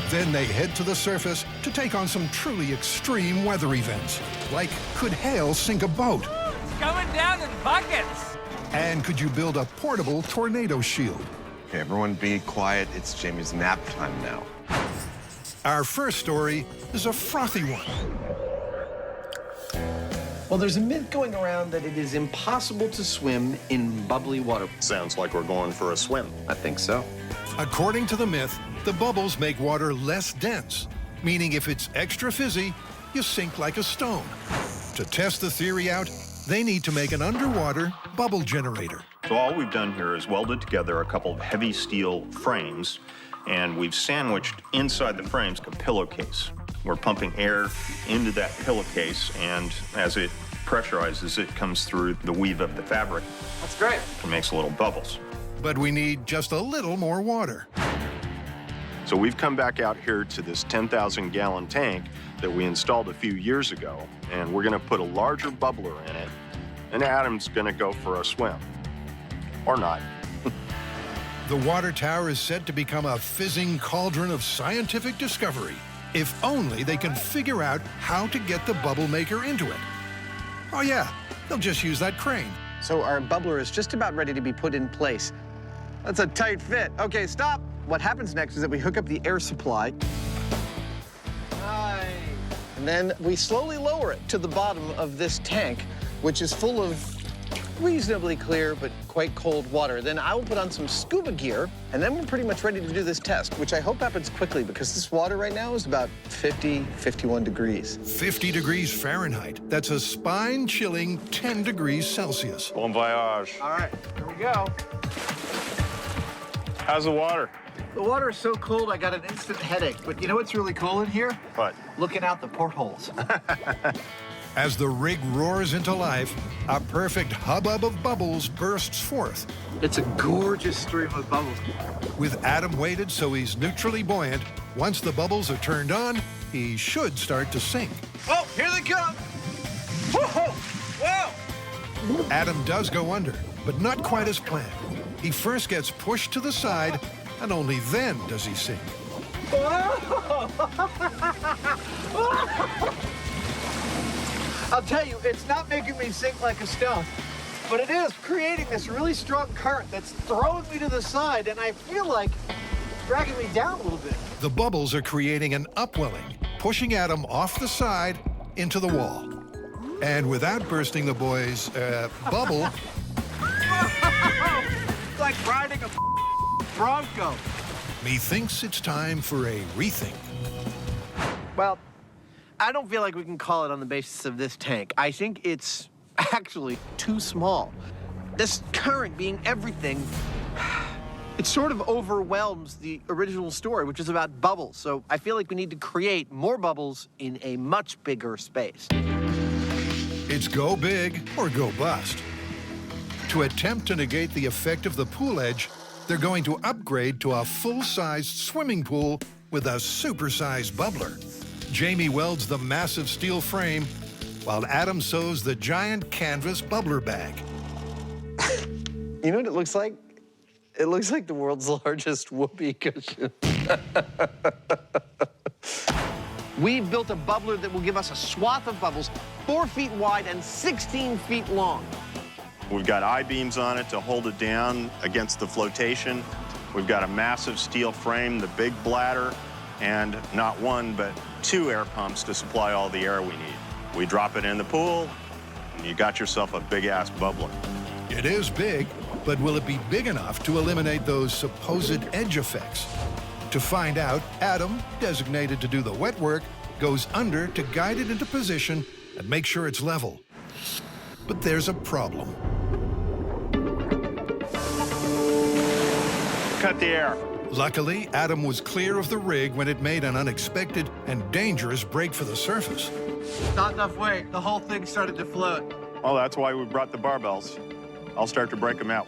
Then they head to the surface to take on some truly extreme weather events, like could hail sink a boat? It's coming down in buckets. And could you build a portable tornado shield? Okay, everyone be quiet. It's Jamie's nap time now. Our first story is a frothy one. Well, there's a myth going around that it is impossible to swim in bubbly water. Sounds like we're going for a swim. I think so. According to the myth, the bubbles make water less dense, meaning if it's extra fizzy, you sink like a stone. To test the theory out, they need to make an underwater bubble generator. So all we've done here is welded together a couple of heavy steel frames, and we've sandwiched inside the frames a pillowcase. We're pumping air into that pillowcase, and as it pressurizes, it comes through the weave of the fabric. That's great. It makes little bubbles. But we need just a little more water. So we've come back out here to this 10,000-gallon tank that we installed a few years ago, and we're gonna put a larger bubbler in it, and Adam's gonna go for a swim. Or not. The water tower is said to become a fizzing cauldron of scientific discovery, if only they can figure out how to get the bubble maker into it. Oh yeah, they'll just use that crane. So our bubbler is just about ready to be put in place. That's a tight fit. Okay, stop. What happens next is that we hook up the air supply. Nice. And then we slowly lower it to the bottom of this tank, which is full of reasonably clear but quite cold water. Then I will put on some scuba gear, and then we're pretty much ready to do this test, which I hope happens quickly because this water right now is about 50, 51 degrees. 50 degrees Fahrenheit. That's a spine-chilling 10 degrees Celsius. Bon voyage. All right, here we go. How's the water? The water is so cold, I got an instant headache. But you know what's really cool in here? What? Looking out the portholes. As the rig roars into life, a perfect hubbub of bubbles bursts forth. It's a gorgeous stream of bubbles. With Adam weighted so he's neutrally buoyant, once the bubbles are turned on, he should start to sink. Oh, here they come! Whoa! Whoa! Adam does go under, but not quite as planned. He first gets pushed to the side, and only then does he sink. I'll tell you, it's not making me sink like a stone, but it is creating this really strong current that's throwing me to the side, and I feel like dragging me down a little bit. The bubbles are creating an upwelling, pushing Adam off the side into the wall. And without bursting the boy's bubble, It's like riding a Bronco. methinks it's time for a rethink. Well, I don't feel like we can call it on the basis of this tank. I think it's actually too small. This current being everything, it sort of overwhelms the original story, which is about bubbles. So I feel like we need to create more bubbles in a much bigger space. It's go big or go bust. To attempt to negate the effect of the pool edge, they're going to upgrade to a full-sized swimming pool with a supersized bubbler. Jamie welds the massive steel frame, while Adam sews the giant canvas bubbler bag. You know what it looks like? It looks like the world's largest whoopee cushion. We've built a bubbler that will give us a swath of bubbles 4 feet wide and 16 feet long. We've got I-beams on it to hold it down against the flotation. We've got a massive steel frame, the big bladder, and not one, but 2 air pumps to supply all the air we need. We drop it in the pool, and you got yourself a big-ass bubbler. It is big, but will it be big enough to eliminate those supposed edge effects? To find out, Adam, designated to do the wet work, goes under to guide it into position and make sure it's level. But there's a problem. Cut the air. Luckily, Adam was clear of the rig when it made an unexpected and dangerous break for the surface. Not enough weight. The whole thing started to float. Well, that's why we brought the barbells. I'll start to break them out.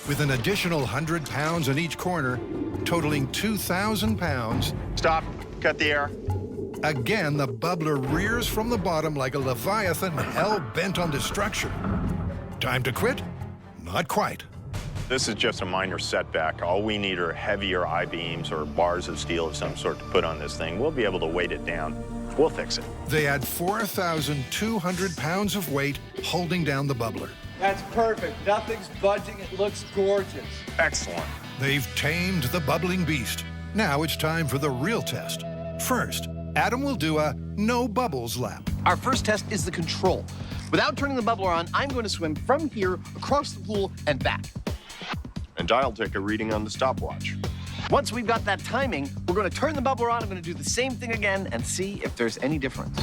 With an additional 100 pounds in each corner, totaling 2,000 pounds. Stop. Cut the air. Again, the bubbler rears from the bottom like a leviathan hell-bent on destruction. Time to quit? Not quite. This is just a minor setback. All we need are heavier I-beams or bars of steel of some sort to put on this thing. We'll be able to weight it down. We'll fix it. They add 4,200 pounds of weight holding down the bubbler. That's perfect. Nothing's budging. It looks gorgeous. Excellent. They've tamed the bubbling beast. Now it's time for the real test. First, Adam will do a no bubbles lap. Our first test is the control. Without turning the bubbler on, I'm going to swim from here across the pool and back. And I'll take a reading on the stopwatch. Once we've got that timing, we're going to turn the bubbler on. I'm going to do the same thing again and see if there's any difference.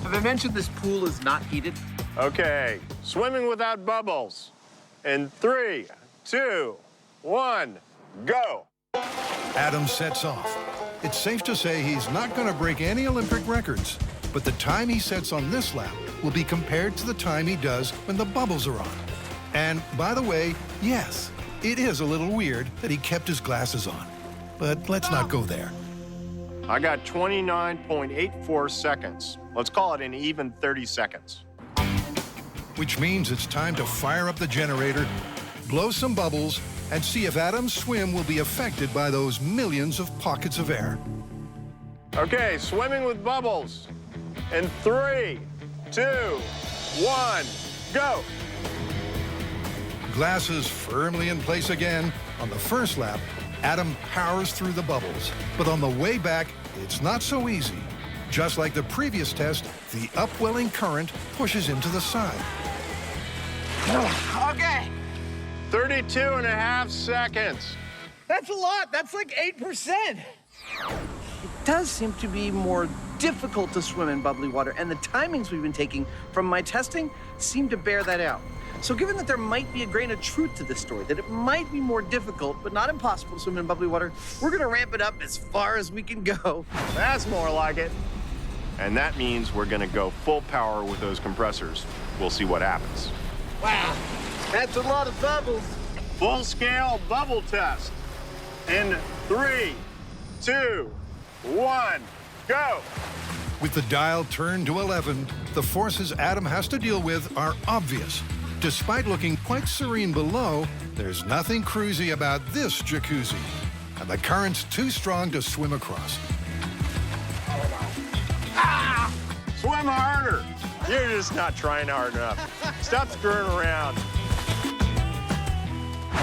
Have I mentioned this pool is not heated? Okay, swimming without bubbles. In 3, 2, 1, go. Adam sets off. It's safe to say he's not going to break any Olympic records, but the time he sets on this lap will be compared to the time he does when the bubbles are on. And by the way, yes, it is a little weird that he kept his glasses on. But let's not go there. I got 29.84 seconds. Let's call it an even 30 seconds. Which means it's time to fire up the generator, blow some bubbles, and see if Adam's swim will be affected by those millions of pockets of air. Okay, swimming with bubbles. In 3, 2, 1, go. Glasses firmly in place again. On the first lap, Adam powers through the bubbles. But on the way back, it's not so easy. Just like the previous test, the upwelling current pushes him to the side. Okay. 32.5 seconds. That's a lot. That's like 8%. It does seem to be more difficult to swim in bubbly water, and the timings we've been taking from my testing seem to bear that out. So given that there might be a grain of truth to this story, that it might be more difficult, but not impossible to swim in bubbly water, we're gonna ramp it up as far as we can go. That's more like it. And that means we're gonna go full power with those compressors. We'll see what happens. Wow, that's a lot of bubbles. Full-scale bubble test. In 3, 2, 1, go. With the dial turned to 11, the forces Adam has to deal with are obvious. Despite looking quite serene below, there's nothing cruisy about this jacuzzi. And the current's too strong to swim across. Ah! Swim harder. You're just not trying hard enough. Stop screwing around.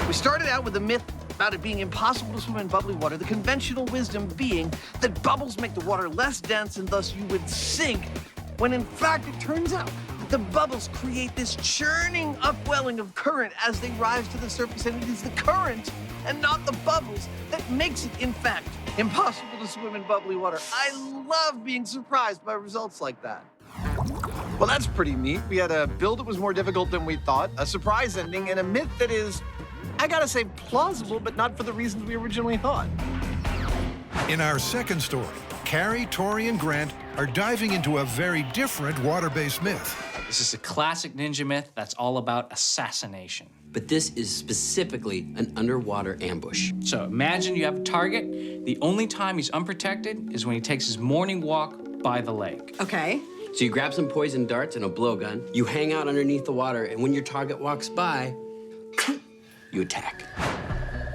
We started out with a myth about it being impossible to swim in bubbly water, the conventional wisdom being that bubbles make the water less dense and thus you would sink, when in fact it turns out that the bubbles create this churning upwelling of current as they rise to the surface, and it is the current and not the bubbles that makes it, in fact, impossible to swim in bubbly water. I love being surprised by results like that. Well, that's pretty neat. We had a build that was more difficult than we thought, a surprise ending, and a myth that is, I gotta say, plausible, but not for the reasons we originally thought. In our second story, Carrie, Tori, and Grant are diving into a very different water-based myth. This is a classic ninja myth that's all about assassination. But this is specifically an underwater ambush. So imagine you have a target. The only time he's unprotected is when he takes his morning walk by the lake. Okay. So you grab some poison darts and a blowgun, you hang out underneath the water, and when your target walks by, you attack.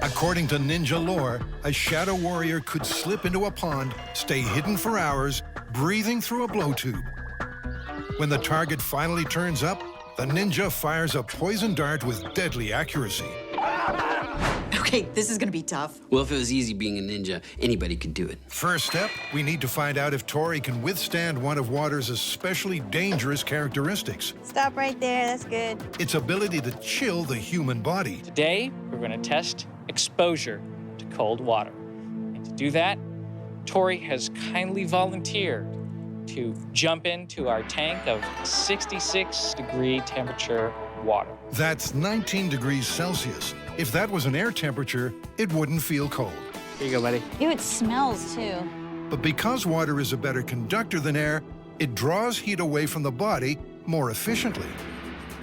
According to ninja lore, a shadow warrior could slip into a pond, stay hidden for hours, breathing through a blow tube. When the target finally turns up, the ninja fires a poison dart with deadly accuracy. Okay, this is gonna be tough. Well, if it was easy being a ninja, anybody could do it. First step, we need to find out if Tori can withstand one of water's especially dangerous characteristics. Stop right there, that's good. Its ability to chill the human body. Today, we're going to test exposure to cold water. And to do that, Tori has kindly volunteered to jump into our tank of 66-degree temperature water. That's 19 degrees Celsius. If that was an air temperature, it wouldn't feel cold. Here you go, buddy. Ew, it smells too. But because water is a better conductor than air, it draws heat away from the body more efficiently.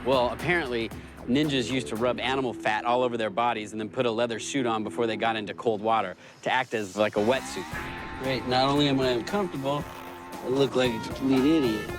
Well, apparently, ninjas used to rub animal fat all over their bodies and then put a leather suit on before they got into cold water to act as like a wetsuit. Great, not only am I uncomfortable, I look like a complete idiot.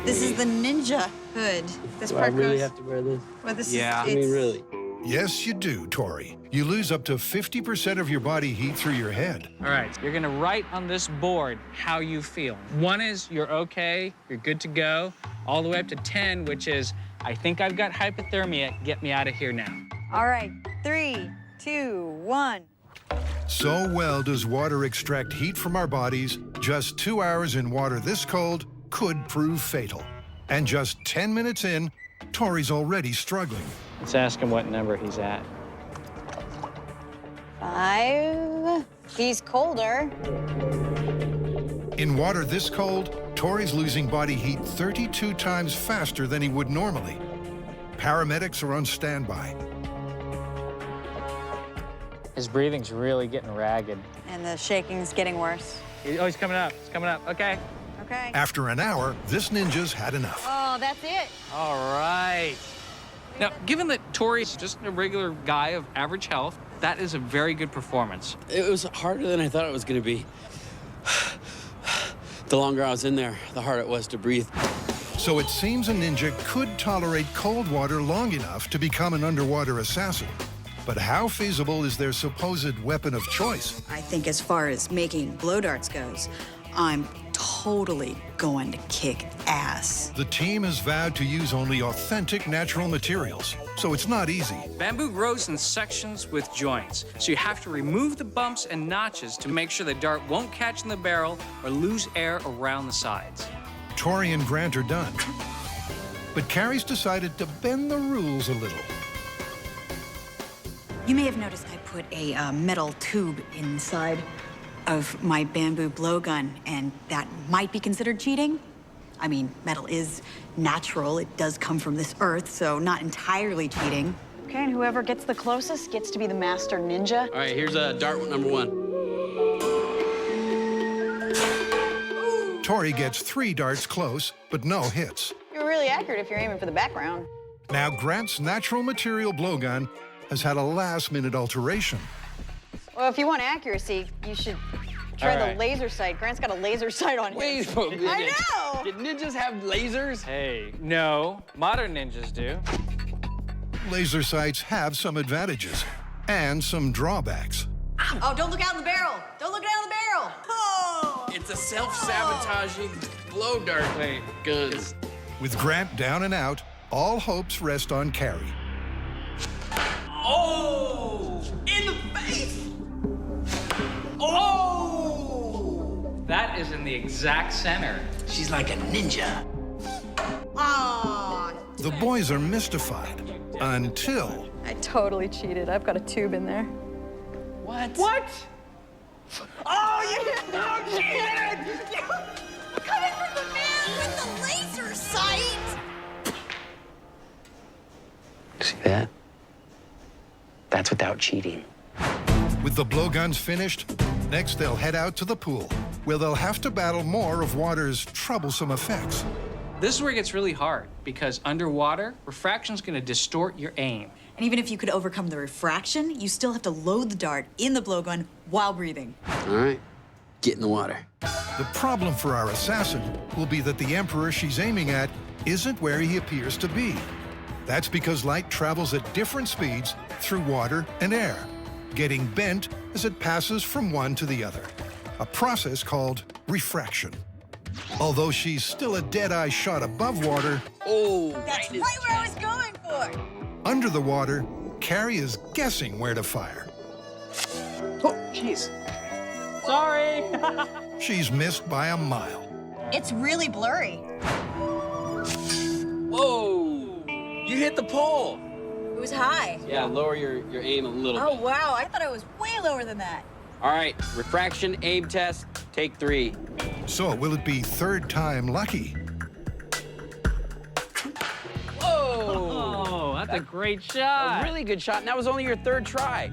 This is the ninja hood. This Do I part really goes. have to wear this? Well, this Yeah, is. I mean, really. Yes, you do, Tori. You lose up to 50% of your body heat through your head. All right, you're gonna write on this board how you feel. 1 is you're okay, you're good to go, all the way up to 10, which is I think I've got hypothermia, get me out of here now. All right, 3, 2, 1. So well does water extract heat from our bodies, just 2 hours in water this cold could prove fatal. And just 10 minutes in, Tori's already struggling. Let's ask him what number he's at. 5. He's colder. In water this cold, Tori's losing body heat 32 times faster than he would normally. Paramedics are on standby. His breathing's really getting ragged. And the shaking's getting worse. Oh, he's coming up. He's coming up. Okay. Okay. After an hour, this ninja's had enough. Oh, that's it. All right. Now, given that Tori's just a regular guy of average health, that is a very good performance. It was harder than I thought it was going to be. The longer I was in there, the harder it was to breathe. So it seems a ninja could tolerate cold water long enough to become an underwater assassin. But how feasible is their supposed weapon of choice? I think as far as making blow darts goes, I'm totally going to kick ass. The team has vowed to use only authentic natural materials, so it's not easy. Bamboo grows in sections with joints, so you have to remove the bumps and notches to make sure the dart won't catch in the barrel or lose air around the sides. Tori and Grant are done. But Carrie's decided to bend the rules a little. You may have noticed I put a metal tube inside of my bamboo blowgun, and that might be considered cheating. I mean, metal is natural. It does come from this earth, so not entirely cheating. Okay, and whoever gets the closest gets to be the master ninja. All right, here's dart number 1. Tori gets 3 darts close, but no hits. You're really accurate if you're aiming for the background. Now, Grant's natural material blowgun has had a last-minute alteration. Well, if you want accuracy, you should try All right. the laser sight. Grant's got a laser sight on his. Wait a minute. I know! Did ninjas have lasers? Hey, no, modern ninjas do. Laser sights have some advantages and some drawbacks. Oh, don't look out in the barrel! Don't look down the barrel! Oh! It's a self-sabotaging blow dart gun. With Grant down and out, all hopes rest on Carrie. Oh! In the face! Oh! That is in the exact center. She's like a ninja. Oh! The boys are mystified until I totally cheated. I've got a tube in there. What? What? Oh, you cheated! Coming from the man with the laser sight! See that? That's without cheating. with the blowguns finished, next they'll head out to the pool, where they'll have to battle more of water's troublesome effects. This is where it gets really hard, because underwater, refraction's gonna distort your aim. And even if you could overcome the refraction, you still have to load the dart in the blowgun while breathing. All right, get in the water. The problem for our assassin will be that the Emperor she's aiming at isn't where he appears to be. That's because light travels at different speeds through water and air, getting bent as it passes from one to the other, a process called refraction. Although she's still a dead-eye shot above water, That's right where I was going for! under the water, Carrie is guessing where to fire. Oh, jeez. Sorry. She's missed by a mile. It's really blurry. Whoa! You hit the pole. It was high. Yeah, lower your aim a little Oh, bit. wow. I thought I was way lower than that. All right, refraction aim test, take 3. So will it be third time lucky? Oh, that's a great shot. A really good shot, and that was only your third try.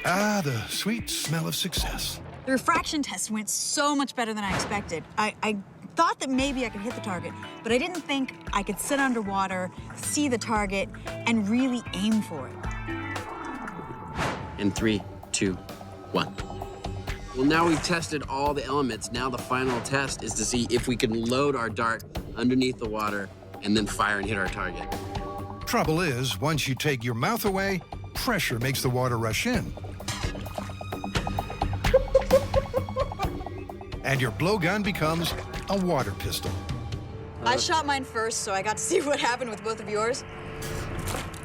Ah, the sweet smell of success. The refraction test went so much better than I expected. I thought that maybe I could hit the target, but I didn't think I could sit underwater, see the target, and really aim for it. In 3, 2, 1. Well, now we've tested all the elements. Now the final test is to see if we can load our dart underneath the water and then fire and hit our target. Trouble is, once you take your mouth away, pressure makes the water rush in. And your blowgun becomes a water pistol. I shot mine first, so I got to see what happened with both of yours.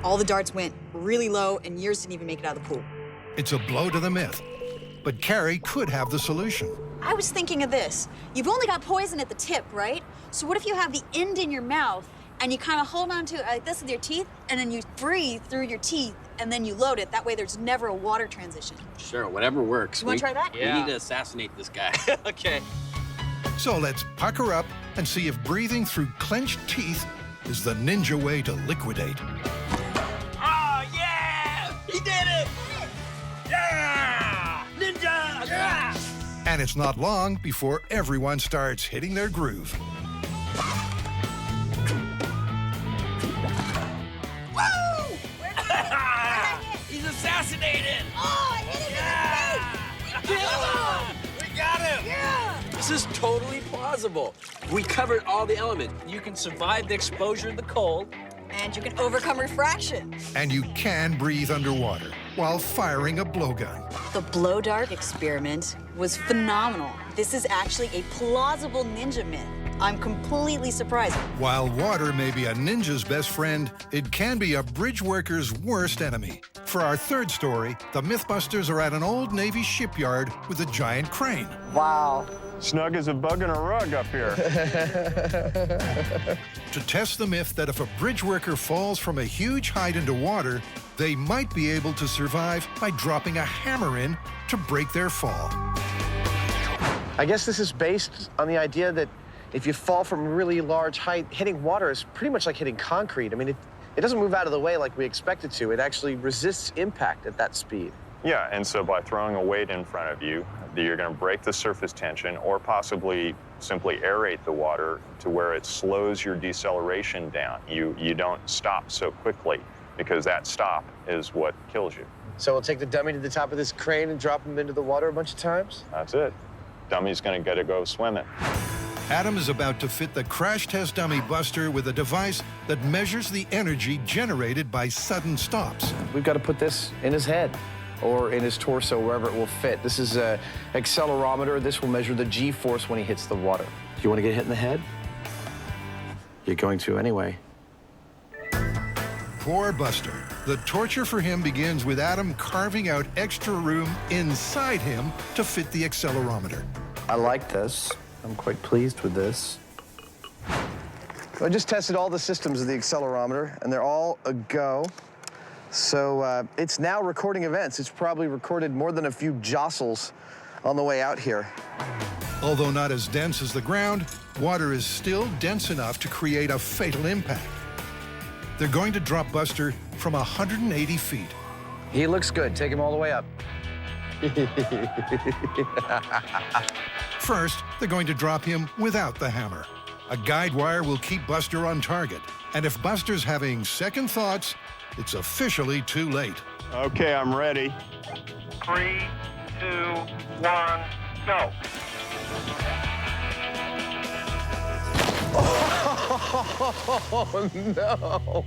All the darts went really low, and yours didn't even make it out of the pool. It's a blow to the myth. But Carrie could have the solution. I was thinking of this. You've only got poison at the tip, right? So what if you have the end in your mouth, and you kind of hold on to it like this with your teeth, and then you breathe through your teeth, and then you load it. That way there's never a water transition. Sure, whatever works. You want to try that? We need to assassinate this guy. Okay. So let's pucker up and see if breathing through clenched teeth is the ninja way to liquidate. Oh, yeah! He did it! Yeah! Ninja! Yeah! And it's not long before everyone starts hitting their groove. Woo! He's assassinated! Oh, I hit him in the face! We got him! Yeah! This is totally plausible. We covered all the elements. You can survive the exposure to the cold. And you can overcome refraction. And you can breathe underwater while firing a blowgun. The blow dart experiment was phenomenal. This is actually a plausible ninja myth. I'm completely surprised. While water may be a ninja's best friend, it can be a bridge worker's worst enemy. For our third story, the MythBusters are at an old Navy shipyard with a giant crane. Wow. Snug as a bug in a rug up here. To test the myth that if a bridge worker falls from a huge height into water, they might be able to survive by dropping a hammer in to break their fall. I guess this is based on the idea that if you fall from a really large height, hitting water is pretty much like hitting concrete. I mean, it doesn't move out of the way like we expect it to. It actually resists impact at that speed. Yeah, and so by throwing a weight in front of you, you're going to break the surface tension or possibly simply aerate the water to where it slows your deceleration down. You don't stop so quickly because that stop is what kills you. So we'll take the dummy to the top of this crane and drop him into the water a bunch of times? That's it. Dummy's going to go swimming. Adam is about to fit the crash test dummy buster with a device that measures the energy generated by sudden stops. We've got to put this in his head or in his torso, wherever it will fit. This is an accelerometer. This will measure the G-force when he hits the water. Do you want to get hit in the head? You're going to anyway. Poor Buster. The torture for him begins with Adam carving out extra room inside him to fit the accelerometer. I like this. I'm quite pleased with this. I just tested all the systems of the accelerometer, and they're all a go. So it's now recording events. It's probably recorded more than a few jostles on the way out here. Although not as dense as the ground, water is still dense enough to create a fatal impact. They're going to drop Buster from 180 feet. He looks good. Take him all the way up. First, they're going to drop him without the hammer. A guide wire will keep Buster on target. And if Buster's having second thoughts, it's officially too late. Okay, I'm ready. 3, 2, 1, go. Oh, no.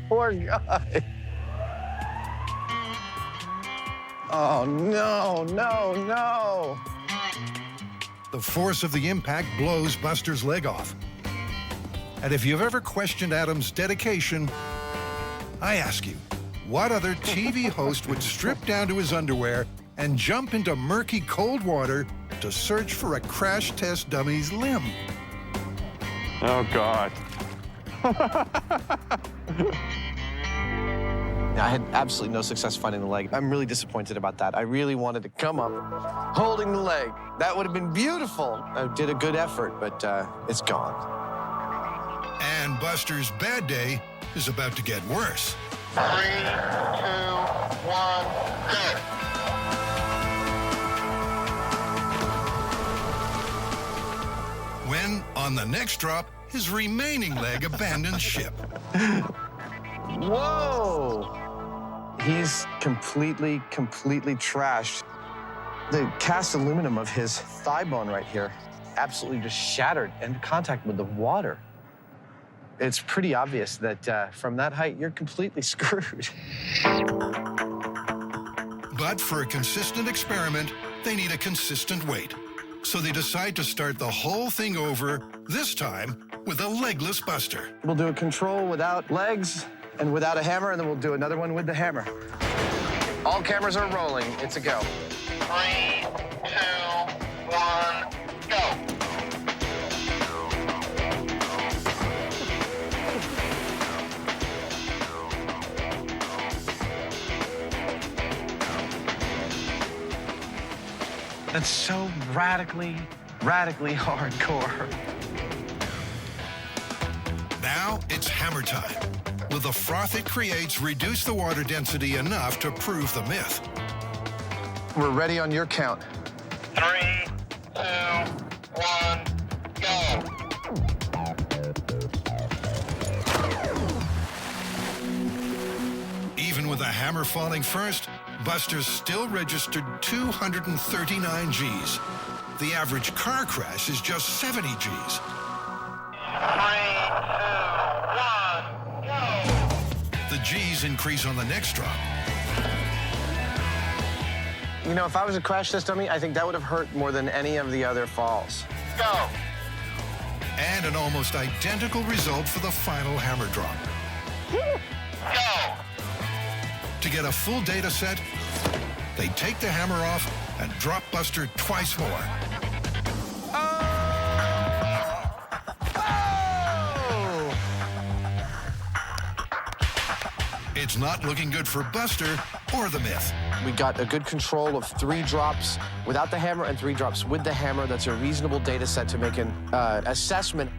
Poor guy. Oh, no, no, no. The force of the impact blows Buster's leg off. And if you've ever questioned Adam's dedication, I ask you, what other TV host would strip down to his underwear and jump into murky cold water to search for a crash test dummy's limb? Oh, God. I had absolutely no success finding the leg. I'm really disappointed about that. I really wanted to come up holding the leg. That would have been beautiful. I did a good effort, but it's gone. And Buster's bad day is about to get worse. 3, 2, 1, go. When, on the next drop, his remaining leg abandons ship. Whoa! He's completely trashed. The cast aluminum of his thigh bone right here absolutely just shattered in contact with the water. It's pretty obvious that from that height, you're completely screwed. But for a consistent experiment, they need a consistent weight. So they decide to start the whole thing over, this time with a legless Buster. We'll do a control without legs and without a hammer, and then we'll do another one with the hammer. All cameras are rolling. It's a go. 3, 2, 1, go. That's so radically hardcore. Now it's hammer time. Will the froth it creates reduce the water density enough to prove the myth? We're ready on your count. 3, 2, 1, go. Even with the hammer falling first, Buster still registered 239 Gs. The average car crash is just 70 Gs. 3, 2, 1, go. The Gs increase on the next drop. You know, if I was to crash this dummy, I think that would have hurt more than any of the other falls. Go. And an almost identical result for the final hammer drop. Go. To get a full data set, they take the hammer off and drop Buster twice more. Oh! It's not looking good for Buster or the myth. We got a good control of 3 drops without the hammer and 3 drops with the hammer. That's a reasonable data set to make an assessment.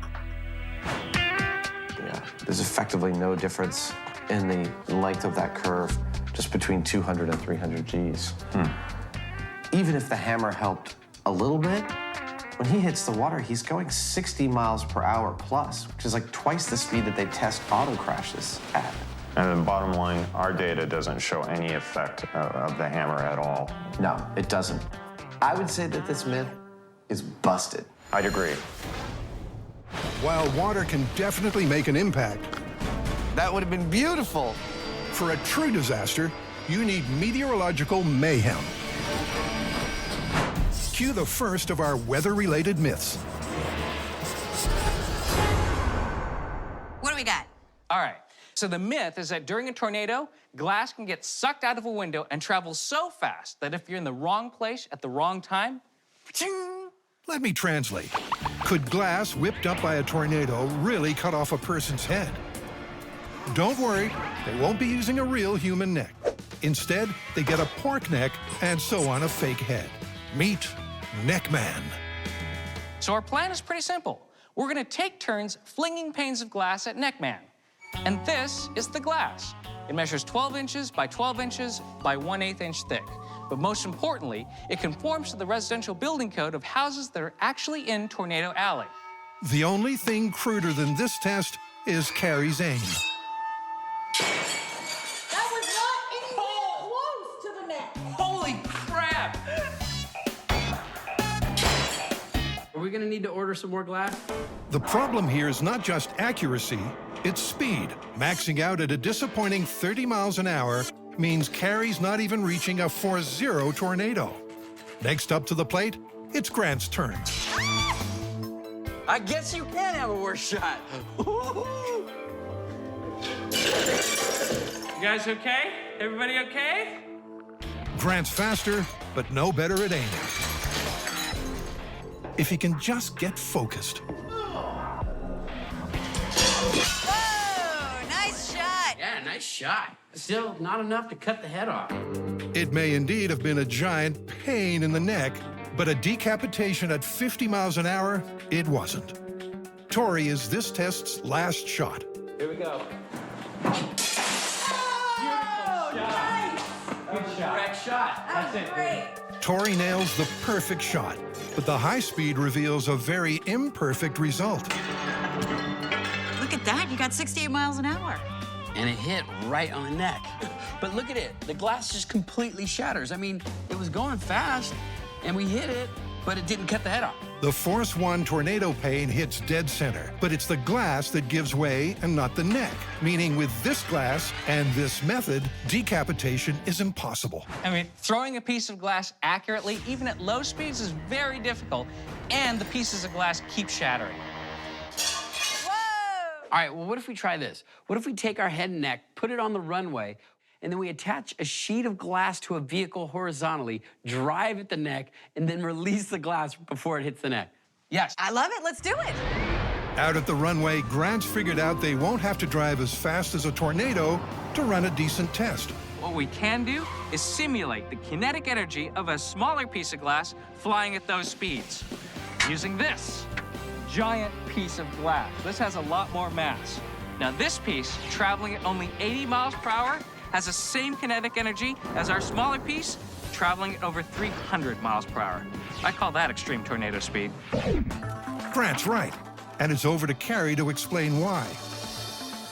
Yeah, there's effectively no difference in the length of that curve, just between 200 and 300 Gs. Even if the hammer helped a little bit, when he hits the water, he's going 60 miles per hour plus, which is like twice the speed that they test auto crashes at. And the bottom line, our data doesn't show any effect of the hammer at all. No, it doesn't. I would say that this myth is busted. I'd agree. While water can definitely make an impact, that would have been beautiful. For a true disaster, you need meteorological mayhem. Cue the first of our weather-related myths. What do we got? All right. So the myth is that during a tornado, glass can get sucked out of a window and travel so fast that if you're in the wrong place at the wrong time, Let me translate. Could glass whipped up by a tornado really cut off a person's head? Don't worry, they won't be using a real human neck. Instead, they get a pork neck and sew on a fake head. Meet Neckman. So our plan is pretty simple. We're gonna take turns flinging panes of glass at Neckman. And this is the glass. It measures 12 inches by 12 inches by 1/8 inch thick. But most importantly, it conforms to the residential building code of houses that are actually in Tornado Alley. The only thing cruder than this test is Carrie's aim. That was not anywhere close to the net. Holy crap! Are we gonna need to order some more glass? The problem here is not just accuracy, it's speed. Maxing out at a disappointing 30 miles an hour means Carrie's not even reaching a 4-0 tornado. Next up to the plate, it's Grant's turn. I guess you can have a worse shot. You guys okay? Everybody okay? Grant's faster, but no better at aiming. If he can just get focused. Whoa, nice shot. Yeah, nice Nice shot. Still not enough to cut the head off. It may indeed have been a giant pain in the neck, but a decapitation at 50 miles an hour, it wasn't. Tori is this test's last shot. Here we go. Good shot. Correct shot. That's it. Great. Tori nails the perfect shot, but the high speed reveals a very imperfect result. Look at that, you got 68 miles an hour. And it hit right on the neck. But look at it, the glass just completely shatters. I mean, it was going fast, and we hit it, but it didn't cut the head off. The Force 1 tornado pane hits dead center, but it's the glass that gives way and not the neck, meaning with this glass and this method, decapitation is impossible. I mean, throwing a piece of glass accurately, even at low speeds, is very difficult, and the pieces of glass keep shattering. All right, well, what if we try this? What if we take our head and neck, put it on the runway, and then we attach a sheet of glass to a vehicle horizontally, drive at the neck, and then release the glass before it hits the neck? Yes. I love it, let's do it. Out at the runway, Grant's figured out they won't have to drive as fast as a tornado to run a decent test. What we can do is simulate the kinetic energy of a smaller piece of glass flying at those speeds using this giant piece of glass. This has a lot more mass. Now this piece, traveling at only 80 miles per hour, has the same kinetic energy as our smaller piece, traveling at over 300 miles per hour. I call that extreme tornado speed. Grant's right, and it's over to Carrie to explain why.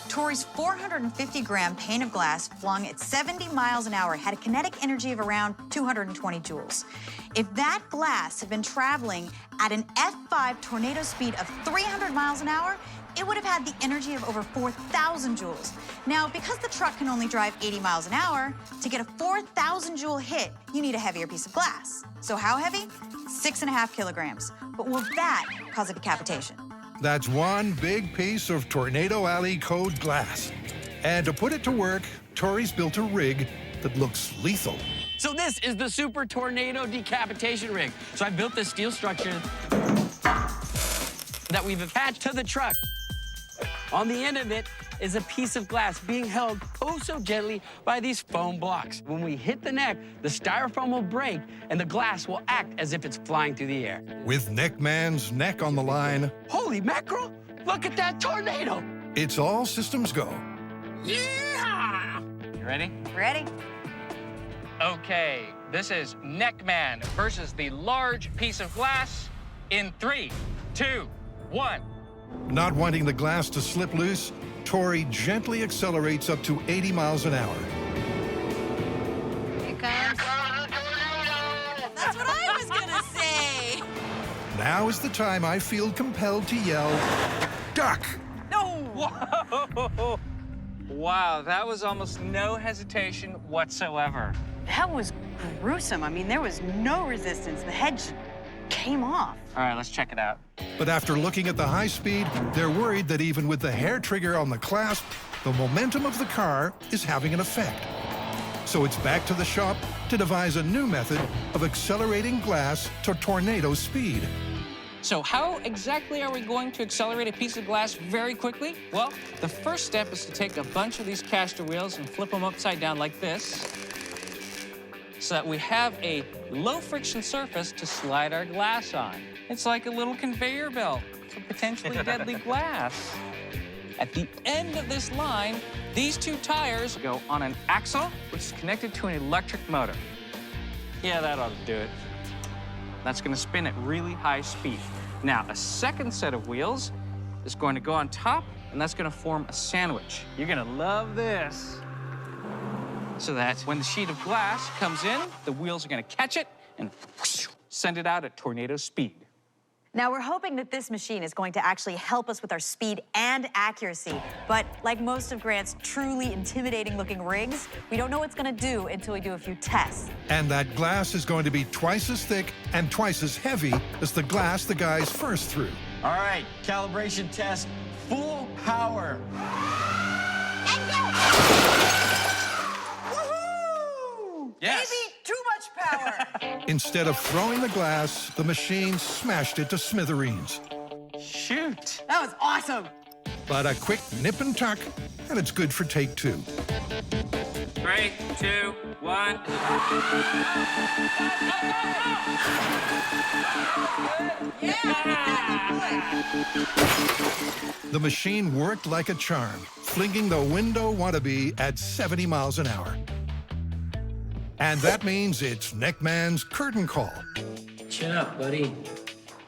Tori's 450-gram pane of glass flung at 70 miles an hour had a kinetic energy of around 220 joules. If that glass had been traveling at an F5 tornado speed of 300 miles an hour, it would have had the energy of over 4,000 joules. Now, because the truck can only drive 80 miles an hour, to get a 4,000 joule hit, you need a heavier piece of glass. So how heavy? 6.5 kilograms. But will that cause a decapitation? That's one big piece of Tornado Alley code glass. And to put it to work, Tori's built a rig that looks lethal. So this is the Super Tornado Decapitation Rig. So I built this steel structure that we've attached to the truck. On the end of it is a piece of glass being held oh so gently by these foam blocks. When we hit the neck, the styrofoam will break and the glass will act as if it's flying through the air. With Neckman's neck on the line, Holy mackerel! Look at that tornado! it's all systems go. Yeah! You ready? Ready? Okay, this is Neckman versus the large piece of glass in 3, 2, 1. Not wanting the glass to slip loose, Tori gently accelerates up to 80 miles an hour. Here comes. That's what I was gonna say. Now is the time I feel compelled to yell, duck! No! Whoa! Wow, that was almost no hesitation whatsoever. That was gruesome. I mean, there was no resistance. The head just came off. All right, let's check it out. But after looking at the high speed, they're worried that even with the hair trigger on the clasp, the momentum of the car is having an effect. So it's back to the shop to devise a new method of accelerating glass to tornado speed. So how exactly are we going to accelerate a piece of glass very quickly? Well, the first step is to take a bunch of these caster wheels and flip them upside down like this, so that we have a low-friction surface to slide our glass on. It's like a little conveyor belt for potentially deadly glass. At the end of this line, these two tires go on an axle, which is connected to an electric motor. Yeah, that ought to do it. That's gonna spin at really high speed. Now, a second set of wheels is going to go on top, and that's gonna form a sandwich. You're gonna love this. So that when the sheet of glass comes in, the wheels are gonna catch it and whoosh, send it out at tornado speed. Now, we're hoping that this machine is going to actually help us with our speed and accuracy. But like most of Grant's truly intimidating-looking rigs, we don't know what it's gonna do until we do a few tests. And that glass is going to be twice as thick and twice as heavy as the glass the guys first threw. All right, calibration test, full power. And go! Yes. Maybe too much power. Instead of throwing the glass, the machine smashed it to smithereens. Shoot. That was awesome. But a quick nip and tuck, and it's good for take 2. 3, 2, 1. The machine worked like a charm, flinging the window wannabe at 70 miles an hour. And that means it's Neckman's curtain call. Chin up, buddy.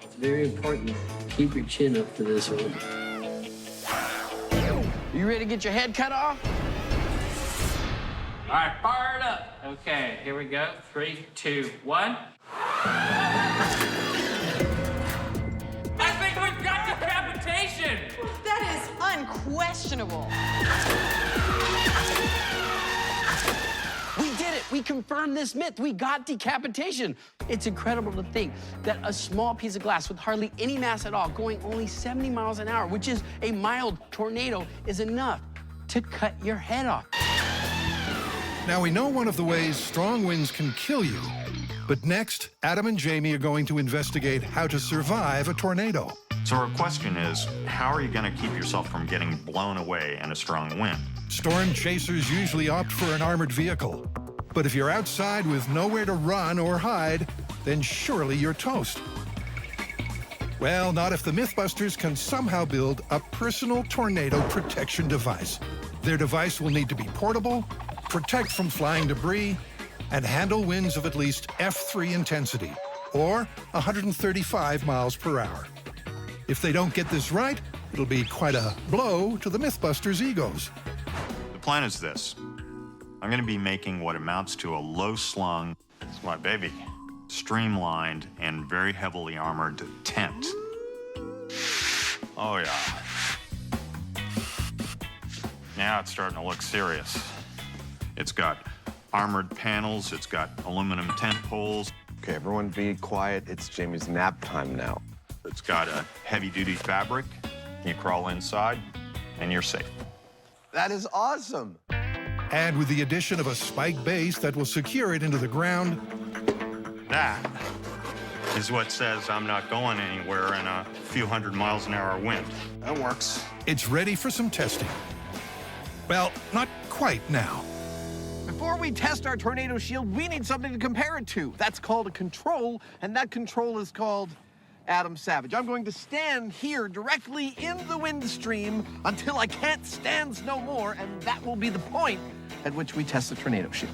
It's very important. Keep your chin up for this one. You ready to get your head cut off? All right, fire it up. Okay, here we go. 3, 2, 1. I think we've got decapitation. That is unquestionable. We did it. We confirmed this myth. We got decapitation. It's incredible to think that a small piece of glass with hardly any mass at all, going only 70 miles an hour, which is a mild tornado, is enough to cut your head off. Now, we know one of the ways strong winds can kill you. But next, Adam and Jamie are going to investigate how to survive a tornado. So our question is, how are you going to keep yourself from getting blown away in a strong wind? Storm chasers usually opt for an armored vehicle. But if you're outside with nowhere to run or hide, then surely you're toast. Well, not if the MythBusters can somehow build a personal tornado protection device. Their device will need to be portable, protect from flying debris, and handle winds of at least F3 intensity, or 135 miles per hour. If they don't get this right, it'll be quite a blow to the MythBusters' egos. The plan is this. I'm going to be making what amounts to a low-slung, it's my baby, streamlined and very heavily armored tent. Oh, yeah. Now it's starting to look serious. It's got armored panels, it's got aluminum tent poles. Okay, everyone be quiet. It's Jamie's nap time now. It's got a heavy-duty fabric. You crawl inside, and you're safe. That is awesome. And with the addition of a spike base that will secure it into the ground, that is what says I'm not going anywhere in a few hundred miles an hour wind. That works. it's ready for some testing. Well, not quite now. Before we test our tornado shield, we need something to compare it to. That's called a control, and that control is called Adam Savage. I'm going to stand here directly in the wind stream until I can't stand no more, and that will be the point at which we test the tornado shield.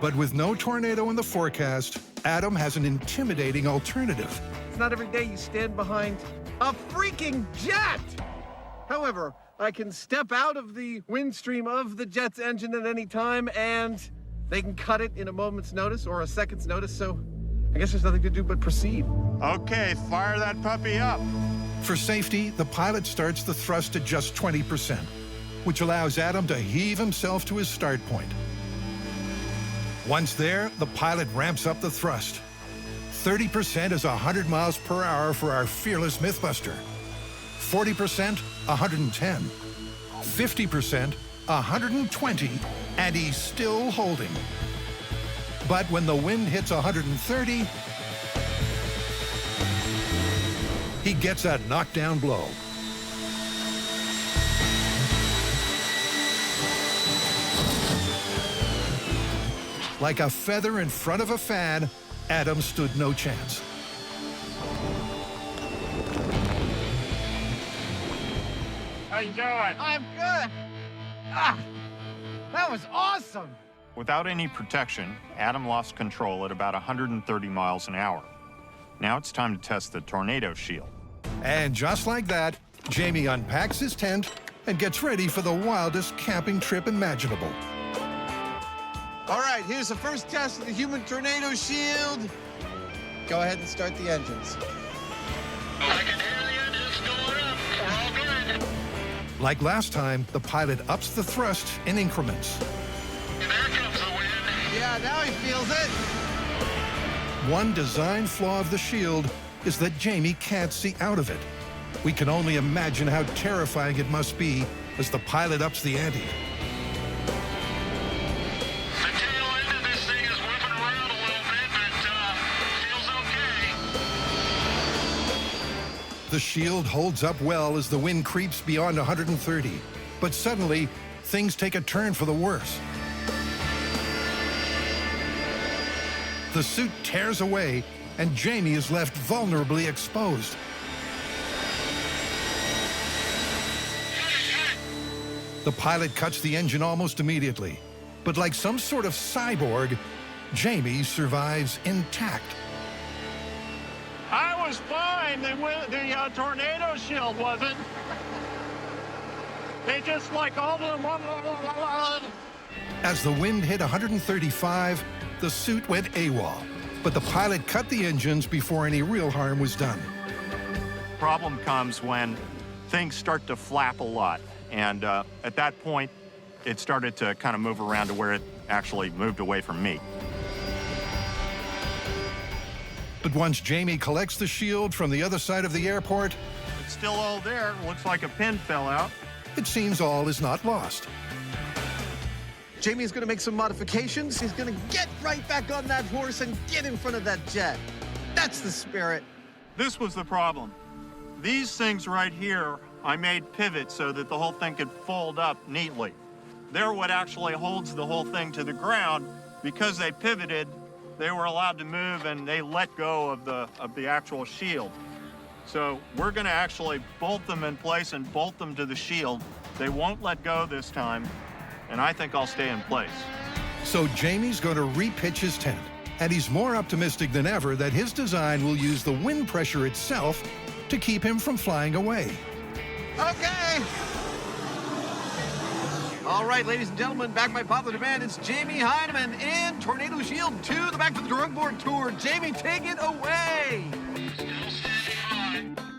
But with no tornado in the forecast, Adam has an intimidating alternative. It's not every day you stand behind a freaking jet! However, I can step out of the wind stream of the jet's engine at any time, and they can cut it in a moment's notice or a second's notice, so I guess there's nothing to do but proceed. Okay, fire that puppy up. For safety, the pilot starts the thrust at just 20%, which allows Adam to heave himself to his start point. Once there, the pilot ramps up the thrust. 30% is 100 miles per hour for our fearless MythBuster. 40%, 110. 50%, 120, and he's still holding. But when the wind hits 130, he gets a knockdown blow. Like a feather in front of a fan, Adam stood no chance. How you doing? I'm good. Ah, that was awesome. Without any protection, Adam lost control at about 130 miles an hour. Now it's time to test the tornado shield. And just like that, Jamie unpacks his tent and gets ready for the wildest camping trip imaginable. All right, here's the first test of the human tornado shield. Go ahead and start the engines. I can hear the engines going up. We're all good. Like last time, the pilot ups the thrust in increments. There comes the wind. Yeah, now he feels it. One design flaw of the shield is that Jamie can't see out of it. We can only imagine how terrifying it must be as the pilot ups the ante. The tail end of this thing is whipping around a little bit, but feels okay. The shield holds up well as the wind creeps beyond 130. But suddenly, things take a turn for the worse. The suit tears away, and Jamie is left vulnerably exposed. The pilot cuts the engine almost immediately. But like some sort of cyborg, Jamie survives intact. I was fine. The tornado shield wasn't. They just like all the... As the wind hit 135, the suit went AWOL. But the pilot cut the engines before any real harm was done. Problem comes when things start to flap a lot. And at that point, it started to kind of move around to where it actually moved away from me. But once Jamie collects the shield from the other side of the airport, it's still all there. Looks like a pin fell out. It seems all is not lost. Jamie's gonna make some modifications. He's gonna get right back on that horse and get in front of that jet. That's the spirit. This was the problem. These things right here, I made pivots so that the whole thing could fold up neatly. They're what actually holds the whole thing to the ground. Because they pivoted, they were allowed to move and they let go of the actual shield. So we're gonna actually bolt them in place and bolt them to the shield. They won't let go this time, and I think I'll stay in place. So Jamie's going to repitch his tent, and he's more optimistic than ever that his design will use the wind pressure itself to keep him from flying away. Okay. All right, ladies and gentlemen, back by popular demand, it's Jamie Heineman in Tornado Shield 2, the Back to the Drawing Board Tour. Jamie, take it away.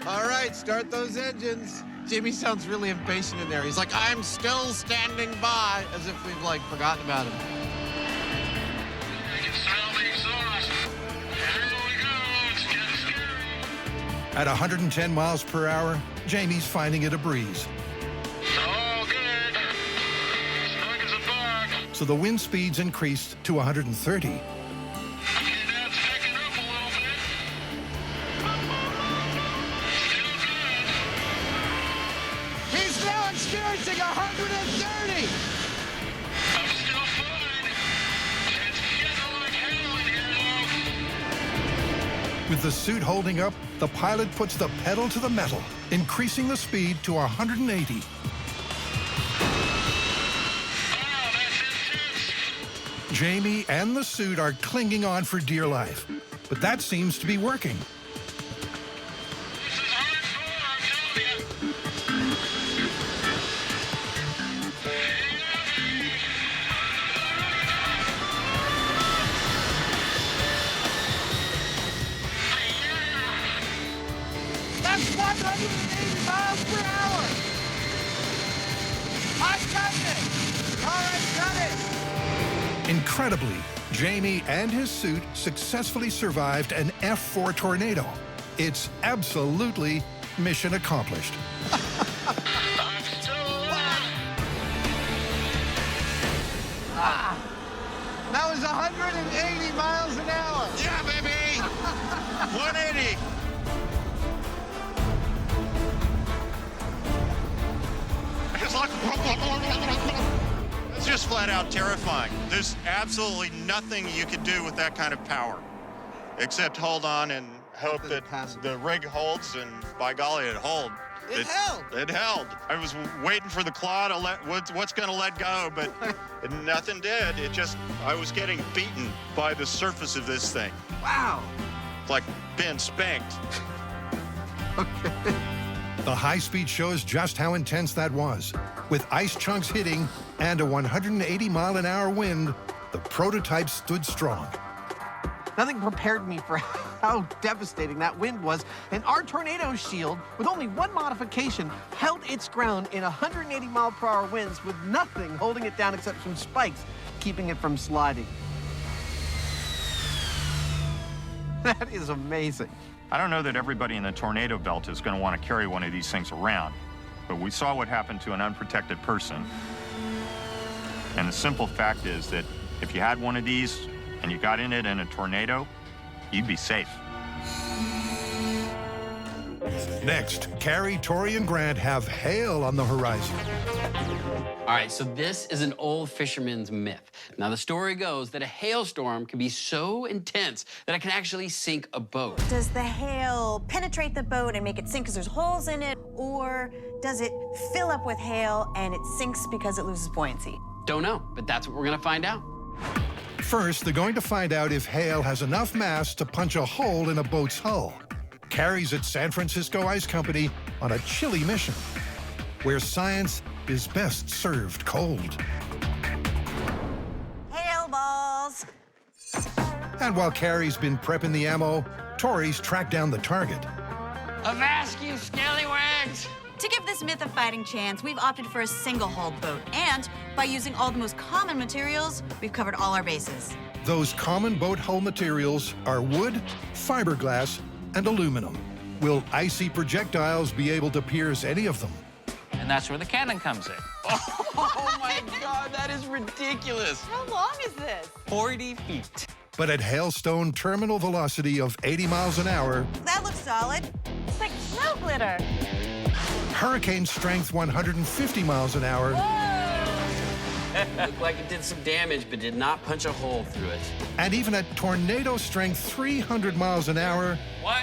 All right, start those engines. Jamie sounds really impatient in there. He's like, I'm still standing by, as if we've, like, forgotten about him. I can smell the exhaust. Here we go. It's getting scary. At 110 miles per hour, Jamie's finding it a breeze. All good. Snug as a bug. So the wind speeds increased to 130. Okay, now it's picking up a little bit. He's now experiencing 130. I'm still fine. It's getting like hell in here, though. With the suit holding up, the pilot puts the pedal to the metal, increasing the speed to 180. Jamie and the suit are clinging on for dear life, but that seems to be working. That's 180 miles per hour. I'm cutting it. All right, cut it. Incredibly, Jamie and his suit successfully survived an F4 tornado. It's absolutely mission accomplished. That was 180 miles an hour. Yeah, baby! 180! It's like... It's just flat out terrifying. There's absolutely nothing you could do with that kind of power, except hold on and hope that the rig holds, and by golly, it held. It held. It held. I was waiting for the claw to let, what's gonna let go, but nothing did. It just, I was getting beaten by the surface of this thing. Wow. It's like being spanked. The high speed shows just how intense that was. With ice chunks hitting and a 180-mile-an-hour wind, the prototype stood strong. Nothing prepared me for how devastating that wind was, and our tornado shield, with only one modification, held its ground in 180-mile-per-hour winds with nothing holding it down except some spikes, keeping it from sliding. That is amazing. I don't know that everybody in the tornado belt is going to want to carry one of these things around, but we saw what happened to an unprotected person. And the simple fact is that if you had one of these and you got in it in a tornado, you'd be safe. Next, Carrie, Tori, and Grant have hail on the horizon. All right, so this is an old fisherman's myth. Now, the story goes that a hailstorm can be so intense that it can actually sink a boat. Does the hail penetrate the boat and make it sink because there's holes in it? Or does it fill up with hail and it sinks because it loses buoyancy? Don't know, but that's what we're gonna find out. First, they're going to find out if hail has enough mass to punch a hole in a boat's hull. Carrie's at San Francisco Ice Company on a chilly mission, where science is best served cold. Hail balls. And while Carrie's been prepping the ammo, Tori's tracked down the target. Avast, you scallywags! To give this myth a fighting chance, we've opted for a single-hulled boat. And by using all the most common materials, we've covered all our bases. Those common boat hull materials are wood, fiberglass, and aluminum. Will icy projectiles be able to pierce any of them? And that's where the cannon comes in. Oh my God, that is ridiculous. How long is this? 40 feet. But at hailstone terminal velocity of 80 miles an hour, That looks solid. It's like snow glitter. hurricane strength 150 miles an hour, Looked like it did some damage, but did not punch a hole through it. and even at tornado strength 300 miles an hour, What?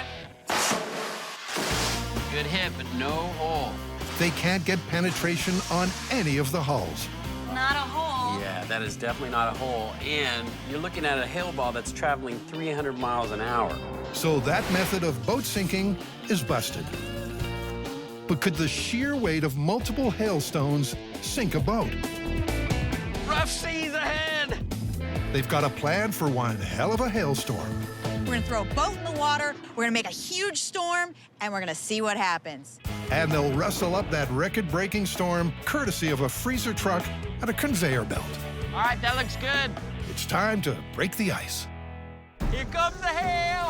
Good hit, but no hole. they can't get penetration on any of the hulls. Not a hole. Yeah, that is definitely not a hole. And you're looking at a hail ball that's traveling 300 miles an hour. So that method of boat sinking is busted. But could the sheer weight of multiple hailstones sink a boat? Rough seas ahead! They've got a plan for one hell of a hailstorm. We're gonna throw a boat in the water, we're gonna make a huge storm, and we're gonna see what happens. And they'll wrestle up that record-breaking storm courtesy of a freezer truck and a conveyor belt. All right, that looks good. It's time to break the ice. Here comes the hail!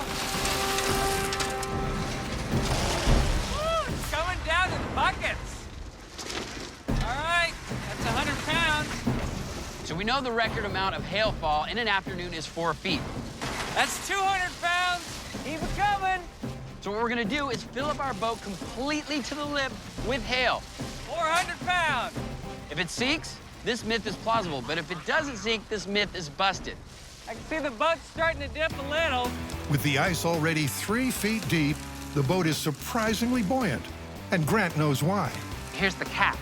Woo, it's coming down in buckets. All right, that's 100 pounds. So we know the record amount of hailfall in an afternoon is 4 feet. That's 200 pounds. Keep it coming. So what we're gonna do is fill up our boat completely to the lip with hail. 400 pounds. If it sinks, this myth is plausible, but if it doesn't sink, this myth is busted. I can see the boat starting to dip a little. With the ice already 3 feet deep, the boat is surprisingly buoyant. And Grant knows why. Here's the catch.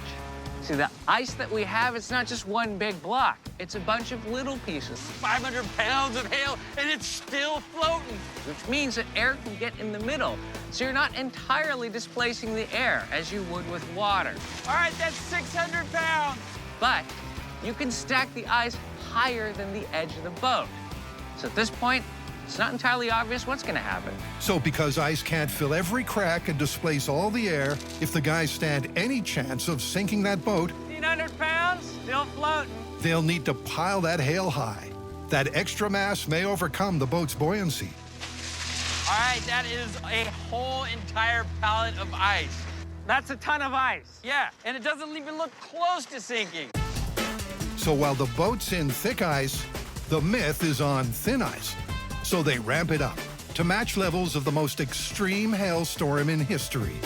See, the ice that we have, it's not just one big block. It's a bunch of little pieces. 500 pounds of hail, and it's still floating. Which means that air can get in the middle. So you're not entirely displacing the air as you would with water. All right, that's 600 pounds. But you can stack the ice higher than the edge of the boat. So at this point, it's not entirely obvious what's gonna happen. So because ice can't fill every crack and displace all the air, if the guys stand any chance of sinking that boat, 1,500 pounds, still floating. they'll need to pile that hail high. That extra mass may overcome the boat's buoyancy. All right, that is a whole entire pallet of ice. That's a ton of ice. Yeah, and it doesn't even look close to sinking. So while the boat's in thick ice, the myth is on thin ice. So they ramp it up to match levels of the most extreme hailstorm in history.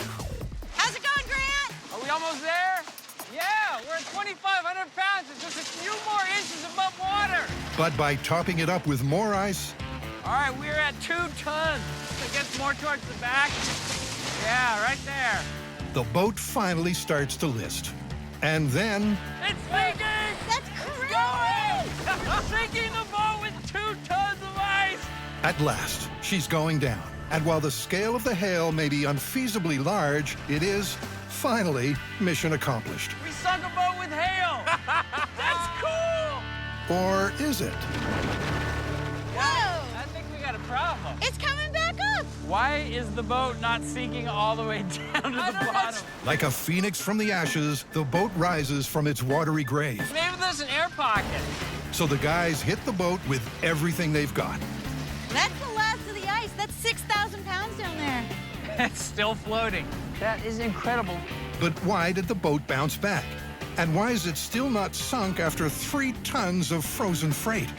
How's it going, Grant? Are we almost there? Yeah, we're at 2,500 pounds. It's just a few more inches above water. But by topping it up with more ice, All right, we're at 2 tons. It gets more towards the back. Yeah, right there. the boat finally starts to list. And then, It's sinking! That's crazy! We're sinking the boat with 2 tons of ice! at last, she's going down. And while the scale of the hail may be unfeasibly large, it is, finally, mission accomplished. We sunk a boat with hail! That's cool! Or is it? Whoa! I think we got a problem. It's coming back up! Why is the boat not sinking all the way down to the bottom? Like a phoenix from the ashes, the boat rises from its watery grave. Maybe there's an air pocket. So the guys hit the boat with everything they've got. That's the last of the ice. That's 6,000 pounds down there. It's still floating. That is incredible. But why did the boat bounce back? And why is it still not sunk after 3 tons of frozen freight?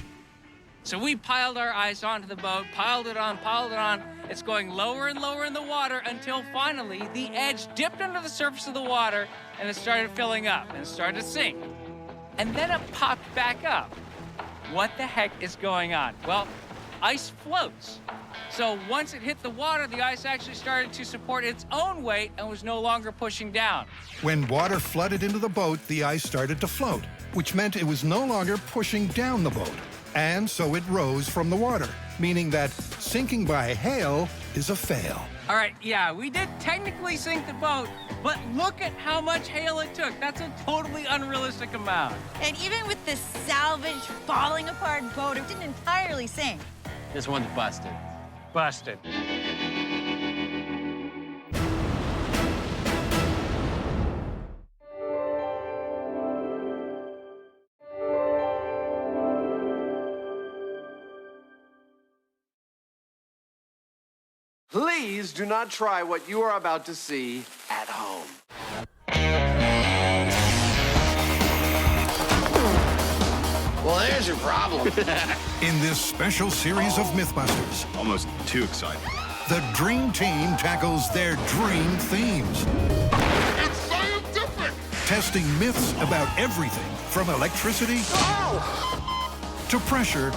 So we piled our ice onto the boat, piled it on, It's going lower and lower in the water until finally the edge dipped under the surface of the water and it started filling up and it started to sink. And then it popped back up. What the heck is going on? Well, ice floats. So once it hit the water, the ice actually started to support its own weight and was no longer pushing down. When water flooded into the boat, the ice started to float, which meant it was no longer pushing down the boat. And so it rose from the water, meaning that sinking by hail is a fail. All right, yeah, we did technically sink the boat, but look at how much hail it took. That's a totally unrealistic amount. And even with this salvage, falling apart boat, it didn't entirely sink. This one's busted. Busted. Please do not try what you are about to see at home. Well, there's your problem. In this special series of MythBusters, Almost too exciting. the Dream Team tackles their dream themes. It's scientific! Testing myths about everything from electricity to pressure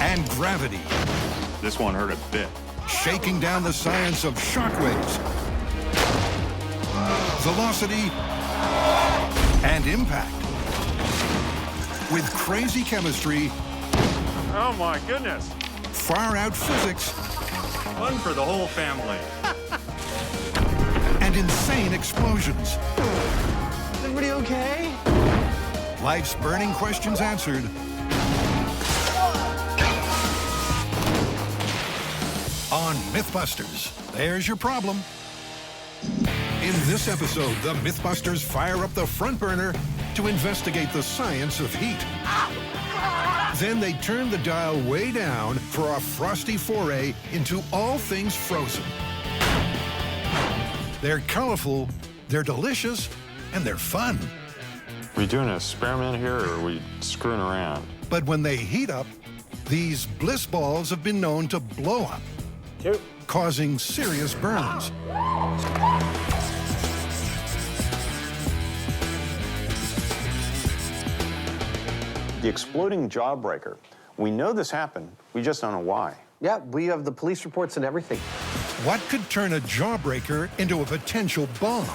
and gravity. This one hurt a bit. Shaking down the science of shockwaves, velocity, and impact. With crazy chemistry, Oh my goodness. far-out physics, Fun for the whole family. and insane explosions. Is everybody okay? Life's burning questions answered. On MythBusters, there's your problem. In this episode, the MythBusters fire up the front burner to investigate the science of heat. Then they turn the dial way down for a frosty foray into all things frozen. They're colorful, they're delicious, and they're fun. Are we doing an experiment here, or are we screwing around? But when they heat up, these bliss balls have been known to blow up, causing serious burns. The exploding jawbreaker. We know this happened. We just don't know why. Yeah, we have the police reports and everything. What could turn a jawbreaker into a potential bomb?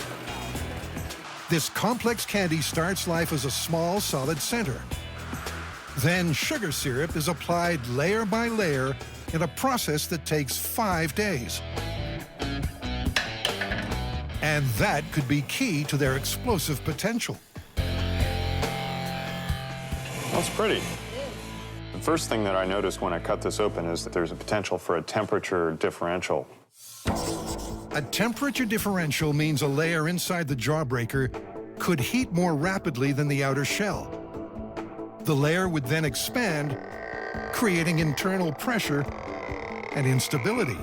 This complex candy starts life as a small, solid center. Then sugar syrup is applied layer by layer in a process that takes 5 days. And that could be key to their explosive potential. That's pretty. The first thing that I noticed when I cut this open is that there's a potential for a temperature differential. A temperature differential means a layer inside the jawbreaker could heat more rapidly than the outer shell. The layer would then expand, creating internal pressure and instability.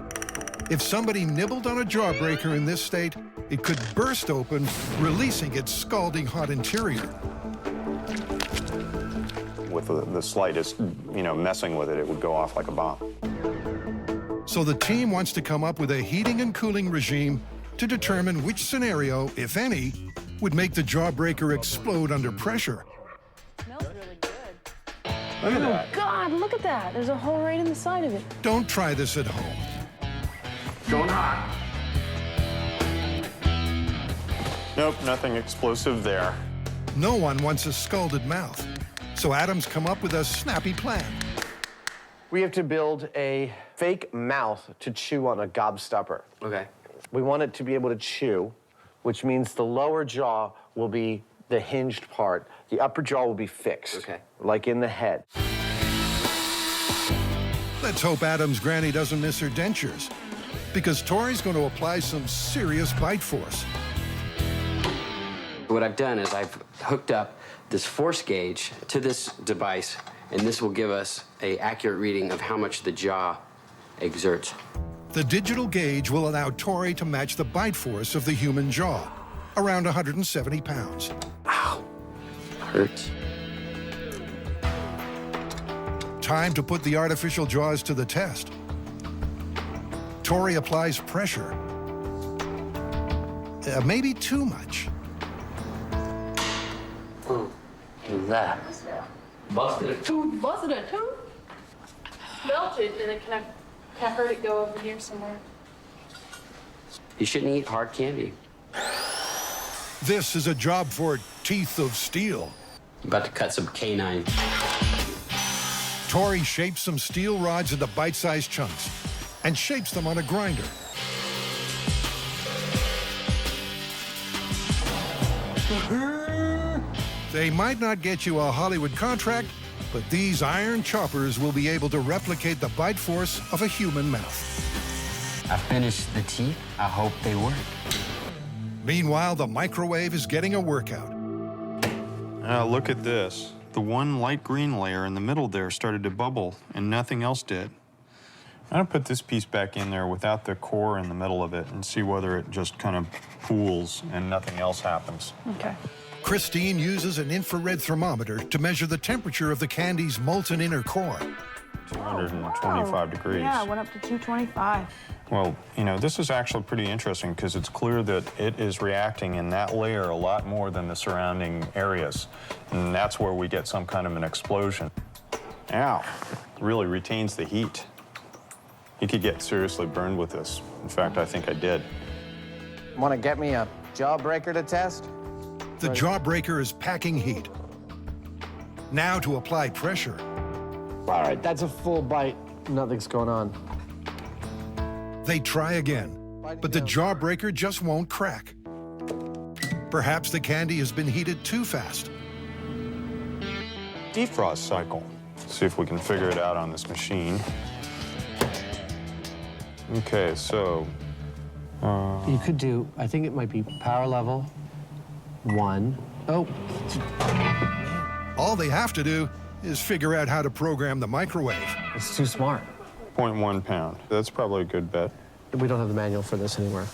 If somebody nibbled on a jawbreaker in this state, it could burst open, releasing its scalding hot interior. With the slightest, messing with it, it would go off like a bomb. So the team wants to come up with a heating and cooling regime to determine which scenario, if any, would make the jawbreaker explode under pressure. Smells really good. Look at that. God, look at that. There's a hole right in the side of it. Don't try this at home. Going hot. Nope, nothing explosive there. No one wants a scalded mouth. So Adam's come up with a snappy plan. We have to build a fake mouth to chew on a gobstopper. Okay. We want it to be able to chew, which means the lower jaw will be the hinged part. The upper jaw will be fixed, like in the head. Let's hope Adam's granny doesn't miss her dentures, because Tori's going to apply some serious bite force. What I've done is I've hooked up this force gauge to this device, and this will give us an accurate reading of how much the jaw exerts. The digital gauge will allow Tori to match the bite force of the human jaw, around 170 pounds. Ow, hurts. Time to put the artificial jaws to the test. Tori applies pressure. Maybe too much. What's that? Busted a tooth. Busted a tooth? Melted, and it can I heard it go over here somewhere. You shouldn't eat hard candy. This is a job for teeth of steel. I'm about to cut some canine. Tori shapes some steel rods into bite-sized chunks and shapes them on a grinder. They might not get you a Hollywood contract, but these iron choppers will be able to replicate the bite force of a human mouth. I finished the teeth. I hope they work. Meanwhile, the microwave is getting a workout. Look at this. The one light green layer in the middle there started to bubble, and nothing else did. I'm gonna put this piece back in there without the core in the middle of it and see whether it just kind of pools and nothing else happens. Okay. Christine uses an infrared thermometer to measure the temperature of the candy's molten inner core. 225 degrees. Yeah, I went up to 225. Well, you know, this is actually pretty interesting because it's clear that it is reacting in that layer a lot more than the surrounding areas. And that's where we get some kind of an explosion. Ow, really retains the heat. You could get seriously burned with this. In fact, I think I did. Want to get me a jawbreaker to test? The jawbreaker is packing heat. Now to apply pressure. All right, that's a full bite. Nothing's going on. They try again, but the jawbreaker just won't crack. Perhaps the candy has been heated too fast. Defrost cycle. See if we can figure it out on this machine. Okay, so... You could do, I think it might be power level 1. Oh. All they have to do is figure out how to program the microwave. It's too smart. 0.1 pound. That's probably a good bet. We don't have the manual for this anywhere.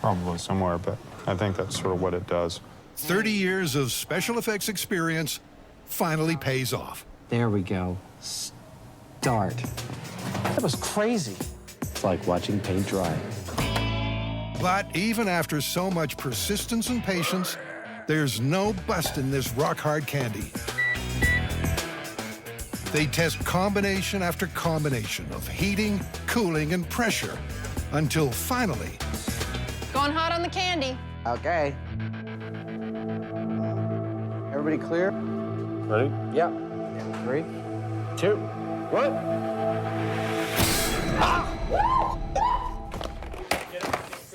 Probably somewhere, but I think that's sort of what it does. 30 years of special effects experience finally pays off. There we go. Start. That was crazy. It's like watching paint dry. But even after so much persistence and patience, there's no busting this rock-hard candy. They test combination after combination of heating, cooling, and pressure until finally... Going hot on the candy. Okay. Everybody clear? Ready? Yeah. 3, 2, 1.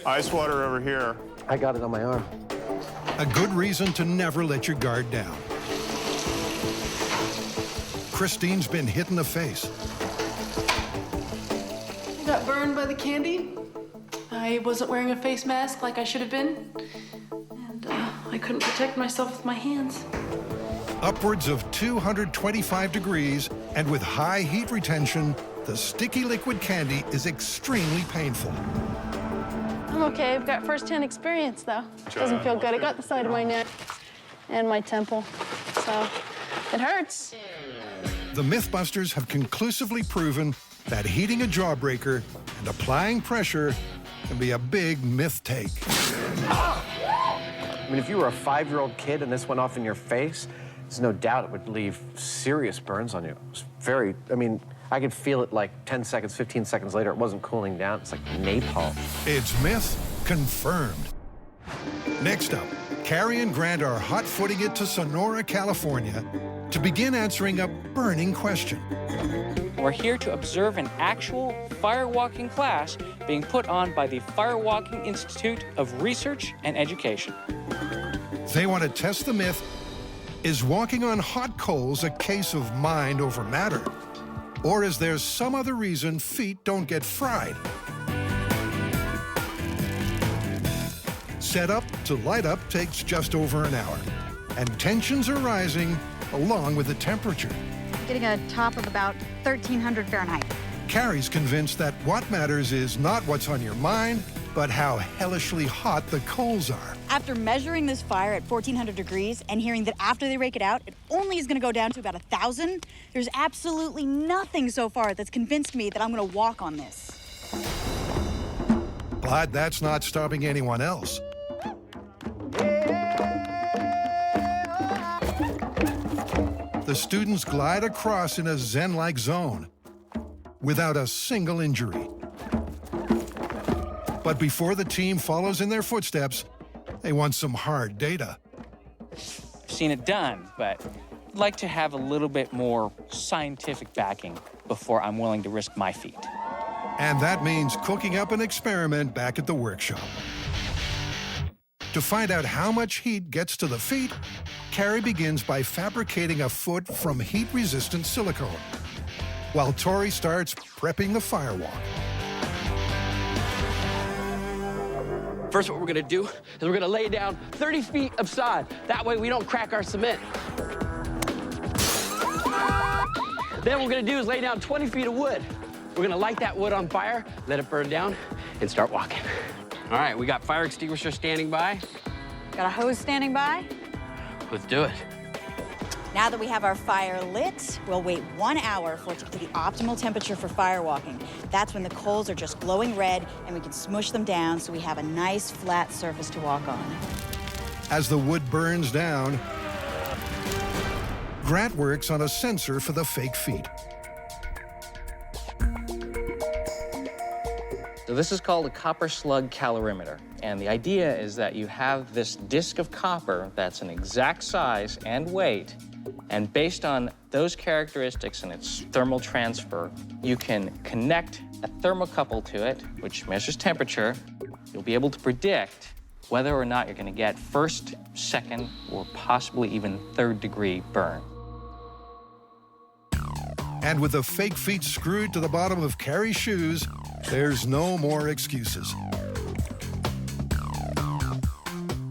Ice water over here. I got it on my arm. A good reason to never let your guard down. Christine's been hit in the face. I got burned by the candy. I wasn't wearing a face mask like I should have been. And I couldn't protect myself with my hands. Upwards of 225 degrees, and with high heat retention, the sticky liquid candy is extremely painful. I'm okay. I've got first-hand experience, though. Doesn't feel good. I got the side of my neck and my temple, so it hurts. The MythBusters have conclusively proven that heating a jawbreaker and applying pressure can be a big myth take. I mean, if you were a 5-year-old kid and this went off in your face, there's no doubt it would leave serious burns on you. It was very, I mean, I could feel it like 10 seconds, 15 seconds later. It wasn't cooling down. It's like napalm. It's myth confirmed. Next up, Carrie and Grant are hot-footing it to Sonora, California, to begin answering a burning question. We're here to observe an actual firewalking class being put on by the Firewalking Institute of Research and Education. They want to test the myth, is walking on hot coals a case of mind over matter? Or is there some other reason feet don't get fried? Setup to light up takes just over an hour, and tensions are rising along with the temperature. Getting a top of about 1,300 Fahrenheit. Carrie's convinced that what matters is not what's on your mind, but how hellishly hot the coals are. After measuring this fire at 1,400 degrees and hearing that after they rake it out, it only is gonna go down to about 1,000, there's absolutely nothing so far that's convinced me that I'm gonna walk on this. But that's not stopping anyone else. The students glide across in a zen-like zone without a single injury. But before the team follows in their footsteps, they want some hard data. I've seen it done, but I'd like to have a little bit more scientific backing before I'm willing to risk my feet. And that means cooking up an experiment back at the workshop. To find out how much heat gets to the feet, Carrie begins by fabricating a foot from heat-resistant silicone, while Tori starts prepping the firewalk. First, what we're gonna do is we're gonna lay down 30 feet of sod. That way we don't crack our cement. Then what we're gonna do is lay down 20 feet of wood. We're gonna light that wood on fire, let it burn down, and start walking. All right, we got fire extinguisher standing by. Got a hose standing by? Let's do it. Now that we have our fire lit, we'll wait 1 hour for it to get to the optimal temperature for firewalking. That's when the coals are just glowing red and we can smush them down so we have a nice flat surface to walk on. As the wood burns down, Grant works on a sensor for the fake feet. So this is called a copper slug calorimeter. And the idea is that you have this disc of copper that's an exact size and weight. And based on those characteristics and its thermal transfer, you can connect a thermocouple to it, which measures temperature. You'll be able to predict whether or not you're going to get first, second, or possibly even third-degree burn. And with the fake feet screwed to the bottom of Carrie's shoes, there's no more excuses.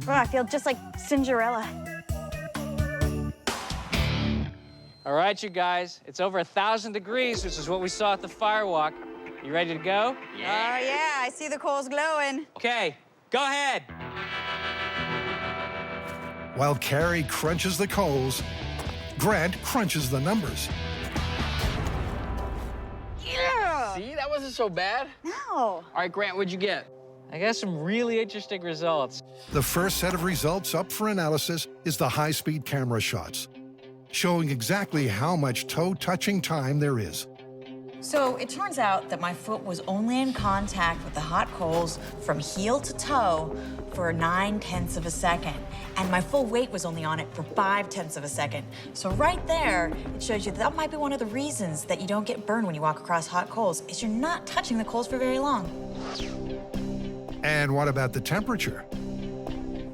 Oh, I feel just like Cinderella. All right, you guys, it's over 1,000 degrees, which is what we saw at the firewalk. You ready to go? Yeah. Oh, yeah, I see the coals glowing. Okay, go ahead. While Carrie crunches the coals, Grant crunches the numbers. Yeah. See, that wasn't so bad. No. All right, Grant, what'd you get? I got some really interesting results. The first set of results up for analysis is the high-speed camera shots, showing exactly how much toe-touching time there is. So it turns out that my foot was only in contact with the hot coals from heel to toe for 9/10 of a second. And my full weight was only on it for 5/10 of a second. So right there, it shows you that might be one of the reasons that you don't get burned when you walk across hot coals, is you're not touching the coals for very long. And what about the temperature?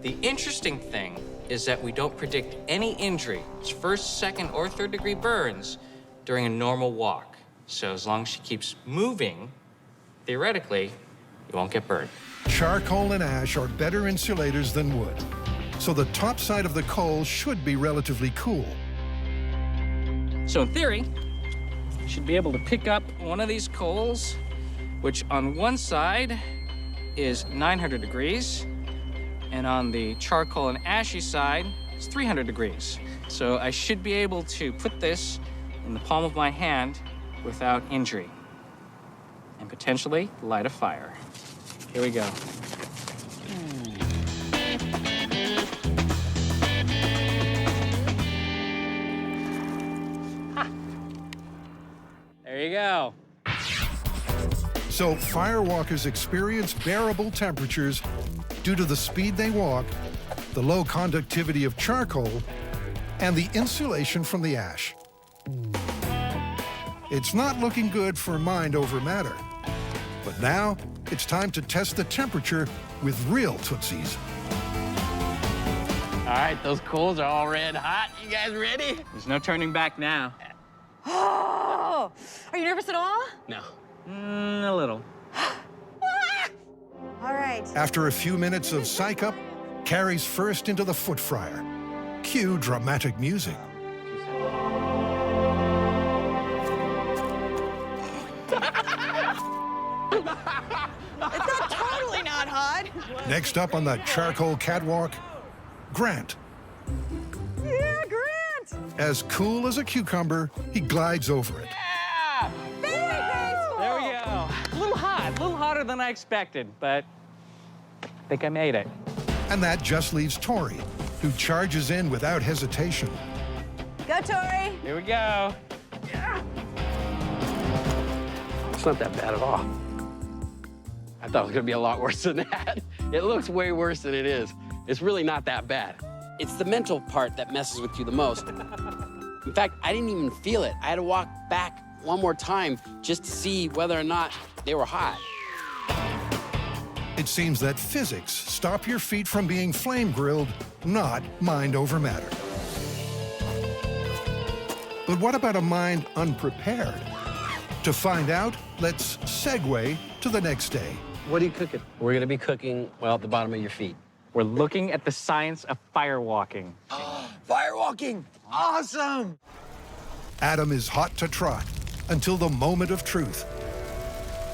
The interesting thing is that we don't predict any injury, first, second, or third-degree burns, during a normal walk. So as long as she keeps moving, theoretically, you won't get burned. Charcoal and ash are better insulators than wood, so the top side of the coal should be relatively cool. So in theory, you should be able to pick up one of these coals, which on one side is 900 degrees, and on the charcoal and ashy side, it's 300 degrees. So I should be able to put this in the palm of my hand without injury, and potentially light a fire. Here we go. Ha. There you go. So firewalkers experience bearable temperatures due to the speed they walk, the low conductivity of charcoal, and the insulation from the ash. It's not looking good for mind over matter. But now, it's time to test the temperature with real Tootsies. All right, those coals are all red hot. You guys ready? There's no turning back now. Oh, are you nervous at all? No. A little. All right. After a few minutes of psych up, Carrie's first into the foot fryer. Cue dramatic music. It's not totally not hot. Next up on the charcoal catwalk, Grant. Yeah, Grant! As cool as a cucumber, he glides over it. There we go. A little hot, a little hotter than than I expected, but I think I made it. And that just leaves Tori, who charges in without hesitation. Go, Tori. Here we go. It's not that bad at all. I thought it was gonna be a lot worse than that. It looks way worse than it is. It's really not that bad. It's the mental part that messes with you the most. In fact, I didn't even feel it. I had to walk back one more time just to see whether or not they were hot. It seems that physics stop your feet from being flame grilled, not mind over matter. But what about a mind unprepared? To find out, let's segue to the next day. What are you cooking? We're gonna be cooking, well, at the bottom of your feet. We're looking at the science of firewalking. Firewalking! Awesome! Adam is hot to trot until the moment of truth.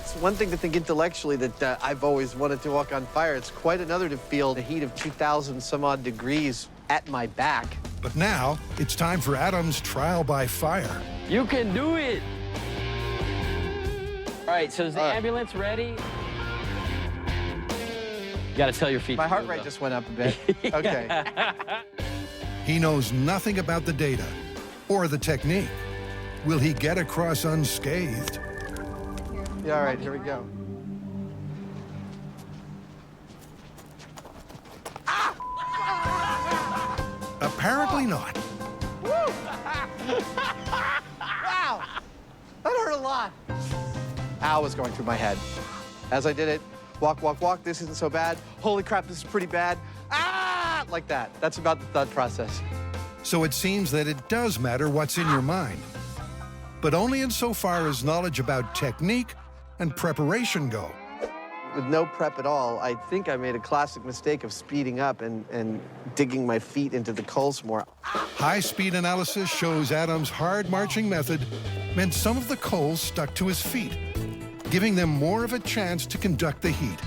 It's one thing to think intellectually that I've always wanted to walk on fire. It's quite another to feel the heat of 2,000 some odd degrees at my back. But now, it's time for Adam's trial by fire. You can do it! All right, so is the ambulance ready? You gotta tell your feet. My heart rate just went up a bit. Okay. He knows nothing about the data or the technique. Will he get across unscathed? Yeah, all right, here we go. Apparently not. Woo! Wow! That hurt a lot. Ow was going through my head. As I did it, walk, walk, walk, this isn't so bad. Holy crap, this is pretty bad. Ah! Like that. That's about the thought process. So it seems that it does matter what's in your mind, but only insofar as knowledge about technique and preparation go. With no prep at all, I think I made a classic mistake of speeding up and digging my feet into the coals more. High-speed analysis shows Adam's hard marching method meant some of the coals stuck to his feet, giving them more of a chance to conduct the heat.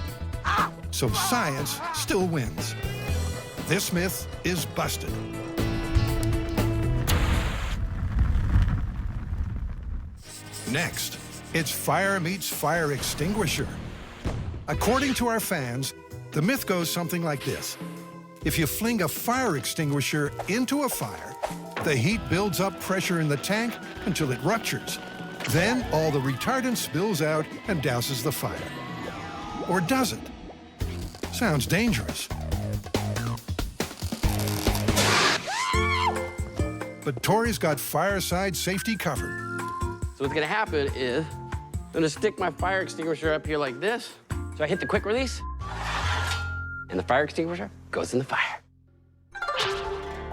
So science still wins. This myth is busted. Next, it's fire meets fire extinguisher. According to our fans, the myth goes something like this. If you fling a fire extinguisher into a fire, the heat builds up pressure in the tank until it ruptures. Then all the retardant spills out and douses the fire. Or does it? Sounds dangerous. But Tori's got fireside safety covered. So what's gonna happen is, I'm gonna stick my fire extinguisher up here like this. So I hit the quick release, and the fire extinguisher goes in the fire.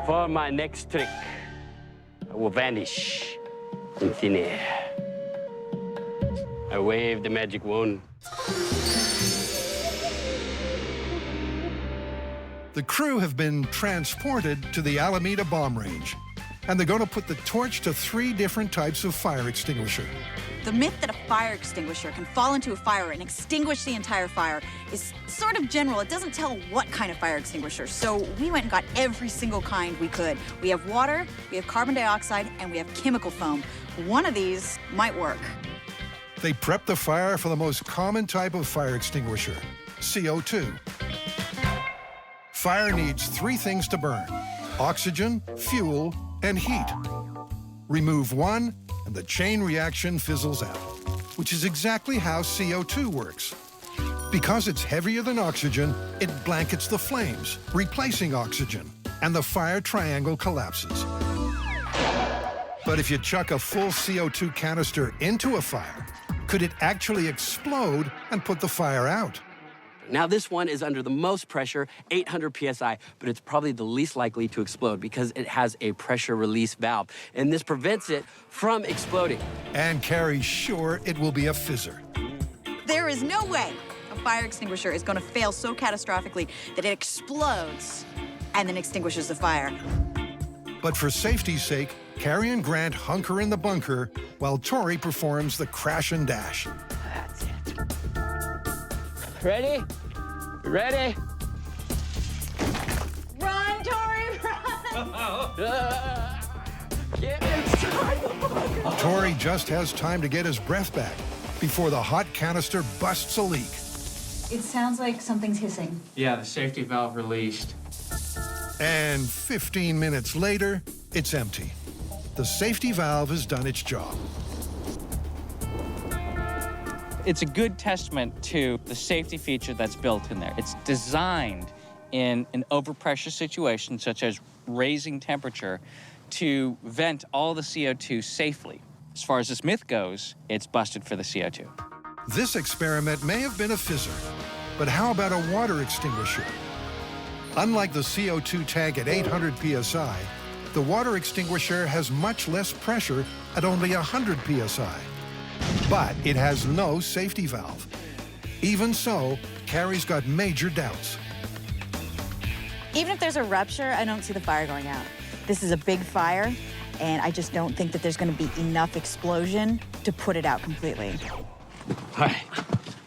For my next trick, I will vanish in thin air. I wave the magic wand. The crew have been transported to the Alameda bomb range, and they're going to put the torch to 3 different types of fire extinguisher. The myth that a fire extinguisher can fall into a fire and extinguish the entire fire is sort of general. It doesn't tell what kind of fire extinguisher. So we went and got every single kind we could. We have water, we have carbon dioxide, and we have chemical foam. One of these might work. They prep the fire for the most common type of fire extinguisher, CO2. Fire needs 3 things to burn: oxygen, fuel, and heat. Remove one, and the chain reaction fizzles out, which is exactly how CO2 works. Because it's heavier than oxygen, it blankets the flames, replacing oxygen, and the fire triangle collapses. But if you chuck a full CO2 canister into a fire, could it actually explode and put the fire out? Now this one is under the most pressure, 800 PSI, but it's probably the least likely to explode because it has a pressure release valve, and this prevents it from exploding. And Carrie's sure it will be a fizzer. There is no way a fire extinguisher is going to fail so catastrophically that it explodes and then extinguishes the fire. But for safety's sake, Carrie and Grant hunker in the bunker while Tori performs the crash and dash. That's it. Ready? You ready? Run, Tori, run! Get inside the bunker! Tori just has time to get his breath back before the hot canister busts a leak. It sounds like something's hissing. Yeah, the safety valve released. And 15 minutes later, it's empty. The safety valve has done its job. It's a good testament to the safety feature that's built in there. It's designed in an overpressure situation, such as raising temperature, to vent all the CO2 safely. As far as this myth goes, it's busted for the CO2. This experiment may have been a fizzer, but how about a water extinguisher? Unlike the CO2 tank at 800 psi, the water extinguisher has much less pressure at only 100 psi. But it has no safety valve. Even so, Carrie's got major doubts. Even if there's a rupture, I don't see the fire going out. This is a big fire, and I just don't think that there's going to be enough explosion to put it out completely. All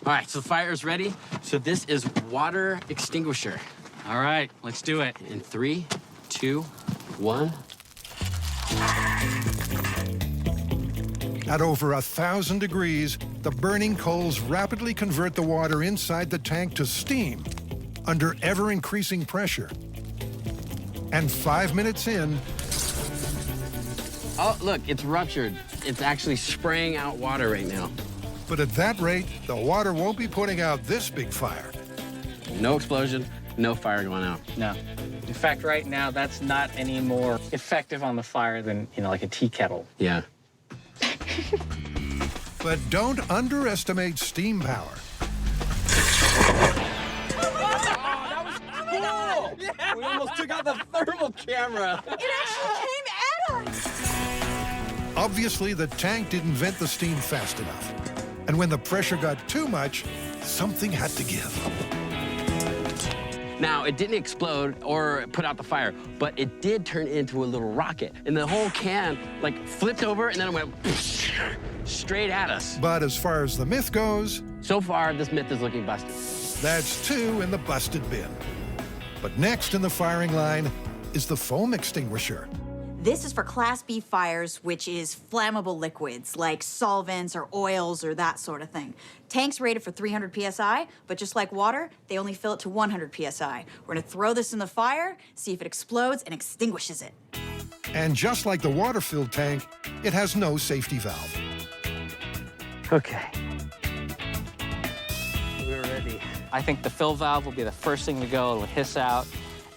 right, so the fire is ready. So this is water extinguisher. All right, let's do it. In 3, 2, 1. At over 1,000 degrees, the burning coals rapidly convert the water inside the tank to steam under ever-increasing pressure. And 5 minutes in... Oh, look, it's ruptured. It's actually spraying out water right now. But at that rate, the water won't be putting out this big fire. No explosion, no fire going out. No. In fact, right now, that's not any more effective on the fire than, like a tea kettle. Yeah. But don't underestimate steam power. Cool! Yeah. We almost took out the thermal camera. It actually came at us. Obviously, the tank didn't vent the steam fast enough. And when the pressure got too much, something had to give. Now, it didn't explode or put out the fire, but it did turn into a little rocket. And the whole can, flipped over, and then it went straight at us. But as far as the myth goes... So far, this myth is looking busted. That's 2 in the busted bin. But next in the firing line is the foam extinguisher. This is for Class B fires, which is flammable liquids like solvents or oils or that sort of thing. Tanks rated for 300 psi, but just like water, they only fill it to 100 psi. We're gonna throw this in the fire, see if it explodes and extinguishes it. And just like the water-filled tank, it has no safety valve. Okay. We're ready. I think the fill valve will be the first thing to go. It'll hiss out,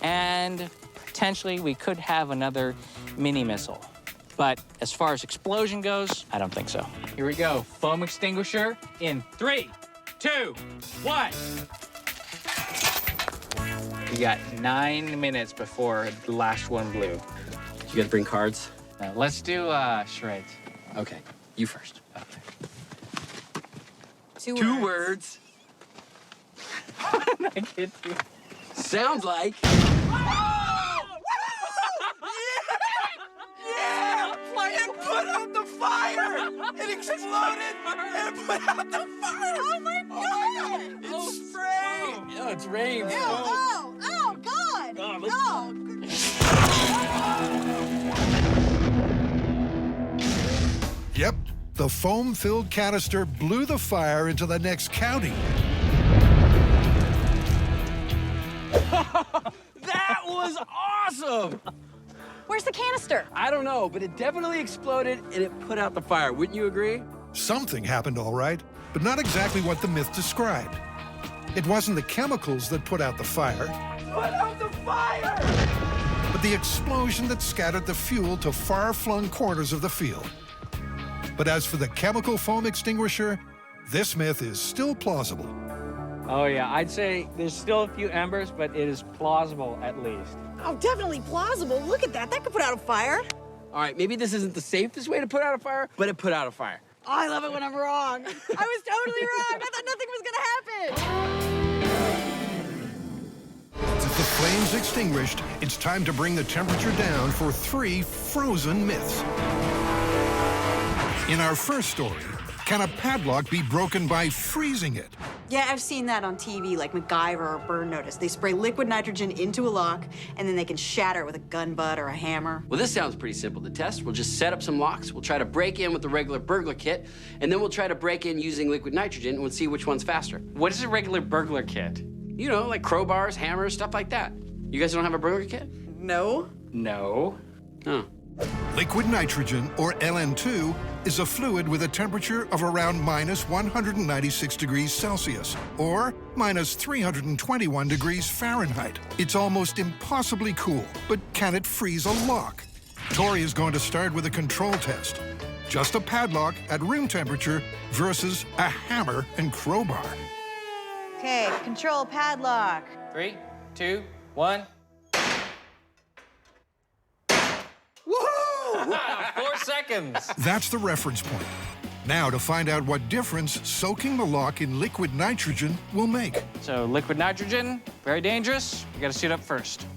and potentially we could have another mini missile. But as far as explosion goes, I don't think so. Here we go. Foam extinguisher in 3, 2, 1. We got 9 minutes before the last one blew. You guys bring cards? Let's do charades. Okay, you first. Okay. 2 words. I get you. Sounds like... It put out the fire! It exploded and put out the fire! Oh my God! It's spraying! Oh, it's rain. Ew, oh, God! Oh, Yep, the foam-filled canister blew the fire into the next county. That was awesome! Where's the canister? I don't know, but it definitely exploded and it put out the fire. Wouldn't you agree? Something happened all right, but not exactly what the myth described. It wasn't the chemicals that put out the fire, Put out the fire! but the explosion that scattered the fuel to far-flung corners of the field. But as for the chemical foam extinguisher, this myth is still plausible. Oh, yeah, I'd say there's still a few embers, but it is plausible at least. Oh, definitely plausible. Look at that. That could put out a fire. All right, maybe this isn't the safest way to put out a fire, but it put out a fire. Oh, I love it when I'm wrong. I was totally wrong. I thought nothing was gonna happen. With the flames extinguished, it's time to bring the temperature down for 3 frozen myths. In our first story, can a padlock be broken by freezing it? Yeah, I've seen that on TV, like MacGyver or Burn Notice. They spray liquid nitrogen into a lock, and then they can shatter it with a gun butt or a hammer. Well, this sounds pretty simple to test. We'll just set up some locks. We'll try to break in with the regular burglar kit, and then we'll try to break in using liquid nitrogen, and we'll see which one's faster. What is a regular burglar kit? You know, like crowbars, hammers, stuff like that. You guys don't have a burglar kit? No. No. Oh. Liquid nitrogen, or LN2, is a fluid with a temperature of around minus 196 degrees Celsius, or minus 321 degrees Fahrenheit. It's almost impossibly cool, but can it freeze a lock? Tori is going to start with a control test. Just a padlock at room temperature versus a hammer and crowbar. Okay, control padlock. 3, 2, 1. Woohoo! 4 seconds. That's the reference point. Now to find out what difference soaking the lock in liquid nitrogen will make. So liquid nitrogen, very dangerous. You gotta suit up first.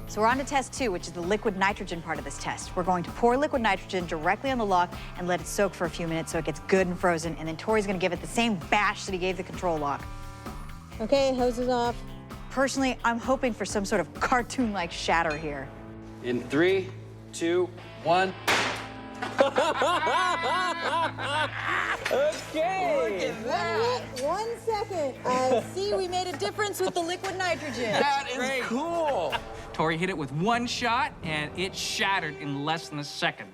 So we're on to test 2, which is the liquid nitrogen part of this test. We're going to pour liquid nitrogen directly on the lock and let it soak for a few minutes so it gets good and frozen, and then Tori's gonna give it the same bash that he gave the control lock. Okay, hose is off. Personally, I'm hoping for some sort of cartoon-like shatter here. In 3, 2, 1. Okay. Look at that. 1 second. I see we made a difference with the liquid nitrogen. That is cool. Tori hit it with 1 shot, and it shattered in less than a second.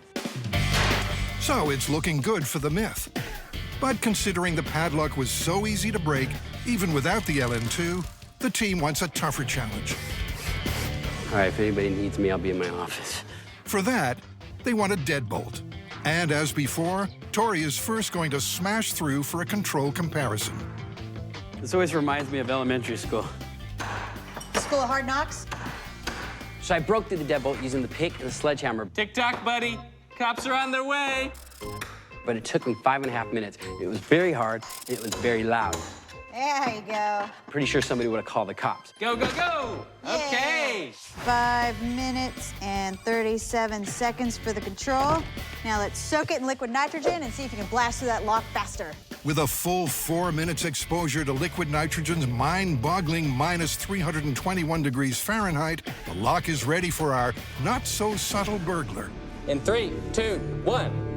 So it's looking good for the myth. But considering the padlock was so easy to break, even without the LN2, the team wants a tougher challenge. All right, if anybody needs me, I'll be in my office. For that, they want a deadbolt. And as before, Tori is first going to smash through for a control comparison. This always reminds me of elementary school. School of Hard Knocks? So I broke through the deadbolt using the pick and the sledgehammer. Tick-tock, buddy. Cops are on their way. But it took me 5.5 minutes. It was very hard, and it was very loud. There you go. Pretty sure somebody would have called the cops. Go, go, go! Okay. 5 minutes and 37 seconds for the control. Now let's soak it in liquid nitrogen and see if you can blast through that lock faster. With a full 4 minutes exposure to liquid nitrogen's mind-boggling minus 321 degrees Fahrenheit, the lock is ready for our not-so-subtle burglar. In 3, 2, 1.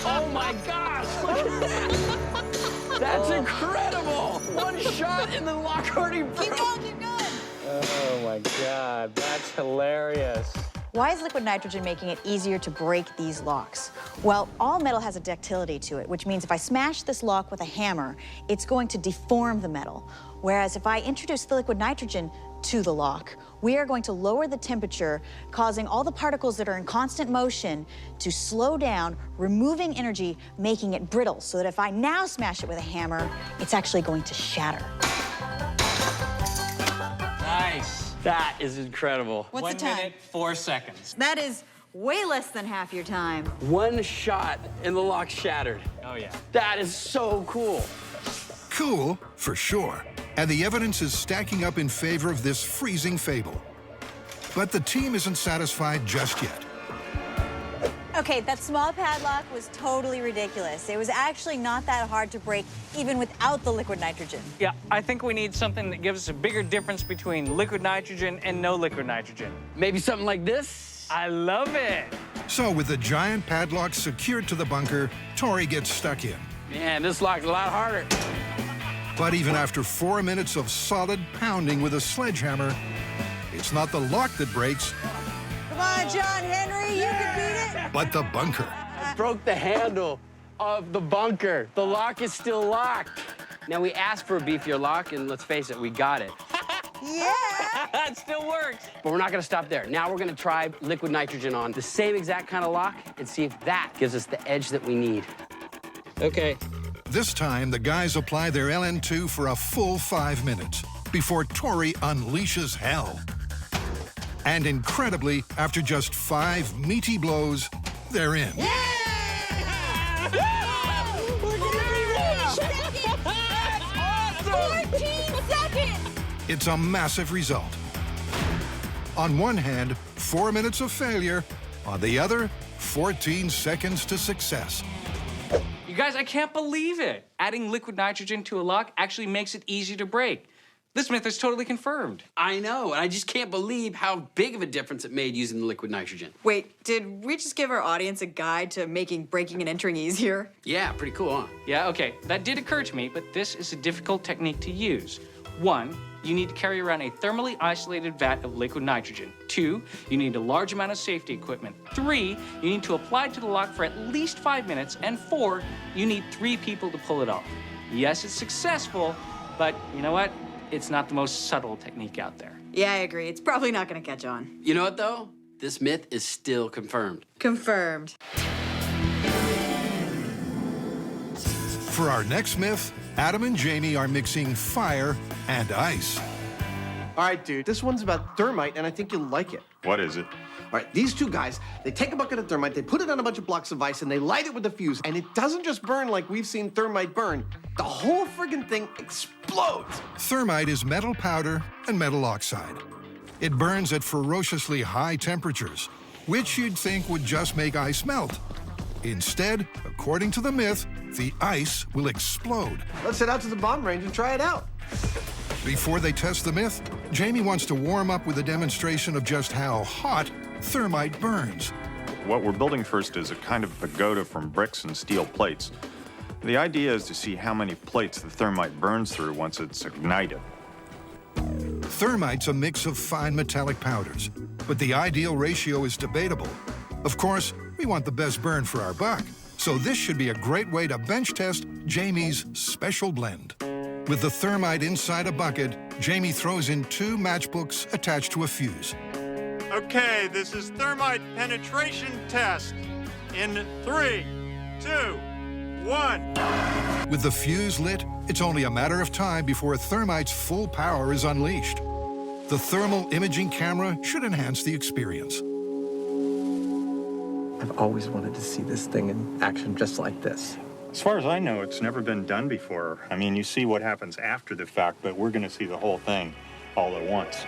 Oh my gosh! Look at that! That's incredible! 1 shot and the lock already broke. Keep going, keep going. Oh my God, that's hilarious. Why is liquid nitrogen making it easier to break these locks? Well, all metal has a ductility to it, which means if I smash this lock with a hammer, it's going to deform the metal. Whereas if I introduce the liquid nitrogen to the lock, we are going to lower the temperature, causing all the particles that are in constant motion to slow down, removing energy, making it brittle, so that if I now smash it with a hammer, it's actually going to shatter. Nice. That is incredible. What's 1 the time? minute, 4 seconds. That is way less than half your time. 1 shot and the lock shattered. Oh, yeah. That is so cool. Cool, for sure. And the evidence is stacking up in favor of this freezing fable. But the team isn't satisfied just yet. Okay, that small padlock was totally ridiculous. It was actually not that hard to break, even without the liquid nitrogen. Yeah, I think we need something that gives us a bigger difference between liquid nitrogen and no liquid nitrogen. Maybe something like this? I love it. So with the giant padlock secured to the bunker, Tori gets stuck in. Man, this lock's a lot harder. But even after 4 minutes of solid pounding with a sledgehammer, it's not the lock that breaks, Come on, John Henry, you can beat it. but the bunker. I broke the handle of the bunker. The lock is still locked. Now, we asked for a beefier lock, and let's face it, we got it. Yeah. That still works. But we're not gonna stop there. Now we're gonna try liquid nitrogen on the same exact kind of lock and see if that gives us the edge that we need. Okay. This time, the guys apply their LN2 for a full 5 minutes before Tori unleashes hell. And incredibly, after just 5 meaty blows, they're in. We're gonna be 14 seconds. It's a massive result. On one hand, 4 minutes of failure. On the other, 14 seconds to success. You guys, I can't believe it. Adding liquid nitrogen to a lock actually makes it easy to break. This myth is totally confirmed. I know, and I just can't believe how big of a difference it made using the liquid nitrogen. Wait, did we just give our audience a guide to making breaking and entering easier? Yeah, pretty cool, huh? Yeah, okay, that did occur to me, but this is a difficult technique to use. 1, you need to carry around a thermally isolated vat of liquid nitrogen. 2, you need a large amount of safety equipment. 3, you need to apply it to the lock for at least 5 minutes. And 4, you need 3 people to pull it off. Yes, it's successful, but you know what? It's not the most subtle technique out there. Yeah, I agree. It's probably not gonna catch on. You know what, though? This myth is still confirmed. Confirmed. For our next myth, Adam and Jamie are mixing fire and ice. All right, dude, this one's about thermite, and I think you'll like it. What is it? All right, these two guys, they take a bucket of thermite, they put it on a bunch of blocks of ice, and they light it with a fuse, and it doesn't just burn like we've seen thermite burn. The whole friggin' thing explodes. Thermite is metal powder and metal oxide. It burns at ferociously high temperatures, which you'd think would just make ice melt. Instead, according to the myth, the ice will explode. Let's head out to the bomb range and try it out. Before they test the myth, Jamie wants to warm up with a demonstration of just how hot thermite burns. What we're building first is a kind of pagoda from bricks and steel plates. The idea is to see how many plates the thermite burns through once it's ignited. Thermite's a mix of fine metallic powders, but the ideal ratio is debatable. Of course, we want the best burn for our buck, so this should be a great way to bench test Jamie's special blend. With the thermite inside a bucket, Jamie throws in 2 matchbooks attached to a fuse. Okay, this is thermite penetration test. In 3, 2, 1. With the fuse lit, it's only a matter of time before thermite's full power is unleashed. The thermal imaging camera should enhance the experience. I've always wanted to see this thing in action just like this. As far as I know, it's never been done before. I mean, you see what happens after the fact, but we're going to see the whole thing all at once.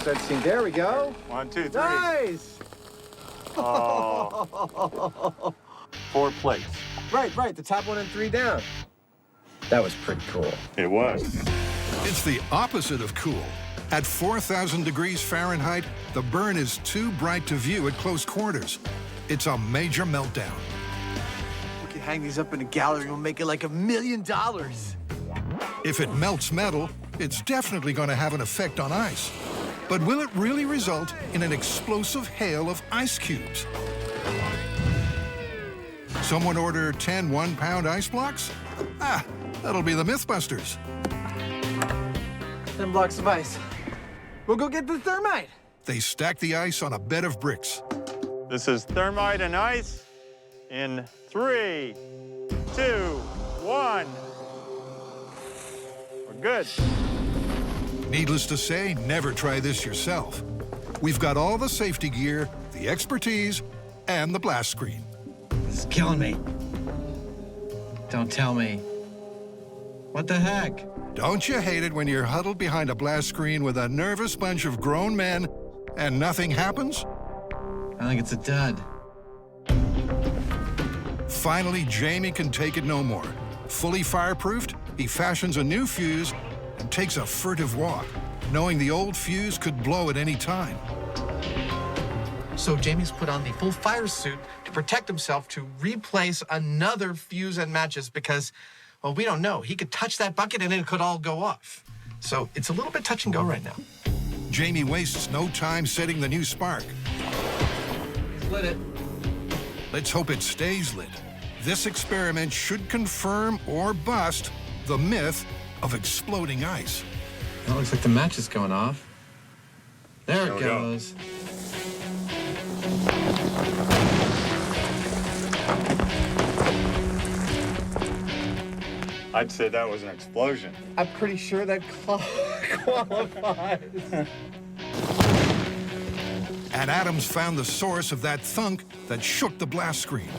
Let's see, there we go. 1, 2, 3. Nice! Oh. 4 plates. Right, the top 1 and 3 down. That was pretty cool. It was. It's the opposite of cool. At 4,000 degrees Fahrenheit, the burn is too bright to view at close quarters. It's a major meltdown. We can hang these up in a gallery and we'll make it like $1 million. If it melts metal, it's definitely going to have an effect on ice. But will it really result in an explosive hail of ice cubes? Someone order 10 one-pound ice blocks? Ah, that'll be the MythBusters. 10 blocks of ice. We'll go get the thermite. They stack the ice on a bed of bricks. This is thermite and ice in 3, 2, 1. We're good. Needless to say, never try this yourself. We've got all the safety gear, the expertise, and the blast screen. This is killing me. Don't tell me. What the heck? Don't you hate it when you're huddled behind a blast screen with a nervous bunch of grown men and nothing happens? I think it's a dud. Finally, Jamie can take it no more. Fully fireproofed, he fashions a new fuse and takes a furtive walk, knowing the old fuse could blow at any time. So Jamie's put on the full fire suit to protect himself to replace another fuse and matches because, well, we don't know. He could touch that bucket and it could all go off. So it's a little bit touch and go right now. Jamie wastes no time setting the new spark. He's lit it. Let's hope it stays lit. This experiment should confirm or bust the myth of exploding ice. That looks like the match is going off. There it goes. I'd say that was an explosion. I'm pretty sure that qualifies. And Adams found the source of that thunk that shook the blast screen.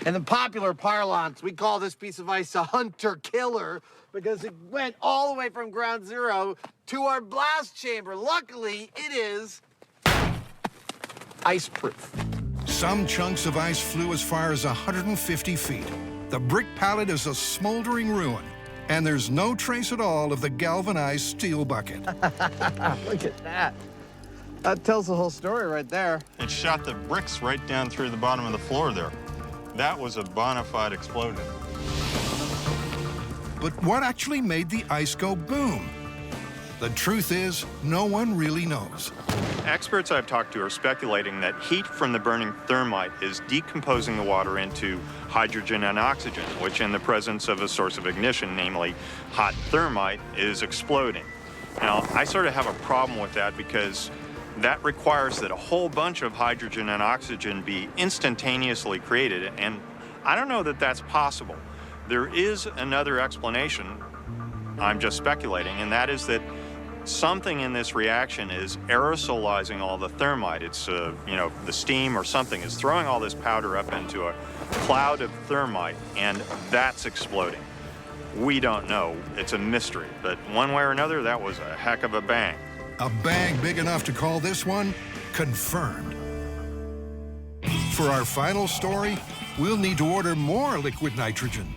In the popular parlance, we call this piece of ice a hunter-killer because it went all the way from ground zero to our blast chamber. Luckily, it is ice-proof. Some chunks of ice flew as far as 150 feet. The brick pallet is a smoldering ruin, and there's no trace at all of the galvanized steel bucket. Look at that. That tells the whole story right there. It shot the bricks right down through the bottom of the floor there. That was a bona fide explosion. But what actually made the ice go boom? The truth is, no one really knows. Experts I've talked to are speculating that heat from the burning thermite is decomposing the water into hydrogen and oxygen, which in the presence of a source of ignition, namely hot thermite, is exploding. Now, I sort of have a problem with that because that requires that a whole bunch of hydrogen and oxygen be instantaneously created, and I don't know that that's possible. There is another explanation, I'm just speculating, and that is that something in this reaction is aerosolizing all the thermite. It's, you know, the steam or something is throwing all this powder up into a cloud of thermite, and that's exploding. We don't know. It's a mystery, but one way or another, that was a heck of a bang. A bang big enough to call this one confirmed. For our final story, we'll need to order more liquid nitrogen.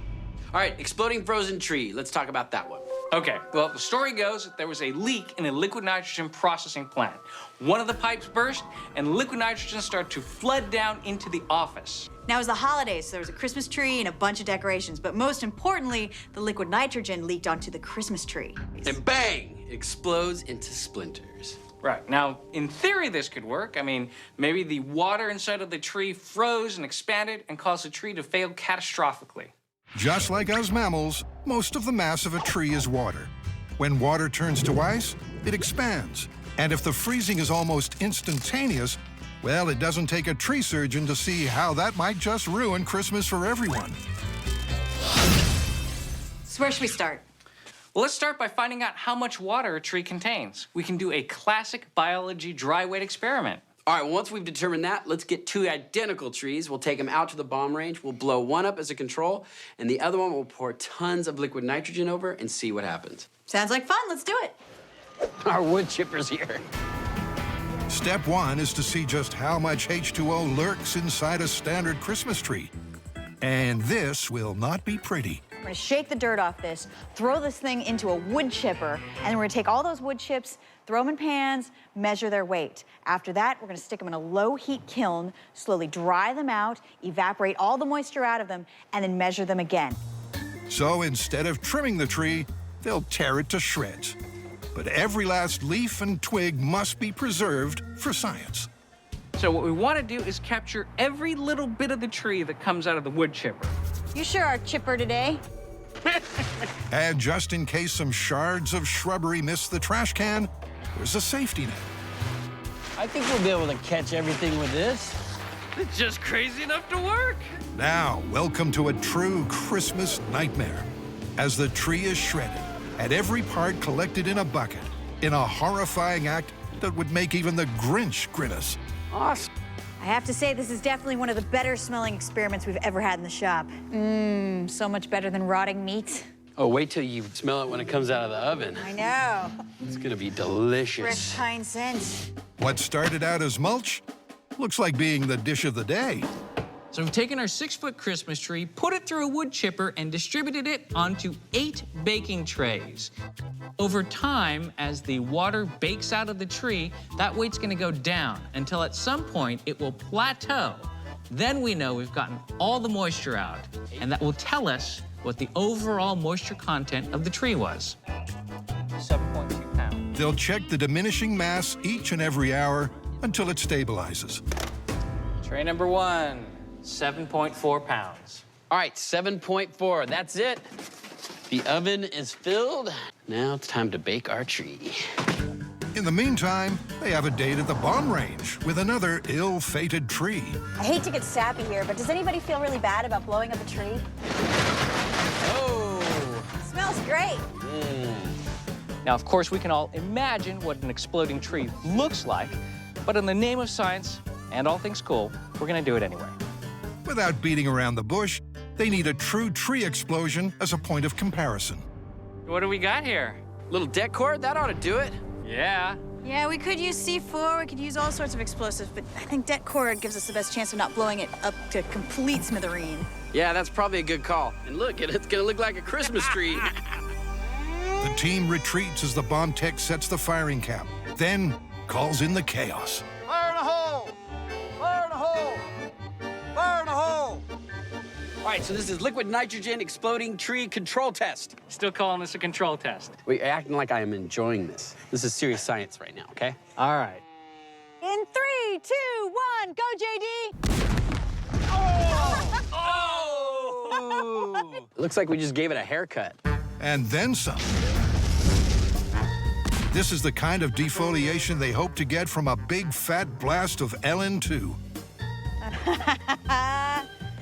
All right, exploding frozen tree. Let's talk about that one. Okay, well, the story goes that there was a leak in a liquid nitrogen processing plant. One of the pipes burst, and liquid nitrogen started to flood down into the office. Now, it was the holidays, so there was a Christmas tree and a bunch of decorations, but most importantly, the liquid nitrogen leaked onto the Christmas tree. And bang, it explodes into splinters. Right, now, in theory, this could work. I mean, maybe the water inside of the tree froze and expanded and caused the tree to fail catastrophically. Just like us mammals, most of the mass of a tree is water. When water turns to ice, it expands. And if the freezing is almost instantaneous, well, it doesn't take a tree surgeon to see how that might just ruin Christmas for everyone. So where should we start? Well, let's start by finding out how much water a tree contains. We can do a classic biology dry weight experiment. All right, well, once we've determined that, let's get two identical trees. We'll take them out to the bomb range. We'll blow one up as a control, and the other one we'll pour tons of liquid nitrogen over and see what happens. Sounds like fun. Let's do it. Our wood chipper's here. Step one is to see just how much H2O lurks inside a standard Christmas tree. And this will not be pretty. We're gonna shake the dirt off this, throw this thing into a wood chipper, and then we're gonna take all those wood chips, throw them in pans, measure their weight. After that, we're gonna stick them in a low-heat kiln, slowly dry them out, evaporate all the moisture out of them, and then measure them again. So instead of trimming the tree, they'll tear it to shreds. But every last leaf and twig must be preserved for science. So what we want to do is capture every little bit of the tree that comes out of the wood chipper. You sure are chipper today. And just in case some shards of shrubbery miss the trash can, there's a safety net. I think we'll be able to catch everything with this. It's just crazy enough to work. Now, welcome to a true Christmas nightmare. As the tree is shredded and every part collected in a bucket, in a horrifying act that would make even the Grinch grimace. Awesome. I have to say, this is definitely one of the better smelling experiments we've ever had in the shop. Mmm, so much better than rotting meat. Oh, wait till you smell it when it comes out of the oven. I know. It's gonna be delicious. Fresh pine scent. What started out as mulch looks like being the dish of the day. So we've taken our 6-foot Christmas tree, put it through a wood chipper, and distributed it onto 8 baking trays. Over time, as the water bakes out of the tree, that weight's gonna go down until at some point it will plateau. Then we know we've gotten all the moisture out, and that will tell us what the overall moisture content of the tree was. 7.2 pounds. They'll check the diminishing mass each and every hour until it stabilizes. Tray number 1, 7.4 pounds. All right, 7.4, that's it. The oven is filled. Now it's time to bake our tree. In the meantime, they have a date at the bomb range with another ill-fated tree. I hate to get sappy here, but does anybody feel really bad about blowing up a tree? Oh. It smells great. Now, of course, we can all imagine what an exploding tree looks like, but in the name of science and all things cool, we're gonna do it anyway. Without beating around the bush, they need a true tree explosion as a point of comparison. What do we got here? Little deck cord? That ought to do it. Yeah. Yeah, we could use C4, we could use all sorts of explosives, but I think det cord gives us the best chance of not blowing it up to complete smithereen. Yeah, that's probably a good call. And look, it's gonna look like a Christmas tree. The team retreats as the bomb tech sets the firing cap, then calls in the chaos. Fire in a hole! Fire in a hole! Fire in a hole! All right, so this is liquid nitrogen exploding tree control test. Still calling this a control test. Wait, you're acting like I am enjoying this. This is serious science right now, okay? All right. In 3, 2, 1, go, JD! Oh! It looks like we just gave it a haircut. And then some. This is the kind of defoliation they hope to get from a big fat blast of LN2.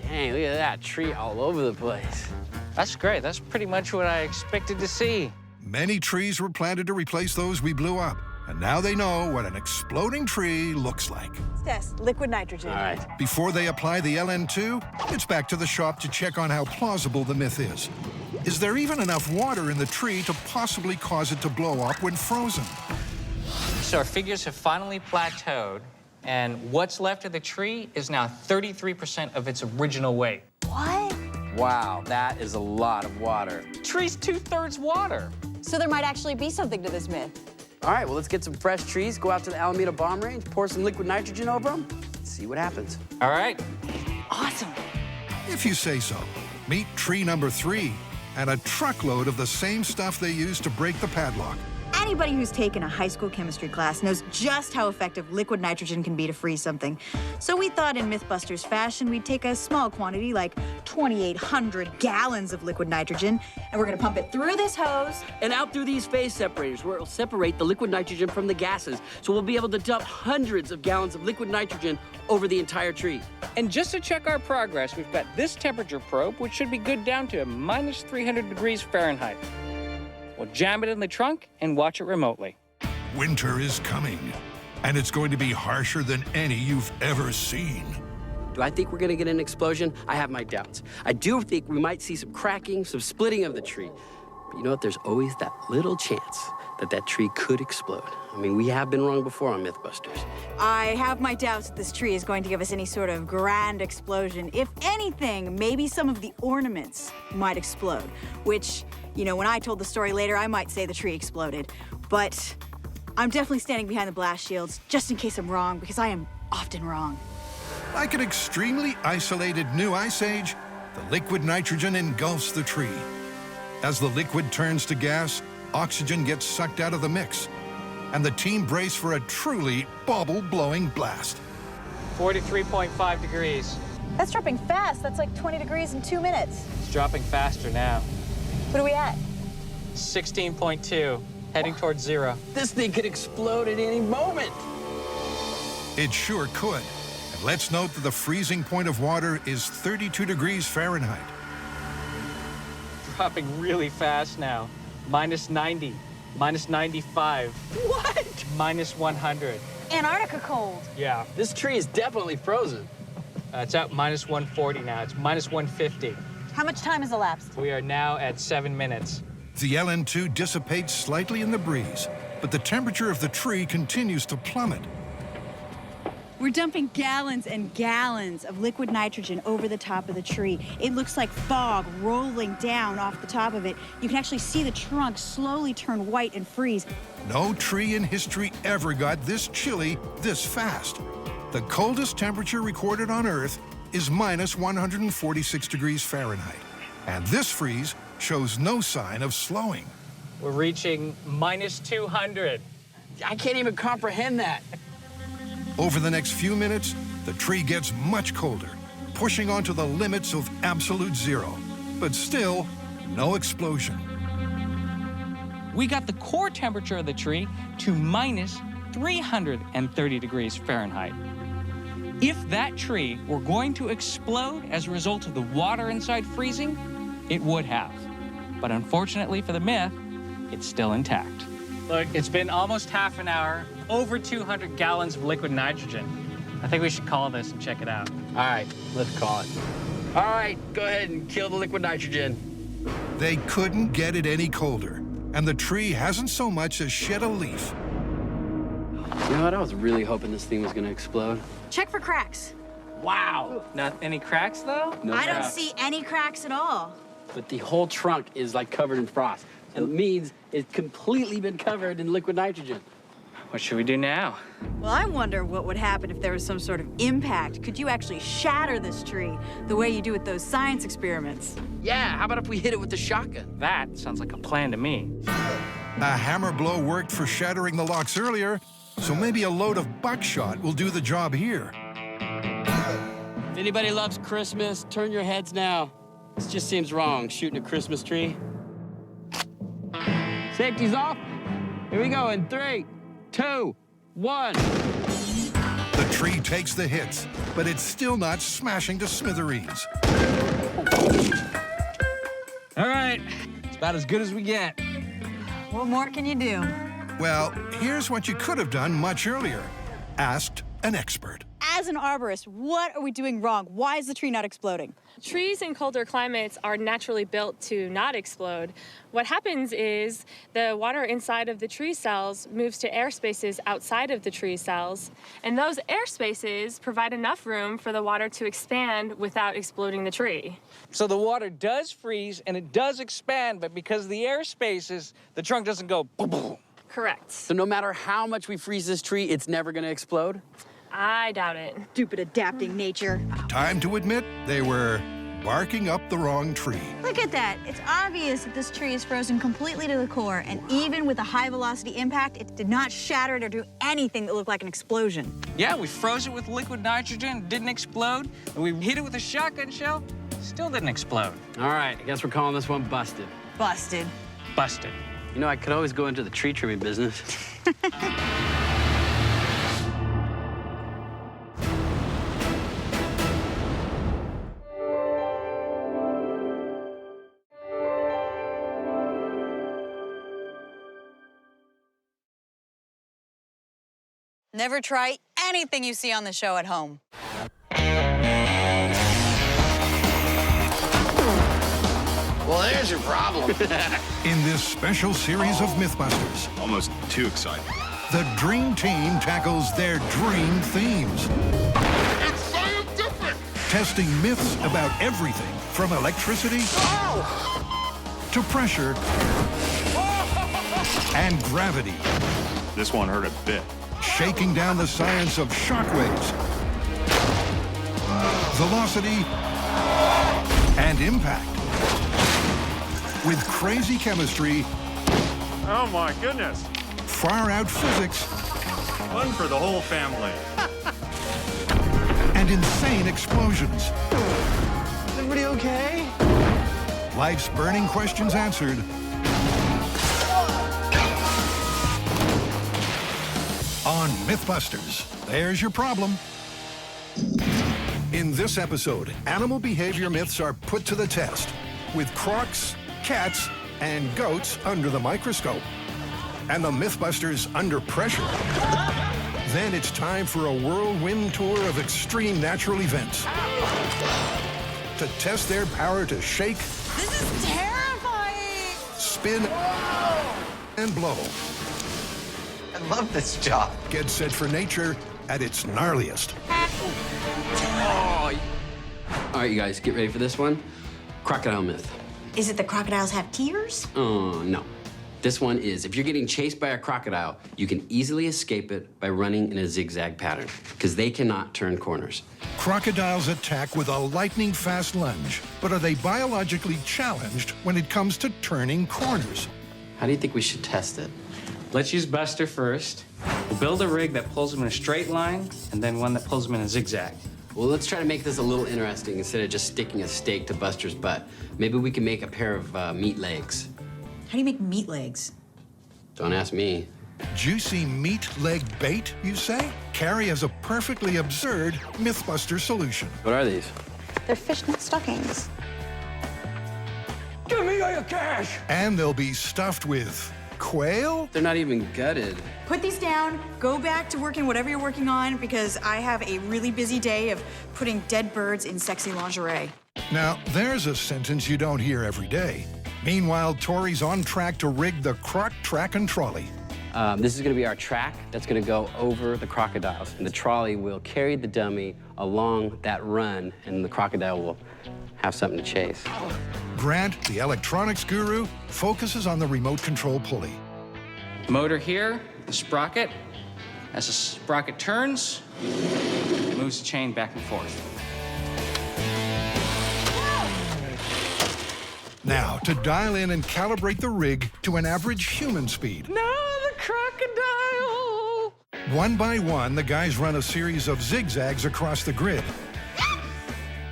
Dang, look at that tree all over the place. That's great. That's pretty much what I expected to see. Many trees were planted to replace those we blew up, and now they know what an exploding tree looks like. Test, liquid nitrogen. All right. Before they apply the LN2, it's back to the shop to check on how plausible the myth is. Is there even enough water in the tree to possibly cause it to blow up when frozen? So our figures have finally plateaued, and what's left of the tree is now 33% of its original weight. What? Wow, that is a lot of water. Tree's 2/3 water. So there might actually be something to this myth. All right, well, let's get some fresh trees, go out to the Alameda bomb range, pour some liquid nitrogen over them, see what happens. All right. Awesome. If you say so. Meet tree number 3 and a truckload of the same stuff they used to break the padlock. Anybody who's taken a high school chemistry class knows just how effective liquid nitrogen can be to freeze something. So we thought in MythBusters fashion, we'd take a small quantity, like 2,800 gallons of liquid nitrogen, and we're gonna pump it through this hose. And out through these phase separators, where it'll separate the liquid nitrogen from the gases. So we'll be able to dump hundreds of gallons of liquid nitrogen over the entire tree. And just to check our progress, we've got this temperature probe, which should be good down to minus 300 degrees Fahrenheit. We'll jam it in the trunk and watch it remotely. Winter is coming, and it's going to be harsher than any you've ever seen. Do I think we're gonna get an explosion? I have my doubts. I do think we might see some cracking, some splitting of the tree. But you know what? There's always that little chance that that tree could explode. I mean, we have been wrong before on MythBusters. I have my doubts that this tree is going to give us any sort of grand explosion. If anything, maybe some of the ornaments might explode, which, you know, when I told the story later, I might say the tree exploded. But I'm definitely standing behind the blast shields, just in case I'm wrong, because I am often wrong. Like an extremely isolated new ice age, the liquid nitrogen engulfs the tree. As the liquid turns to gas, oxygen gets sucked out of the mix, and the team brace for a truly bubble-blowing blast. 43.5 degrees. That's dropping fast. That's like 20 degrees in 2 minutes. It's dropping faster now. What are we at? 16.2, heading towards 0. This thing could explode at any moment. It sure could. And let's note that the freezing point of water is 32 degrees Fahrenheit. Dropping really fast now. Minus 90, minus 95. What? Minus 100. Antarctica cold. Yeah. This tree is definitely frozen. It's at minus 140 now. It's minus 150. How much time has elapsed? We are now at 7 minutes. The LN2 dissipates slightly in the breeze, but the temperature of the tree continues to plummet. We're dumping gallons and gallons of liquid nitrogen over the top of the tree. It looks like fog rolling down off the top of it. You can actually see the trunk slowly turn white and freeze. No tree in history ever got this chilly this fast. The coldest temperature recorded on Earth is minus 146 degrees Fahrenheit. And this freeze shows no sign of slowing. We're reaching minus 200. I can't even comprehend that. Over the next few minutes, the tree gets much colder, pushing onto the limits of absolute zero. But still, no explosion. We got the core temperature of the tree to minus 330 degrees Fahrenheit. If that tree were going to explode as a result of the water inside freezing, it would have. But unfortunately for the myth, it's still intact. Look, it's been almost half an hour, over 200 gallons of liquid nitrogen. I think we should call this and check it out. All right, let's call it. All right, go ahead and kill the liquid nitrogen. They couldn't get it any colder, and the tree hasn't so much as shed a leaf. You know what? I was really hoping this thing was gonna explode. Check for cracks. Wow. Not any cracks, though? No I don't cracks. see any cracks at all. But the whole trunk is like covered in frost. It means it's completely been covered in liquid nitrogen. What should we do now? Well, I wonder what would happen if there was some sort of impact. Could you actually shatter this tree the way you do with those science experiments? Yeah, how about if we hit it with the shotgun? That sounds like a plan to me. A hammer blow worked for shattering the locks earlier, so maybe a load of buckshot will do the job here. If anybody loves Christmas, turn your heads now. This just seems wrong, shooting a Christmas tree. Safety's off. Here we go in 3, 2, 1. The tree takes the hits, but it's still not smashing to smithereens. All right, it's about as good as we get. What more can you do? Well, here's what you could have done much earlier. Asked an expert. As an arborist, what are we doing wrong? Why is the tree not exploding? Trees in colder climates are naturally built to not explode. What happens is the water inside of the tree cells moves to air spaces outside of the tree cells, and those air spaces provide enough room for the water to expand without exploding the tree. So the water does freeze and it does expand, but because of the air spaces, the trunk doesn't go boom, boom. Correct. So no matter how much we freeze this tree, it's never gonna explode? I doubt it. Stupid adapting nature. Time to admit they were barking up the wrong tree. Look at that. It's obvious that this tree is frozen completely to the core, and even with a high-velocity impact, it did not shatter it or do anything that looked like an explosion. Yeah, we froze it with liquid nitrogen, didn't explode, and we hit it with a shotgun shell, still didn't explode. All right, I guess we're calling this one busted. Busted. Busted. You know, I could always go into the tree trimming business. Never try anything you see on the show at home. Well, there's your problem. In this special series of MythBusters, Almost too exciting. the Dream Team tackles their dream themes. It's scientific! Testing myths about everything from electricity to pressure and gravity. This one hurt a bit. Shaking down the science of shockwaves, velocity, and impact. With crazy chemistry, Oh my goodness. far-out physics, Fun for the whole family. and insane explosions. Is everybody okay? Life's burning questions answered. On MythBusters, there's your problem. In this episode, animal behavior myths are put to the test with crocs, cats, and goats under the microscope. And the MythBusters under pressure. Then it's time for a whirlwind tour of extreme natural events. To test their power to shake, This is terrifying! spin, and blow. I love this job. Get set for nature at its gnarliest. Oh. All right, you guys, get ready for this one. Crocodile myth. Is it the crocodiles have tears? Oh, no. This one is, if you're getting chased by a crocodile, you can easily escape it by running in a zigzag pattern, because they cannot turn corners. Crocodiles attack with a lightning-fast lunge, but are they biologically challenged when it comes to turning corners? How do you think we should test it? Let's use Buster first. We'll build a rig that pulls him in a straight line, and then one that pulls him in a zigzag. Well, let's try to make this a little interesting instead of just sticking a stake to Buster's butt. Maybe we can make a pair of meat legs. How do you make meat legs? Don't ask me. Juicy meat leg bait, you say? Carrie has a perfectly absurd MythBuster solution. What are these? They're fishnet stockings. Give me all your cash! And they'll be stuffed with quail? They're not even gutted. Put these down, go back to working whatever you're working on, because I have a really busy day of putting dead birds in sexy lingerie. Now, there's a sentence you don't hear every day. Meanwhile, Tori's on track to rig the croc track and trolley. This is going to be our track that's going to go over the crocodiles. And the trolley will carry the dummy along that run, and the crocodile will have something to chase. Grant, the electronics guru, focuses on the remote control pulley. Motor here, the sprocket. As the sprocket turns, it moves the chain back and forth. Now, to dial in and calibrate the rig to an average human speed. No, the crocodile! One by one, the guys run a series of zigzags across the grid.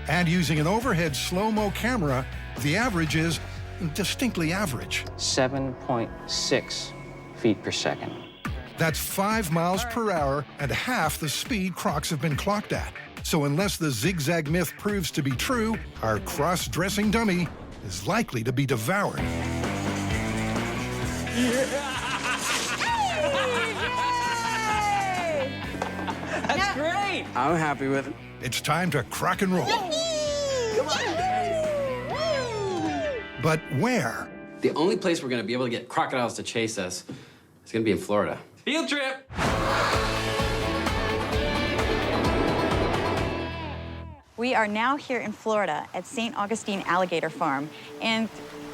And using an overhead slow-mo camera, the average is distinctly average. 7.6 feet per second. That's 5 miles per hour and half the speed crocs have been clocked at. So unless the zigzag myth proves to be true, our cross-dressing dummy is likely to be devoured. That's great! I'm happy with it. It's time to crock and roll. Come on. But where? The only place we're going to be able to get crocodiles to chase us is going to be in Florida. Field trip! We are now here in Florida at St. Augustine Alligator Farm, and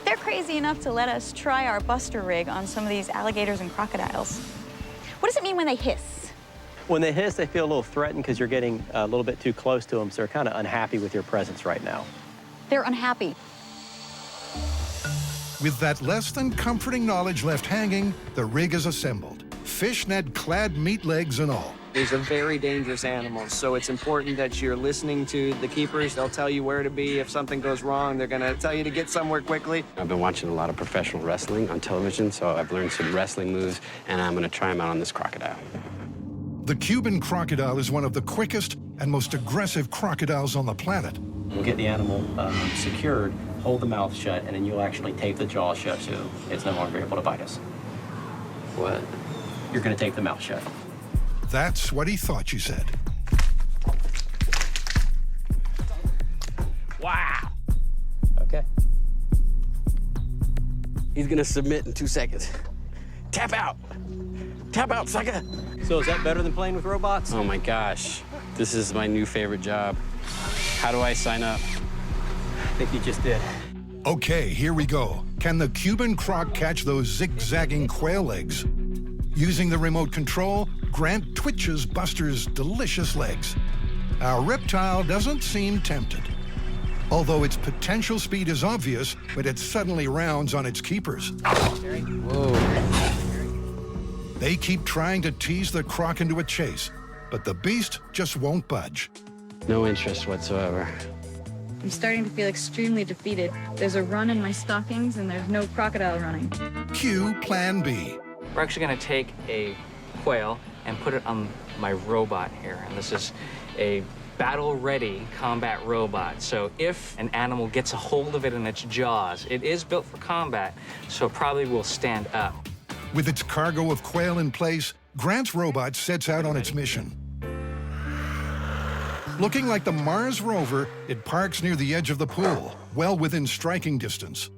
they're crazy enough to let us try our Buster rig on some of these alligators and crocodiles. What does it mean when they hiss? When they hiss, they feel a little threatened because you're getting a little bit too close to them, so they're kind of unhappy with your presence right now. They're unhappy. With that less than comforting knowledge left hanging, the rig is assembled. Fishnet-clad meat legs and all. These are very dangerous animals, so it's important that you're listening to the keepers. They'll tell you where to be. If something goes wrong, they're going to tell you to get somewhere quickly. I've been watching a lot of professional wrestling on television, so I've learned some wrestling moves, and I'm going to try them out on this crocodile. The Cuban crocodile is one of the quickest and most aggressive crocodiles on the planet. We'll get the animal secured, hold the mouth shut, and then you'll actually tape the jaw shut so it's no longer able to bite us. What? You're going to tape the mouth shut. That's what he thought you said. Wow. Okay. He's going to submit in 2 seconds. Tap out. Tap out, sucker. So is that better than playing with robots? Oh, my gosh. This is my new favorite job. How do I sign up? I think you just did. Okay, here we go. Can the Cuban croc catch those zigzagging quail legs? Using the remote control, Grant twitches Buster's delicious legs. Our reptile doesn't seem tempted, although its potential speed is obvious when it suddenly rounds on its keepers. Whoa. They keep trying to tease the croc into a chase, but the beast just won't budge. No interest whatsoever. I'm starting to feel extremely defeated. There's a run in my stockings, and there's no crocodile running. Cue Plan B. We're actually going to take a quail and put it on my robot here. And this is a battle-ready combat robot. So if an animal gets a hold of it in its jaws, it is built for combat, so it probably will stand up. With its cargo of quail in place, Grant's robot sets out on its mission. Looking like the Mars rover, it parks near the edge of the pool, well within striking distance.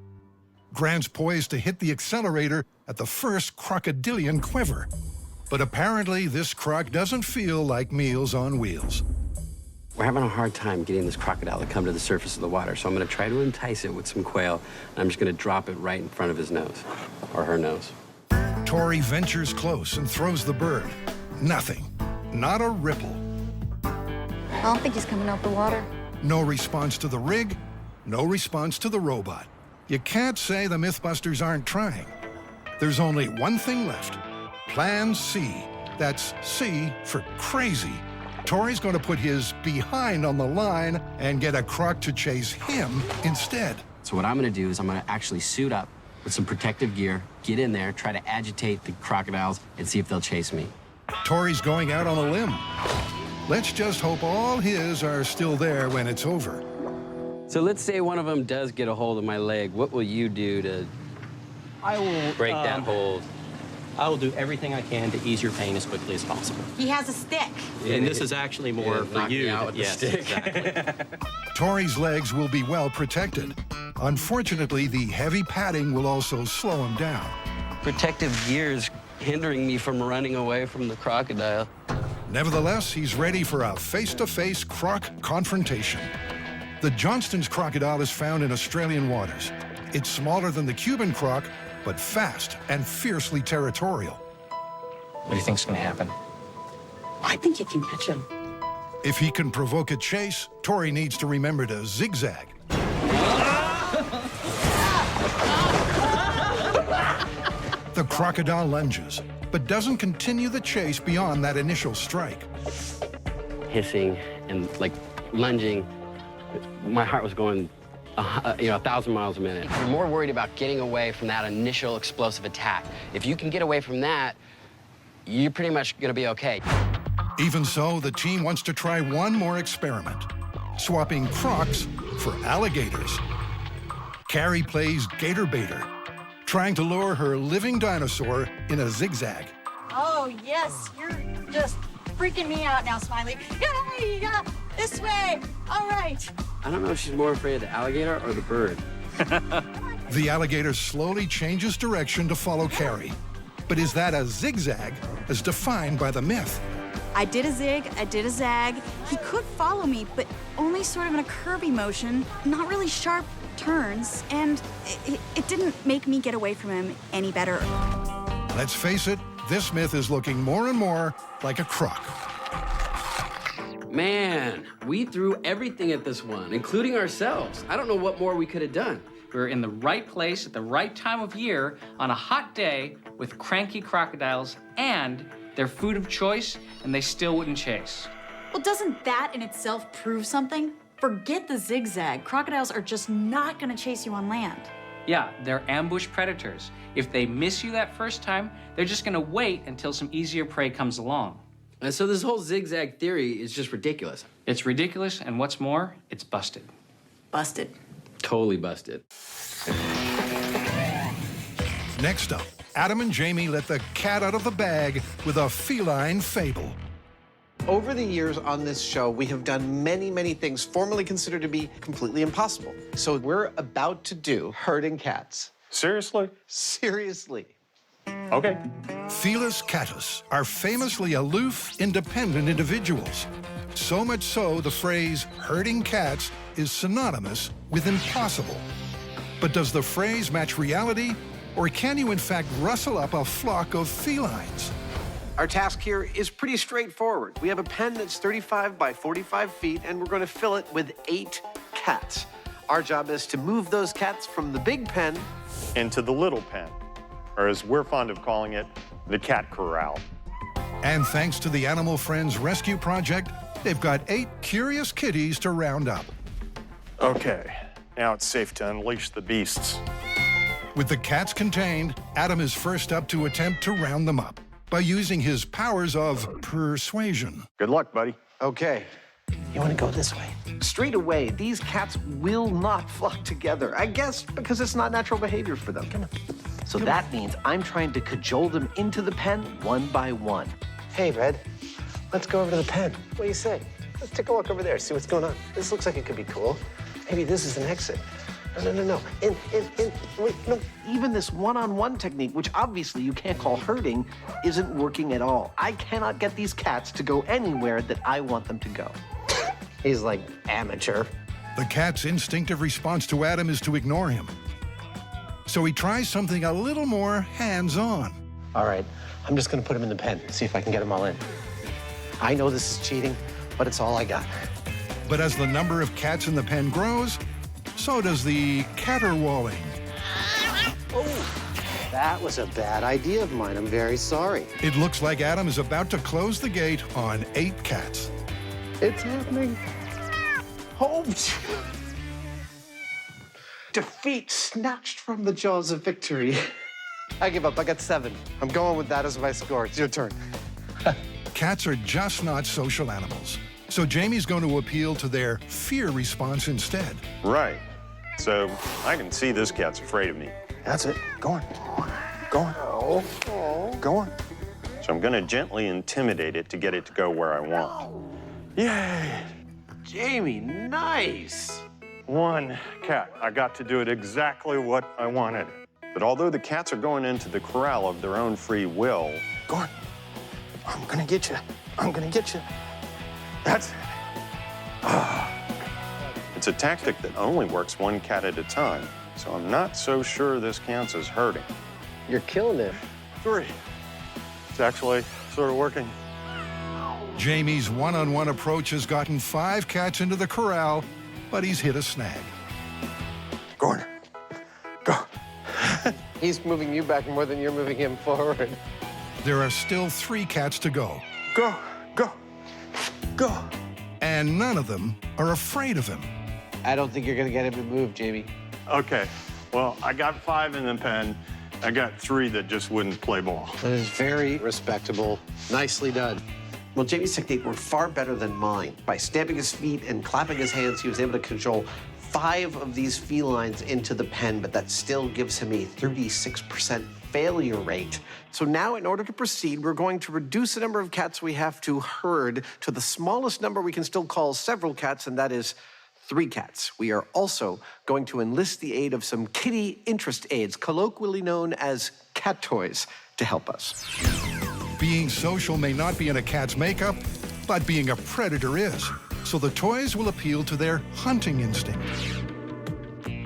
Grant's poised to hit the accelerator at the first crocodilian quiver. But apparently, this croc doesn't feel like Meals on Wheels. We're having a hard time getting this crocodile to come to the surface of the water, so I'm going to try to entice it with some quail, and I'm just going to drop it right in front of his nose, or her nose. Tori ventures close and throws the bird. Nothing. Not a ripple. I don't think he's coming out the water. No response to the rig, no response to the robot. You can't say the MythBusters aren't trying. There's only one thing left. Plan C. That's C for crazy. Tori's going to put his behind on the line and get a croc to chase him instead. So what I'm going to do is I'm going to actually suit up with some protective gear, get in there, try to agitate the crocodiles, and see if they'll chase me. Tori's going out on a limb. Let's just hope all his are still there when it's over. So let's say one of them does get a hold of my leg. What will you do to I will break that hold. I will do everything I can to ease your pain as quickly as possible. He has a stick. And this is actually more for you. Yes, exactly. Tori's legs will be well protected. Unfortunately, the heavy padding will also slow him down. Protective gears hindering me from running away from the crocodile. Nevertheless, he's ready for a face-to-face croc confrontation. The Johnston's crocodile is found in Australian waters. It's smaller than the Cuban croc, but fast and fiercely territorial. What do you think's gonna happen? I think you can catch him. If he can provoke a chase, Tori needs to remember to zigzag. The crocodile lunges, but doesn't continue the chase beyond that initial strike. Hissing and like lunging, my heart was going 1,000 miles a minute. You're more worried about getting away from that initial explosive attack. If you can get away from that, you're pretty much gonna be okay. Even so, the team wants to try one more experiment, swapping crocs for alligators. Carrie plays gator baiter, trying to lure her living dinosaur in a zigzag. Oh, yes, you're just freaking me out now, Smiley. Yay, yeah, this way. All right. I don't know if she's more afraid of the alligator or the bird. The alligator slowly changes direction to follow Carrie. But is that a zigzag as defined by the myth? I did a zig, I did a zag. He could follow me, but only sort of in a curvy motion, not really sharp turns, and it didn't make me get away from him any better. Let's face it, this myth is looking more and more like a croc. Man, we threw everything at this one, including ourselves. I don't know what more we could have done. We were in the right place at the right time of year on a hot day with cranky crocodiles and their food of choice, and they still wouldn't chase. Well, doesn't that in itself prove something? Forget the zigzag. Crocodiles are just not gonna chase you on land. Yeah, they're ambush predators. If they miss you that first time, they're just gonna wait until some easier prey comes along. And so this whole zigzag theory is just ridiculous. It's ridiculous, and what's more, it's busted. Busted. Totally busted. Next up, Adam and Jamie let the cat out of the bag with a feline fable. Over the years on this show, we have done many, many things formerly considered to be completely impossible. So we're about to do herding cats. Seriously? Seriously. Okay. Felis catus are famously aloof, independent individuals. So much so, the phrase herding cats is synonymous with impossible. But does the phrase match reality, or can you in fact rustle up a flock of felines? Our task here is pretty straightforward. We have a pen that's 35 by 45 feet, and we're going to fill it with 8 cats. Our job is to move those cats from the big pen into the little pen, or as we're fond of calling it, the cat corral. And thanks to the Animal Friends Rescue Project, they've got 8 curious kitties to round up. Okay, now it's safe to unleash the beasts. With the cats contained, Adam is first up to attempt to round them up by using his powers of persuasion. Good luck, buddy. Okay. You want to go this way? Straight away, these cats will not flock together. I guess because it's not natural behavior for them. Come on. So that means I'm trying to cajole them into the pen one by one. Hey, Red, let's go over to the pen. What do you say? Let's take a walk over there, see what's going on. This looks like it could be cool. Maybe this is an exit. No. Wait, no. Even this one-on-one technique, which obviously you can't call herding, isn't working at all. I cannot get these cats to go anywhere that I want them to go. He's like amateur. The cat's instinctive response to Adam is to ignore him. So he tries something a little more hands-on. All right, I'm just gonna put him in the pen, see if I can get them all in. I know this is cheating, but it's all I got. But as the number of cats in the pen grows, so does the caterwauling. Oh, that was a bad idea of mine. I'm very sorry. It looks like Adam is about to close the gate on 8 cats. It's happening. Oh. Defeat snatched from the jaws of victory. I give up. I got 7. I'm going with that as my score. It's your turn. Cats are just not social animals. So Jamie's going to appeal to their fear response instead. Right. So I can see this cat's afraid of me. That's it. Go on. Go on. Go on. So I'm gonna gently intimidate it to get it to go where I want. Yay! Jamie, nice. One cat. I got to do it exactly what I wanted. But although the cats are going into the corral of their own free will, go on. I'm gonna get you. I'm gonna get you. That's it. It's a tactic that only works one cat at a time, so I'm not so sure this counts as herding. You're killing it. 3. It's actually sort of working. Jamie's one-on-one approach has gotten 5 cats into the corral, but he's hit a snag. Gordon, go. He's moving you back more than you're moving him forward. There are still 3 cats to go. Go, go, go. And none of them are afraid of him. I don't think you're gonna get him to move, Jamie. Okay, well, I got 5 in the pen. I got 3 that just wouldn't play ball. That is very respectable. Nicely done. Well, Jamie's technique worked far better than mine. By stamping his feet and clapping his hands, he was able to control 5 of these felines into the pen, but that still gives him a 36% failure rate. So now, in order to proceed, we're going to reduce the number of cats we have to herd to the smallest number we can still call several cats, and that is 3 cats. We are also going to enlist the aid of some kitty interest aids, colloquially known as cat toys, to help us. Being social may not be in a cat's makeup, but being a predator is. So the toys will appeal to their hunting instinct.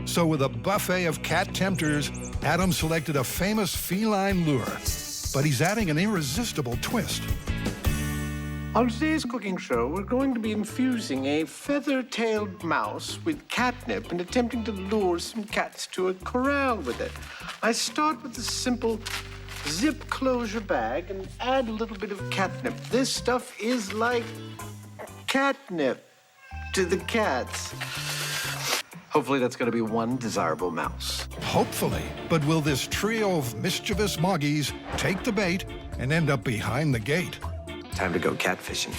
So with a buffet of cat tempters, Adam selected a famous feline lure, but he's adding an irresistible twist. On today's cooking show, we're going to be infusing a feather-tailed mouse with catnip and attempting to lure some cats to a corral with it. I start with a simple zip closure bag and add a little bit of catnip. This stuff is like catnip to the cats. Hopefully that's going to be one desirable mouse. Hopefully, but will this trio of mischievous moggies take the bait and end up behind the gate? Time to go catfishing.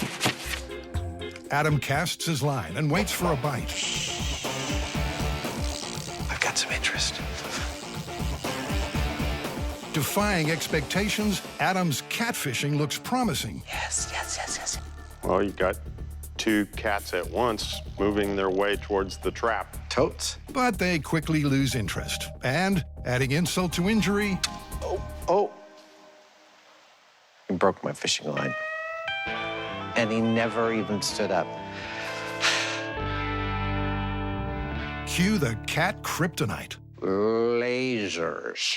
Adam casts his line and waits for a bite. I've got some interest. Defying expectations, Adam's catfishing looks promising. Yes. Well, you got 2 cats at once moving their way towards the trap. Totes. But they quickly lose interest. And, adding insult to injury... Oh. He broke my fishing line. And he never even stood up. Cue the cat kryptonite. Lasers.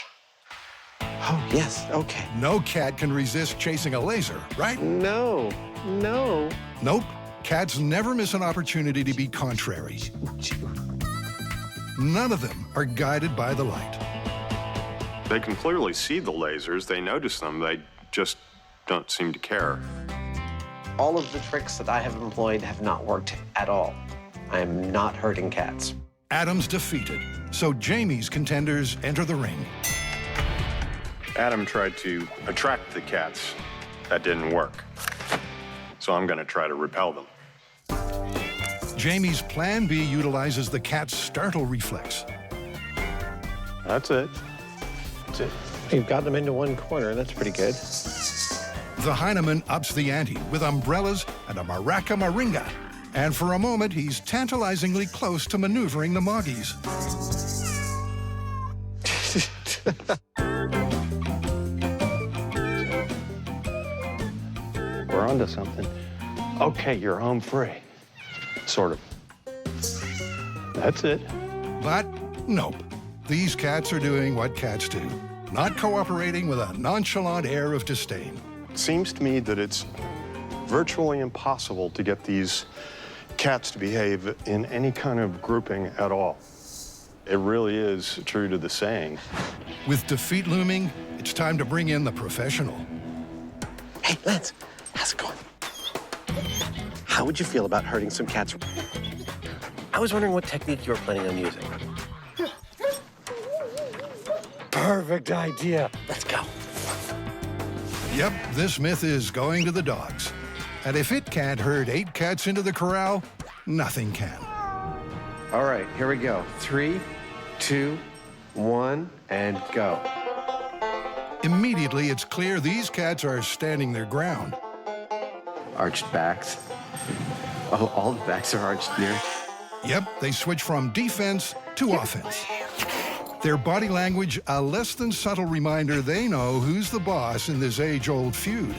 Oh, yes, okay. No cat can resist chasing a laser, right? No. Nope. Cats never miss an opportunity to be contrary. None of them are guided by the light. They can clearly see the lasers. They notice them. They just don't seem to care. All of the tricks that I have employed have not worked at all. I am not hurting cats. Adam's defeated, so Jamie's contenders enter the ring. Adam tried to attract the cats. That didn't work. So I'm gonna try to repel them. Jamie's plan B utilizes the cat's startle reflex. That's it. That's it. You've got them into one corner. That's pretty good. The Heineman ups the ante with umbrellas and a maraca maringa. And for a moment, he's tantalizingly close to maneuvering the moggies. We're onto something. Okay, you're home free. Sort of. That's it. But nope. These cats are doing what cats do, not cooperating with a nonchalant air of disdain. It seems to me that it's virtually impossible to get these cats to behave in any kind of grouping at all. It really is true to the saying. With defeat looming, it's time to bring in the professional. Hey, Lance, how's it going? How would you feel about herding some cats? I was wondering what technique you were planning on using. Perfect idea. Let's go. Yep, this myth is going to the dogs. And if it can't herd 8 cats into the corral, nothing can. All right, here we go. 3, 2, 1, and go. Immediately, it's clear these cats are standing their ground. Arched backs. Oh, all the backs are arched near. Yep, they switch from defense to offense. Their body language, a less than subtle reminder they know who's the boss in this age-old feud.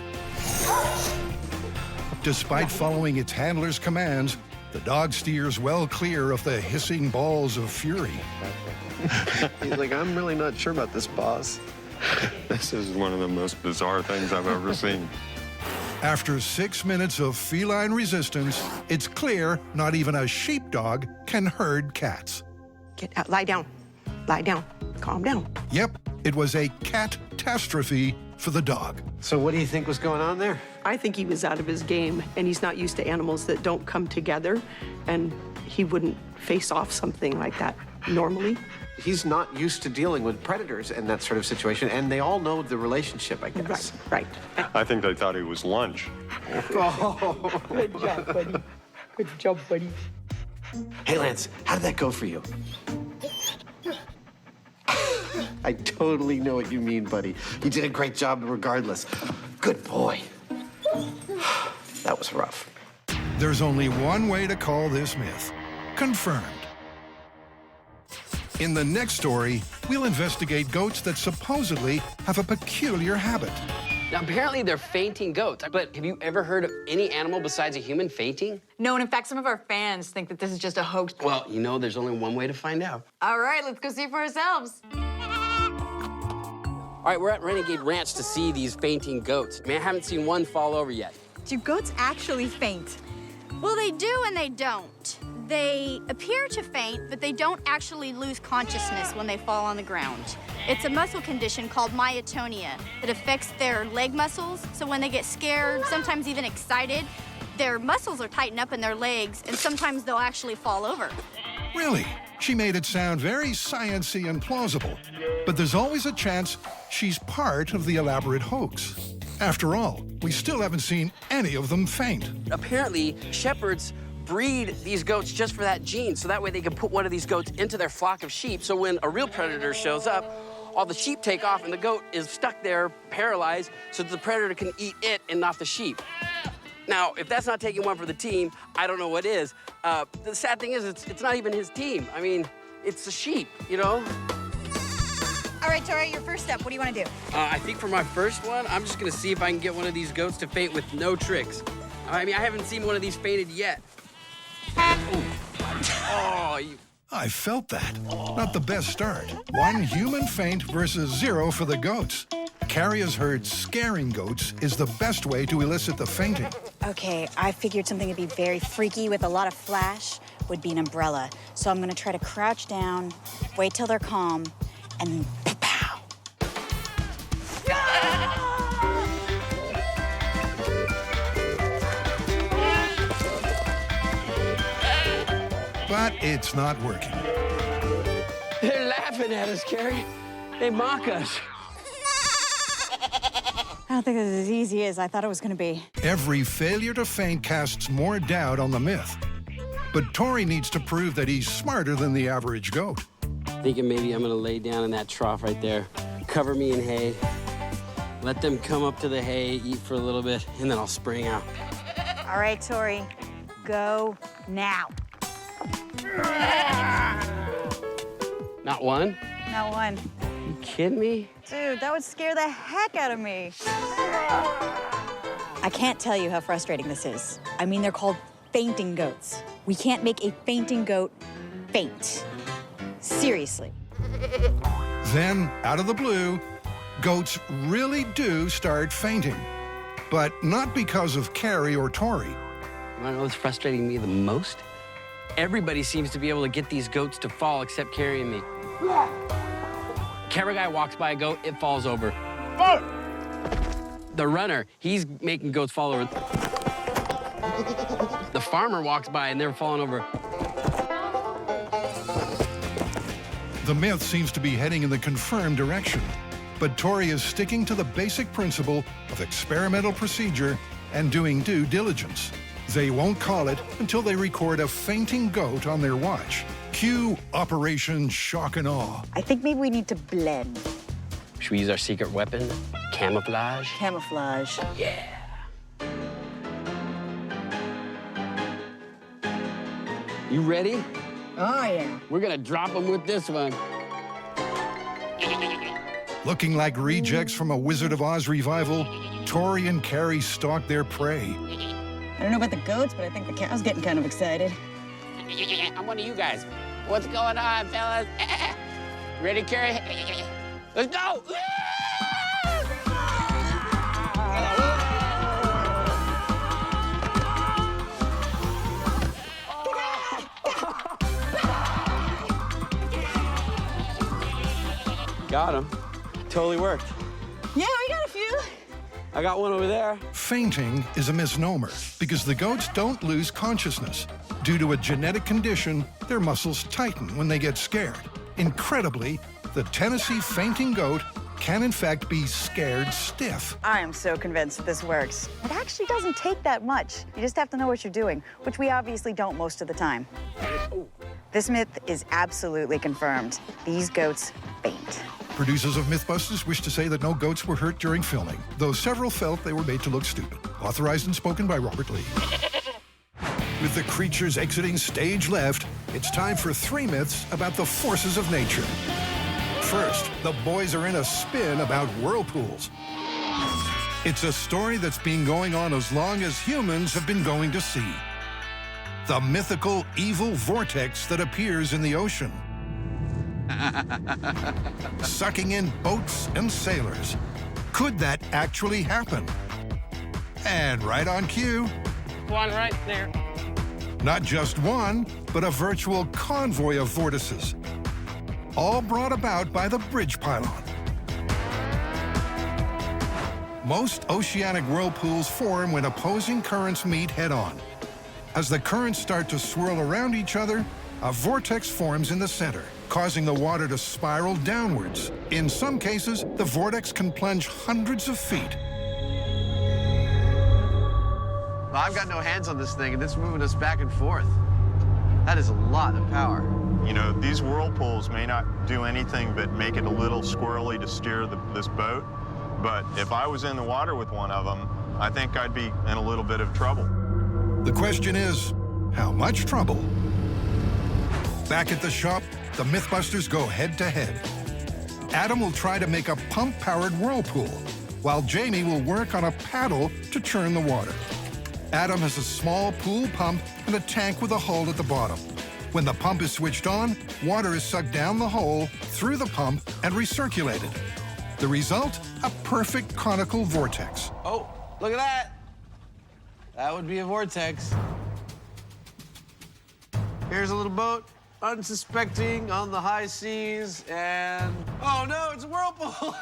Despite following its handler's commands, the dog steers well clear of the hissing balls of fury. He's like, I'm really not sure about this, boss. This is one of the most bizarre things I've ever seen. After 6 minutes of feline resistance, it's clear not even a sheepdog can herd cats. Get out, lie down, calm down. Yep, it was a catastrophe for the dog. So what do you think was going on there? I think he was out of his game, and he's not used to animals that don't come together, and he wouldn't face off something like that normally. He's not used to dealing with predators in that sort of situation, and they all know the relationship, I guess. Right. I think they thought he was lunch. Oh, good job, buddy. Good job, buddy. Hey, Lance, how did that go for you? I totally know what you mean, buddy. You did a great job regardless. Good boy. That was rough. There's only one way to call this myth. Confirmed. In the next story, we'll investigate goats that supposedly have a peculiar habit. Now, apparently they're fainting goats, but have you ever heard of any animal besides a human fainting? No, and in fact, some of our fans think that this is just a hoax. Well, you know, there's only one way to find out. All right, let's go see for ourselves. All right, we're at Renegade Ranch to see these fainting goats. I mean, I haven't seen one fall over yet. Do goats actually faint? Well, they do and they don't. They appear to faint, but they don't actually lose consciousness when they fall on the ground. It's a muscle condition called myotonia that affects their leg muscles. So when they get scared, sometimes even excited, their muscles will tighten up in their legs, and sometimes they'll actually fall over. Really? She made it sound very science-y and plausible. But there's always a chance she's part of the elaborate hoax. After all, we still haven't seen any of them faint. Apparently, shepherds breed these goats just for that gene, so that way they can put one of these goats into their flock of sheep, so when a real predator shows up, all the sheep take off and the goat is stuck there, paralyzed, so that the predator can eat it and not the sheep. Now, if that's not taking one for the team, I don't know what is. The sad thing is, it's not even his team. I mean, it's the sheep, you know? All right, Tori, your first step. What do you want to do? I think for my first one, I'm just gonna see if I can get one of these goats to faint with no tricks. I mean, I haven't seen one of these fainted yet. Oh, you... I felt that. Not the best start. One human faint versus 0 for the goats. Carrie has heard scaring goats is the best way to elicit the fainting. Okay, I figured something would be very freaky with a lot of flash would be an umbrella. So I'm gonna try to crouch down, wait till they're calm, and pow. But it's not working. They're laughing at us, Carrie. They mock us. I don't think this is as easy as I thought it was gonna be. Every failure to faint casts more doubt on the myth. But Tori needs to prove that he's smarter than the average goat. Thinking maybe I'm gonna lay down in that trough right there, cover me in hay, let them come up to the hay, eat for a little bit, and then I'll spring out. All right, Tori, go now. Not one? Not one. You kidding me? Dude, that would scare the heck out of me. I can't tell you how frustrating this is. I mean, they're called fainting goats. We can't make a fainting goat faint. Seriously. Then, out of the blue, goats really do start fainting. But not because of Carrie or Tori. You wanna know what's frustrating me the most? Everybody seems to be able to get these goats to fall except Carrie and me. Camera guy walks by a goat, it falls over. The runner, he's making goats fall over. The farmer walks by and they're falling over. The myth seems to be heading in the confirmed direction. But Tori is sticking to the basic principle of experimental procedure and doing due diligence. They won't call it until they record a fainting goat on their watch. Cue Operation Shock and Awe. I think maybe we need to blend. Should we use our secret weapon? Camouflage? Camouflage. Yeah. You ready? Oh, yeah. We're gonna drop them with this one. Looking like rejects from a Wizard of Oz revival, Tori and Carrie stalk their prey. I don't know about the goats, but I think the cow's getting kind of excited. I'm one of you guys. What's going on, fellas? Ready, Carrie? Let's go! Got him. Totally worked. Yeah, we got a few. I got one over there. Fainting is a misnomer because the goats don't lose consciousness. Due to a genetic condition, their muscles tighten when they get scared. Incredibly, the Tennessee fainting goat can in fact be scared stiff. I am so convinced that this works. It actually doesn't take that much. You just have to know what you're doing, which we obviously don't most of the time. This myth is absolutely confirmed. These goats faint. Producers of MythBusters wish to say that no goats were hurt during filming, though several felt they were made to look stupid. Authorized and spoken by Robert Lee. With the creatures exiting stage left, it's time for 3 myths about the forces of nature. First, the boys are in a spin about whirlpools. It's a story that's been going on as long as humans have been going to sea. The mythical evil vortex that appears in the ocean, sucking in boats and sailors. Could that actually happen? And right on cue, One right there. not just one, but a virtual convoy of vortices, all brought about by the bridge pylon. Most oceanic whirlpools form when opposing currents meet head-on. As the currents start to swirl around each other, a vortex forms in the center, causing the water to spiral downwards. In some cases, the vortex can plunge hundreds of feet. Well, I've got no hands on this thing, and it's moving us back and forth. That is a lot of power. You know, these whirlpools may not do anything but make it a little squirrely to steer this boat, but if I was in the water with one of them, I think I'd be in a little bit of trouble. The question is, how much trouble? Back at the shop, the MythBusters go head-to-head. Adam will try to make a pump-powered whirlpool, while Jamie will work on a paddle to churn the water. Adam has a small pool pump and a tank with a hole at the bottom. When the pump is switched on, water is sucked down the hole, through the pump, and recirculated. The result? A perfect conical vortex. Oh, look at that. That would be a vortex. Here's a little boat, unsuspecting on the high seas, and oh no, it's a whirlpool.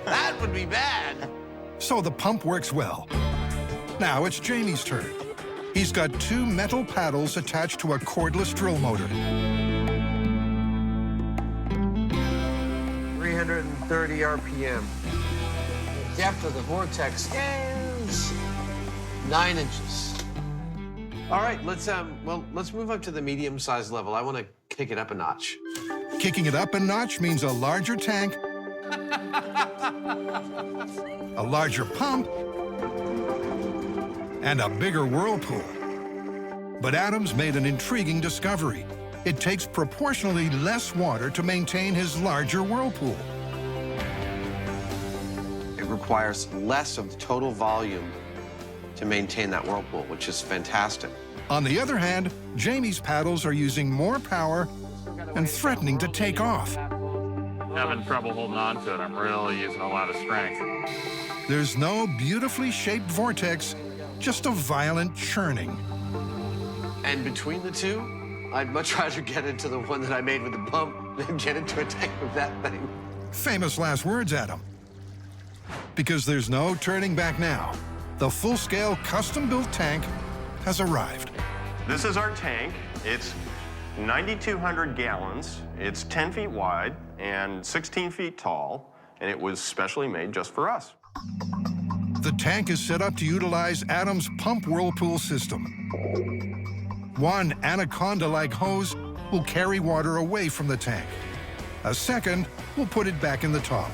That would be bad. So the pump works well. Now it's Jamie's turn. He's got 2 metal paddles attached to a cordless drill motor. 330 RPM. The depth of the vortex is 9 inches. All right, let's move up to the medium-sized level. I want to kick it up a notch. Kicking it up a notch means a larger tank, a larger pump, and a bigger whirlpool. But Adam's made an intriguing discovery. It takes proportionally less water to maintain his larger whirlpool. It requires less of the total volume to maintain that whirlpool, which is fantastic. On the other hand, Jamie's paddles are using more power and threatening to take off. Having trouble holding on to it. I'm really using a lot of strength. There's no beautifully shaped vortex, just a violent churning. And between the two, I'd much rather get into the one that I made with the pump than get into a tank with that thing. Famous last words, Adam. Because there's no turning back now. The full-scale custom-built tank has arrived. This is our tank. It's 9,200 gallons. It's 10 feet wide and 16 feet tall, and it was specially made just for us. The tank is set up to utilize Adam's pump whirlpool system. One anaconda-like hose will carry water away from the tank. A second will put it back in the top.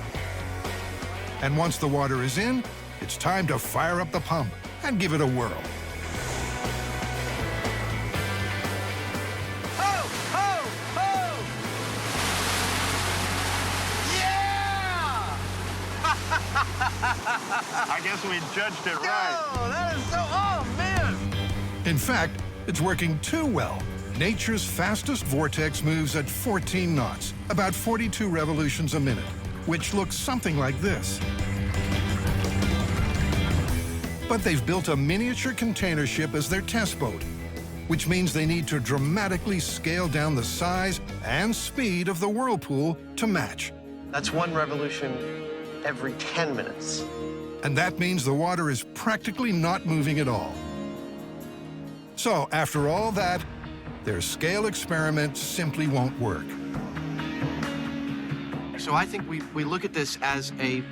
And once the water is in, it's time to fire up the pump and give it a whirl. Ho, ho, ho! Yeah! I guess we judged it right. Oh, that is so, oh, man! In fact, it's working too well. Nature's fastest vortex moves at 14 knots, about 42 revolutions a minute, which looks something like this. But they've built a miniature container ship as their test boat, which means they need to dramatically scale down the size and speed of the whirlpool to match. That's 1 revolution every 10 minutes. And that means the water is practically not moving at all. So, after all that, their scale experiment simply won't work. So I think we look at this as a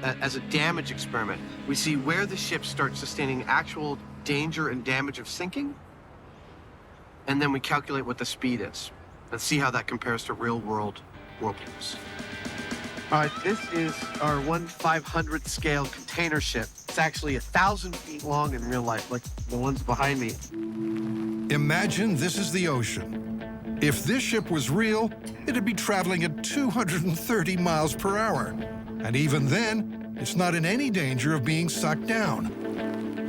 damage experiment. We see where the ship starts sustaining actual danger and damage of sinking, and then we calculate what the speed is. Let's see how that compares to real-world whirlpools. All right, this is our 1/500th scale container ship. It's actually 1,000 feet long in real life, like the ones behind me. Imagine this is the ocean. If this ship was real, it'd be traveling at 230 miles per hour. And even then, it's not in any danger of being sucked down.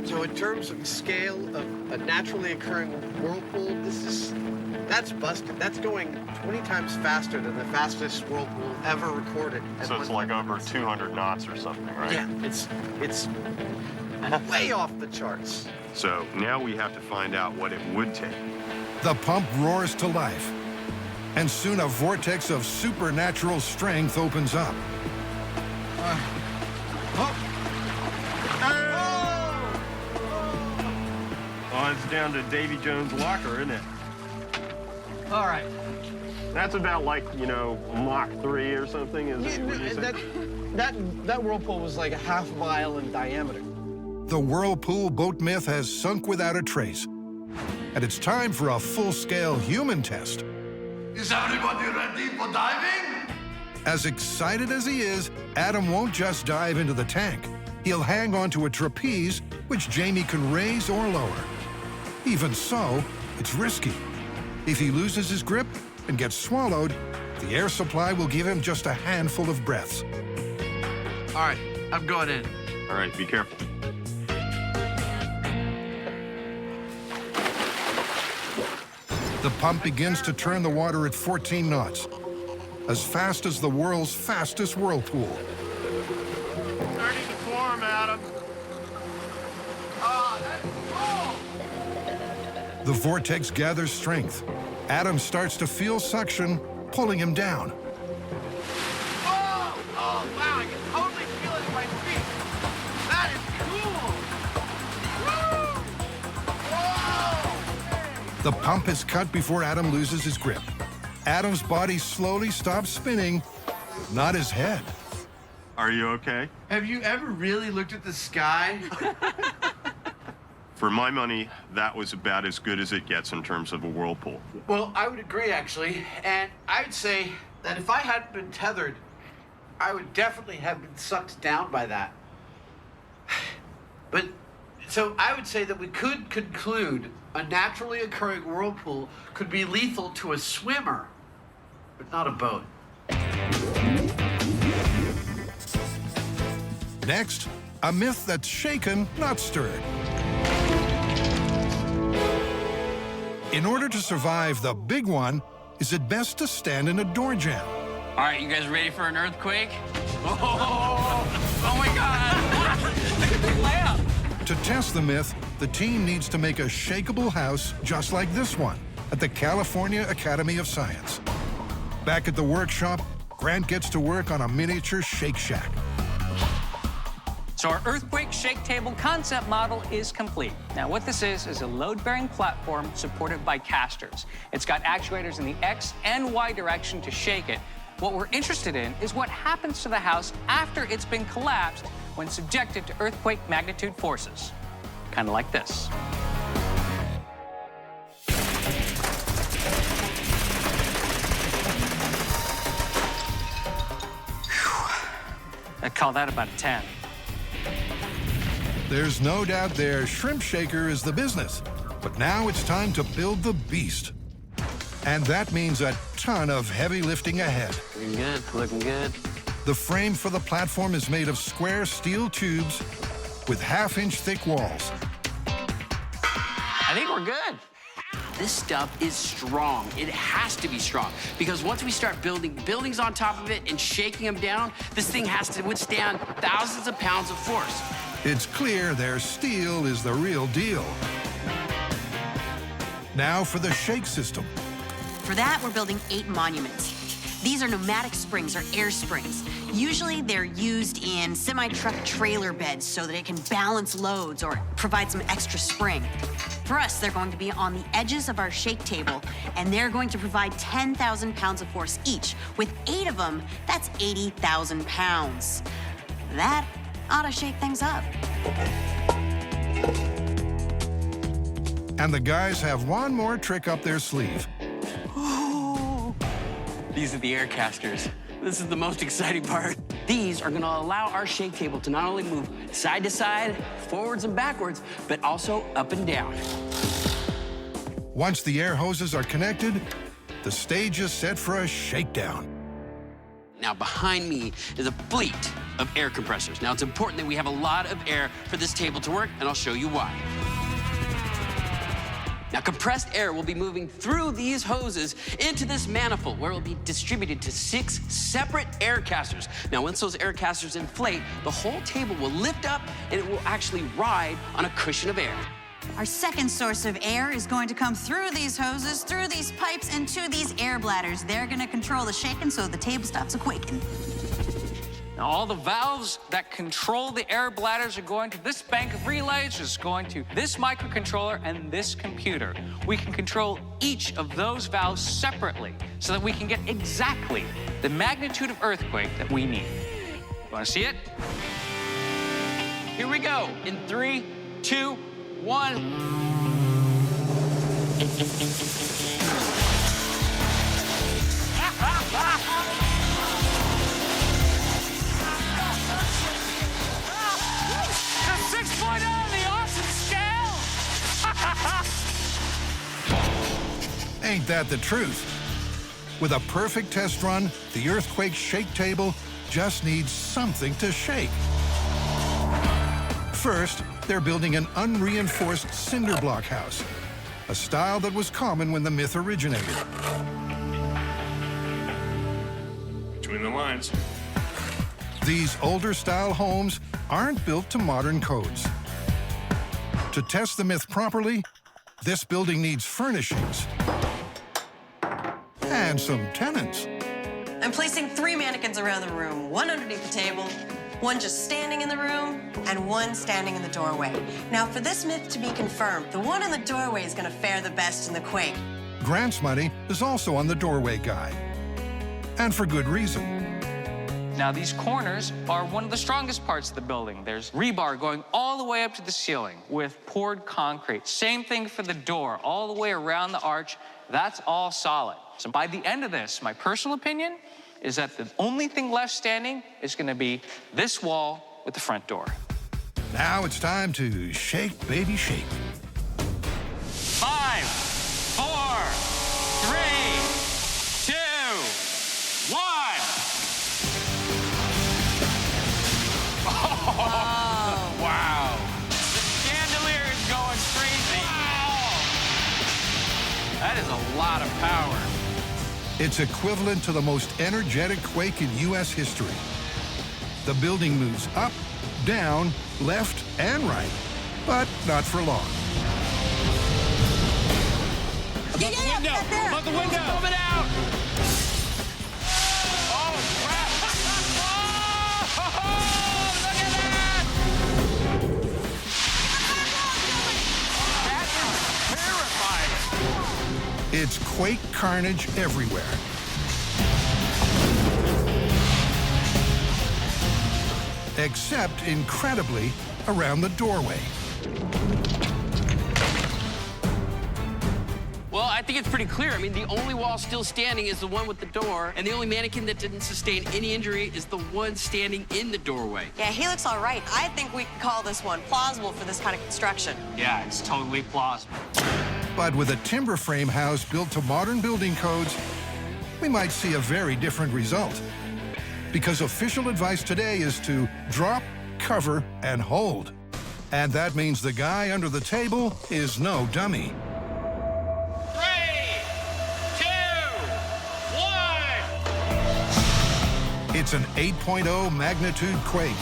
So in terms of scale of a naturally occurring whirlpool, that's busted. That's going 20 times faster than the fastest whirlpool ever recorded. So it's like over 200 knots or something, right? Yeah, it's way off the charts. So now we have to find out what it would take. The pump roars to life, and soon a vortex of supernatural strength opens up. Oh, it's down to Davy Jones' locker, isn't it? All right. That's about like, Mach 3 or something, is it? What do you say? That whirlpool was like a ½ mile in diameter. The whirlpool boat myth has sunk without a trace. And it's time for a full-scale human test. Is everybody ready for diving? As excited as he is, Adam won't just dive into the tank. He'll hang onto a trapeze, which Jamie can raise or lower. Even so, it's risky. If he loses his grip and gets swallowed, the air supply will give him just a handful of breaths. All right, I'm going in. All right, be careful. The pump begins to turn the water at 14 knots, as fast as the world's fastest whirlpool. Starting to form, Adam. The vortex gathers strength. Adam starts to feel suction pulling him down. Oh, wow, I can totally feel it in my feet. That is cool. Whoa! The pump is cut before Adam loses his grip. Adam's body slowly stops spinning, not his head. Are you okay? Have you ever really looked at the sky? For my money, that was about as good as it gets in terms of a whirlpool. Well, I would agree, actually. And I would say that if I hadn't been tethered, I would definitely have been sucked down by that. But, so I would say that we could conclude a naturally occurring whirlpool could be lethal to a swimmer, but not a boat. Next, a myth that's shaken, not stirred. In order to survive the big one, is it best to stand in a door jamb? All right, you guys ready for an earthquake? Oh my God! Layup! To test the myth, the team needs to make a shakeable house just like this one at the California Academy of Science. Back at the workshop, Grant gets to work on a miniature Shake Shack. So our earthquake shake table concept model is complete. Now what this is a load-bearing platform supported by casters. It's got actuators in the X and Y direction to shake it. What we're interested in is what happens to the house after it's been collapsed when subjected to earthquake magnitude forces. Kind of like this. call that about a 10. There's no doubt their shrimp shaker is the business, but now it's time to build the beast. And that means a ton of heavy lifting ahead. Looking good, looking good. The frame for the platform is made of square steel tubes with half-inch thick walls. I think we're good. This stuff is strong. It has to be strong because once we start building buildings on top of it and shaking them down, this thing has to withstand thousands of pounds of force. It's clear their steel is the real deal. Now for the shake system. For that, we're building 8 monuments. These are pneumatic springs or air springs. Usually they're used in semi-truck trailer beds so that it can balance loads or provide some extra spring. For us, they're going to be on the edges of our shake table, and they're going to provide 10,000 pounds of force each. With 8 of them, that's 80,000 pounds. That ought to shake things up. And the guys have one more trick up their sleeve. These are the air casters. This is the most exciting part. These are gonna allow our shake table to not only move side to side, forwards and backwards, but also up and down. Once the air hoses are connected, the stage is set for a shakedown. Now behind me is a fleet of air compressors. Now it's important that we have a lot of air for this table to work, and I'll show you why. Now, compressed air will be moving through these hoses into this manifold where it will be distributed to 6 separate air casters. Now, once those air casters inflate, the whole table will lift up and it will actually ride on a cushion of air. Our second source of air is going to come through these hoses, through these pipes, and to these air bladders. They're going to control the shaking so the table stops a-quaking. Now, all the valves that control the air bladders are going to this bank of relays, is going to this microcontroller and this computer. We can control each of those valves separately so that we can get exactly the magnitude of earthquake that we need. You want to see it? Here we go. In 3, 2, 1. The awesome scale! Ain't that the truth? With a perfect test run, the earthquake shake table just needs something to shake. First, they're building an unreinforced cinder block house, a style that was common when the myth originated. Between the lines. These older style homes aren't built to modern codes. To test the myth properly, this building needs furnishings and some tenants. I'm placing 3 mannequins around the room, 1 underneath the table, 1 just standing in the room, and 1 standing in the doorway. Now, for this myth to be confirmed, the one in the doorway is going to fare the best in the quake. Grant's money is also on the doorway guy, and for good reason. Now, these corners are one of the strongest parts of the building. There's rebar going all the way up to the ceiling with poured concrete. Same thing for the door, all the way around the arch. That's all solid. So by the end of this, my personal opinion is that the only thing left standing is going to be this wall with the front door. Now it's time to shake, baby, shake. 5, 4, 3, 2, 1. Oh, wow. The chandelier is going crazy. Wow. That is a lot of power. It's equivalent to the most energetic quake in U.S. history. The building moves up, down, left, and right, but not for long. Above the window! Above the window! Coming out! Oh, crap! Oh, look at that! That is terrifying. It's quake carnage everywhere. Except, incredibly, around the doorway. Well, I think think it's pretty clear. I mean, the only wall still standing is the one with the door, and the only mannequin that didn't sustain any injury is the one standing in the doorway. Yeah, he looks all right. I think we can call this one plausible for this kind of construction. Yeah, it's totally plausible. But with a timber frame house built to modern building codes, we might see a very different result. Because official advice today is to drop, cover, and hold. And that means the guy under the table is no dummy. 3, 2, 1. It's an 8.0 magnitude quake.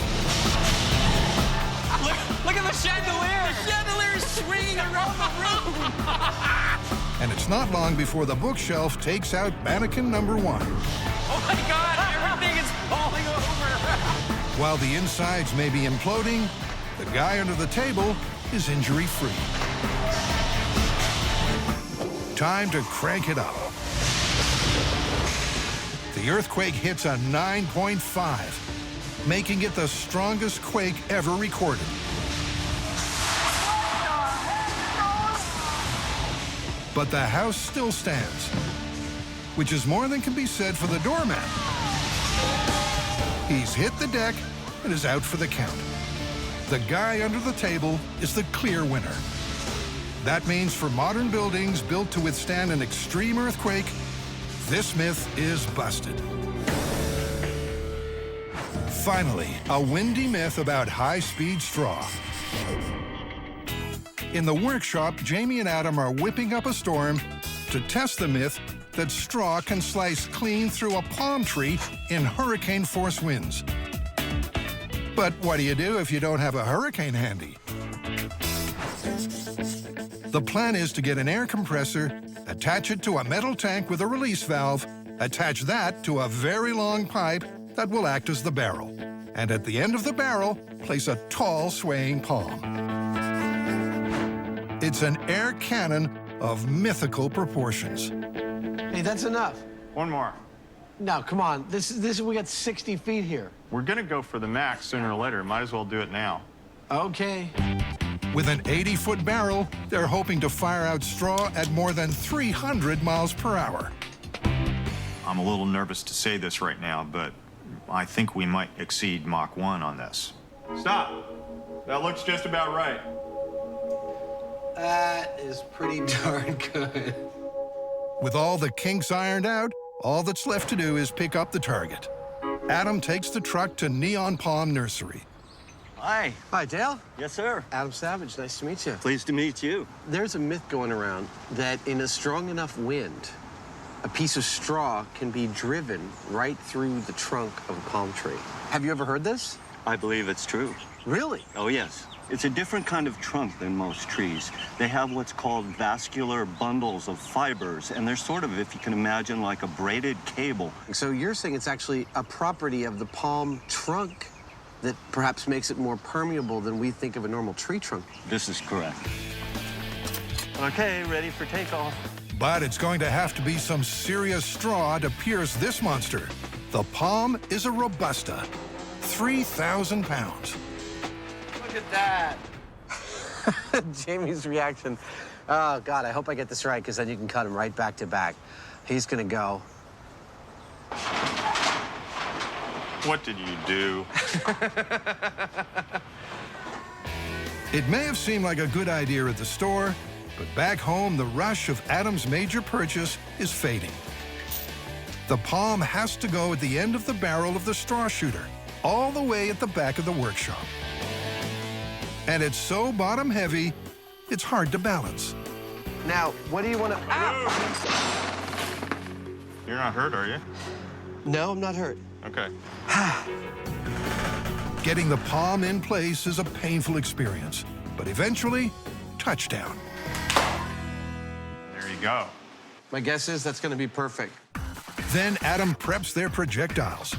Look at the chandelier! The chandelier is swinging around the room! And it's not long before the bookshelf takes out mannequin number 1. Oh my God, everything is falling over! While the insides may be imploding, the guy under the table is injury-free. Time to crank it up. The earthquake hits a 9.5, making it the strongest quake ever recorded. But the house still stands, which is more than can be said for the doorman. He's hit the deck and is out for the count. The guy under the table is the clear winner. That means for modern buildings built to withstand an extreme earthquake, this myth is busted. Finally, a windy myth about high-speed straw. In the workshop, Jamie and Adam are whipping up a storm to test the myth that straw can slice clean through a palm tree in hurricane-force winds. But what do you do if you don't have a hurricane handy? The plan is to get an air compressor, attach it to a metal tank with a release valve, attach that to a very long pipe that will act as the barrel. And at the end of the barrel, place a tall swaying palm. It's an air cannon of mythical proportions. Hey, that's enough. One more. No, come on. We got 60 feet here. We're gonna go for the max sooner or later. Might as well do it now. Okay. With an 80-foot barrel, they're hoping to fire out straw at more than 300 miles per hour. I'm a little nervous to say this right now, but I think we might exceed Mach 1 on this. Stop. That looks just about right. That is pretty darn good. With all the kinks ironed out, all that's left to do is pick up the target. Adam takes the truck to Neon Palm Nursery. Hi. Hi, Dale. Yes, sir. Adam Savage, nice to meet you. Pleased to meet you. There's a myth going around that in a strong enough wind, a piece of straw can be driven right through the trunk of a palm tree. Have you ever heard this? I believe it's true. Really? Oh, yes. It's a different kind of trunk than most trees. They have what's called vascular bundles of fibers, and they're sort of, if you can imagine, like a braided cable. So you're saying it's actually a property of the palm trunk that perhaps makes it more permeable than we think of a normal tree trunk. This is correct. Okay, ready for takeoff. But it's going to have to be some serious straw to pierce this monster. The palm is a Robusta, 3,000 pounds. Look at that. Jamie's reaction. Oh, God, I hope I get this right, because then you can cut him right back to back. He's going to go. What did you do? It may have seemed like a good idea at the store, but back home, the rush of Adam's major purchase is fading. The palm has to go at the end of the barrel of the straw shooter, all the way at the back of the workshop. And it's so bottom heavy, it's hard to balance. Now, what do you want to... You're not hurt, are you? No, I'm not hurt. Okay. Getting the palm in place is a painful experience, but eventually, touchdown. There you go. My guess is that's going to be perfect. Then Adam preps their projectiles.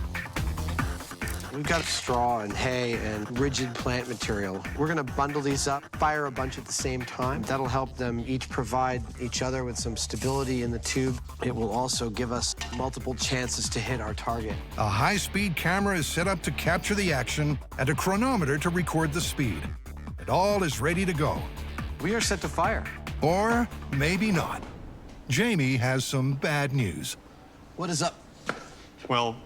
We've got straw and hay and rigid plant material. We're going to bundle these up, fire a bunch at the same time. That'll help them each provide each other with some stability in the tube. It will also give us multiple chances to hit our target. A high-speed camera is set up to capture the action and a chronometer to record the speed. And all is ready to go. We are set to fire. Or maybe not. Jamie has some bad news. What is up? Well,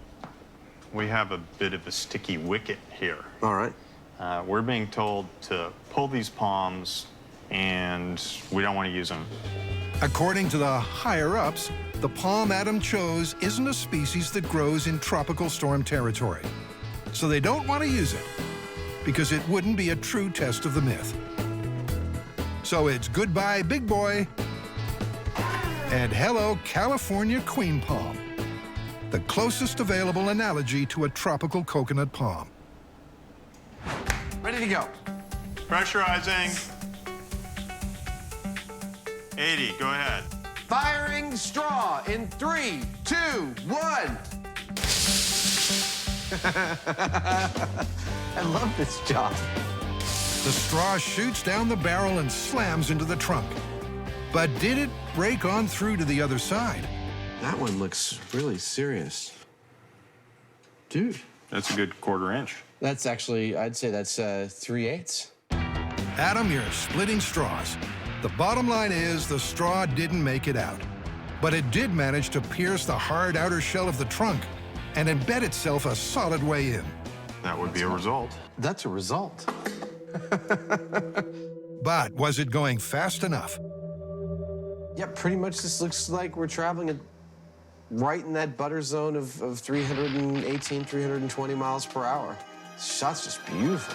we have a bit of a sticky wicket here. All right. We're being told to pull these palms, and we don't want to use them. According to the higher-ups, the palm Adam chose isn't a species that grows in tropical storm territory. So they don't want to use it, because it wouldn't be a true test of the myth. So it's goodbye, big boy, and hello, California queen palm, the closest available analogy to a tropical coconut palm. Ready to go. Pressurizing. 80, go ahead. Firing straw in 3, 2, 1. I love this job. The straw shoots down the barrel and slams into the trunk. But did it break on through to the other side? That one looks really serious. Dude. That's a good 1/4 inch. That's actually, I'd say that's 3/8. Adam, you're splitting straws. The bottom line is the straw didn't make it out. But it did manage to pierce the hard outer shell of the trunk and embed itself a solid way in. That would be a result. That's a result. But was it going fast enough? Yeah, pretty much this looks like we're traveling at right in that butter zone of 318, 320 miles per hour. This shot's just beautiful.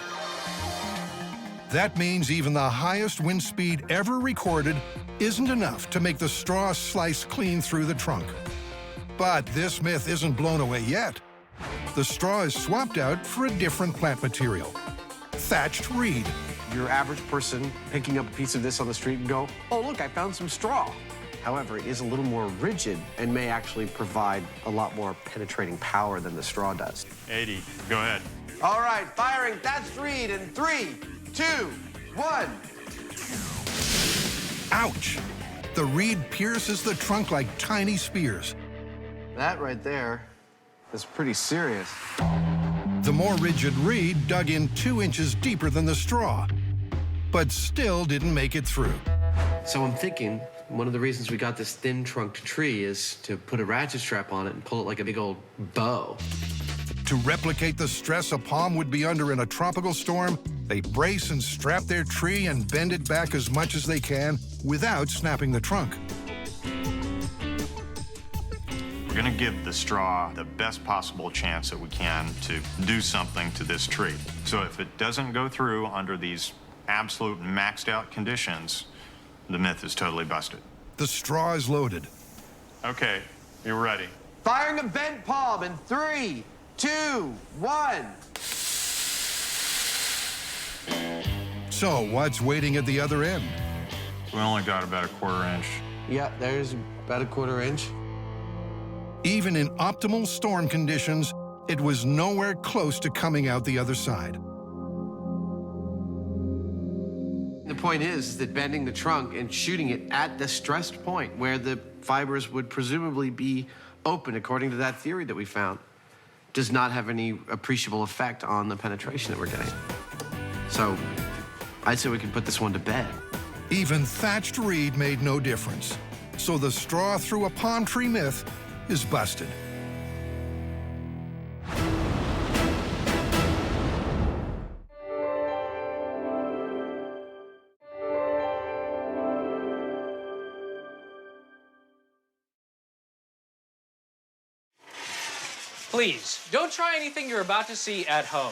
That means even the highest wind speed ever recorded isn't enough to make the straw slice clean through the trunk. But this myth isn't blown away yet. The straw is swapped out for a different plant material, thatched reed. Your average person picking up a piece of this on the street and go, oh, look, I found some straw. However, it is a little more rigid and may actually provide a lot more penetrating power than the straw does. 80, go ahead. All right, firing thatched reed in 3, 2, 1. Ouch! The reed pierces the trunk like tiny spears. That right there is pretty serious. The more rigid reed dug in 2 inches deeper than the straw, but still didn't make it through. So I'm thinking one of the reasons we got this thin-trunked tree is to put a ratchet strap on it and pull it like a big old bow. To replicate the stress a palm would be under in a tropical storm, they brace and strap their tree and bend it back as much as they can without snapping the trunk. We're gonna give the straw the best possible chance that we can to do something to this tree. So if it doesn't go through under these absolute maxed out conditions, the myth is totally busted. The straw is loaded. Okay, you're ready. Firing a bent palm in 3, 2, 1. So what's waiting at the other end? We only got about a 1/4 inch. Yeah, there's about a 1/4 inch. Even in optimal storm conditions, it was nowhere close to coming out the other side. The point is that bending the trunk and shooting it at the stressed point where the fibers would presumably be open, according to that theory that we found, does not have any appreciable effect on the penetration that we're getting. So I'd say we can put this one to bed. Even thatched reed made no difference. So the straw through a palm tree myth is busted. Please, don't try anything you're about to see at home.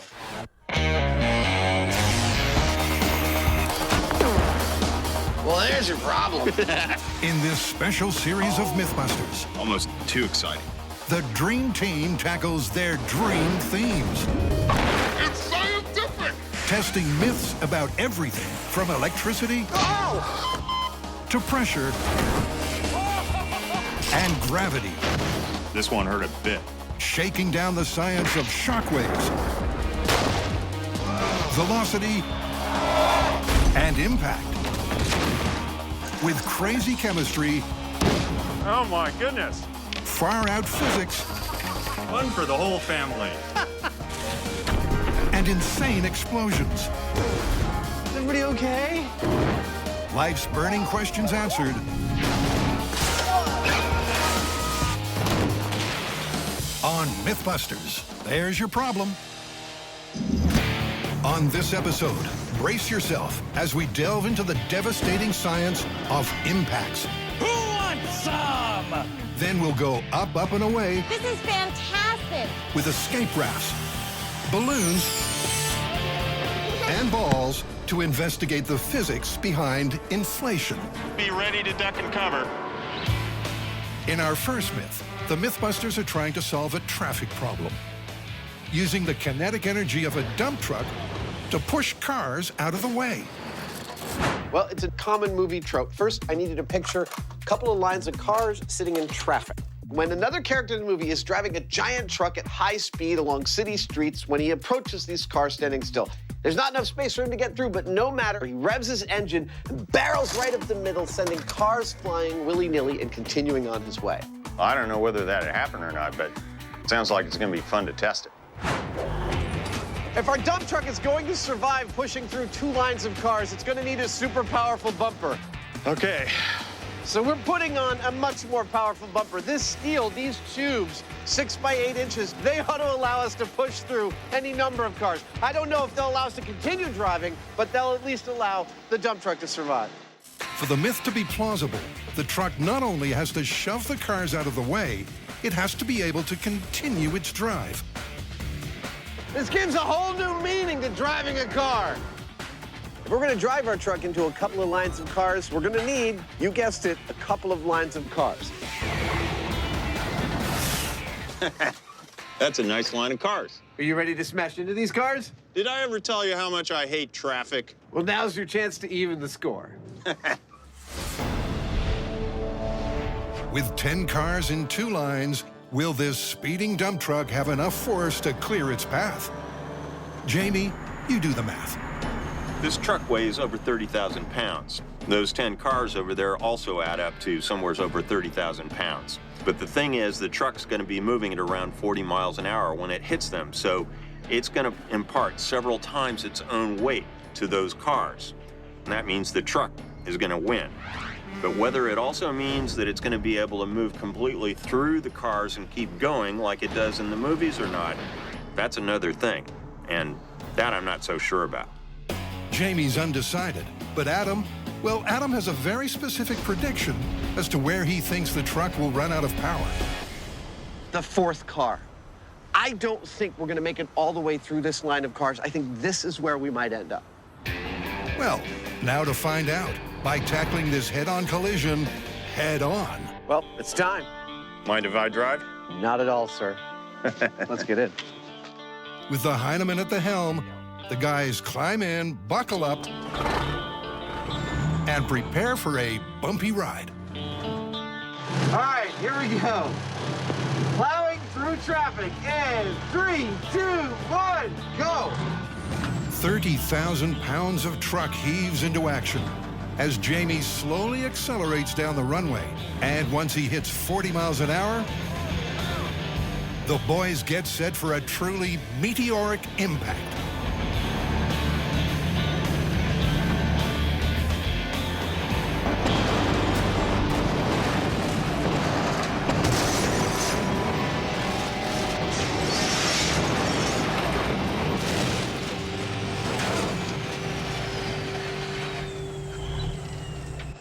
Well, there's your problem. In this special series of MythBusters, Almost too exciting. the Dream Team tackles their dream themes. It's scientific! Testing myths about everything from electricity to pressure and gravity. This one hurt a bit. Shaking down the science of shockwaves, velocity, and impact. With crazy chemistry, Oh my goodness. far-out physics, Fun for the whole family. and insane explosions. Is everybody okay? Life's burning questions answered on MythBusters. There's your problem. On this episode, brace yourself as we delve into the devastating science of impacts. Who wants some? Then we'll go up, up, and away This is fantastic. with escape rafts, balloons, and balls to investigate the physics behind inflation. Be ready to duck and cover. In our first myth, the MythBusters are trying to solve a traffic problem, using the kinetic energy of a dump truck to push cars out of the way. Well, it's a common movie trope. First, I needed to picture a couple of lines of cars sitting in traffic. When another character in the movie is driving a giant truck at high speed along city streets when he approaches these cars standing still. There's not enough space for him to get through, but no matter, he revs his engine and barrels right up the middle, sending cars flying willy-nilly and continuing on his way. I don't know whether that happened or not, but it sounds like it's going to be fun to test it. If our dump truck is going to survive pushing through 2 lines of cars, it's going to need a super powerful bumper. Okay. So we're putting on a much more powerful bumper. This steel, these tubes, 6 by 8 inches, they ought to allow us to push through any number of cars. I don't know if they'll allow us to continue driving, but they'll at least allow the dump truck to survive. For the myth to be plausible, the truck not only has to shove the cars out of the way, it has to be able to continue its drive. This gives a whole new meaning to driving a car. If we're going to drive our truck into a couple of lines of cars, we're going to need, you guessed it, a couple of lines of cars. That's a nice line of cars. Are you ready to smash into these cars? Did I ever tell you how much I hate traffic? Well, now's your chance to even the score. With 10 cars in 2 lines, will this speeding dump truck have enough force to clear its path? Jamie, you do the math. This truck weighs over 30,000 pounds. Those 10 cars over there also add up to somewhere over 30,000 pounds. But the thing is, the truck's going to be moving at around 40 miles an hour when it hits them, so it's going to impart several times its own weight to those cars. And that means the truck is going to win. But whether it also means that it's going to be able to move completely through the cars and keep going like it does in the movies or not, that's another thing. And that I'm not so sure about. Jamie's undecided, but Adam has a very specific prediction as to where he thinks the truck will run out of power. The 4th car. I don't think we're going to make it all the way through this line of cars. I think this is where we might end up. Well, now to find out by tackling this head-on collision head-on. Well, it's time. Mind if I drive? Not at all, sir. Let's get in. With the Heineman at the helm, the guys climb in, buckle up, and prepare for a bumpy ride. All right, here we go. Plowing through traffic in 3, 2, 1, go. 30,000 pounds of truck heaves into action as Jamie slowly accelerates down the runway. And once he hits 40 miles an hour, the boys get set for a truly meteoric impact.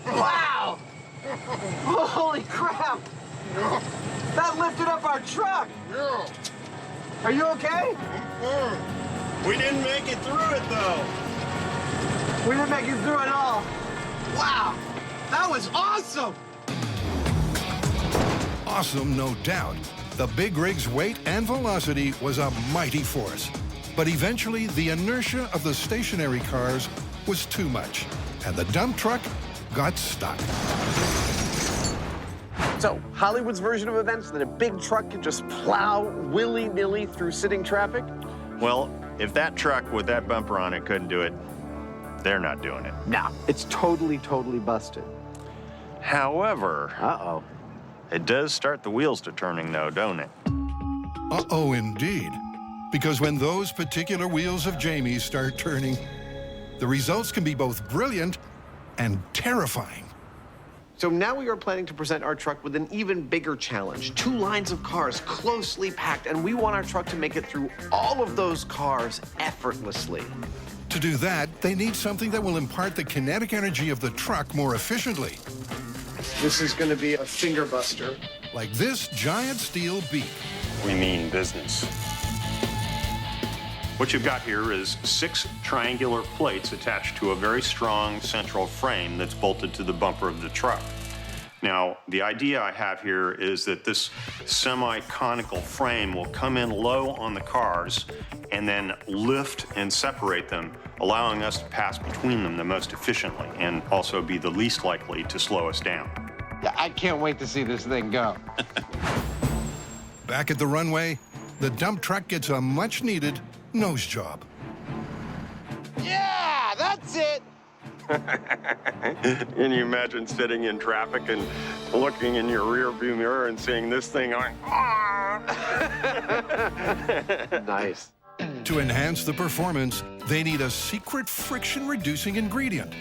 Wow! Holy crap! That lifted up our truck! Yeah. Are you okay? We didn't make it through it, though. We didn't make it through at all. Wow! That was awesome! Awesome, no doubt. The big rig's weight and velocity was a mighty force. But eventually, the inertia of the stationary cars was too much, and the dump truck got stuck. So, Hollywood's version of events that a big truck can just plow willy-nilly through sitting traffic? Well, if that truck with that bumper on it couldn't do it, they're not doing it. No, it's totally busted. However, uh-oh, it does start the wheels to turning, though, don't it? Uh-oh, indeed. Because when those particular wheels of Jamie's start turning, the results can be both brilliant and terrifying. So now we are planning to present our truck with an even bigger challenge. 2 lines of cars closely packed, and we want our truck to make it through all of those cars effortlessly. To do that, they need something that will impart the kinetic energy of the truck more efficiently. This is going to be a finger buster. Like this giant steel beak. We mean business. What you've got here is 6 triangular plates attached to a very strong central frame that's bolted to the bumper of the truck. Now, the idea I have here is that this semi-conical frame will come in low on the cars and then lift and separate them, allowing us to pass between them the most efficiently and also be the least likely to slow us down. I can't wait to see this thing go. Back at the runway, the dump truck gets a much-needed nose job. Yeah, that's it. Can you imagine sitting in traffic and looking in your rear view mirror and seeing this thing going, Nice. To enhance the performance, they need a secret friction-reducing ingredient.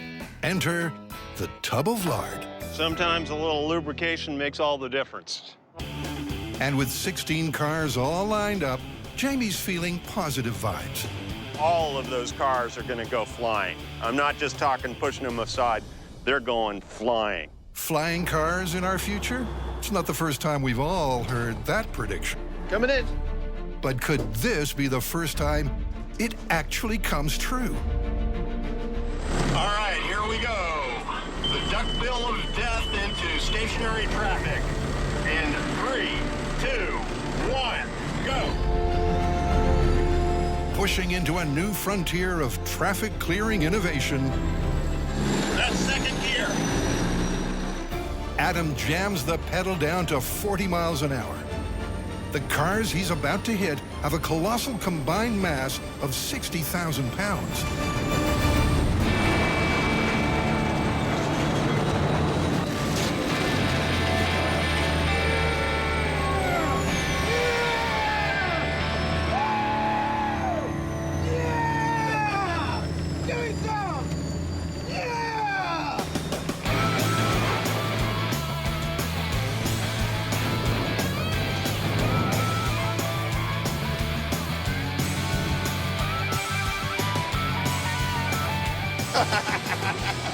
Enter the tub of lard. Sometimes a little lubrication makes all the difference. And with 16 cars all lined up, Jamie's feeling positive vibes. All of those cars are going to go flying. I'm not just talking pushing them aside. They're going flying. Flying cars in our future? It's not the first time we've all heard that prediction. Coming in. But could this be the first time it actually comes true? All right, here we go. The duckbill of death into stationary traffic. In 3, 2, 1, go. Pushing into a new frontier of traffic-clearing innovation, That's second gear. Adam jams the pedal down to 40 miles an hour. The cars he's about to hit have a colossal combined mass of 60,000 pounds.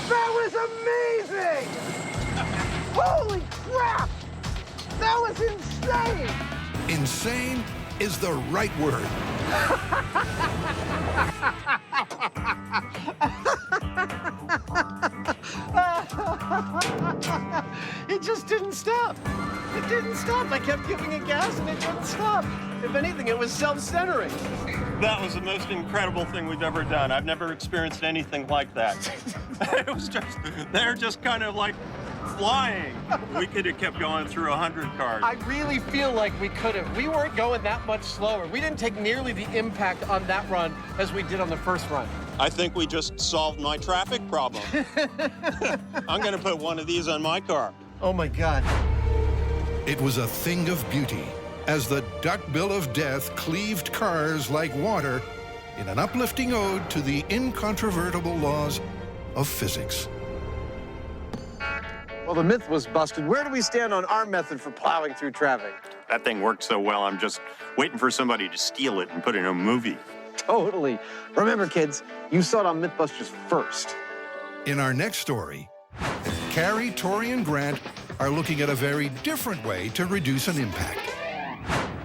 That was amazing! Holy crap! That was insane! Insane is the right word. It just didn't stop. It didn't stop. I kept giving it gas and it didn't stop. If anything, it was self-centering. That was the most incredible thing we've ever done. I've never experienced anything like that. It was just, they're just kind of like flying. We could have kept going through 100 cars. I really feel like we could have. We weren't going that much slower. We didn't take nearly the impact on that run as we did on the first run. I think we just solved my traffic problem. I'm going to put one of these on my car. Oh, my God. It was a thing of beauty as the duckbill of death cleaved cars like water in an uplifting ode to the incontrovertible laws of physics. Well, the myth was busted. Where do we stand on our method for plowing through traffic? That thing worked so well, I'm just waiting for somebody to steal it and put it in a movie. Totally. Remember, kids, you saw it on MythBusters first. In our next story, Carrie, Tori, and Grant are looking at a very different way to reduce an impact.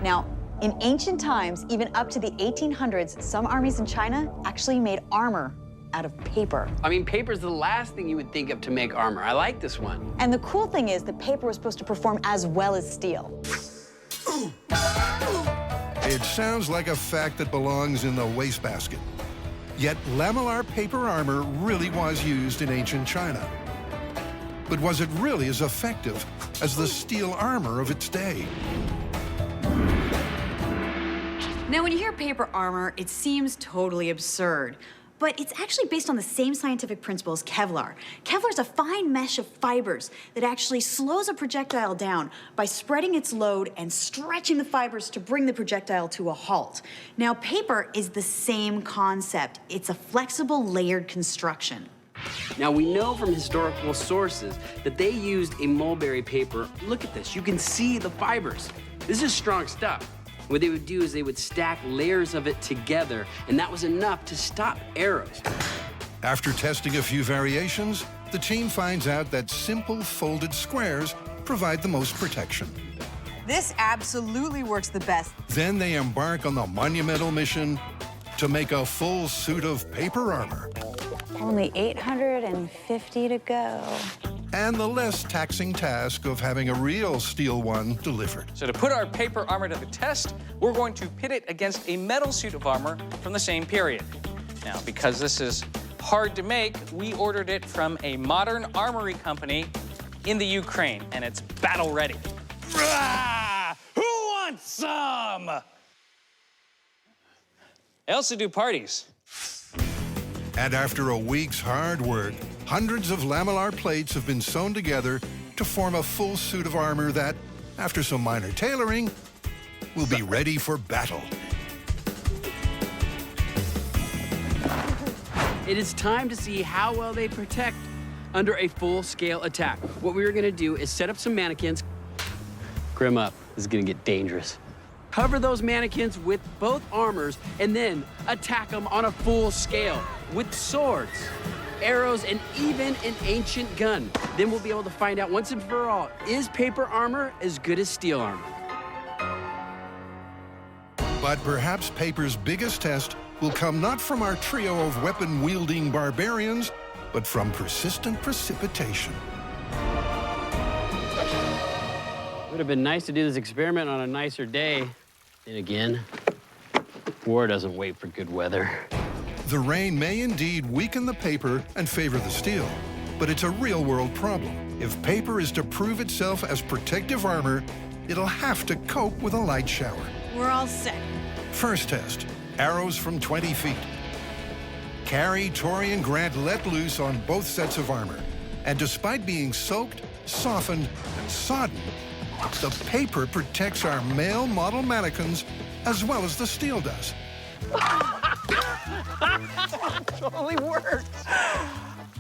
Now, in ancient times, even up to the 1800s, some armies in China actually made armor out of paper. I mean, paper's the last thing you would think of to make armor. I like this one. And the cool thing is that paper was supposed to perform as well as steel. It sounds like a fact that belongs in the wastebasket. Yet lamellar paper armor really was used in ancient China. But was it really as effective as the steel armor of its day? Now, when you hear paper armor, it seems totally absurd. But it's actually based on the same scientific principle as Kevlar. Kevlar is a fine mesh of fibers that actually slows a projectile down by spreading its load and stretching the fibers to bring the projectile to a halt. Now, paper is the same concept. It's a flexible, layered construction. Now, we know from historical sources that they used a mulberry paper. Look at this. You can see the fibers. This is strong stuff. What they would do is they would stack layers of it together, and that was enough to stop arrows. After testing a few variations, the team finds out that simple folded squares provide the most protection. This absolutely works the best. Then they embark on the monumental mission to make a full suit of paper armor. Only 850 to go. And the less taxing task of having a real steel one delivered. So to put our paper armor to the test, we're going to pit it against a metal suit of armor from the same period. Now, because this is hard to make, we ordered it from a modern armory company in the Ukraine, and it's battle ready. Rah! Who wants some? I also do parties. And after a week's hard work, hundreds of lamellar plates have been sewn together to form a full suit of armor that, after some minor tailoring, will be ready for battle. It is time to see how well they protect under a full-scale attack. What we are gonna do is set up some mannequins. Grim up, this is gonna get dangerous. Cover those mannequins with both armors and then attack them on a full scale with swords, arrows, and even an ancient gun. Then we'll be able to find out once and for all, is paper armor as good as steel armor? But perhaps paper's biggest test will come not from our trio of weapon-wielding barbarians, but from persistent precipitation. Would have been nice to do this experiment on a nicer day. Then again, war doesn't wait for good weather. The rain may indeed weaken the paper and favor the steel, but it's a real-world problem. If paper is to prove itself as protective armor, it'll have to cope with a light shower. We're all set. First test, arrows from 20 feet. Carrie, Tori, and Grant let loose on both sets of armor. And despite being soaked, softened, and sodden, the paper protects our male model mannequins as well as the steel does. Totally worked.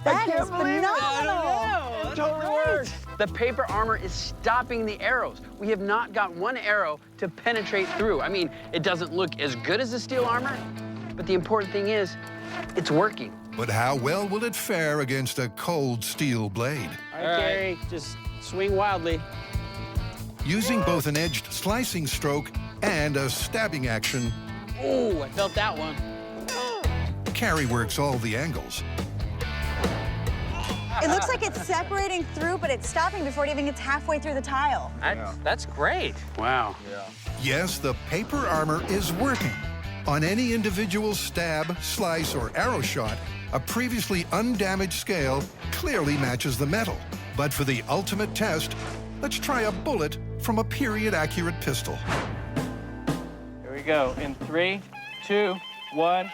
That is phenomenal. It totally worked. The paper armor is stopping the arrows. We have not got one arrow to penetrate through. I mean, it doesn't look as good as the steel armor, but the important thing is, it's working. But how well will it fare against a cold steel blade? All right, Carrie, just swing wildly. Using both an edged slicing stroke and a stabbing action, Ooh, I felt that one. Carrie works all the angles. It looks like it's separating through, but it's stopping before it even gets halfway through the tile. That's great. Wow. Yes, the paper armor is working. On any individual stab, slice, or arrow shot, a previously undamaged scale clearly matches the metal. But for the ultimate test, let's try a bullet from a period-accurate pistol. Here we go. In 3, 2, 1.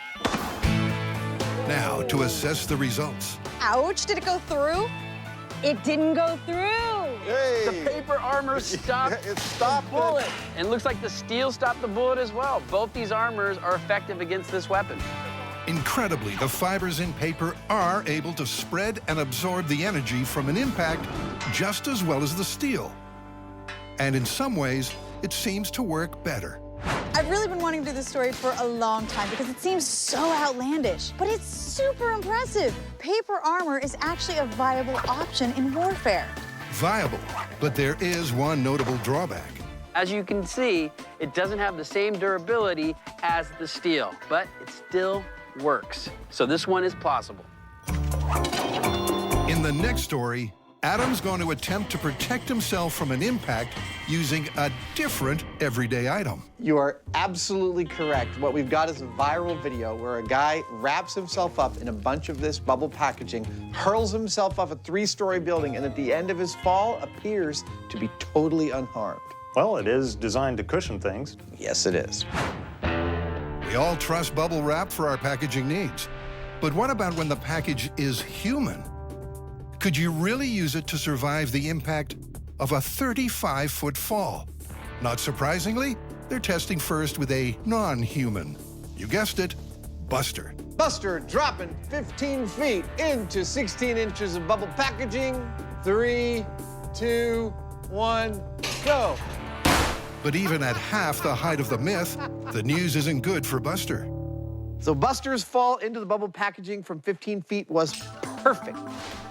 Now, to assess the results. Ouch, did it go through? It didn't go through. Hey. The paper armor stopped the bullet. And it looks like the steel stopped the bullet as well. Both these armors are effective against this weapon. Incredibly, the fibers in paper are able to spread and absorb the energy from an impact just as well as the steel. And in some ways, it seems to work better. I've really been wanting to do this story for a long time because it seems so outlandish, but it's super impressive. Paper armor is actually a viable option in warfare. Viable, but there is one notable drawback. As you can see, it doesn't have the same durability as the steel, but it still works. So this one is plausible. In the next story, Adam's going to attempt to protect himself from an impact using a different everyday item. You are absolutely correct. What we've got is a viral video where a guy wraps himself up in a bunch of this bubble packaging, hurls himself off a 3-story building, and at the end of his fall appears to be totally unharmed. Well, it is designed to cushion things. Yes, it is. We all trust bubble wrap for our packaging needs. But what about when the package is human? Could you really use it to survive the impact of a 35-foot fall? Not surprisingly, they're testing first with a non-human. You guessed it, Buster. Buster dropping 15 feet into 16 inches of bubble packaging. 3, 2, 1, go. But even at half the height of the myth, the news isn't good for Buster. So Buster's fall into the bubble packaging from 15 feet was perfect,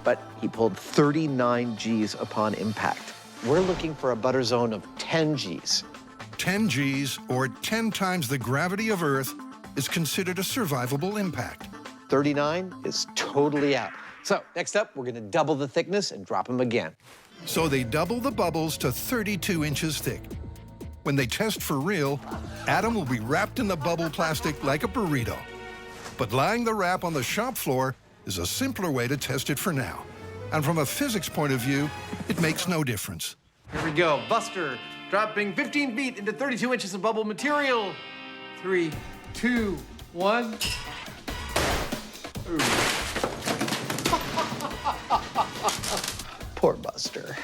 but he pulled 39 Gs upon impact. We're looking for a butter zone of 10 Gs. 10 Gs, or 10 times the gravity of Earth, is considered a survivable impact. 39 is totally out. So next up, we're gonna double the thickness and drop them again. So they double the bubbles to 32 inches thick. When they test for real, Adam will be wrapped in the bubble plastic like a burrito. But lying the wrap on the shop floor is a simpler way to test it for now. And from a physics point of view, it makes no difference. Here we go, Buster dropping 15 feet into 32 inches of bubble material. 3, 2, 1. Poor Buster.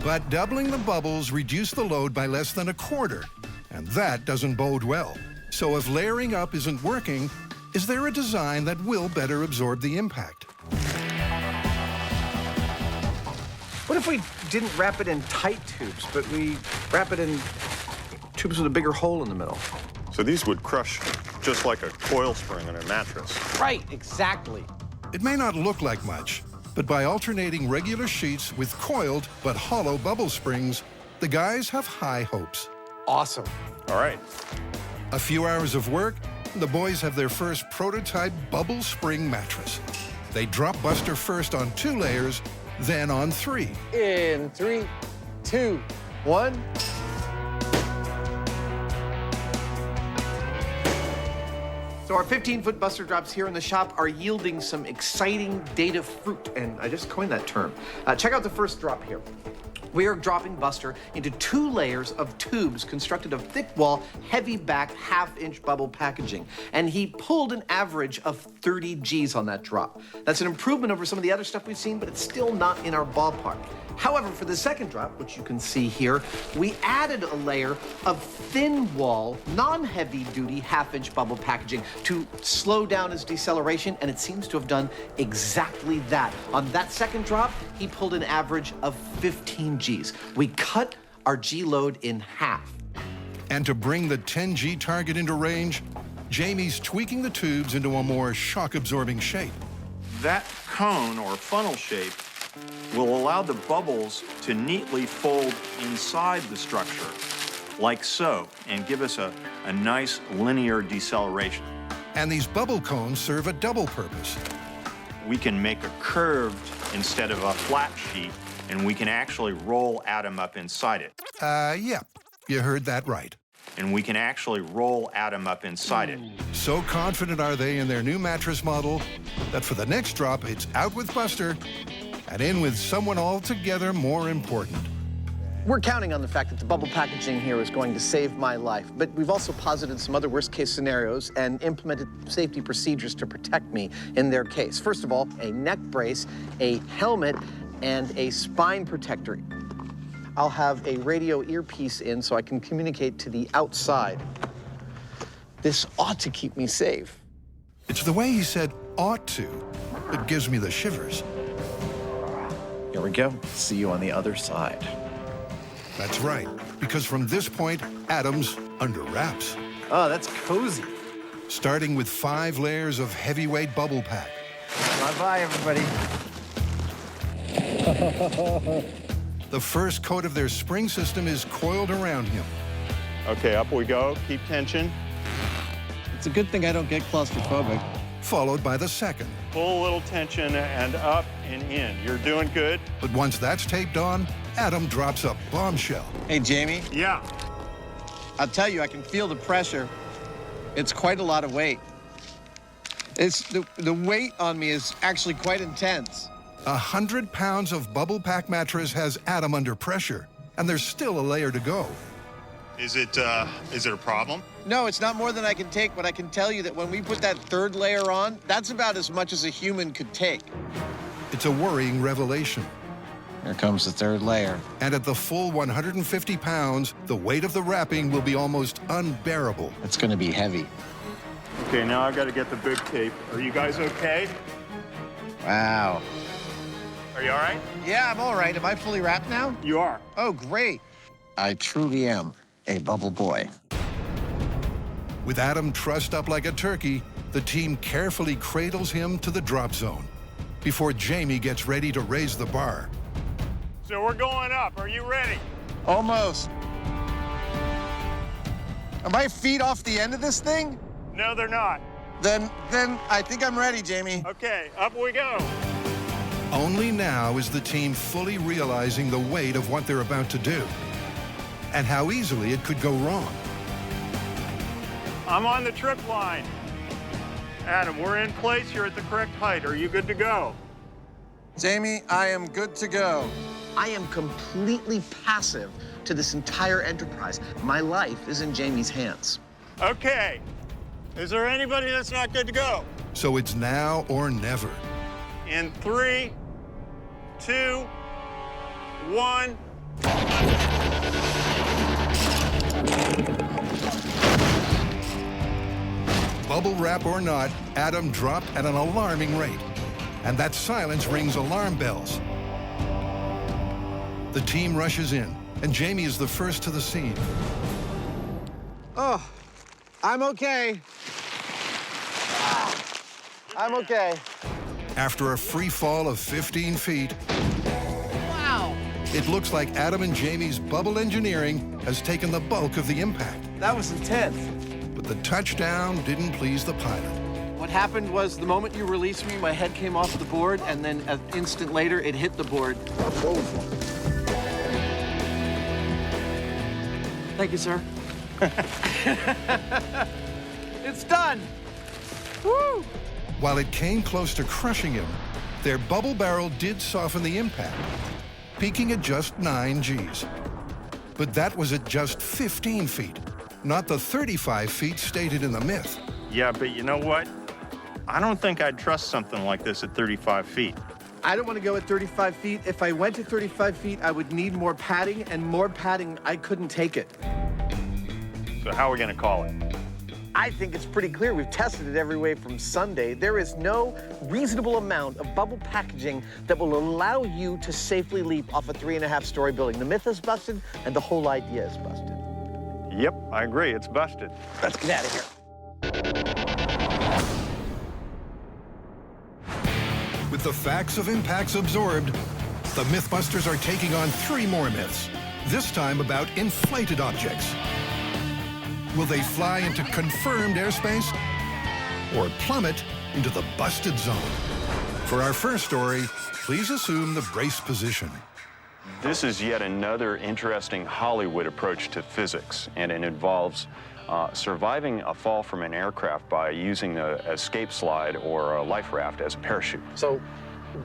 But doubling the bubbles reduced the load by less than a quarter, and that doesn't bode well. So if layering up isn't working, is there a design that will better absorb the impact? What if we didn't wrap it in tight tubes, but we wrap it in tubes with a bigger hole in the middle? So these would crush just like a coil spring on a mattress. Right, exactly. It may not look like much, but by alternating regular sheets with coiled but hollow bubble springs, the guys have high hopes. Awesome. All right. A few hours of work, the boys have their first prototype bubble spring mattress. They drop Buster first on 2 layers, then on 3. In 3, 2, 1. So our 15-foot Buster drops here in the shop are yielding some exciting data fruit, and I just coined that term. Check out the first drop here. We are dropping Buster into 2 layers of tubes constructed of thick wall, heavy back, half-inch bubble packaging. And he pulled an average of 30 Gs on that drop. That's an improvement over some of the other stuff we've seen, but it's still not in our ballpark. However, for the second drop, which you can see here, we added a layer of thin wall, non-heavy duty half-inch bubble packaging to slow down his deceleration, and it seems to have done exactly that. On that second drop, he pulled an average of 15 Gs. We cut our G load in half. And to bring the 10 G target into range, Jamie's tweaking the tubes into a more shock-absorbing shape. That cone or funnel shape will allow the bubbles to neatly fold inside the structure, like so, and give us a nice linear deceleration. And these bubble cones serve a double purpose. We can make a curved instead of a flat sheet, and we can actually roll Adam up inside it. Yeah, you heard that right. And we can actually roll Adam up inside it. So confident are they in their new mattress model that for the next drop, it's out with Buster and in with someone altogether more important. We're counting on the fact that the bubble packaging here is going to save my life, but we've also posited some other worst-case scenarios and implemented safety procedures to protect me in their case. First of all, a neck brace, a helmet, and a spine protector. I'll have a radio earpiece in so I can communicate to the outside. This ought to keep me safe. It's the way he said ought to that gives me the shivers. Here we go. See you on the other side. That's right, because from this point, Adam's under wraps. Oh, that's cozy. Starting with 5 layers of heavyweight bubble pack. Bye-bye, everybody. The first coat of their spring system is coiled around him. Okay, up we go. Keep tension. It's a good thing I don't get claustrophobic. Followed by the second. Pull a little tension and up and in. You're doing good. But once that's taped on, Adam drops a bombshell. Hey, Jamie. Yeah. I'll tell you, I can feel the pressure. It's quite a lot of weight. It's the weight on me is actually quite intense. 100 pounds of bubble pack mattress has Adam under pressure, and there's still a layer to go. Is it a problem? No, it's not more than I can take, but I can tell you that when we put that third layer on, that's about as much as a human could take. It's a worrying revelation. Here comes the third layer. And at the full 150 pounds, the weight of the wrapping will be almost unbearable. It's going to be heavy. Okay, now I gotta get the big tape. Are you guys okay? Wow. Are you all right? Yeah, I'm all right. Am I fully wrapped now? You are. Oh, great. I truly am a bubble boy. With Adam trussed up like a turkey, the team carefully cradles him to the drop zone before Jamie gets ready to raise the bar. So we're going up. Are you ready? Almost. Are my feet off the end of this thing? No, they're not. Then I think I'm ready, Jamie. Okay, up we go. Only now is the team fully realizing the weight of what they're about to do and how easily it could go wrong. I'm on the trip line. Adam, we're in place. You're at the correct height. Are you good to go? Jamie, I am good to go. I am completely passive to this entire enterprise. My life is in Jamie's hands. Okay. Is there anybody that's not good to go? So it's now or never. In 3, 2, 1. Bubble wrap or not, Adam dropped at an alarming rate. And that silence rings alarm bells. The team rushes in, and Jamie is the first to the scene. Oh, I'm okay. I'm okay. After a free fall of 15 feet, Wow. it looks like Adam and Jamie's bubble engineering has taken the bulk of the impact. That was intense. But the touchdown didn't please the pilot. What happened was the moment you released me, my head came off the board, and then an instant later, it hit the board. Thank you, sir. It's done. Woo! While it came close to crushing him, their bubble barrel did soften the impact, peaking at just 9 Gs. But that was at just 15 feet, not the 35 feet stated in the myth. Yeah, but you know what? I don't think I'd trust something like this at 35 feet. I don't want to go at 35 feet. If I went to 35 feet, I would need more padding, and more padding, I couldn't take it. So how are we going to call it? I think it's pretty clear. We've tested it every way from Sunday. There is no reasonable amount of bubble packaging that will allow you to safely leap off a 3.5-story building. The myth is busted, and the whole idea is busted. Yep, I agree. It's busted. Let's get out of here. With the facts of impacts absorbed, the MythBusters are taking on 3 more myths, this time about inflated objects. Will they fly into confirmed airspace or plummet into the busted zone? For our first story, please assume the brace position. This is yet another interesting Hollywood approach to physics, and it involves surviving a fall from an aircraft by using an escape slide or a life raft as a parachute. So,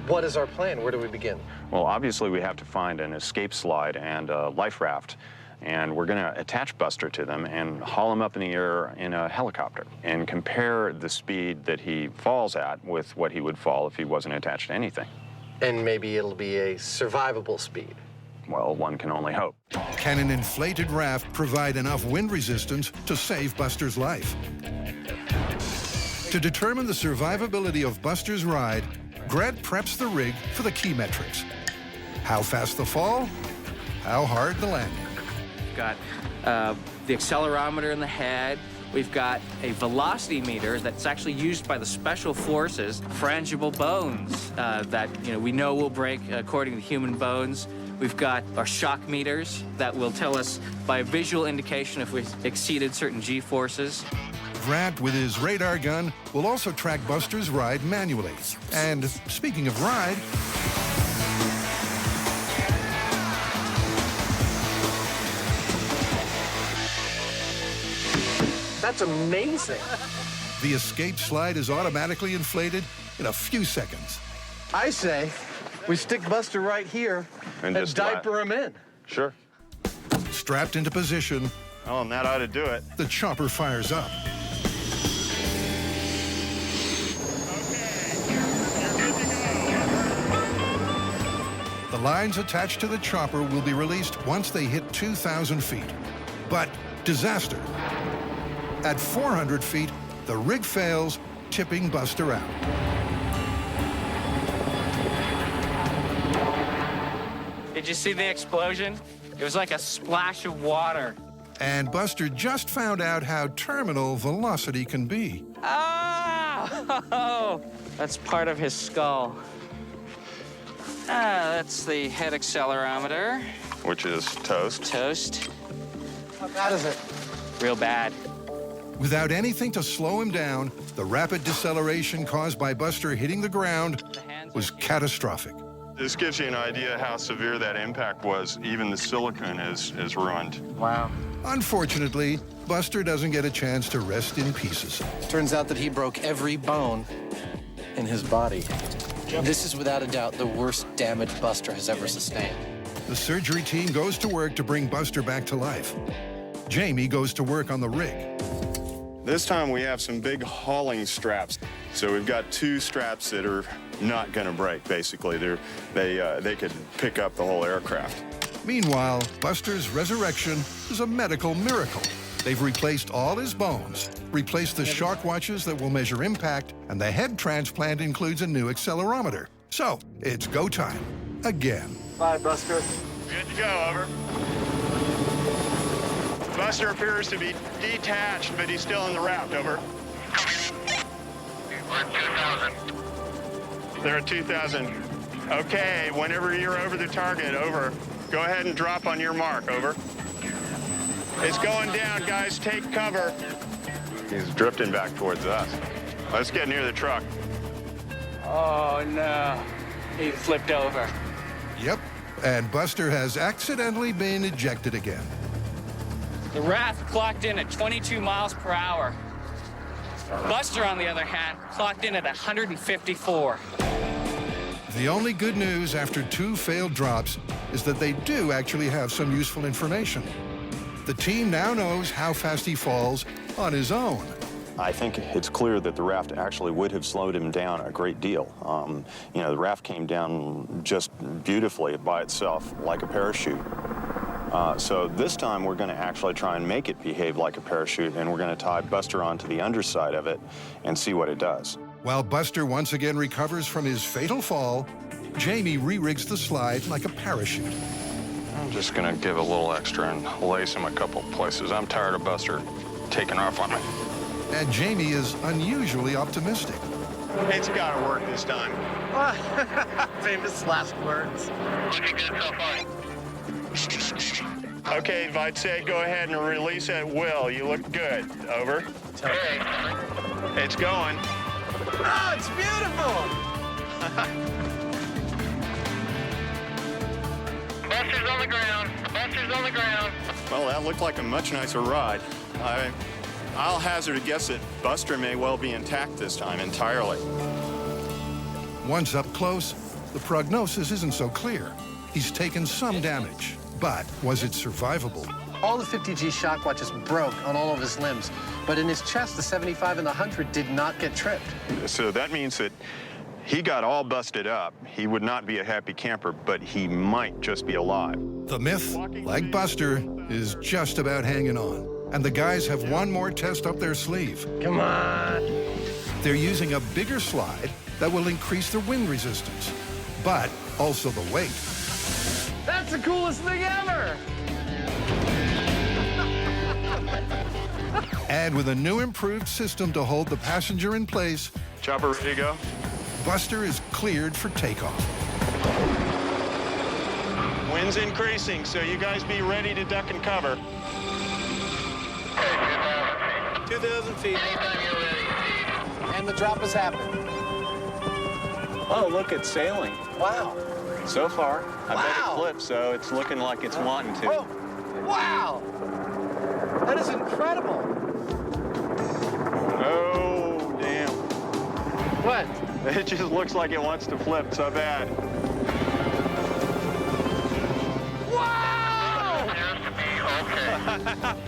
what is our plan? Where do we begin? Well, obviously we have to find an escape slide and a life raft, and we're going to attach Buster to them and haul him up in the air in a helicopter and compare the speed that he falls at with what he would fall if he wasn't attached to anything. And maybe it'll be a survivable speed. Well, one can only hope. Can an inflated raft provide enough wind resistance to save Buster's life? To determine the survivability of Buster's ride, Grant preps the rig for the key metrics. How fast the fall, how hard the landing. We've got the accelerometer in the head. We've got a velocity meter that's actually used by the special forces, frangible bones that we know will break according to human bones. We've got our shock meters that will tell us by visual indication if we've exceeded certain G-forces. Grant, with his radar gun, will also track Buster's ride manually. And speaking of ride, That's amazing. the escape slide is automatically inflated in a few seconds. I say we stick Buster right here and just diaper him in. Sure. Strapped into position, Oh, and that ought to do it. the chopper fires up. The lines attached to the chopper will be released once they hit 2,000 feet. But disaster. At 400 feet, The rig fails, tipping Buster out. Did you see the explosion? It was like a splash of water. And Buster just found out how terminal velocity can be. Oh, that's part of his skull. That's the head accelerometer. Which is toast. Toast. How bad is it? Real bad. Without anything to slow him down, the rapid deceleration caused by Buster hitting the ground was catastrophic. This gives you an idea how severe that impact was. Even the silicone is ruined. Wow. Unfortunately, Buster doesn't get a chance to rest in pieces. Turns out that he broke every bone in his body. This is without a doubt the worst damage Buster has ever sustained. The surgery team goes to work to bring Buster back to life. Jamie goes to work on the rig. This time we have some big hauling straps. So we've got 2 straps that are not going to break, basically. They could pick up the whole aircraft. Meanwhile, Buster's resurrection is a medical miracle. They've replaced all his bones, replaced the shock watches that will measure impact, and the head transplant includes a new accelerometer. So, it's go time. Again. Bye, Buster. Good to go, over. Buster appears to be detached, but he's still in the raft, over. We're at 2,000. They're at 2,000. Okay, whenever you're over the target, over. Go ahead and drop on your mark, over. It's going down, guys, take cover. He's drifting back towards us. Let's get near the truck. Oh, no. He flipped over. Yep, and Buster has accidentally been ejected again. The raft clocked in at 22 miles per hour. Buster, on the other hand, clocked in at 154. The only good news after 2 failed drops is that they do actually have some useful information. The team now knows how fast he falls on his own. I think it's clear that the raft actually would have slowed him down a great deal. The raft came down just beautifully by itself, like a parachute. So this time we're going to actually try and make it behave like a parachute, and we're going to tie Buster onto the underside of it and see what it does. While Buster once again recovers from his fatal fall, Jamie re-rigs the slide like a parachute. I'm just going to give a little extra and lace him a couple places. I'm tired of Buster taking off on me. And Jamie is unusually optimistic. It's got to work this time. Famous last words. Looking good so far. Okay, I'd say go ahead and release at will. You look good. Over. Okay. It's going. Oh, it's beautiful! Buster's on the ground. Buster's on the ground. Well, that looked like a much nicer ride. I'll hazard a guess that Buster may well be intact this time entirely. Once up close, the prognosis isn't so clear. He's taken some damage, but was it survivable? All the 50G shock watches broke on all of his limbs, but in his chest, the 75 and the 100 did not get tripped. So that means that he got all busted up. He would not be a happy camper, but he might just be alive. The myth, like Buster, is just about hanging on. And the guys have one more test up their sleeve. Come on. They're using a bigger slide that will increase the wind resistance, but also the weight. That's the coolest thing ever! And with a new improved system to hold the passenger in place, Chopper ready to go? Buster is cleared for takeoff. Wind's increasing, so you guys be ready to duck and cover. 2,000 feet. Anytime you're ready. And the drop has happened. Oh, look, it's sailing. Wow. So far. I bet Wow. it flipped, so it's looking like it's wanting to. Oh, wow. That is incredible. Oh, damn. What? It just looks like it wants to flip so bad. Wow!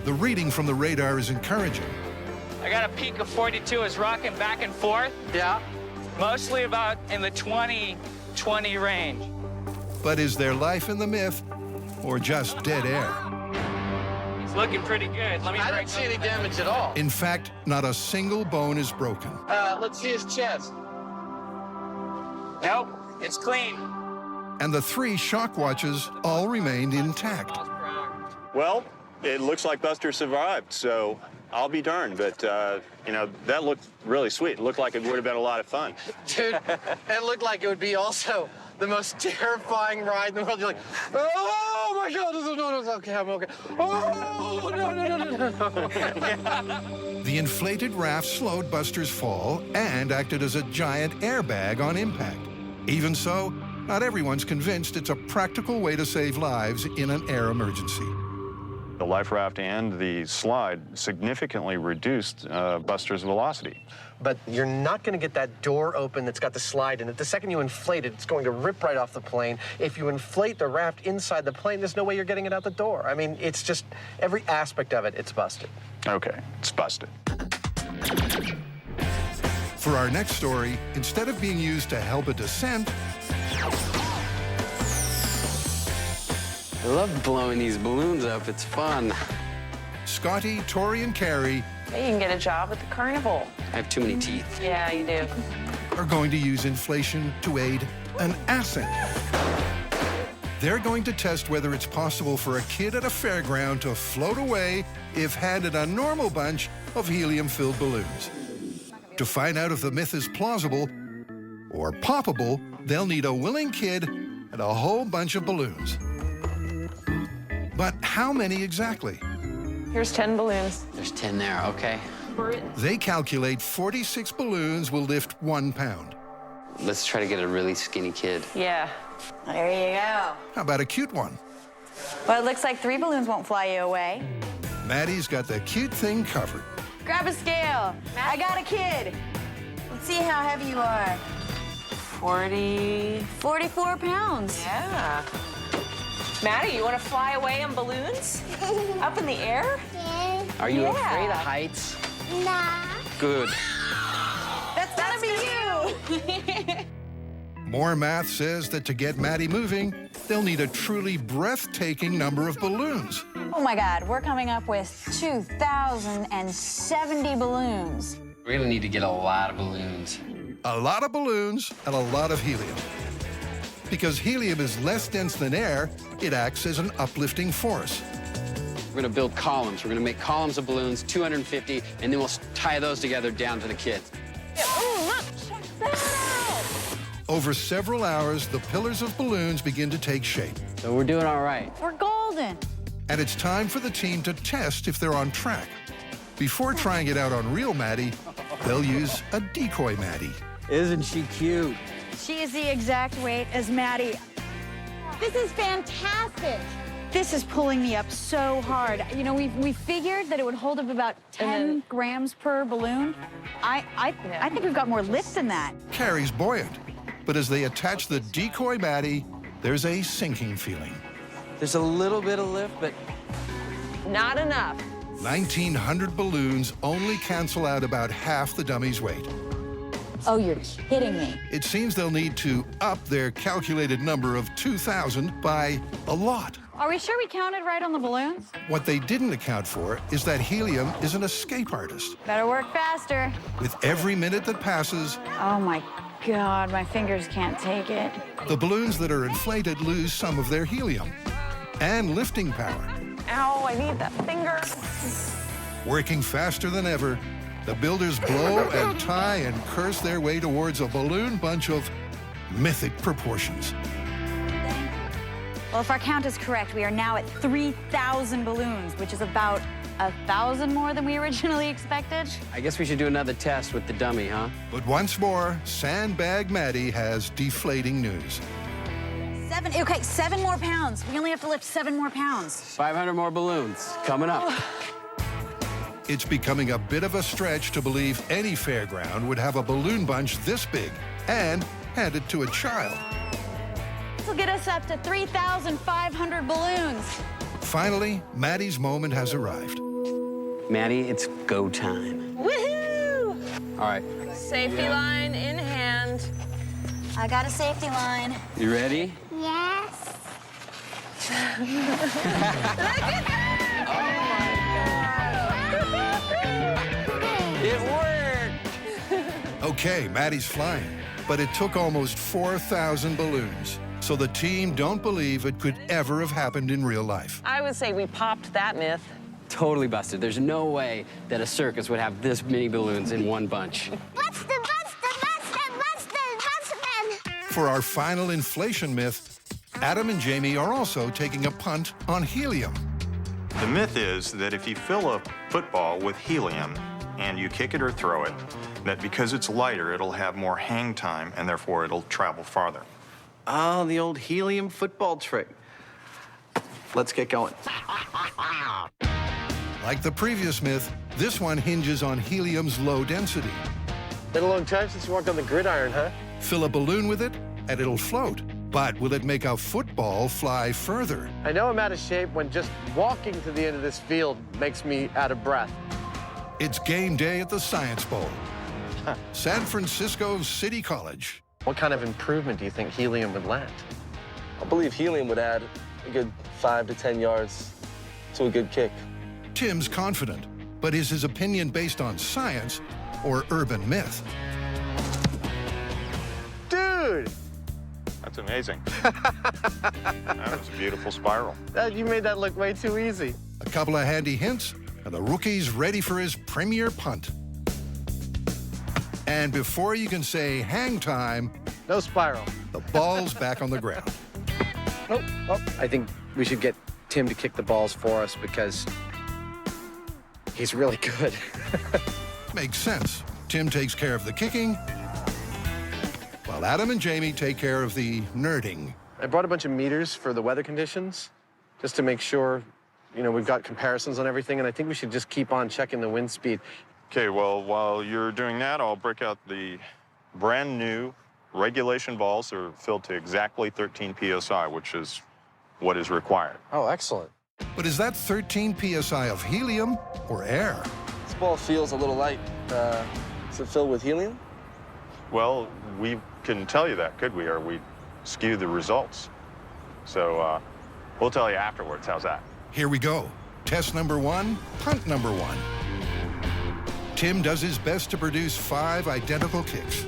The reading from the radar is encouraging. I got a peak of 42. It's rocking back and forth. Yeah. Mostly about in the 20 range. But is there life in the myth or just dead air? It's looking pretty good. Let me I don't see any damage at all. In fact, not a single bone is broken. Let's see his chest. Nope, it's clean. And the 3 shock watches all remained intact. Well, it looks like Buster survived, so I'll be darned. But, you know, that looked really sweet. It looked like it would have been a lot of fun. Dude, it looked like it would be also the most terrifying ride in the world. You're like, oh my God, no, it's okay, I'm okay. Oh, no. The inflated raft slowed Buster's fall and acted as a giant airbag on impact. Even so, not everyone's convinced it's a practical way to save lives in an air emergency. The life raft and the slide significantly reduced Buster's velocity. But you're not going to get that door open that's got the slide in it. The second you inflate it, it's going to rip right off the plane. If you inflate the raft inside the plane, there's no way you're getting it out the door. I mean, it's just every aspect of it, it's busted. Okay, it's busted. For our next story, instead of being used to help a descent, I love blowing these balloons up. It's fun. Scotty, Tori, and Carrie Hey, you can get a job at the carnival. I have too many teeth. Yeah, you do. are going to use inflation to aid an ascent. They're going to test whether it's possible for a kid at a fairground to float away if handed a normal bunch of helium-filled balloons. To find out if the myth is plausible or poppable, they'll need a willing kid and a whole bunch of balloons. But how many exactly? Here's 10 balloons. There's 10 there, okay. They calculate 46 balloons will lift 1 pound. Let's try to get a really skinny kid. Yeah. There you go. How about a cute one? Well, it looks like 3 balloons won't fly you away. Maddie's got the cute thing covered. Grab a scale. I got a kid. Let's see how heavy you are. 44 pounds. Yeah. Maddie, you want to fly away in balloons? Up in the air? Are you Yeah. afraid of heights? Nah. Good. That's gonna be you. More math says that to get Maddie moving, they'll need a truly breathtaking number of balloons. Oh my God, we're coming up with 2,070 balloons. We're gonna need to get a lot of balloons. A lot of balloons and a lot of helium. Because helium is less dense than air, it acts as an uplifting force. We're gonna build columns. We're gonna make columns of balloons, 250, and then we'll tie those together down to the kids. Oh, look, check that out. Over several hours, the pillars of balloons begin to take shape. So we're doing all right. We're golden. And it's time for the team to test if they're on track. Before trying it out on real Maddie, they'll use a decoy Maddie. Isn't she cute? She is the exact weight as Maddie. This is fantastic. This is pulling me up so hard. You know, we figured that it would hold up about 10 grams per balloon. I think we've got more lift than that. Carrie's buoyant, but as they attach the decoy Maddie, there's a sinking feeling. There's a little bit of lift, but Not enough. 1,900 balloons only cancel out about half the dummy's weight. Oh, you're kidding me. It seems they'll need to up their calculated number of 2,000 by a lot. Are we sure we counted right on the balloons? What they didn't account for is that helium is an escape artist. Better work faster. With every minute that passes, Oh my God, my fingers can't take it. the balloons that are inflated lose some of their helium and lifting power. Ow, I need that finger. Working faster than ever, the builders blow and tie and curse their way towards a balloon bunch of mythic proportions. Well, if our count is correct, we are now at 3,000 balloons, which is about 1,000 more than we originally expected. I guess we should do another test with the dummy, huh? But once more, Sandbag Maddie has deflating news. 7 more pounds. We only have to lift 7 more pounds. 500 more balloons coming up. It's becoming a bit of a stretch to believe any fairground would have a balloon bunch this big and hand it to a child. This will get us up to 3,500 balloons. Finally, Maddie's moment has arrived. Maddie, it's go time. Woohoo! All right, Safety line in hand. I got a safety line. you ready? Yes. Look at that! Oh my It worked! Okay, Maddie's flying, but it took almost 4,000 balloons. So the team don't believe it could ever have happened in real life. I would say we popped that myth. Totally busted. There's no way that a circus would have this many balloons in one bunch. Busted, busted, busted, busted, busted. For our final inflation myth, Adam and Jamie are also taking a punt on helium. The myth is that if you fill a football with helium and you kick it or throw it, that because it's lighter, it'll have more hang time and therefore it'll travel farther. Oh, the old helium football trick. Let's get going. Like the previous myth, this one hinges on helium's low density. Been a long time since you walked on the gridiron, huh? Fill a balloon with it, and it'll float. But will it make a football fly further? I know I'm out of shape when just walking to the end of this field makes me out of breath. It's game day at the Science Bowl. San Francisco City College. What kind of improvement do you think helium would land? I believe helium would add a good 5 to 10 yards to a good kick. Tim's confident, but is his opinion based on science or urban myth? Dude! That's amazing. That was a beautiful spiral. You made that look way too easy. A couple of handy hints, and the rookie's ready for his premier punt. And before you can say hang time, no spiral. The ball's back on the ground. Oh, I think we should get Tim to kick the balls for us because he's really good. Makes sense. Tim takes care of the kicking, while Adam and Jamie take care of the nerding. I brought a bunch of meters for the weather conditions, just to make sure, we've got comparisons on everything, and I think we should just keep on checking the wind speed. Okay, well, while you're doing that, I'll break out the brand new regulation balls. They're filled to exactly 13 PSI, which is what is required. Oh, excellent. But is that 13 PSI of helium or air? This ball feels a little light. Is it filled with helium? Well, we couldn't tell you that, could we? Or we'd skew the results. So we'll tell you afterwards. How's that? Here we go. Test number 1, punt number 1. Tim does his best to produce 5 identical kicks.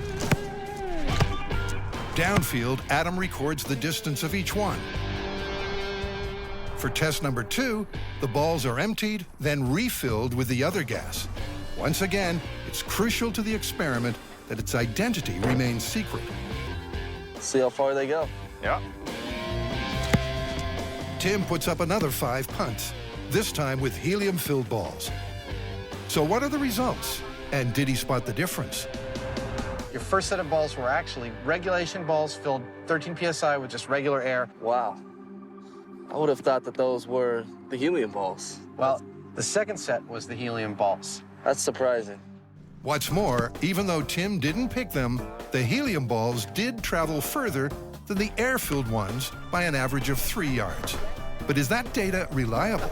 Downfield, Adam records the distance of each one. For test number 2, the balls are emptied, then refilled with the other gas. Once again, it's crucial to the experiment that its identity remains secret. See how far they go. Yeah. Tim puts up another 5 punts, this time with helium-filled balls. So what are the results? And did he spot the difference? Your first set of balls were actually regulation balls filled 13 PSI with just regular air. Wow. I would have thought that those were the helium balls. Well, the second set was the helium balls. That's surprising. What's more, even though Tim didn't pick them, the helium balls did travel further than the air-filled ones by an average of 3 yards. But is that data reliable?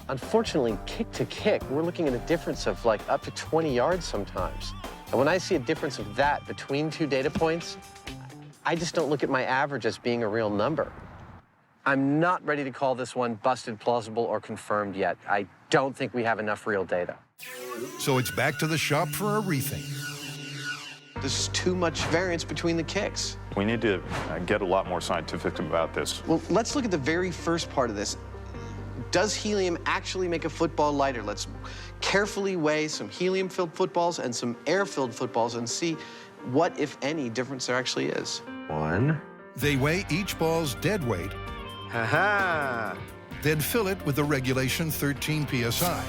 Unfortunately, kick to kick, we're looking at a difference of like up to 20 yards sometimes. And when I see a difference of that between 2 data points, I just don't look at my average as being a real number. I'm not ready to call this one busted, plausible, or confirmed yet. I don't think we have enough real data. So it's back to the shop for a rethink. This is too much variance between the kicks. We need to get a lot more scientific about this. Well, let's look at the very first part of this. Does helium actually make a football lighter? Let's carefully weigh some helium-filled footballs and some air-filled footballs and see what, if any, difference there actually is. 1. They weigh each ball's dead weight. Ha-ha! Then fill it with the regulation 13 PSI.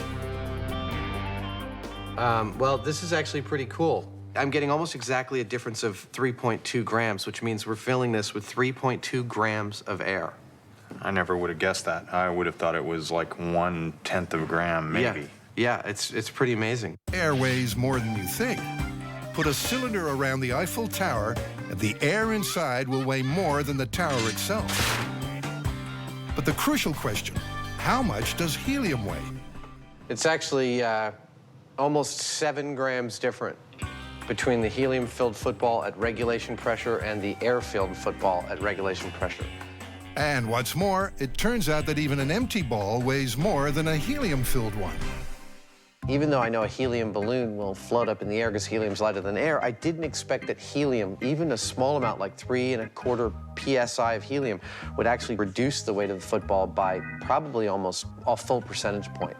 Well, this is actually pretty cool. I'm getting almost exactly a difference of 3.2 grams, which means we're filling this with 3.2 grams of air. I never would have guessed that. I would have thought it was like 1/10 of a gram, maybe. Yeah, it's pretty amazing. Air weighs more than you think. Put a cylinder around the Eiffel Tower, and the air inside will weigh more than the tower itself. But the crucial question, how much does helium weigh? It's actually almost 7 grams different between the helium-filled football at regulation pressure and the air-filled football at regulation pressure. And what's more, it turns out that even an empty ball weighs more than a helium-filled one. Even though I know a helium balloon will float up in the air because helium's lighter than air, I didn't expect that helium, even a small amount like 3¼ psi of helium, would actually reduce the weight of the football by probably almost a full percentage point.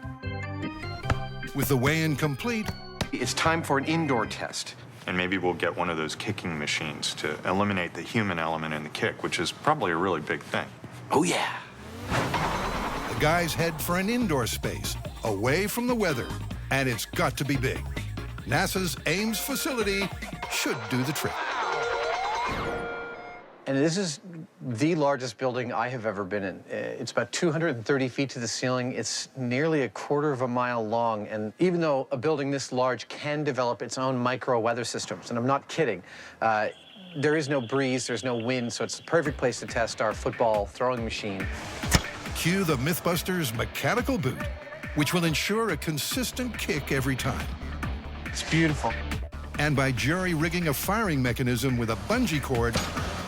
With the weigh-in complete, it's time for an indoor test. And maybe we'll get one of those kicking machines to eliminate the human element in the kick, which is probably a really big thing. Oh, yeah. the guys head for an indoor space, away from the weather, and it's got to be big. NASA's Ames facility should do the trick. And this is the largest building I have ever been in. It's about 230 feet to the ceiling. It's nearly 1/4 mile long. And even though a building this large can develop its own micro weather systems, and I'm not kidding, there is no breeze, there's no wind, so it's the perfect place to test our football throwing machine. Cue the MythBusters mechanical boot, which will ensure a consistent kick every time. It's beautiful. And by jury-rigging a firing mechanism with a bungee cord,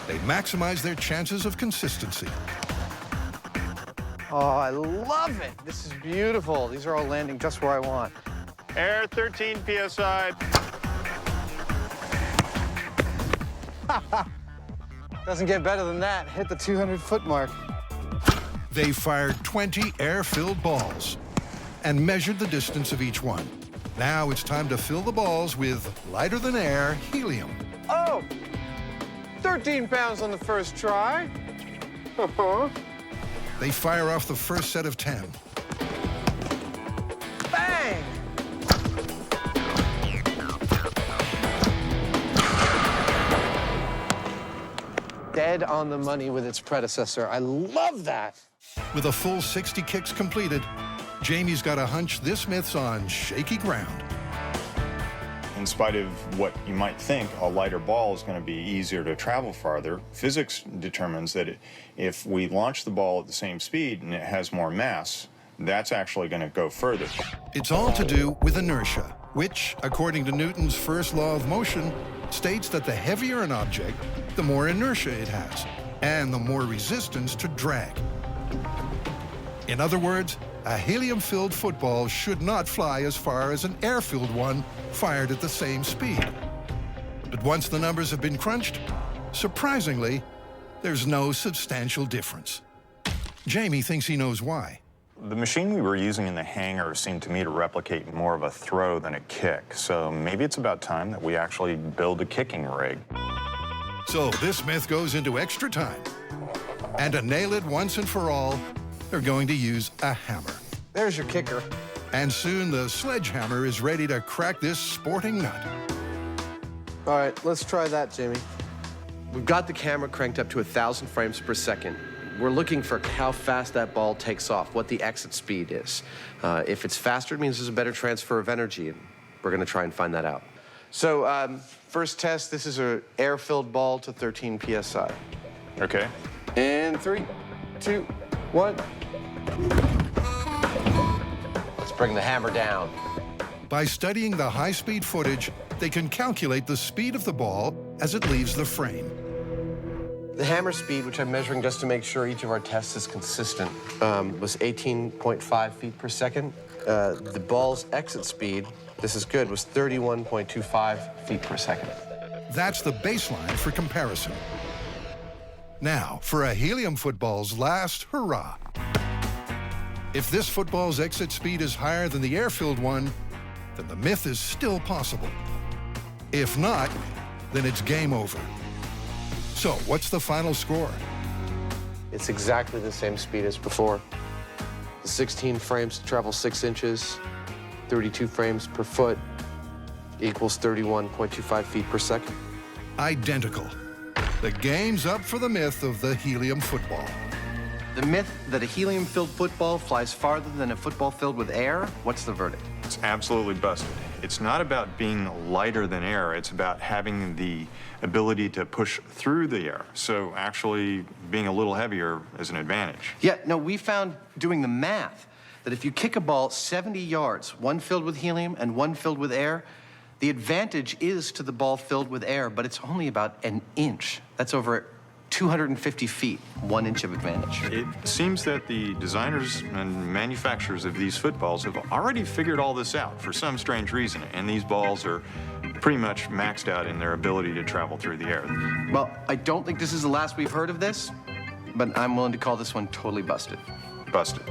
they maximize their chances of consistency. Oh, I love it. This is beautiful. These are all landing just where I want. Air 13 PSI. Doesn't get better than that. Hit the 200-foot mark. They fired 20 air-filled balls and measured the distance of each one. Now it's time to fill the balls with lighter-than-air helium. Oh! 13 pounds on the first try. They fire off the first set of 10. Bang! Dead on the money with its predecessor. I love that. With a full 60 kicks completed, Jamie's got a hunch this myth's on shaky ground. In spite of what you might think, a lighter ball is going to be easier to travel farther. Physics determines that if we launch the ball at the same speed and it has more mass, that's actually going to go further. It's all to do with inertia, which, according to Newton's first law of motion, states that the heavier an object, the more inertia it has, and the more resistance to drag. In other words, a helium-filled football should not fly as far as an air-filled one fired at the same speed. But once the numbers have been crunched, surprisingly, there's no substantial difference. Jamie thinks he knows why. The machine we were using in the hangar seemed to me to replicate more of a throw than a kick, so maybe it's about time that we actually build a kicking rig. So this myth goes into extra time. And to nail it once and for all, they're going to use a hammer. There's your kicker. And soon the sledgehammer is ready to crack this sporting nut. All right, let's try that, Jamie. We've got the camera cranked up to 1,000 frames per second. We're looking for how fast that ball takes off, what the exit speed is. If it's faster, it means there's a better transfer of energy, and we're going to try and find that out. So, first test, this is an air-filled ball to 13 PSI. Okay. And 3, 2, 1. Let's bring the hammer down. By studying the high-speed footage, they can calculate the speed of the ball as it leaves the frame. The hammer speed, which I'm measuring just to make sure each of our tests is consistent, was 18.5 feet per second. The ball's exit speed, this is good, was 31.25 feet per second. That's the baseline for comparison. Now, for a helium football's last hurrah. If this football's exit speed is higher than the air-filled one, then the myth is still possible. If not, then it's game over. So, what's the final score? It's exactly the same speed as before. The 16 frames to travel 6 inches, 32 frames per foot equals 31.25 feet per second. Identical. The game's up for the myth of the helium football. The myth that a helium-filled football flies farther than a football filled with air, what's the verdict? It's absolutely busted. It's not about being lighter than air, it's about having the ability to push through the air. So actually being a little heavier is an advantage. Yeah, no, we found doing the math that if you kick a ball 70 yards, one filled with helium and one filled with air, the advantage is to the ball filled with air, but it's only about an inch. That's over 250 feet, 1 inch of advantage. It seems that the designers and manufacturers of these footballs have already figured all this out for some strange reason, and these balls are pretty much maxed out in their ability to travel through the air. Well, I don't think this is the last we've heard of this, but I'm willing to call this one totally busted. Busted.